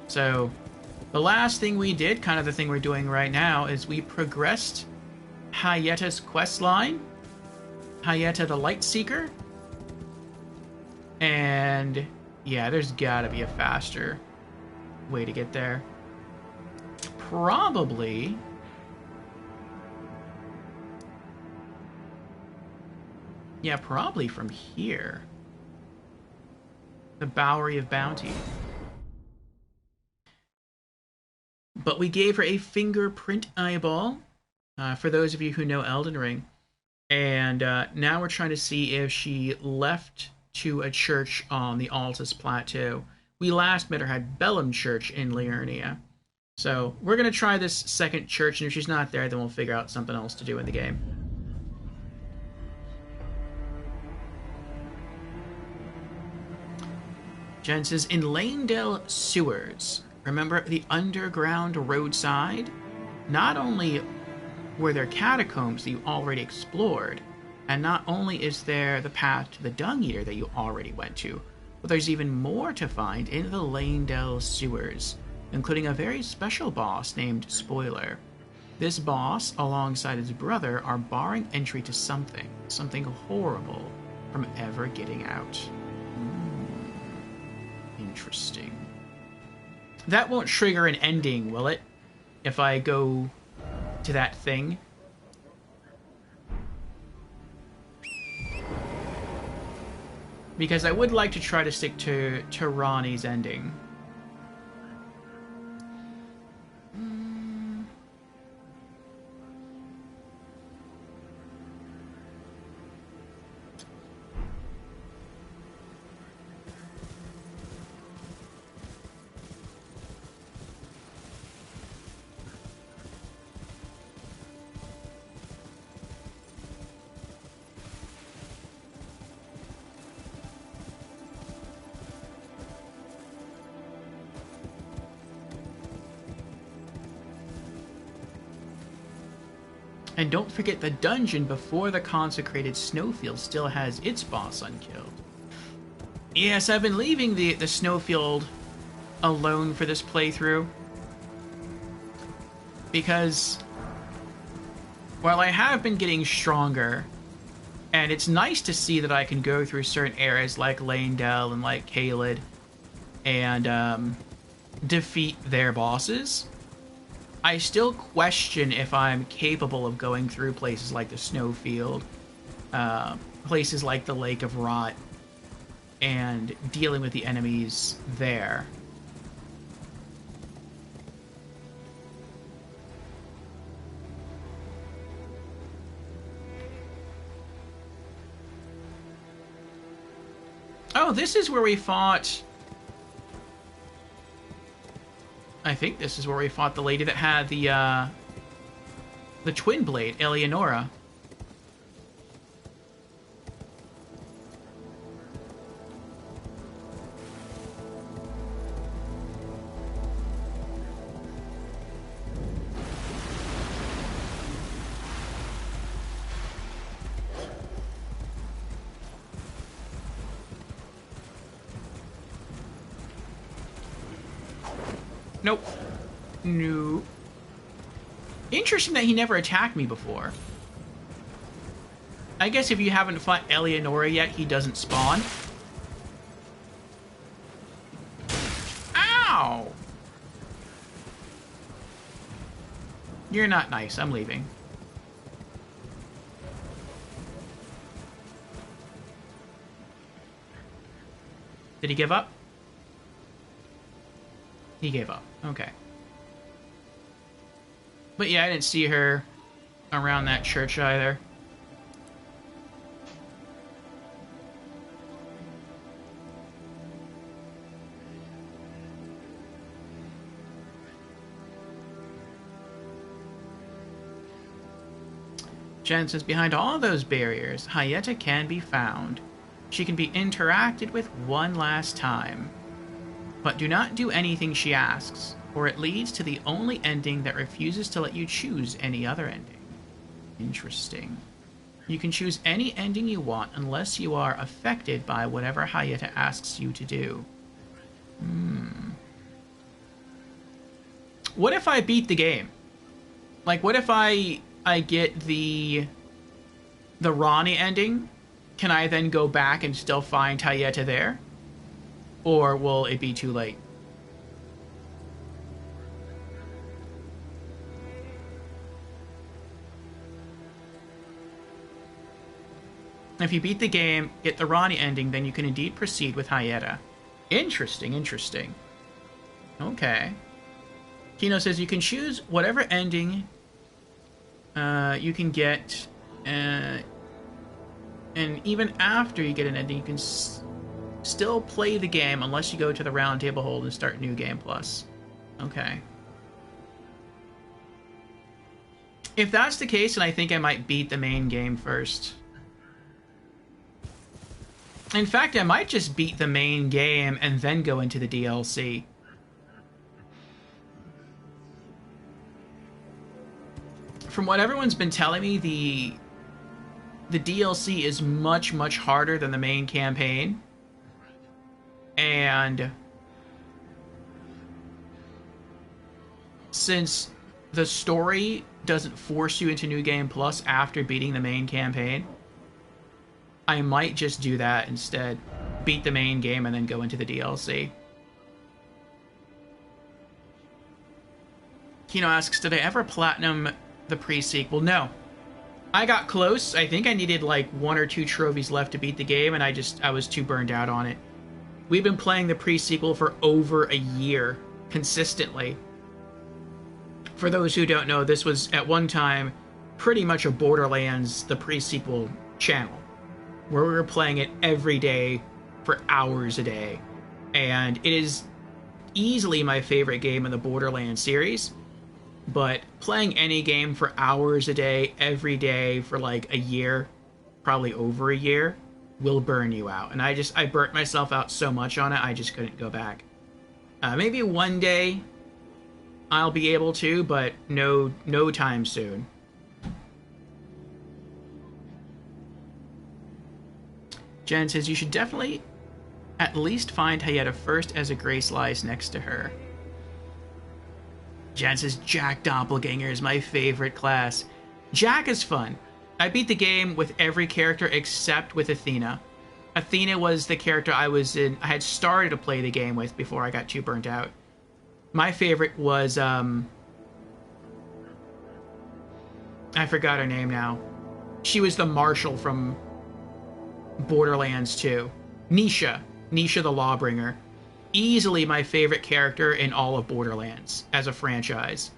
So, the last thing we did, kind of the thing we're doing right now, is we progressed Hayeta's questline. Hayeta the Lightseeker. And yeah, there's gotta be a faster way to get there. Probably. Yeah, probably from here. The Bowery of Bounty. But we gave her a fingerprint eyeball, for those of you who know Elden Ring. And now we're trying to see if she left to a church on the Altus Plateau. We last met her at Bellum Church in Liurnia. So we're going to try this second church, and if she's not there, then we'll figure out something else to do in the game. Jen says, in Lanedale sewers, remember the underground roadside? Not only were there catacombs that you already explored, and not only is there the path to the Dung Eater that you already went to, but there's even more to find in the Lanedale sewers, including a very special boss named Spoiler. This boss, alongside his brother, are barring entry to something horrible from ever getting out. Interesting. That won't trigger an ending, will it? If I go to that thing? Because I would like to try to stick to Ronnie's ending. And don't forget the dungeon before the consecrated snowfield still has its boss unkilled. Yes, I've been leaving the snowfield alone for this playthrough. Because while I have been getting stronger, and it's nice to see that I can go through certain areas like Lanedale and like Caelid and defeat their bosses, I still question if I'm capable of going through places like the Snowfield, places like the Lake of Rot, and dealing with the enemies there. Oh, this is where we fought... I think this is where we fought the lady that had the twin blade, Eleonora. Nope. No. Interesting that he never attacked me before. I guess if you haven't fought Eleonora yet, he doesn't spawn. Ow! You're not nice. I'm leaving. Did he give up? He gave up. Okay. But yeah, I didn't see her around that church either. Jen says, behind all those barriers, Hyetta can be found. She can be interacted with one last time. But do not do anything she asks, or it leads to the only ending that refuses to let you choose any other ending. Interesting. You can choose any ending you want unless you are affected by whatever Hyetta asks you to do. What if I beat the game? Like, what if I get the Ronnie ending? Can I then go back and still find Hyetta there? Or will it be too late? If you beat the game, get the Ronnie ending, then you can indeed proceed with Hyetta. Interesting, interesting. Okay. Kino says you can choose whatever ending you can get, and even after you get an ending, you can still play the game unless you go to the round table hold and start New Game Plus. Okay. If that's the case, then I think I might beat the main game first. In fact, I might just beat the main game and then go into the DLC. From what everyone's been telling me, the DLC is much, much harder than the main campaign. And since the story doesn't force you into New Game Plus after beating the main campaign, I might just do that instead. Beat the main game and then go into the DLC. Kino asks, did I ever platinum the pre-sequel? No. I got close. I think I needed like 1 or 2 trophies left to beat the game, and I was too burned out on it. We've been playing the pre-sequel for over a year, consistently. For those who don't know, this was, at one time, pretty much a Borderlands, the pre-sequel channel, where we were playing it every day for hours a day. And it is easily my favorite game in the Borderlands series, but playing any game for hours a day, every day, for like a year, probably over a year, will burn you out. And I burnt myself out so much on it, I just couldn't go back. Maybe one day I'll be able to, but no time soon. Jen says, you should definitely at least find Hayeta first as a Grace lies next to her. Jen says, Jack Doppelganger is my favorite class. Jack is fun. I beat the game with every character except with Athena. Athena was the character I had started to play the game with before I got too burnt out. My favorite was, I forgot her name now. She was the Marshal from Borderlands 2. Nisha the Lawbringer. Easily my favorite character in all of Borderlands as a franchise.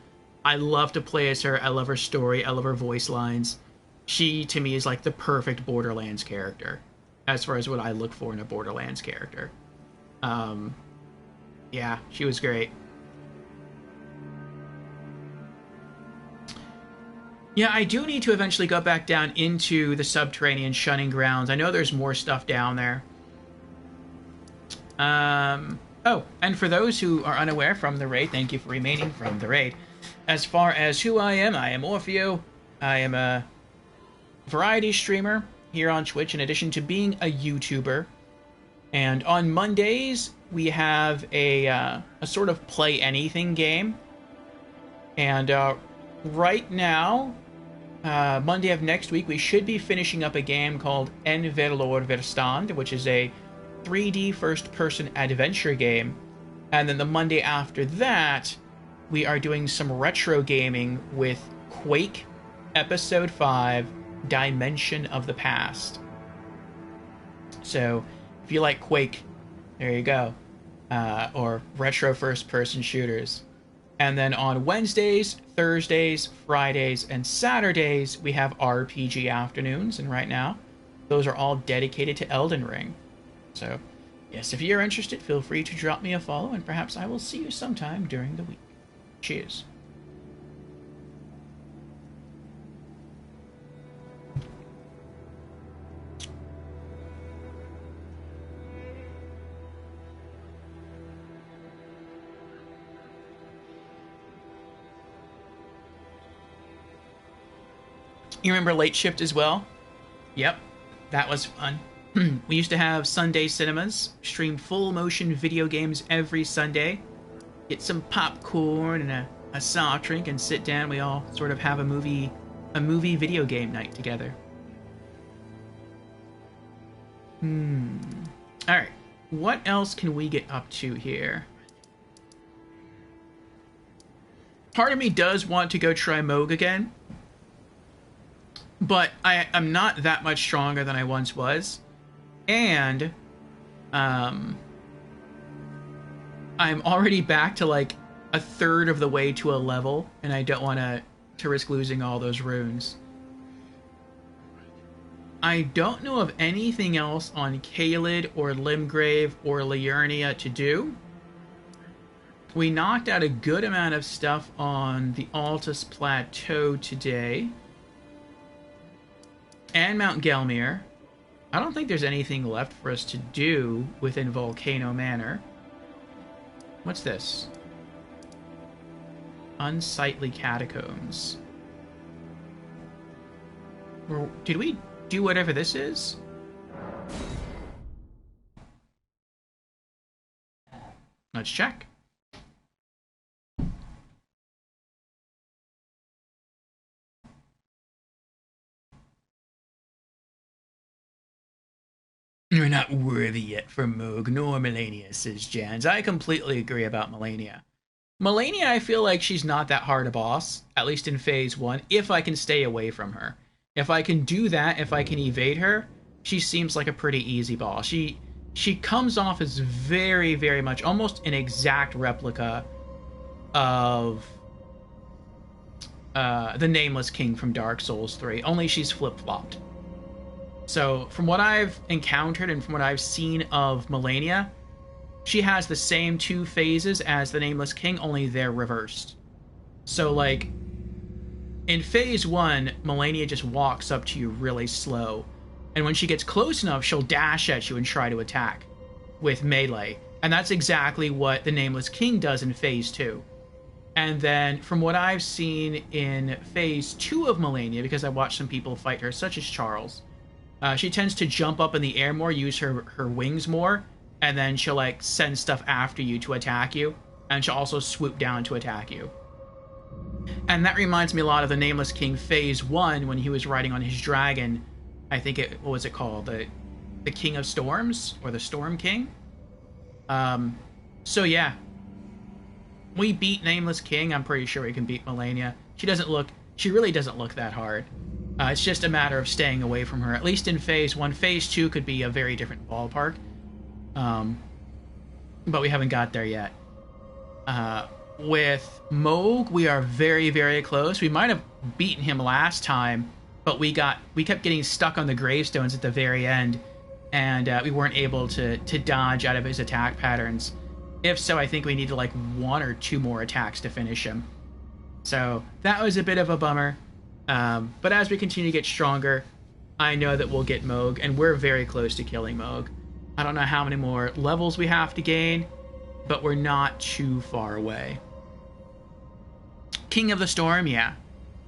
I love to play as her. I love her story. I love her voice lines. She, to me, is like the perfect Borderlands character as far as what I look for in a Borderlands character. Yeah, she was great. Yeah, I do need to eventually go back down into the subterranean shunning grounds. I know there's more stuff down there. Oh, and for those who are unaware from the raid, thank you for remaining from the raid. As far as who I am Orfeo. I am a variety streamer here on Twitch, in addition to being a YouTuber. And on Mondays, we have a sort of play anything game. And right now, Monday of next week, we should be finishing up a game called En Verloor Verstand, which is a 3D first-person adventure game. And then the Monday after that, we are doing some retro gaming with Quake Episode 5, Dimension of the Past. So, if you like Quake, there you go. Or retro first-person shooters. And then on Wednesdays, Thursdays, Fridays, and Saturdays, we have RPG afternoons. And right now, those are all dedicated to Elden Ring. So, yes, if you're interested, feel free to drop me a follow, and perhaps I will see you sometime during the week. Cheers. You remember Late Shift as well? Yep, that was fun. We used to have Sunday cinemas, stream full motion video games every Sunday, get some popcorn and a soft drink, and sit down. We all sort of have a movie video game night together. Alright, what else can we get up to here? Part of me does want to go try Moog again, but I'm not that much stronger than I once was. And I'm already back to like a third of the way to a level, and I don't want to risk losing all those runes. I don't know of anything else on Caelid or Limgrave or Liurnia to do. We knocked out a good amount of stuff on the Altus Plateau today. And Mount Gelmir. I don't think there's anything left for us to do within Volcano Manor. What's this? Unsightly Catacombs. Did we do whatever this is? Let's check. You're not worthy yet for Moog nor Melania, says Jans. I completely agree about Melania. Melania, I feel like she's not that hard a boss, at least in Phase 1, if I can stay away from her. If I can do that, if I can evade her, she seems like a pretty easy boss. She comes off as very, very much almost an exact replica of the Nameless King from Dark Souls 3, only she's flip-flopped. So, from what I've encountered and from what I've seen of Melania, she has the same 2 phases as the Nameless King, only they're reversed. So, like, in Phase 1, Melania just walks up to you really slow. And when she gets close enough, she'll dash at you and try to attack with melee. And that's exactly what the Nameless King does in Phase 2. And then, from what I've seen in Phase 2 of Melania, because I watched some people fight her, such as Charles, she tends to jump up in the air more, use her wings more, and then she'll, like, send stuff after you to attack you, and she'll also swoop down to attack you. And that reminds me a lot of the Nameless King Phase 1, when he was riding on his dragon. I think what was it called? The King of Storms? Or the Storm King? So yeah. We beat Nameless King. I'm pretty sure we can beat Melania. She really doesn't look that hard. It's just a matter of staying away from her, at least in Phase 1. Phase 2 could be a very different ballpark. But we haven't got there yet. With Moog, we are very, very close. We might have beaten him last time, but we kept getting stuck on the gravestones at the very end, and we weren't able to dodge out of his attack patterns. If so, I think we need to, like, 1 or 2 more attacks to finish him. So that was a bit of a bummer. But as we continue to get stronger, I know that we'll get Moog, and we're very close to killing Moog. I don't know how many more levels we have to gain, but we're not too far away. King of the Storm, yeah.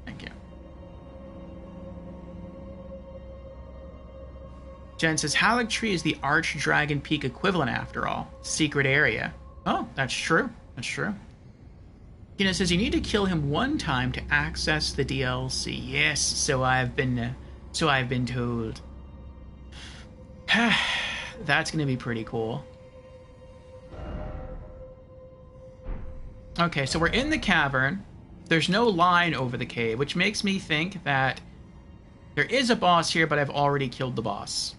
Thank you. Jen says, Haligtree is the Archdragon Peak equivalent after all. Secret area. Oh, that's true. That's true. Tina says, you need to kill him 1 time to access the DLC. Yes, so I've been told. That's going to be pretty cool. Okay, so we're in the cavern. There's no line over the cave, which makes me think that there is a boss here, but I've already killed the boss.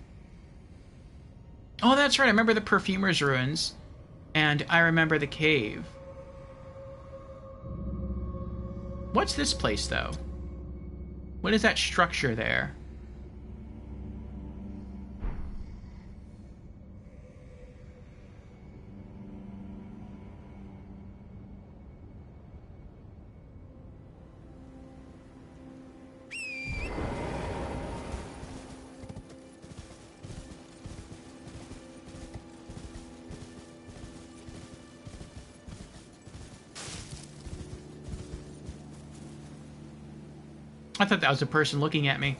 Oh, that's right. I remember the Perfumer's Ruins, and I remember the cave. What's this place, though? What is that structure there? I thought that was a person looking at me.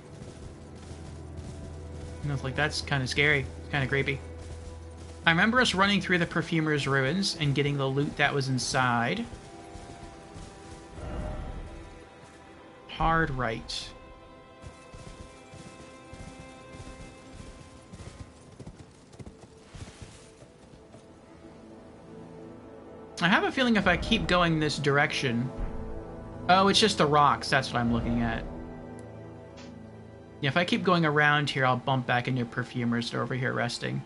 And I was like, that's kind of scary. It's kind of creepy. I remember us running through the Perfumer's Ruins and getting the loot that was inside. Hard right. I have a feeling if I keep going this direction... Oh, it's just the rocks. That's what I'm looking at. Yeah, if I keep going around here, I'll bump back into Perfumers. They're over here resting.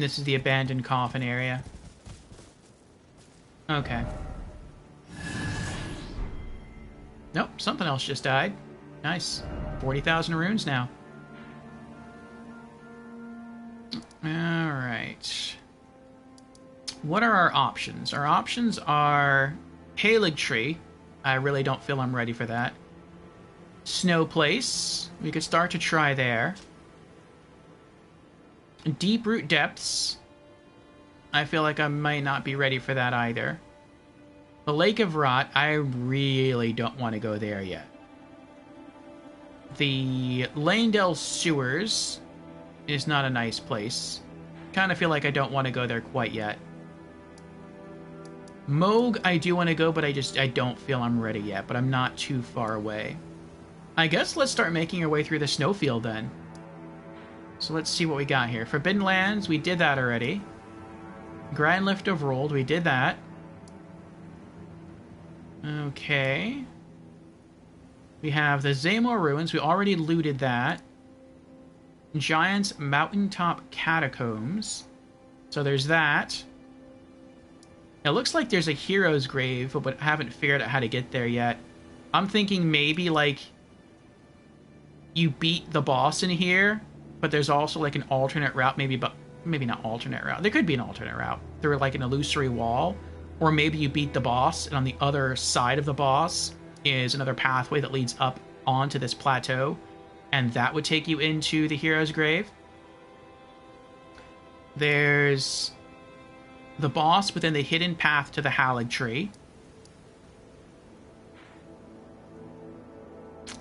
And this is the abandoned coffin area. Okay. Nope, something else just died. Nice. 40,000 runes now. Alright. What are our options? Our options are Caelid Tree. I really don't feel I'm ready for that. Snow Place. We could start to try there. Deep Root Depths. I feel like I might not be ready for that either. The Lake of Rot. I really don't want to go there yet. The Lanedale Sewers is not a nice place. Kind of feel like I don't want to go there quite yet. Moog, I do want to go, but I don't feel I'm ready yet, but I'm not too far away. I guess let's start making our way through the snowfield then. So let's see what we got here. Forbidden Lands, we did that already. Grind Lift of Rolled, we did that. Okay. We have the Zaymor Ruins, we already looted that. Giants Mountaintop Catacombs. So there's that. It looks like there's a hero's grave, but I haven't figured out how to get there yet. I'm thinking maybe, like, you beat the boss in here, but there's also, like, an alternate route, maybe not alternate route. There could be an alternate route through, like, an illusory wall. Or maybe you beat the boss, and on the other side of the boss is another pathway that leads up onto this plateau, and that would take you into the hero's grave. There's the boss within the hidden path to the Haligtree.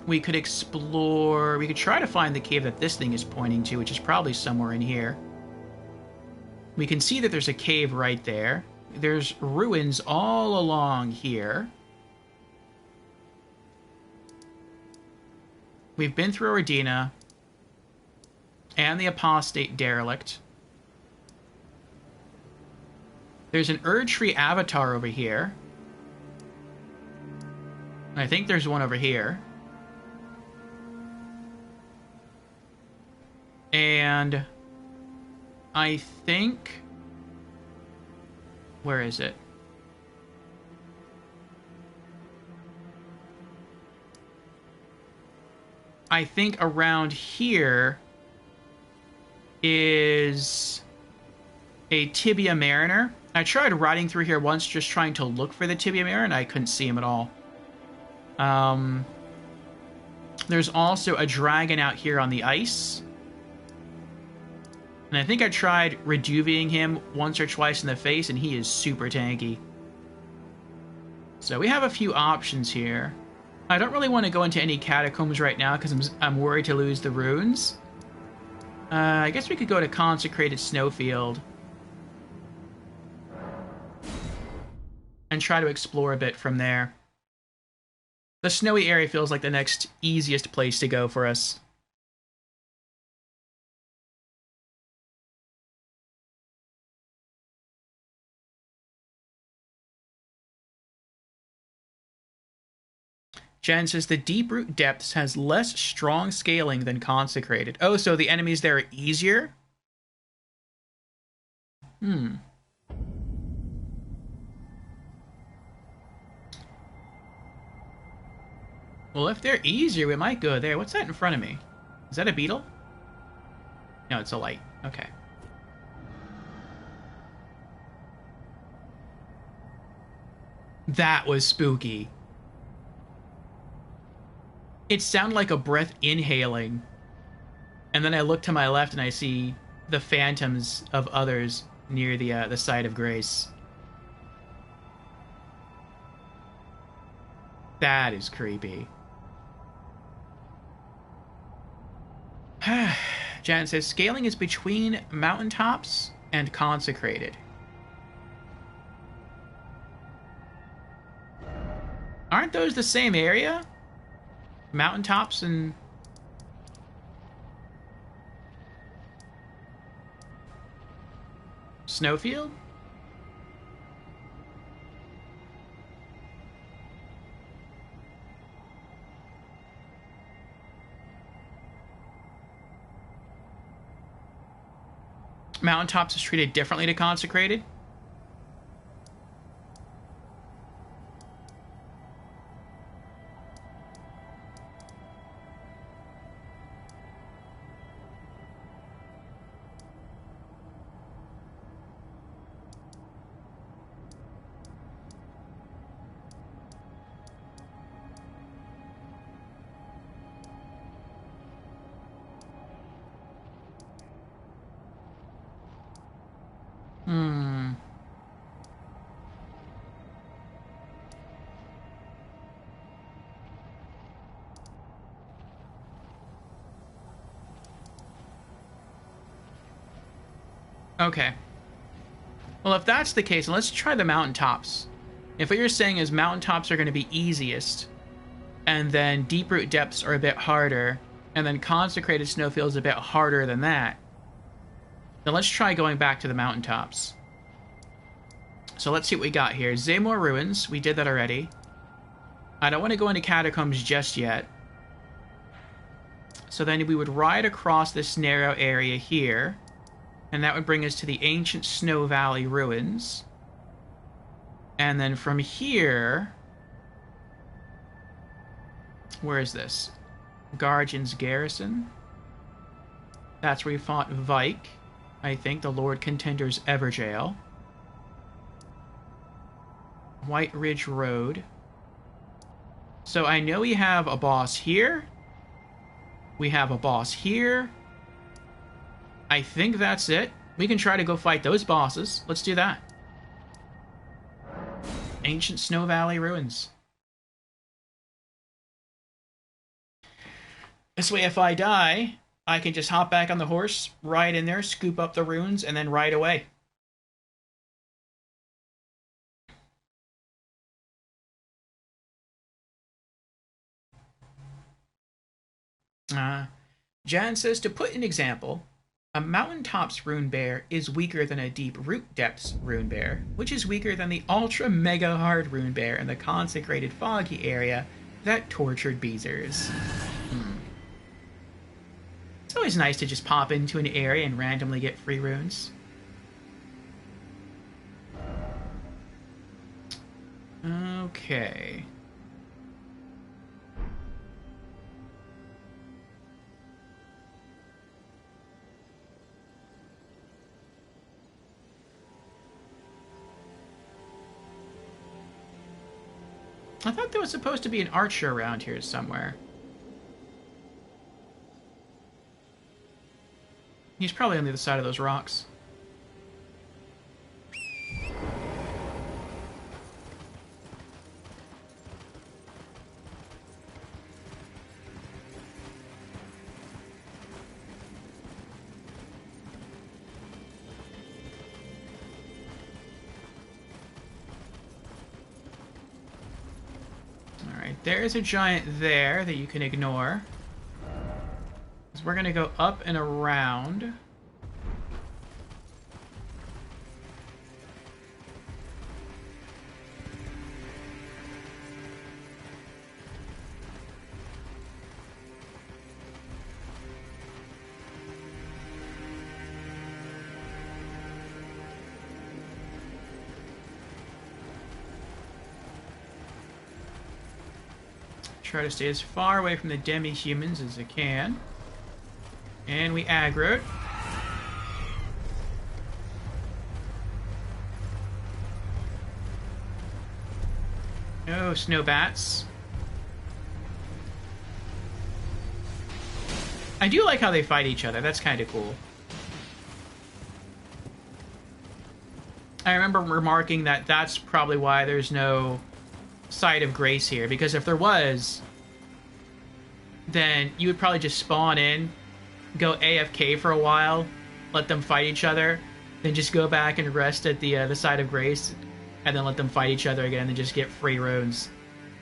We could explore... We could try to find the cave that this thing is pointing to, which is probably somewhere in here. We can see that there's a cave right there. There's ruins all along here. We've been through Ordina and the Apostate Derelict. There's an Erdtree Avatar over here. I think there's one over here. And I think... Where is it? I think around here is a Tibia Mariner. I tried riding through here once just trying to look for the Tibia Mariner, and I couldn't see him at all. There's also a dragon out here on the ice. And I think I tried rejuvenating him once or twice in the face, and he is super tanky. So we have a few options here. I don't really want to go into any catacombs right now because I'm worried to lose the runes. I guess we could go to Consecrated Snowfield and try to explore a bit from there. The snowy area feels like the next easiest place to go for us. Jen says the Deep Root Depths has less strong scaling than Consecrated. Oh, so the enemies there are easier? Well, if they're easier, we might go there. What's that in front of me? Is that a beetle? No, it's a light. Okay. That was spooky. It sounded like a breath inhaling. And then I look to my left and I see the phantoms of others near the site of grace. That is creepy. Jan says, scaling is between mountaintops and Consecrated. Aren't those the same area? Mountaintops and... Snowfield? mountaintops is treated differently to consecrated. Okay. Well, if that's the case, let's try the mountaintops. If what you're saying is mountaintops are going to be easiest, and then deep root depths are a bit harder, and then consecrated snowfield is a bit harder than that, then let's try going back to the mountaintops. So let's see what we got here. Zaymore Ruins, we did that already. I don't want to go into Catacombs just yet. So then we would ride across this narrow area here, and that would bring us to the ancient Snow Valley ruins. And then from here... Where is this? Garjan's Garrison. That's where we fought Vike, I think, the Lord Contender's Everjail. White Ridge Road. So I know we have a boss here. We have a boss here. I think that's it. We can try to go fight those bosses. Let's do that. Ancient Snow Valley Ruins. This way, if I die, I can just hop back on the horse, ride in there, scoop up the runes, and then ride away. Jan says, to put an example, a mountaintops rune bear is weaker than a deep root depths rune bear, which is weaker than the ultra mega hard rune bear in the consecrated foggy area that tortured Beezers. It's always nice to just pop into an area and randomly get free runes. Okay. I thought there was supposed to be an archer around here somewhere. He's probably on the other side of those rocks. There's a giant there that you can ignore. So we're going to go up and around. Try to stay as far away from the demi-humans as I can. And we aggroed. Oh, snow bats. I do like how they fight each other. That's kind of cool. I remember remarking that that's probably why there's no Site of Grace here, because if there was, then you would probably just spawn in, go AFK for a while, let them fight each other, then just go back and rest at the Site of Grace, and then let them fight each other again and just get free runes.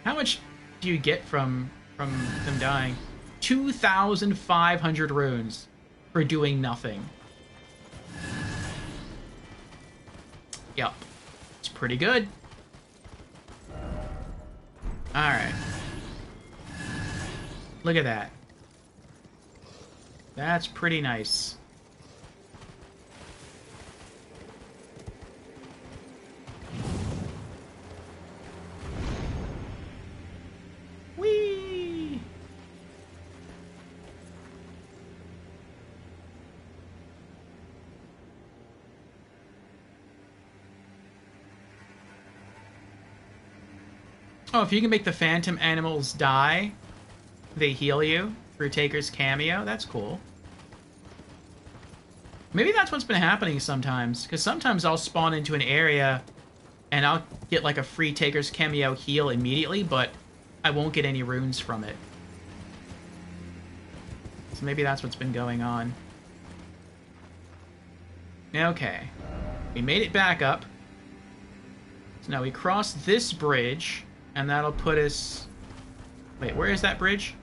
How much do you get from them dying? 2,500 runes for doing nothing. Yep. It's pretty good. Alright. Look at that. That's pretty nice. Oh, if you can make the phantom animals die, they heal you through Taker's cameo. That's cool. Maybe that's what's been happening sometimes, because sometimes I'll spawn into an area and I'll get like a free Taker's cameo heal immediately, but I won't get any runes from it. So maybe that's what's been going on. Okay. We made it back up. So now we cross this bridge, and that'll put us... Wait, where is that bridge?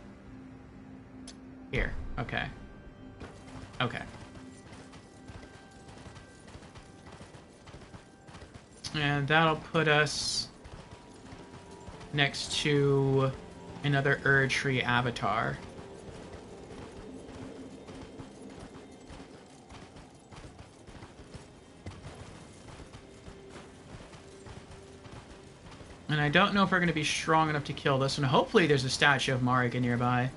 Here. Okay. Okay. And that'll put us next to another Erdtree Avatar. And I don't know if we're going to be strong enough to kill this one. Hopefully there's a statue of Marika nearby.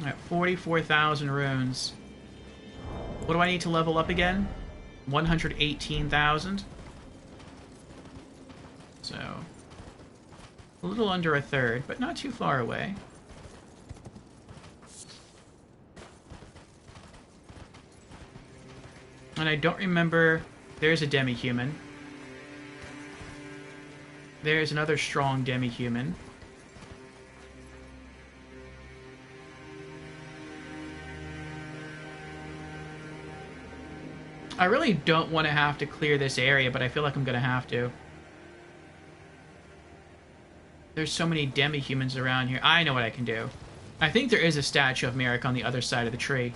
Alright, 44,000 runes. What do I need to level up again? 118,000. So, a little under a third, but not too far away. And I don't remember... There's a demi-human. There's another strong demi-human. I really don't want to have to clear this area, but I feel like I'm going to have to. There's so many demi-humans around here. I know what I can do. I think there is a statue of Merrick on the other side of the tree.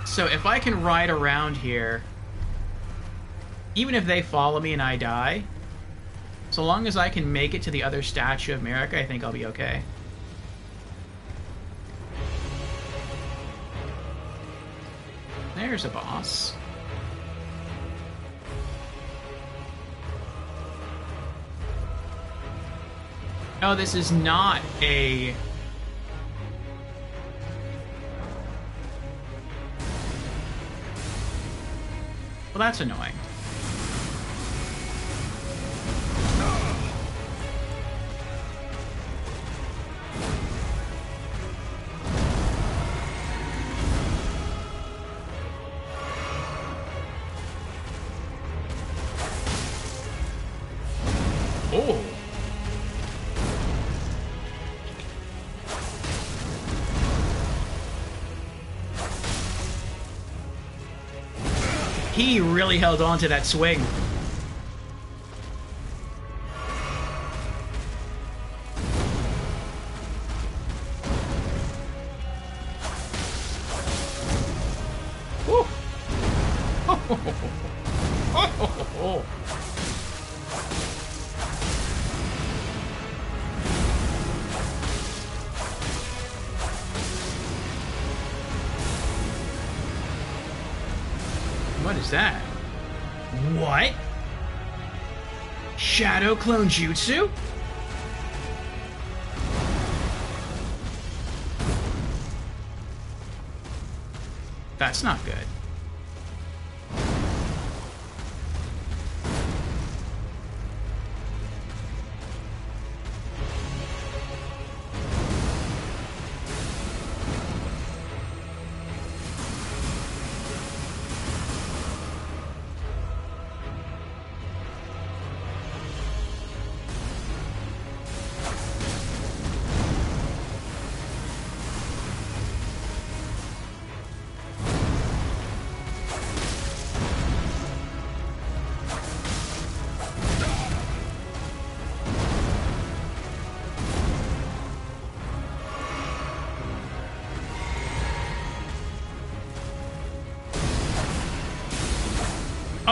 So if I can ride around here, even if they follow me and I die, so long as I can make it to the other statue of Merrick, I think I'll be okay. There's a boss. Oh, this is not a... Well, that's annoying. Oh. He really held on to that swing. Woo. What is that? What? Shadow clone jutsu? That's not good.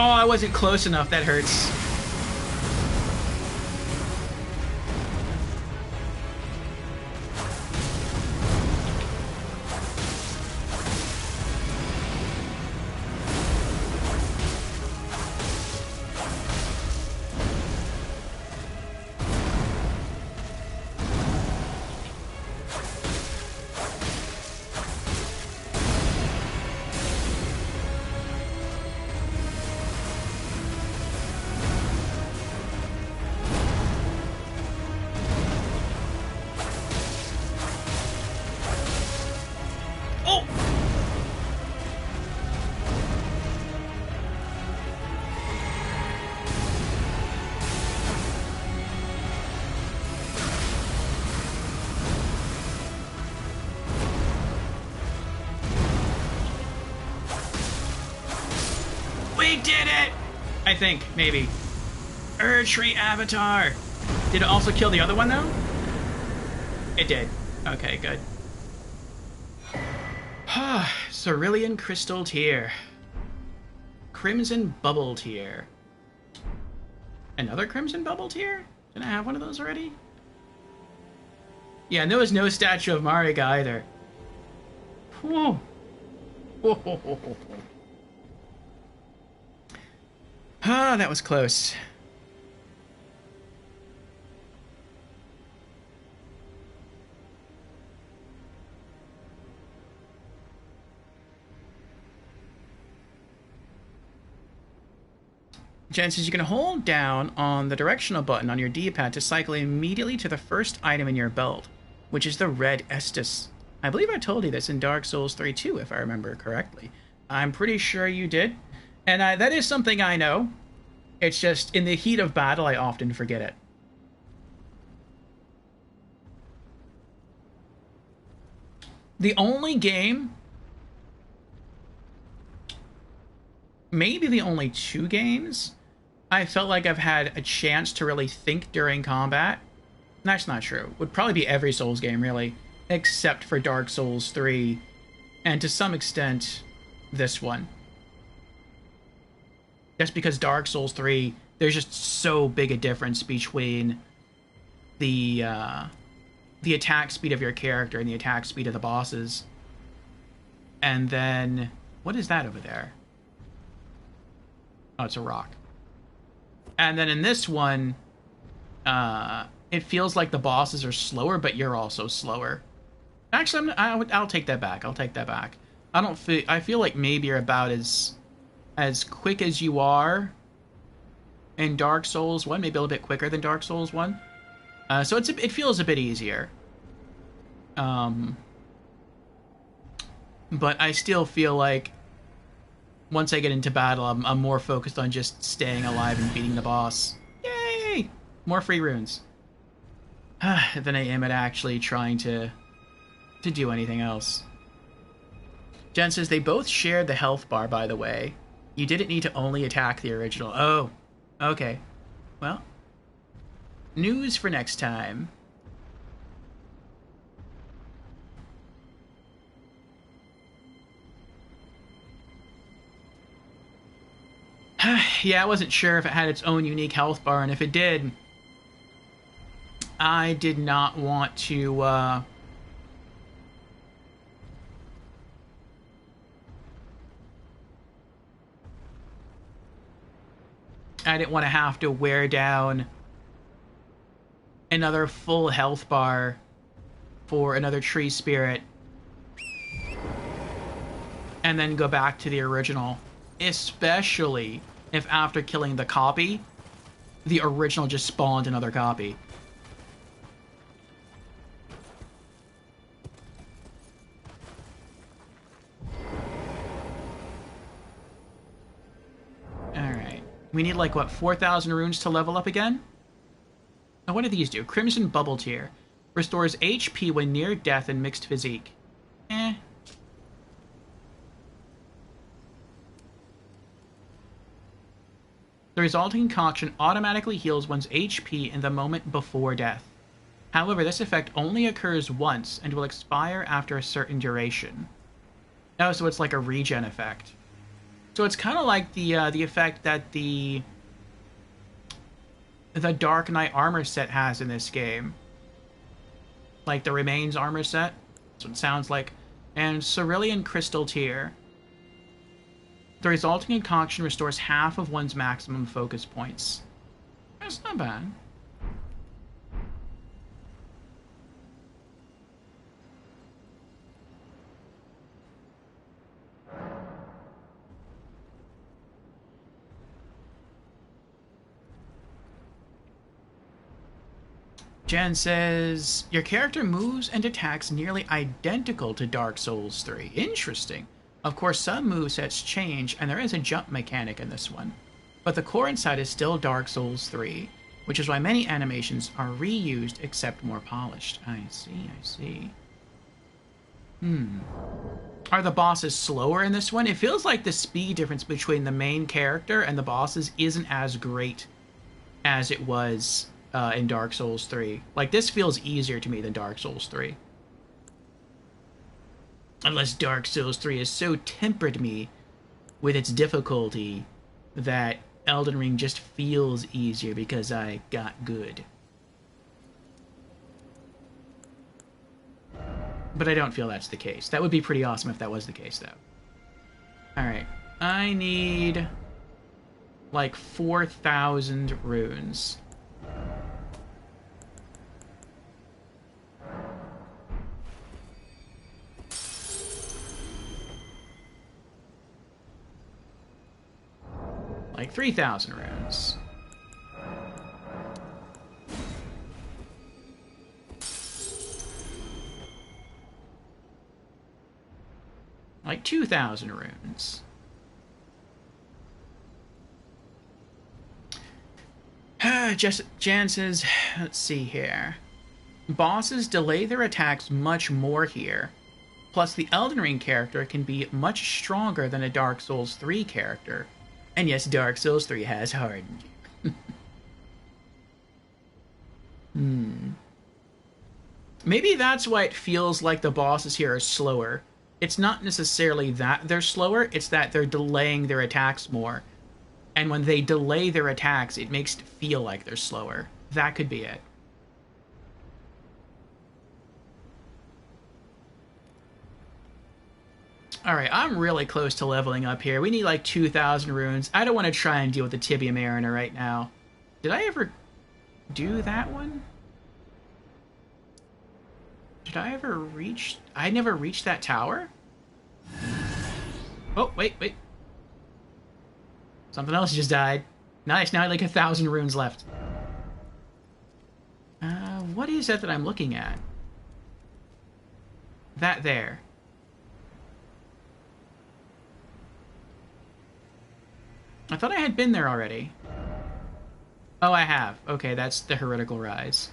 Oh, I wasn't close enough. That hurts. We did it! I think, maybe. Erdtree Avatar! Did it also kill the other one, though? It did. Okay, good. Cerulean Crystal Tear. Crimson Bubble Tear. Another Crimson Bubble Tear? Didn't I have one of those already? Yeah, and there was no statue of Marika either. Whew. Ah, that was close. Jen says you can hold down on the directional button on your D-pad to cycle immediately to the first item in your belt, which is the red Estus. I believe I told you this in Dark Souls 3 too, if I remember correctly. I'm pretty sure you did. And that is something I know. It's just, in the heat of battle, I often forget it. The only game, maybe the only 2 games, I felt like I've had a chance to really think during combat. That's not true. Would probably be every Souls game, really, except for Dark Souls 3, and to some extent, this one. Just because Dark Souls 3, there's just so big a difference between the attack speed of your character and the attack speed of the bosses. And then, what is that over there? Oh, it's a rock. And then in this one, it feels like the bosses are slower, but you're also slower. Actually, I'll take that back. I'll take that back. I feel like maybe you're about as quick as you are in Dark Souls 1, maybe a little bit quicker than Dark Souls 1. So it feels a bit easier. But I still feel like once I get into battle, I'm more focused on just staying alive and beating the boss. Yay! More free runes. Than I am at actually trying to do anything else. Jen says they both shared the health bar, by the way. You didn't need to only attack the original. Oh, okay. Well, news for next time. Yeah, I wasn't sure if it had its own unique health bar, and if it did, I did not want to, I didn't want to have to wear down another full health bar for another tree spirit and then go back to the original. Especially if after killing the copy, the original just spawned another copy. Alright. We need like, what, 4,000 runes to level up again? Now what do these do? Crimson Bubble Tear. Restores HP when near death in mixed physique. The resulting concoction automatically heals one's HP in the moment before death. However, this effect only occurs once and will expire after a certain duration. Oh, so it's like a regen effect. So it's kind of like the effect that the Dark Knight armor set has in this game. Like the Remains armor set. That's what it sounds like. And Cerulean Crystal Tear. The resulting concoction restores half of one's maximum focus points. That's not bad. Jen says, your character moves and attacks nearly identical to Dark Souls 3. Interesting. Of course, some movesets change, and there is a jump mechanic in this one. But the core inside is still Dark Souls 3, which is why many animations are reused except more polished. I see, I see. Are the bosses slower in this one? It feels like the speed difference between the main character and the bosses isn't as great as it was in Dark Souls 3. Like, this feels easier to me than Dark Souls 3. Unless Dark Souls 3 has so tempered me with its difficulty that Elden Ring just feels easier because I got good. But I don't feel that's the case. That would be pretty awesome if that was the case, though. Alright. I need like 4,000 runes. Like 3,000 runes. Like 2,000 runes. Jan says, let's see here. Bosses delay their attacks much more here. Plus, the Elden Ring character can be much stronger than a Dark Souls 3 character. And yes, Dark Souls 3 has hardened you. Maybe that's why it feels like the bosses here are slower. It's not necessarily that they're slower, it's that they're delaying their attacks more. And when they delay their attacks, it makes it feel like they're slower. That could be it. Alright, I'm really close to leveling up here. We need like 2,000 runes. I don't want to try and deal with the Tibia Mariner right now. Did I ever do that one? Did I ever reach... I never reached that tower? Oh, wait. Something else just died. Nice, now I have like 1,000 runes left. What is that I'm looking at? That there. I thought I had been there already. Oh, I have. Okay, that's the Heretical Rise.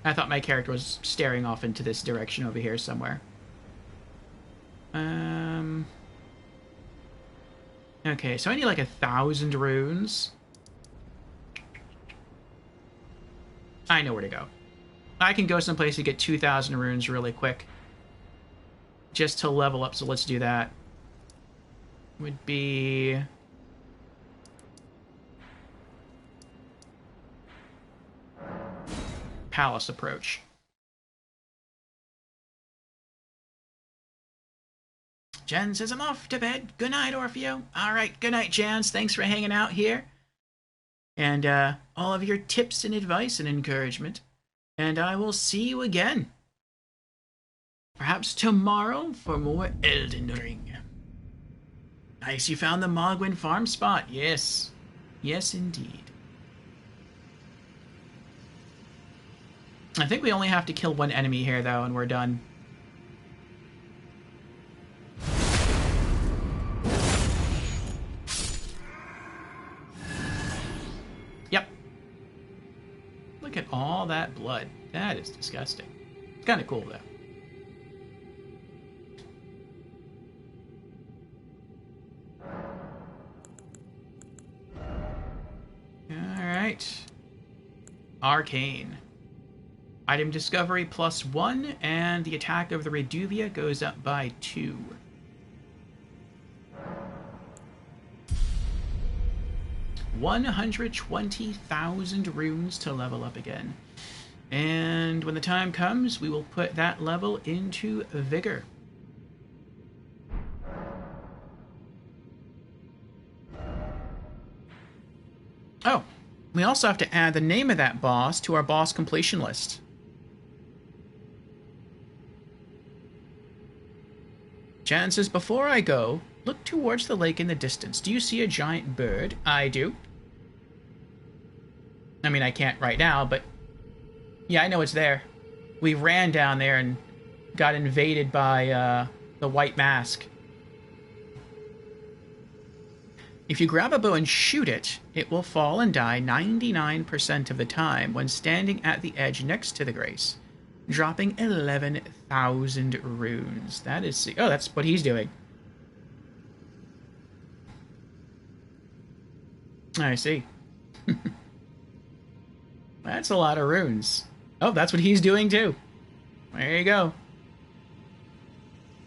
I thought my character was staring off into this direction over here somewhere. Okay, so I need like 1,000 runes. I know where to go. I can go someplace to get 2,000 runes really quick. Just to level up, so let's do that. Would be... Palace approach. Jen says, I'm off to bed. Good night, Orfeo. All right, good night, Jans. Thanks for hanging out here. And all of your tips and advice and encouragement. And I will see you again. Perhaps tomorrow for more Elden Ring. Nice, you found the Mogwin farm spot. Yes. Yes, indeed. I think we only have to kill one enemy here, though, and we're done. Yep. Look at all that blood. That is disgusting. It's kind of cool, though. Alright. Arcane. Item discovery +1, and the attack of the Reduvia goes up by 2. $120,000 runes to level up again. And when the time comes, we will put that level into Vigor. Oh, we also have to add the name of that boss to our boss completion list. Jan says, before I go, look towards the lake in the distance. Do you see a giant bird? I do. I mean, I can't right now, but yeah, I know it's there. We ran down there and got invaded by the White Mask. If you grab a bow and shoot it, it will fall and die 99% of the time when standing at the edge next to the Grace. dropping 11,000 runes. That is... Oh, that's what he's doing. I see. That's a lot of runes. Oh, that's what he's doing too. There you go.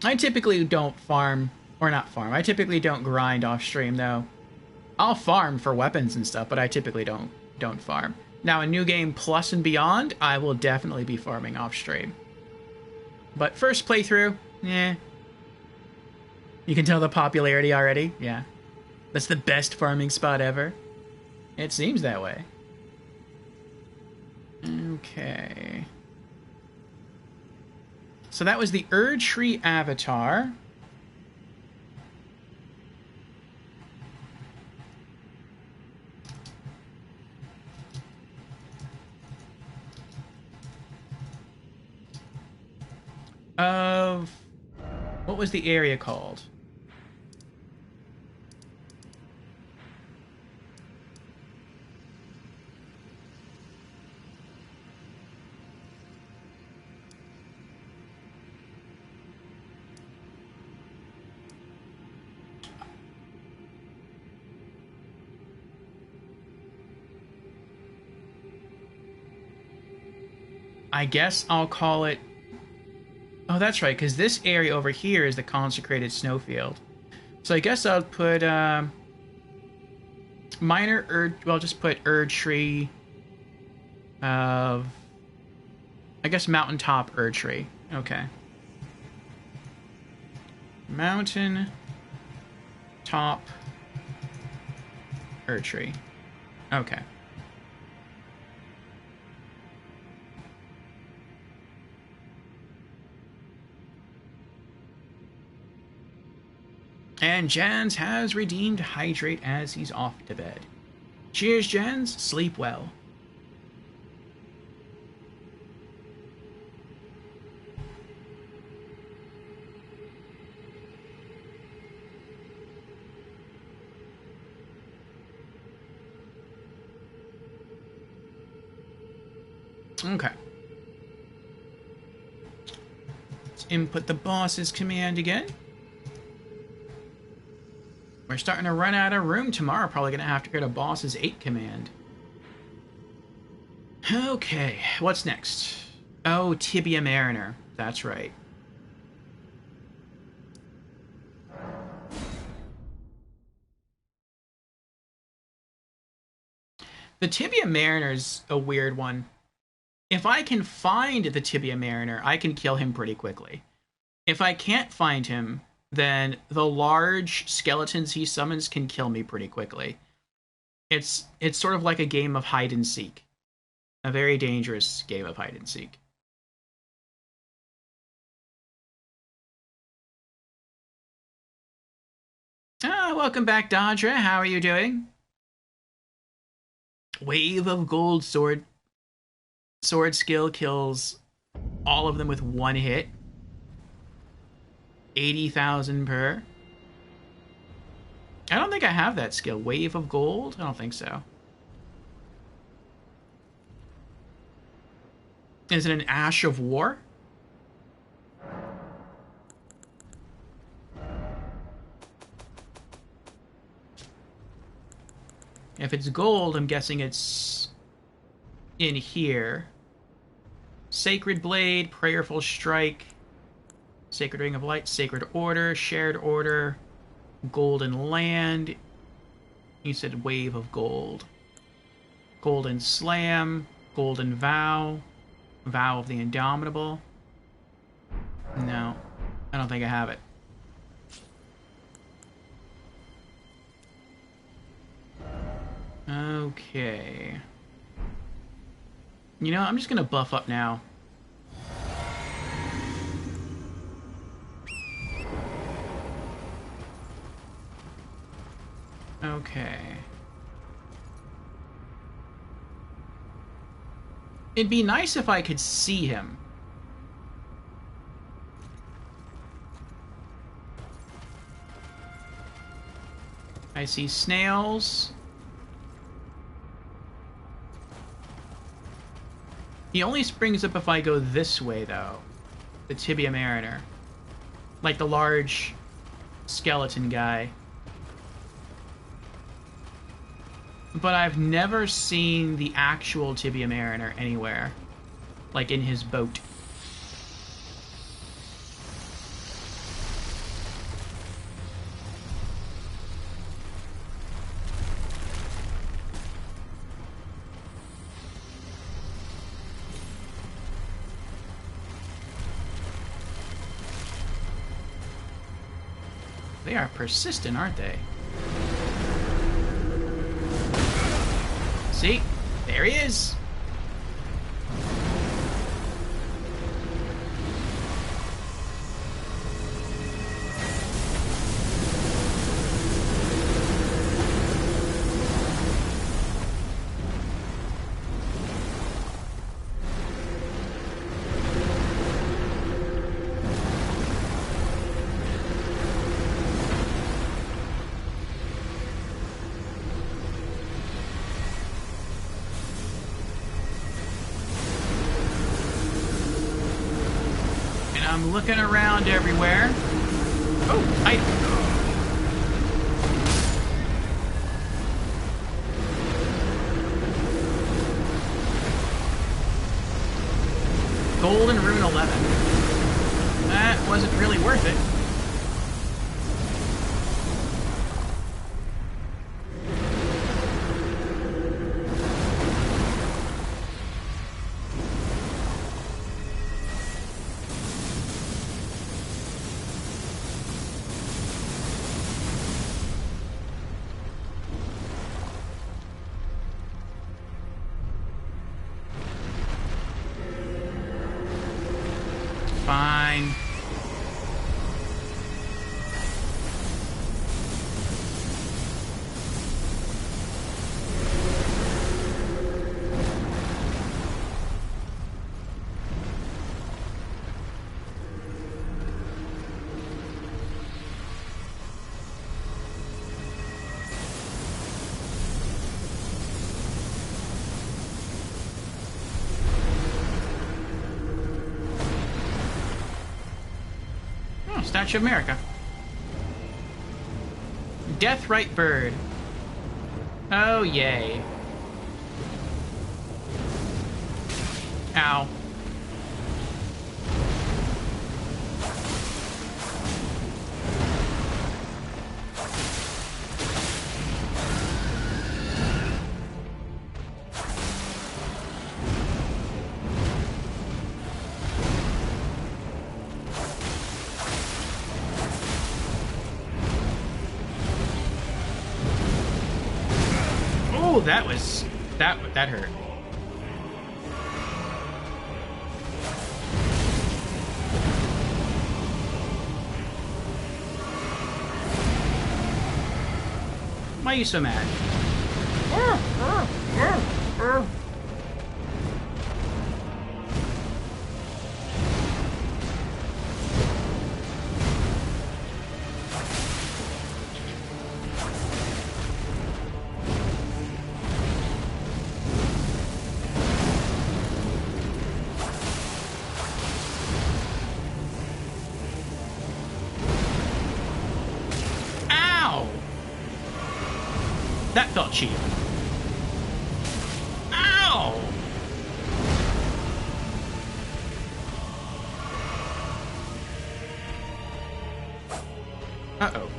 I typically don't farm, or not farm, I typically don't grind off stream though. I'll farm for weapons and stuff, but I typically don't farm. Now, in New Game Plus and beyond, I will definitely be farming off stream. But first playthrough, eh. You can tell the popularity already, yeah. That's the best farming spot ever. It seems that way. Okay. So that was the Erdtree Avatar. Of... What was the area called? I guess I'll call it... Oh, that's right, because this area over here is the consecrated snowfield. So I guess I'll put, minor well, just put Erdtree of... I guess mountaintop Erdtree. Okay. Mountain top Erdtree. Okay. And Jans has redeemed Hydrate as he's off to bed. Cheers, Jans. Sleep well. Okay. Let's input the boss's command again. We're starting to run out of room tomorrow. Probably going to have to go to boss's 8 command. Okay, what's next? Oh, Tibia Mariner. That's right. The Tibia Mariner's a weird one. If I can find the Tibia Mariner, I can kill him pretty quickly. If I can't find him, then the large skeletons he summons can kill me pretty quickly. It's sort of like a game of hide and seek. A very dangerous game of hide and seek. Welcome back, Dodra. How are you doing? Wave of Gold Sword. Sword skill kills all of them with 1 hit. 80,000 per. I don't think I have that skill. Wave of Gold? I don't think so. Is it an Ash of War? If it's gold, I'm guessing it's in here. Sacred Blade, Prayerful Strike, Sacred Ring of Light, Sacred Order, Shared Order, Golden Land. You said Wave of Gold. Golden Slam, Golden Vow, Vow of the Indomitable. No, I don't think I have it. Okay. You know, I'm just gonna buff up now. Okay. It'd be nice if I could see him. I see snails. He only springs up if I go this way, though. The Tibia Mariner. Like the large skeleton guy. But I've never seen the actual Tibia Mariner anywhere. Like in his boat. They are persistent, aren't they? See? There he is! I'm looking around everywhere. Oh, I... Golden Rune 11. That wasn't really worth it. Fine. Statue of America. Deathrite bird. Oh, yay. Ow. Oh, that was... That hurt. Why are you so mad? That felt cheap. Ow! Uh-oh.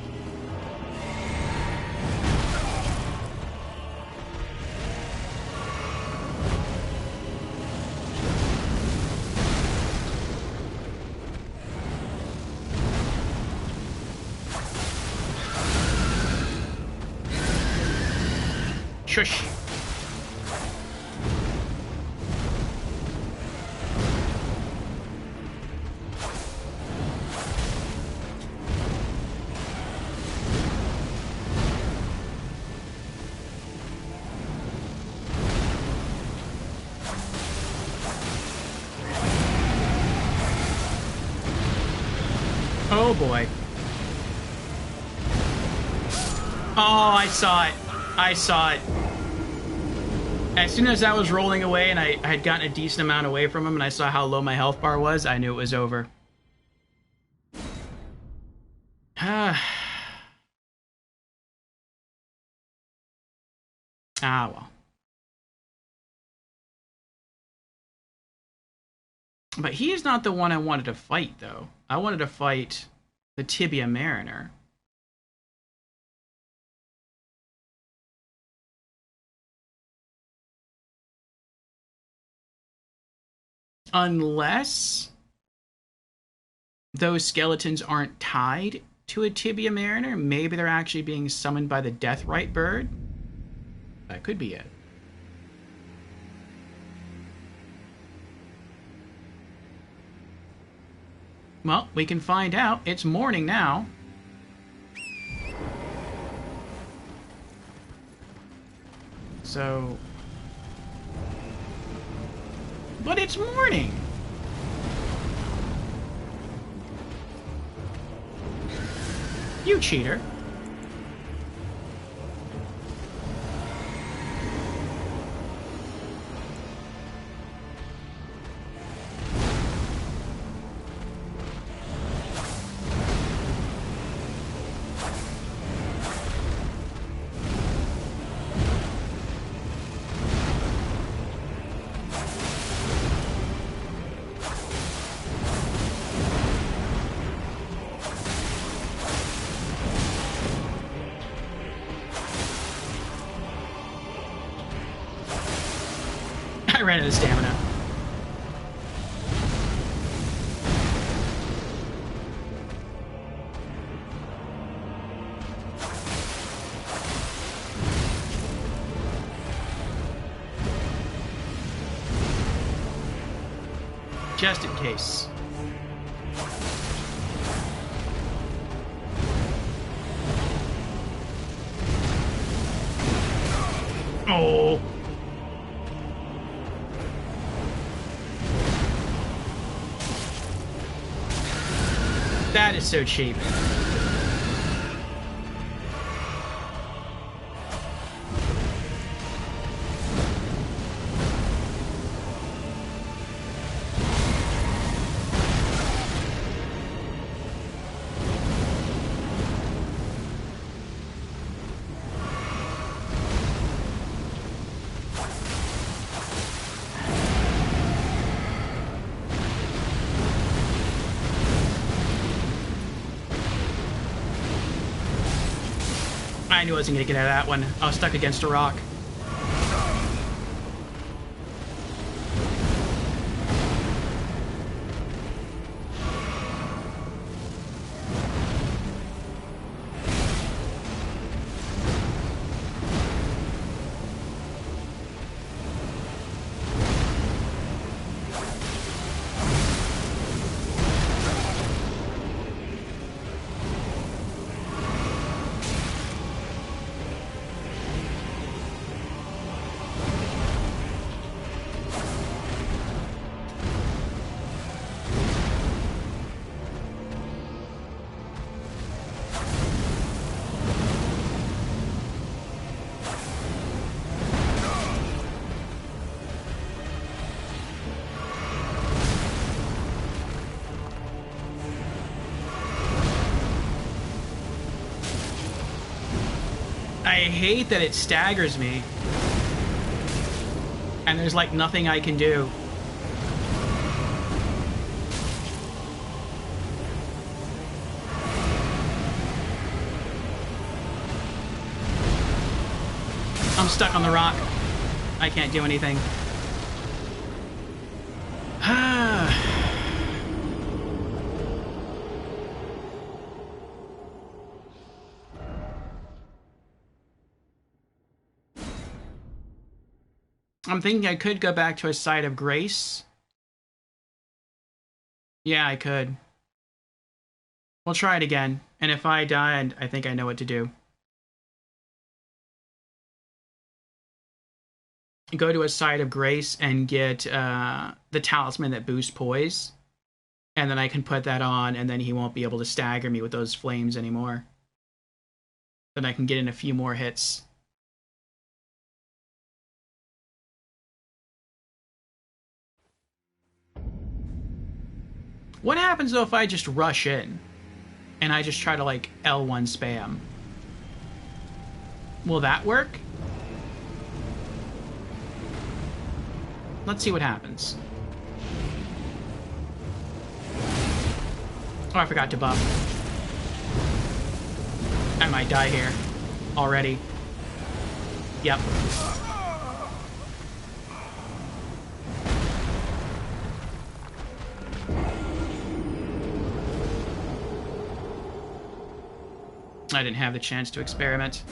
Shush. Oh boy. Oh, I saw it. I saw it. As soon as I was rolling away and I had gotten a decent amount away from him and I saw how low my health bar was, I knew it was over. Ah, well. But he is not the one I wanted to fight, though. I wanted to fight the Tibia Mariner. Unless those skeletons aren't tied to a Tibia Mariner, maybe they're actually being summoned by the Deathrite bird. That could be it. Well, we can find out. It's morning now. So... But it's morning! You cheater. I ran out of stamina. Just in case. Oh. That is so cheap. I knew I wasn't gonna get out of that one. I was stuck against a rock. I hate that it staggers me. And there's like nothing I can do. I'm stuck on the rock. I can't do anything. I'm thinking I could go back to a site of grace. Yeah, I could. We'll try it again. And if I die, I think I know what to do. Go to a site of grace and get the talisman that boosts poise. And then I can put that on, and then he won't be able to stagger me with those flames anymore. Then I can get in a few more hits. What happens though if I just rush in and I just try to like L1 spam? Will that work? Let's see what happens. Oh, I forgot to buff. I might die here already. Yep. I didn't have the chance to experiment.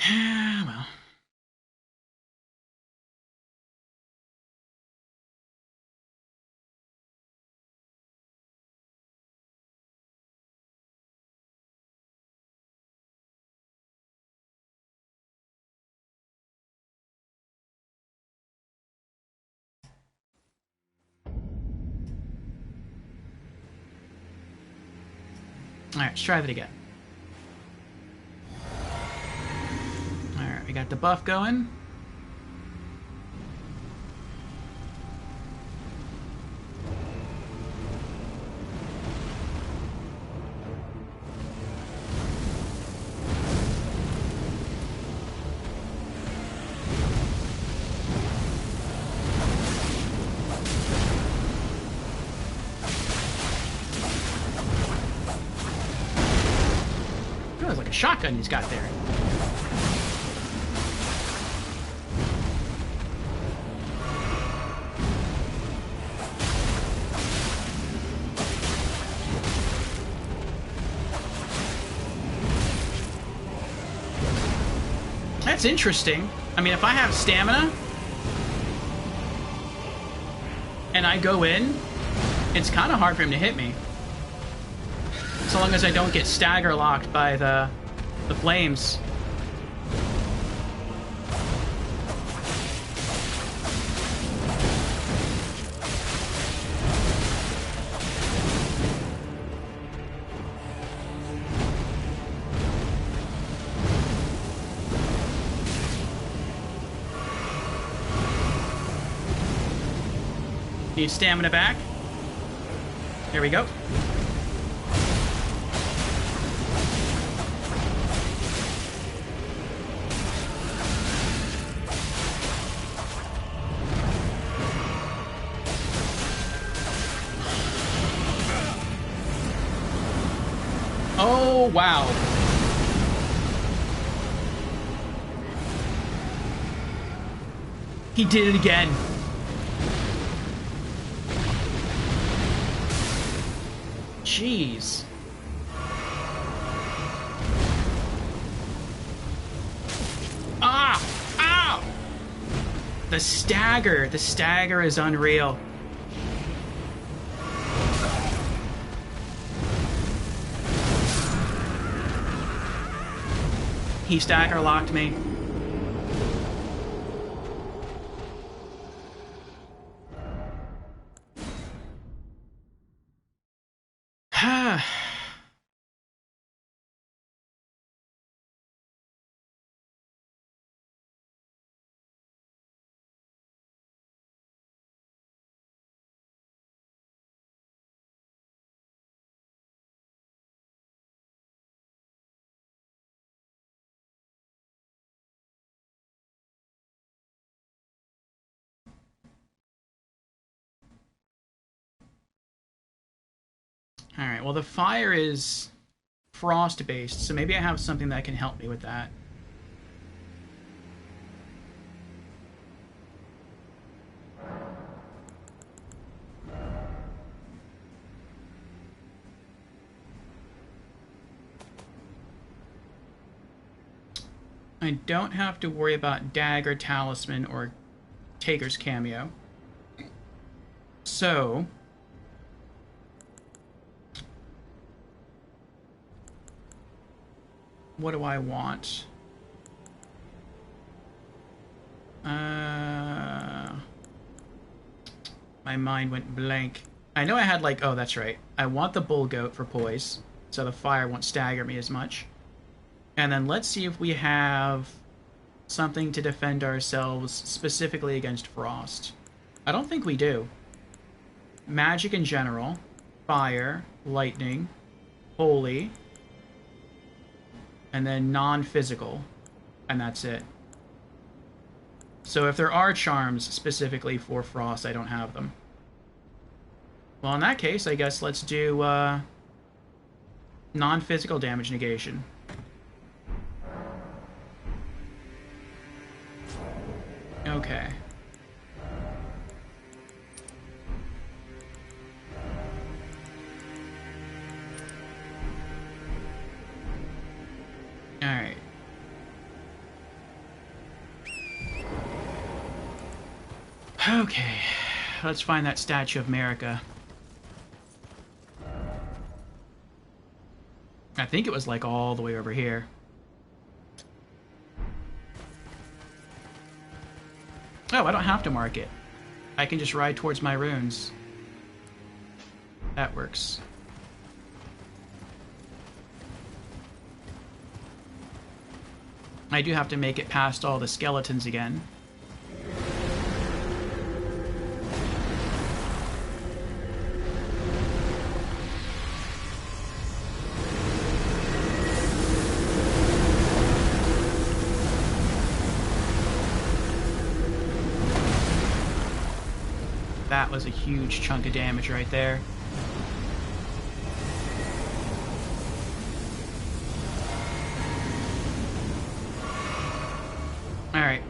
Well. Alright, let's try that again. Alright, we got the buff going. Like a shotgun he's got there. That's interesting. I mean, if I have stamina and I go in, it's kind of hard for him to hit me. So long as I don't get stagger locked by the flames. Need stamina back. There we go. Oh, wow. He did it again. Jeez. Ah! Ow! The stagger is unreal. He stagger locked me. Alright, well the fire is frost-based, so maybe I have something that can help me with that. I don't have to worry about Dagger, Talisman, or Taker's Cameo. So what do I want? My mind went blank. I know I had like, oh, that's right. I want the bull goat for poise. so the fire won't stagger me as much. And then let's see if we have something to defend ourselves specifically against frost. I don't think we do. Magic in general, fire, lightning, holy, and then non-physical, and that's it. So if there are charms specifically for frost, I don't have them. Well, in that case, I guess let's do non-physical damage negation. Okay. Alright. Okay. Let's find that Statue of America. I think it was like all the way over here. Oh, I don't have to mark it. I can just ride towards my runes. That works. I do have to make it past all the skeletons again. That was a huge chunk of damage right there. Alright.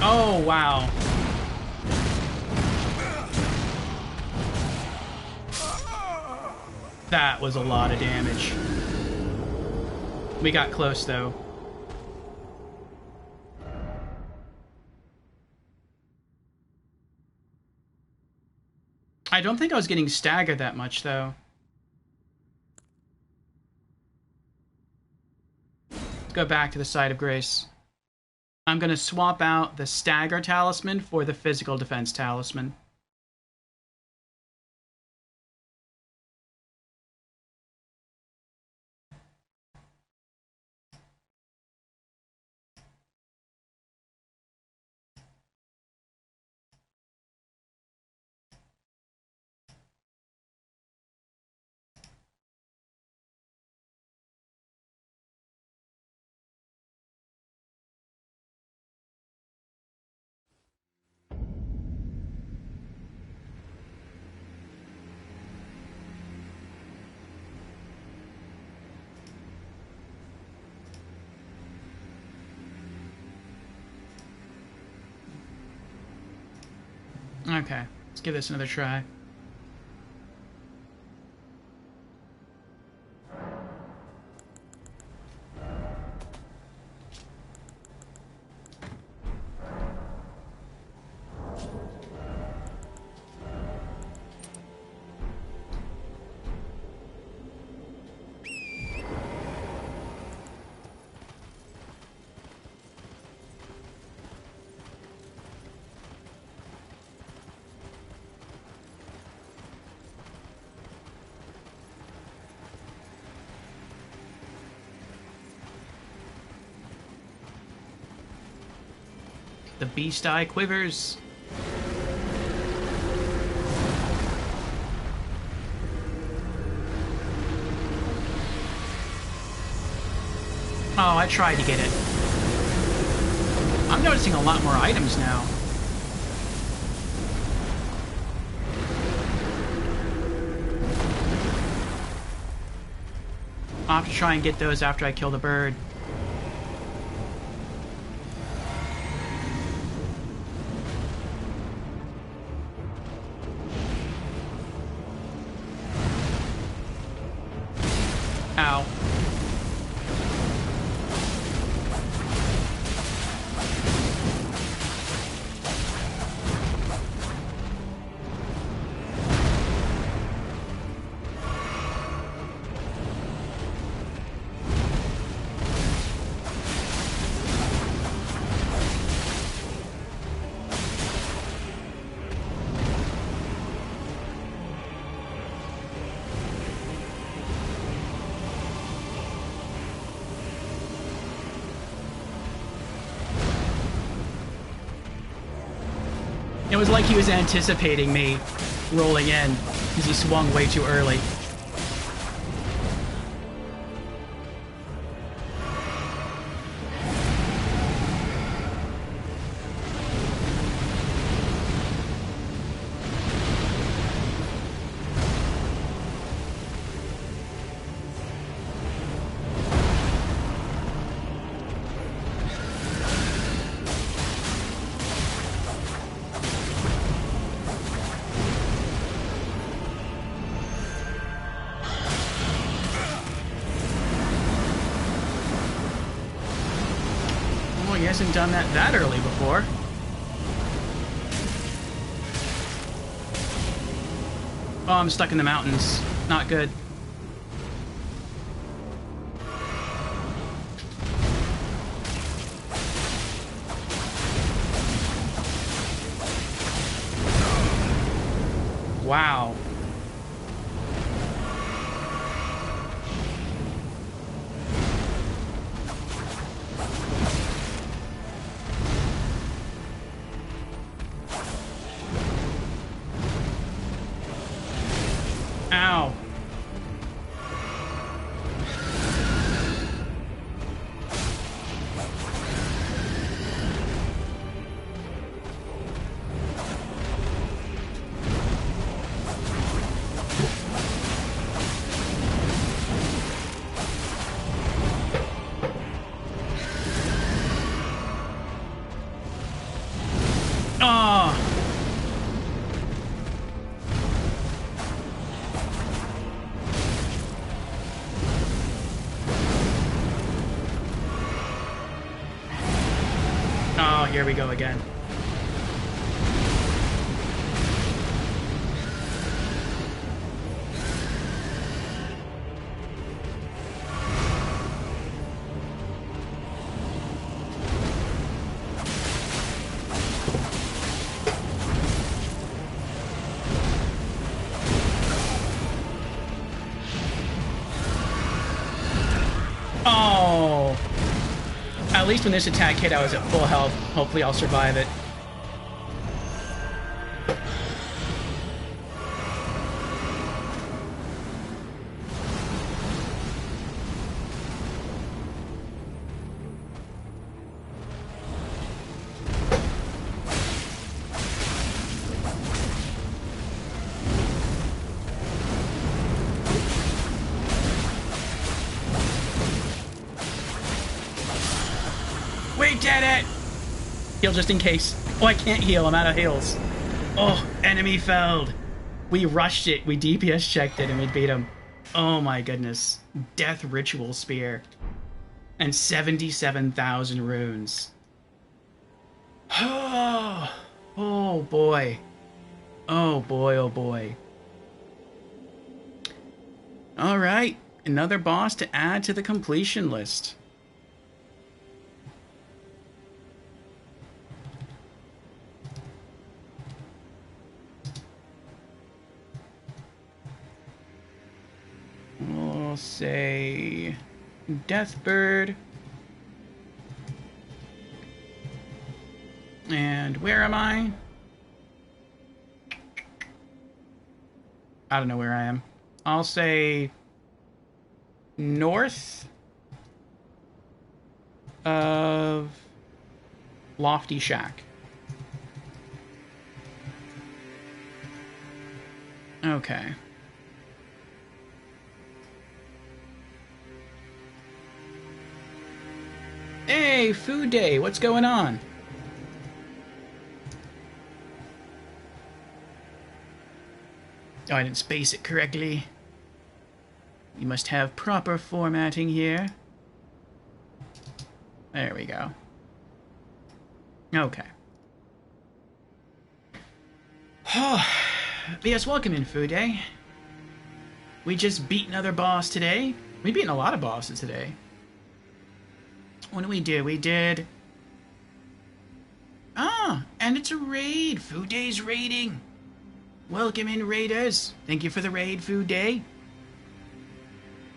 Oh, wow. That was a lot of damage. We got close, though. I don't think I was getting staggered that much, though. Let's go back to the Site of Grace. I'm going to swap out the Stagger Talisman for the Physical Defense Talisman. Okay, let's give this another try. The beast eye quivers. Oh, I tried to get it. I'm noticing a lot more items now. I'll have to try and get those after I kill the bird. Ow. It was like he was anticipating me rolling in because he swung way too early. He hasn't done that early before. Oh, I'm stuck in the mountains. Not good. Wow. Ow. Oh. Oh, here we go again. Oh! At least when this attack hit, I was at full health. Hopefully I'll survive it. We did it! Heal just in case. Oh, I can't heal. I'm out of heals. Oh, enemy felled. We rushed it. We DPS checked it and we beat him. Oh my goodness. Death Ritual Spear. And 77,000 runes. Oh boy. Oh boy, oh boy. Alright. Another boss to add to the completion list. We'll say Deathbird. And where am I? I don't know where I am. I'll say north of Lofty Shack. Okay. Hey, food day, what's going on? Oh, I didn't space it correctly. You must have proper formatting here. There we go. Okay. Oh, yes, welcome in, Food Day. We just beat another boss today. We've beaten a lot of bosses today. What did we do? We did... Ah, and it's a raid. Food Day's raiding. Welcome in, raiders. Thank you for the raid, Food Day.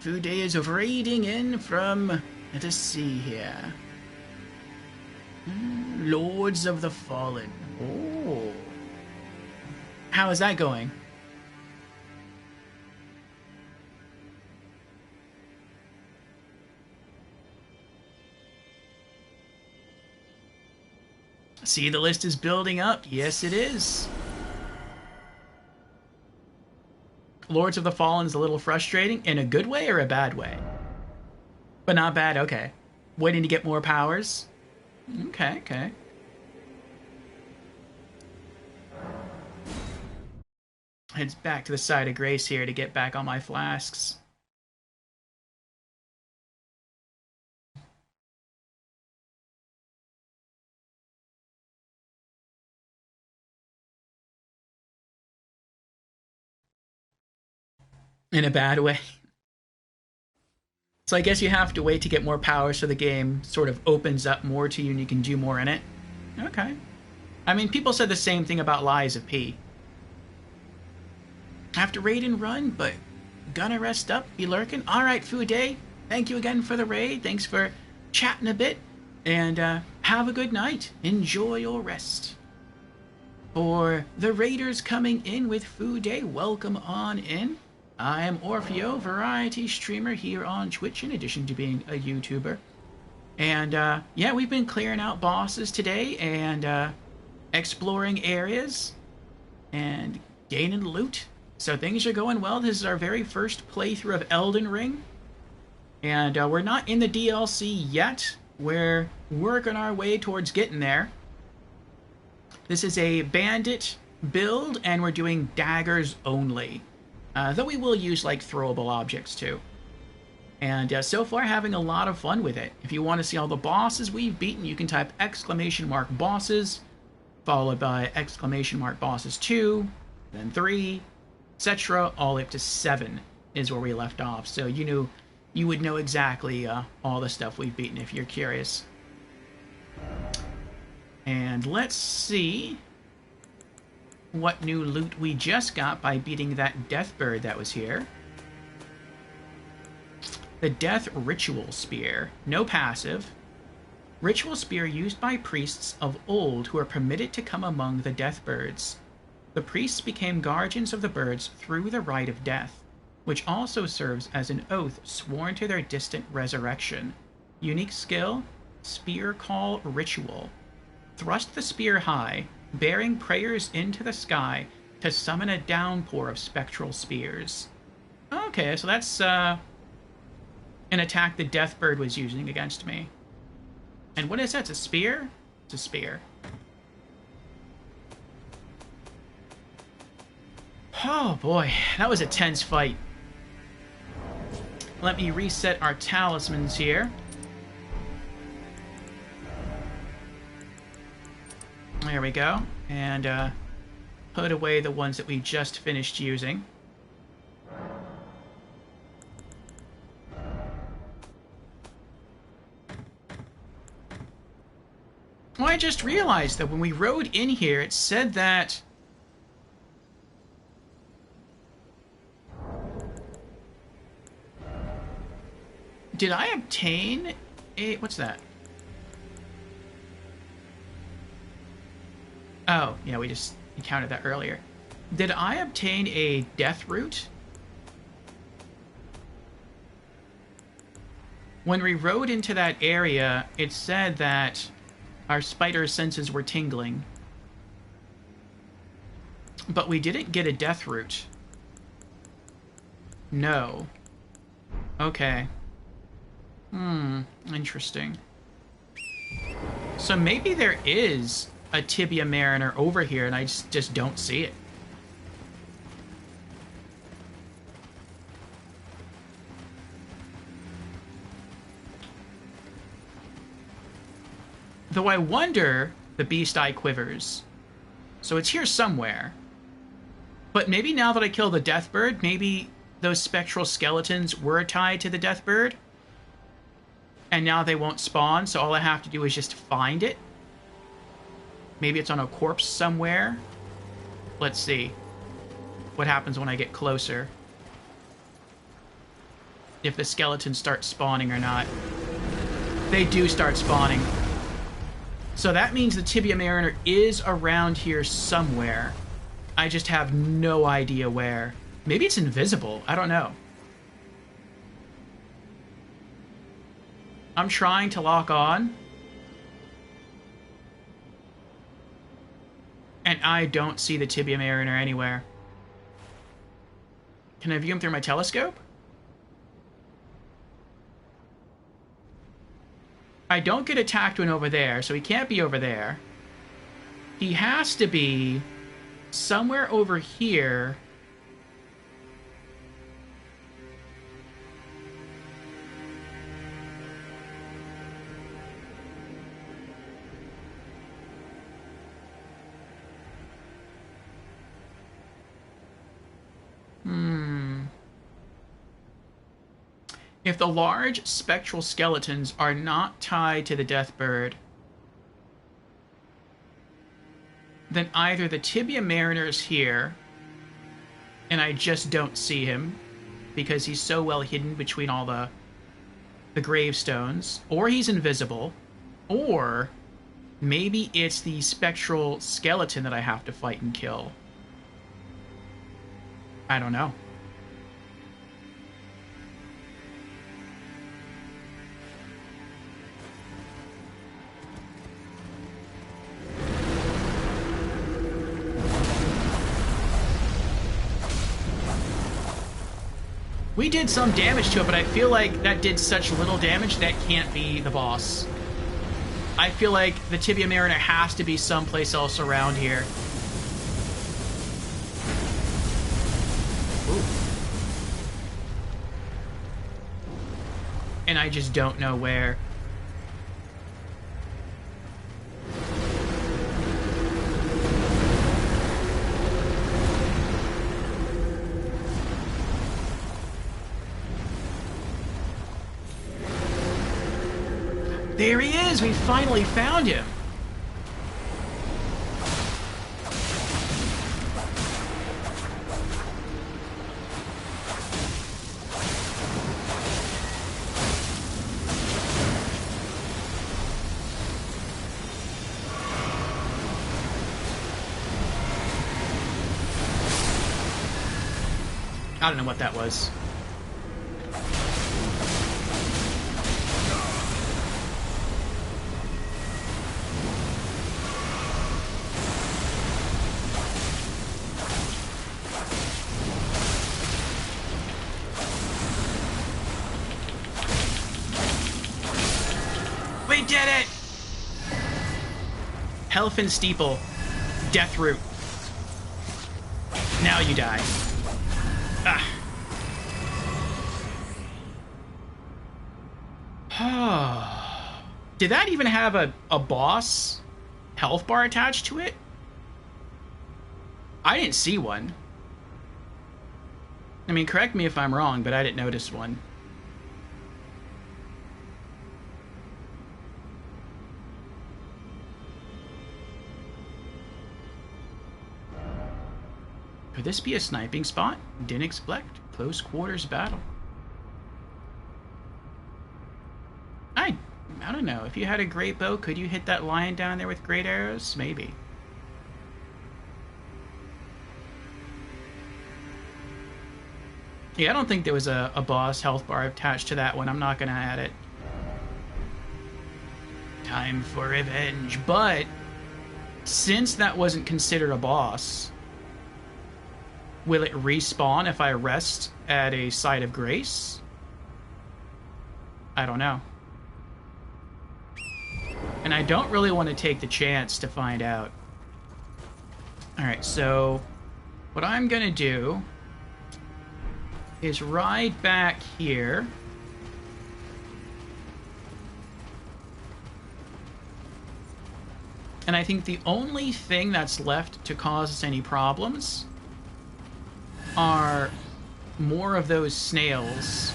Food Day is raiding in from... Let us see here. Lords of the Fallen. Oh. How is that going? See, the list is building up. Yes, it is. Lords of the Fallen is a little frustrating. In a good way or a bad way? But not bad, okay. Waiting to get more powers? Okay, okay. Heads back to the side of Grace here to get back on my flasks. In a bad way. So I guess you have to wait to get more power so the game sort of opens up more to you and you can do more in it. Okay. I mean, people said the same thing about Lies of P. Have to raid and run, but gonna rest up, be lurking. Alright, Food Day, thank you again for the raid. Thanks for chatting a bit. And have a good night. Enjoy your rest. For the raiders coming in with Food Day, welcome on in. I am Orfeo, variety streamer here on Twitch, in addition to being a YouTuber. And, yeah, we've been clearing out bosses today, and, exploring areas, and gaining loot. So things are going well. This is our very first playthrough of Elden Ring. And, we're not in the DLC yet. We're working our way towards getting there. This is a Bandit build, and we're doing Daggers-Only. Though we will use, like, throwable objects, too. And so far, having a lot of fun with it. If you want to see all the bosses we've beaten, you can type !bosses, followed by !bosses 2, then 3, etc. All up to 7 is where we left off. So you would know exactly all the stuff we've beaten if you're curious. And let's see what new loot we just got by beating that death bird that was here. The Death Ritual Spear. No passive. Ritual spear used by priests of old who are permitted to come among the death birds. The priests became guardians of the birds through the rite of death, which also serves as an oath sworn to their distant resurrection. Unique skill, Spear Call Ritual. Thrust the spear high, bearing prayers into the sky to summon a downpour of spectral spears. Okay, so that's an attack the Deathbird was using against me. And what is that? It's a spear? It's a spear. Oh boy, that was a tense fight. Let me reset our talismans here. There we go. And put away the ones that we just finished using. Well, I just realized that when we rode in here, it said that... Did I obtain a... What's that? Oh, yeah, we just encountered that earlier. Did I obtain a death root? When we rode into that area, it said that our spider senses were tingling. But we didn't get a death root. No. Okay. Interesting. So maybe there is a Tibia Mariner over here and I just don't see it. Though I wonder, the beast eye quivers. So it's here somewhere. But maybe now that I kill the Deathbird, maybe those spectral skeletons were tied to the Deathbird. And now they won't spawn, so all I have to do is just find it. Maybe it's on a corpse somewhere. Let's see what happens when I get closer. If the skeletons start spawning or not. They do start spawning. So that means the Tibia Mariner is around here somewhere. I just have no idea where. Maybe it's invisible. I don't know. I'm trying to lock on. And I don't see the Tibia Mariner anywhere. Can I view him through my telescope? I don't get attacked when over there, so he can't be over there. He has to be somewhere over here. If the large spectral skeletons are not tied to the Deathbird, then either the Tibia Mariner is here, and I just don't see him, because he's so well hidden between all the gravestones, or he's invisible, or maybe it's the spectral skeleton that I have to fight and kill. I don't know. We did some damage to it, but I feel like that did such little damage that can't be the boss. I feel like the Tibia Mariner has to be someplace else around here. Ooh. And I just don't know where. There he is! We finally found him! I don't know what that was. We did it! Helfin Steeple. Death Root. Now you die. Ah. Did that even have a boss health bar attached to it? I didn't see one. I mean, correct me if I'm wrong, but I didn't notice one. Could this be a sniping spot? Didn't expect. Close quarters battle. I don't know. If you had a great bow, could you hit that lion down there with great arrows? Maybe. Yeah, I don't think there was a boss health bar attached to that one. I'm not going to add it. Time for revenge. But since that wasn't considered a boss, will it respawn if I rest at a site of grace? I don't know. And I don't really want to take the chance to find out. Alright, so what I'm going to do is ride back here. And I think the only thing that's left to cause us any problems are more of those snails.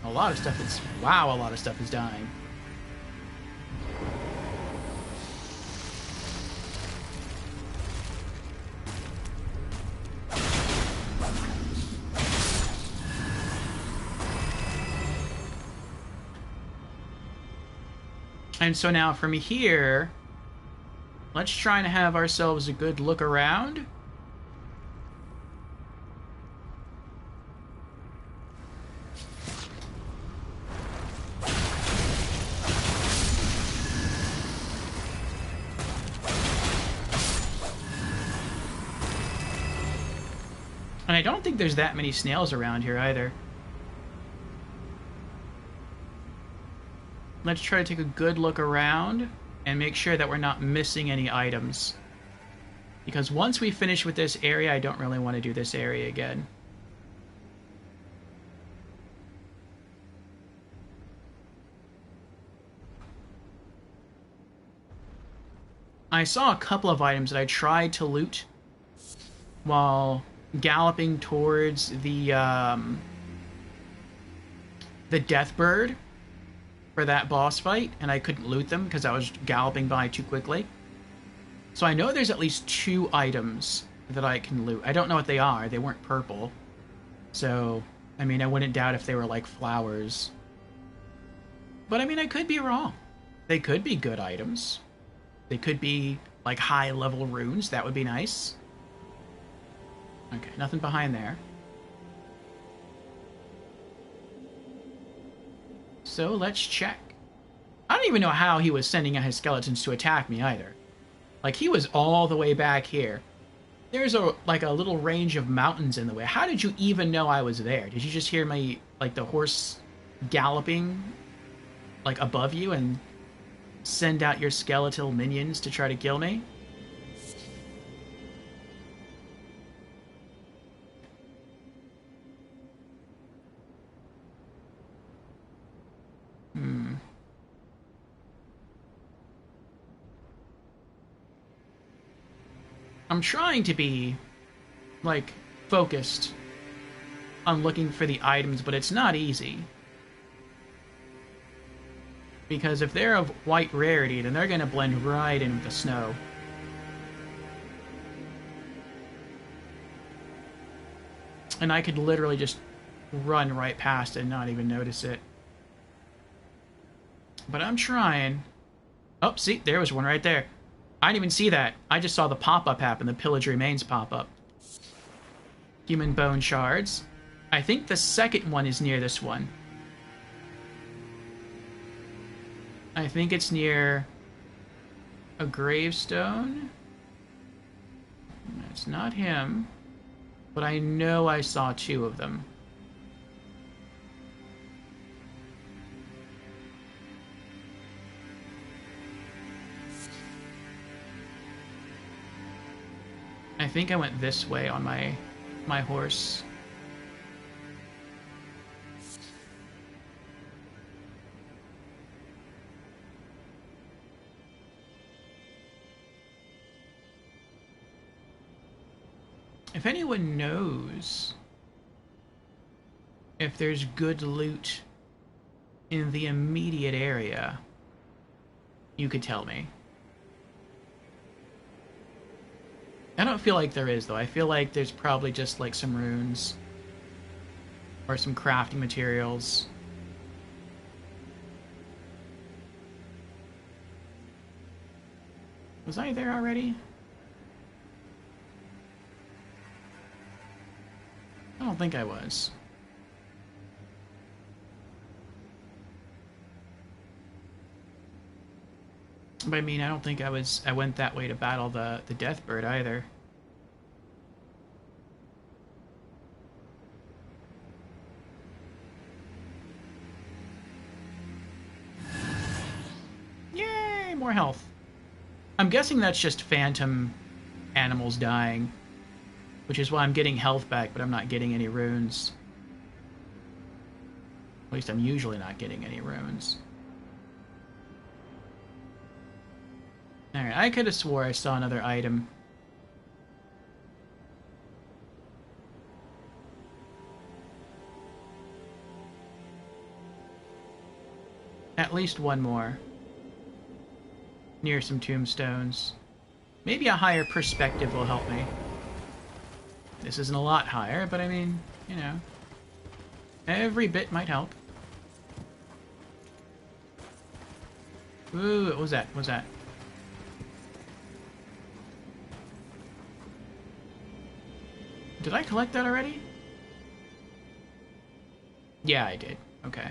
A lot of stuff is... Wow, a lot of stuff is dying. And so now from here, let's try and have ourselves a good look around. And I don't think there's that many snails around here either. Let's try to take a good look around and make sure that we're not missing any items. Because once we finish with this area, I don't really want to do this area again. I saw a couple of items that I tried to loot while galloping towards the death bird for that boss fight, and I couldn't loot them because I was galloping by too quickly. So I know there's at least 2 items that I can loot. I don't know what they are. They weren't purple. So, I mean, I wouldn't doubt if they were like flowers. But I mean, I could be wrong. They could be good items. They could be like high-level runes. That would be nice. Okay, nothing behind there. So let's check. I don't even know how he was sending out his skeletons to attack me either. Like, he was all the way back here. There's a little range of mountains in the way. How did you even know I was there? Did you just hear my, like, the horse galloping, like, above you and send out your skeletal minions to try to kill me? I'm trying to be, like, focused on looking for the items, but it's not easy. Because if they're of white rarity, then they're gonna blend right in with the snow. And I could literally just run right past it and not even notice it. But I'm trying. Oh, see, there was one right there. I didn't even see that. I just saw the pop-up happen, the pillage remains pop-up. Human bone shards. I think the second one is near this one. I think it's near a gravestone. It's not him, but I know I saw 2 of them. I think I went this way on my horse. If anyone knows if there's good loot in the immediate area, you could tell me. I don't feel like there is, though. I feel like there's probably just, like, some runes. Or some crafting materials. Was I there already? don't think I was. But I mean, I don't think I went that way to battle the Deathbird either. Yay, more health. I'm guessing that's just phantom animals dying, which is why I'm getting health back, but I'm not getting any runes. At least I'm usually not getting any runes. Alright, I could have swore I saw another item. At least one more. Near some tombstones. Maybe a higher perspective will help me. This isn't a lot higher, but I mean, you know. Every bit might help. Ooh, what was that? What was that? Did I collect that already? Yeah, I did. Okay.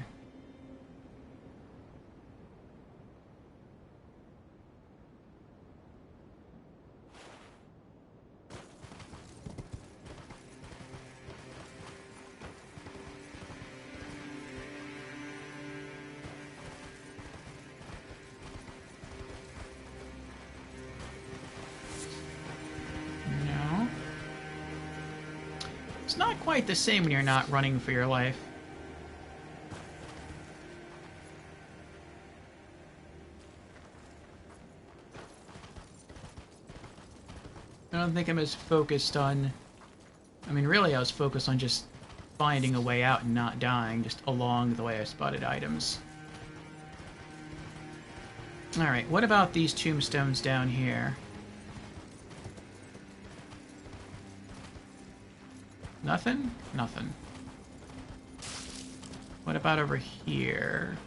It's not quite the same when you're not running for your life. I don't think I'm as focused on... I mean, really, I was focused on just finding a way out and not dying, just along the way I spotted items. Alright, what about these tombstones down here? Nothing? Nothing. What about over here?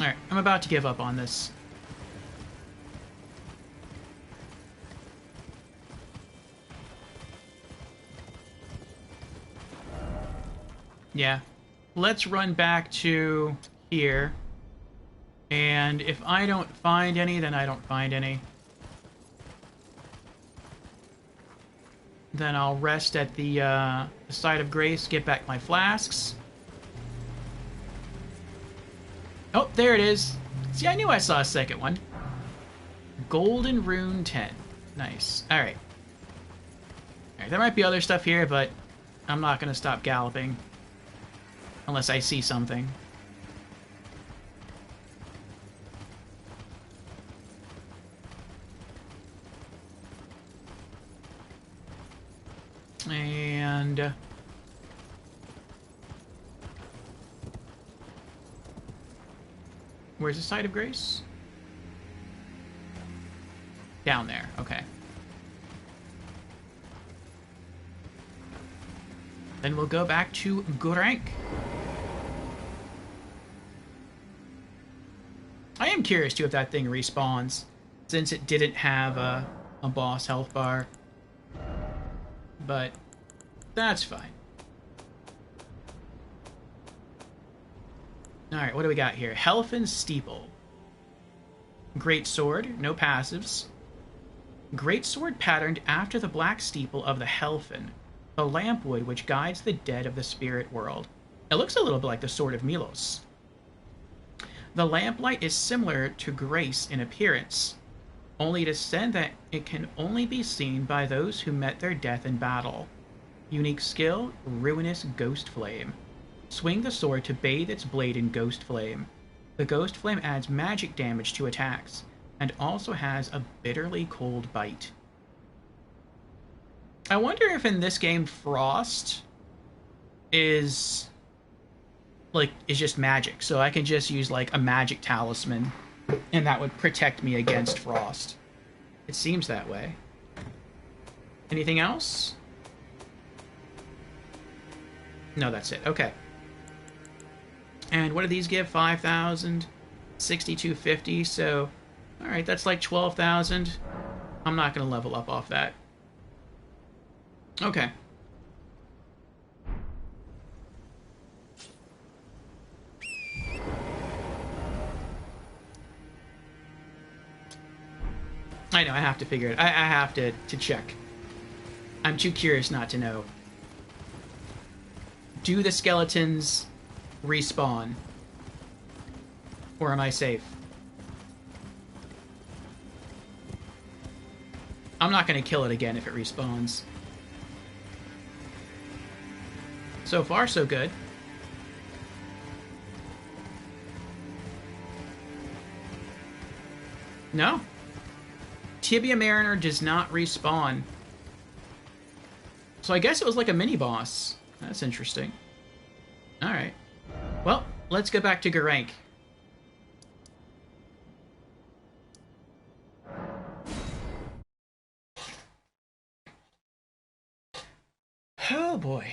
Alright, I'm about to give up on this. Yeah. Let's run back to here. And if I don't find any, then I don't find any. Then I'll rest at the site of grace, get back my flasks. Oh, there it is. See, I knew I saw a second one. Golden Rune 10. Nice. Alright. Alright, there might be other stuff here, but I'm not going to stop galloping. Unless I see something. And... where's the site of grace? Down there, okay. Then we'll go back to Grank. I am curious too if that thing respawns, since it didn't have a boss health bar. But that's fine. Alright, what do we got here? Helfin Steeple. Great Sword, no passives. Great Sword patterned after the black steeple of the Helfin, the lampwood which guides the dead of the spirit world. It looks a little bit like the Sword of Milos. The lamplight is similar to Grace in appearance, only it is said that it can only be seen by those who met their death in battle. Unique skill, Ruinous Ghost Flame. Swing the sword to bathe its blade in Ghost Flame. The Ghost Flame adds magic damage to attacks, and also has a bitterly cold bite. I wonder if in this game Frost is just magic, so I can just use like a magic talisman and that would protect me against Frost. It seems that way. Anything else? No, that's it. Okay. And what do these give? 5,000, 6,250. So, all right, that's like 12,000. I'm not going to level up off that. Okay. I know, I have to figure it. I have to check. I'm too curious not to know. Do the skeletons respawn? Or am I safe? I'm not going to kill it again if it respawns. So far, so good. No. Tibia Mariner does not respawn. So I guess it was like a mini-boss. That's interesting. Alright. Well, let's go back to Garank. Oh boy.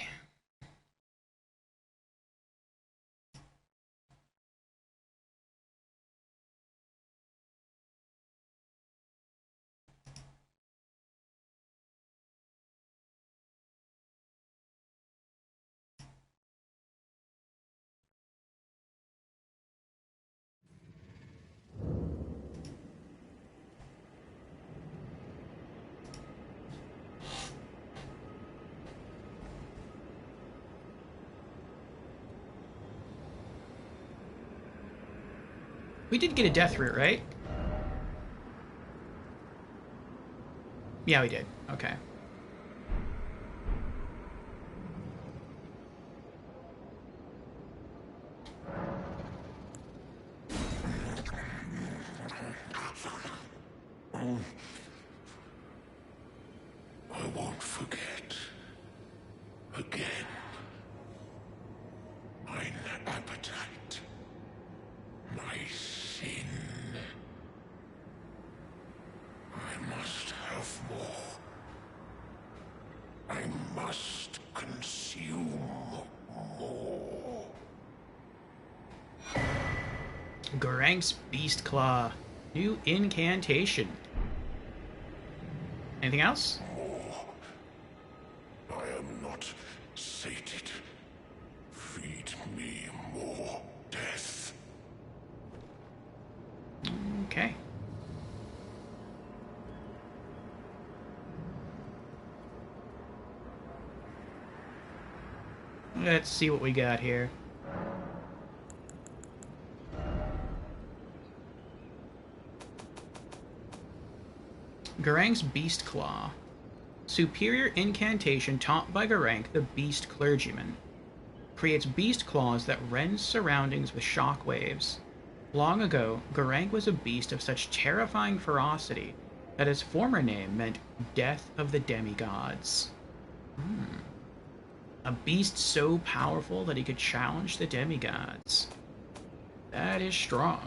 We did get a death root, right? Yeah, we did. Okay. I won't forget. Again. Mine appetite. My sin. I must have more. I must consume more. Garank's Beast Claw. New incantation. Anything else? More. I am not sated. Feed me more death. Okay. Let's see what we got here. Garank's Beast Claw. Superior incantation taught by Garank, the Beast Clergyman. Creates beast claws that rend surroundings with shock waves. Long ago, Garank was a beast of such terrifying ferocity that his former name meant Death of the Demigods. A beast so powerful that he could challenge the demigods. That is strong.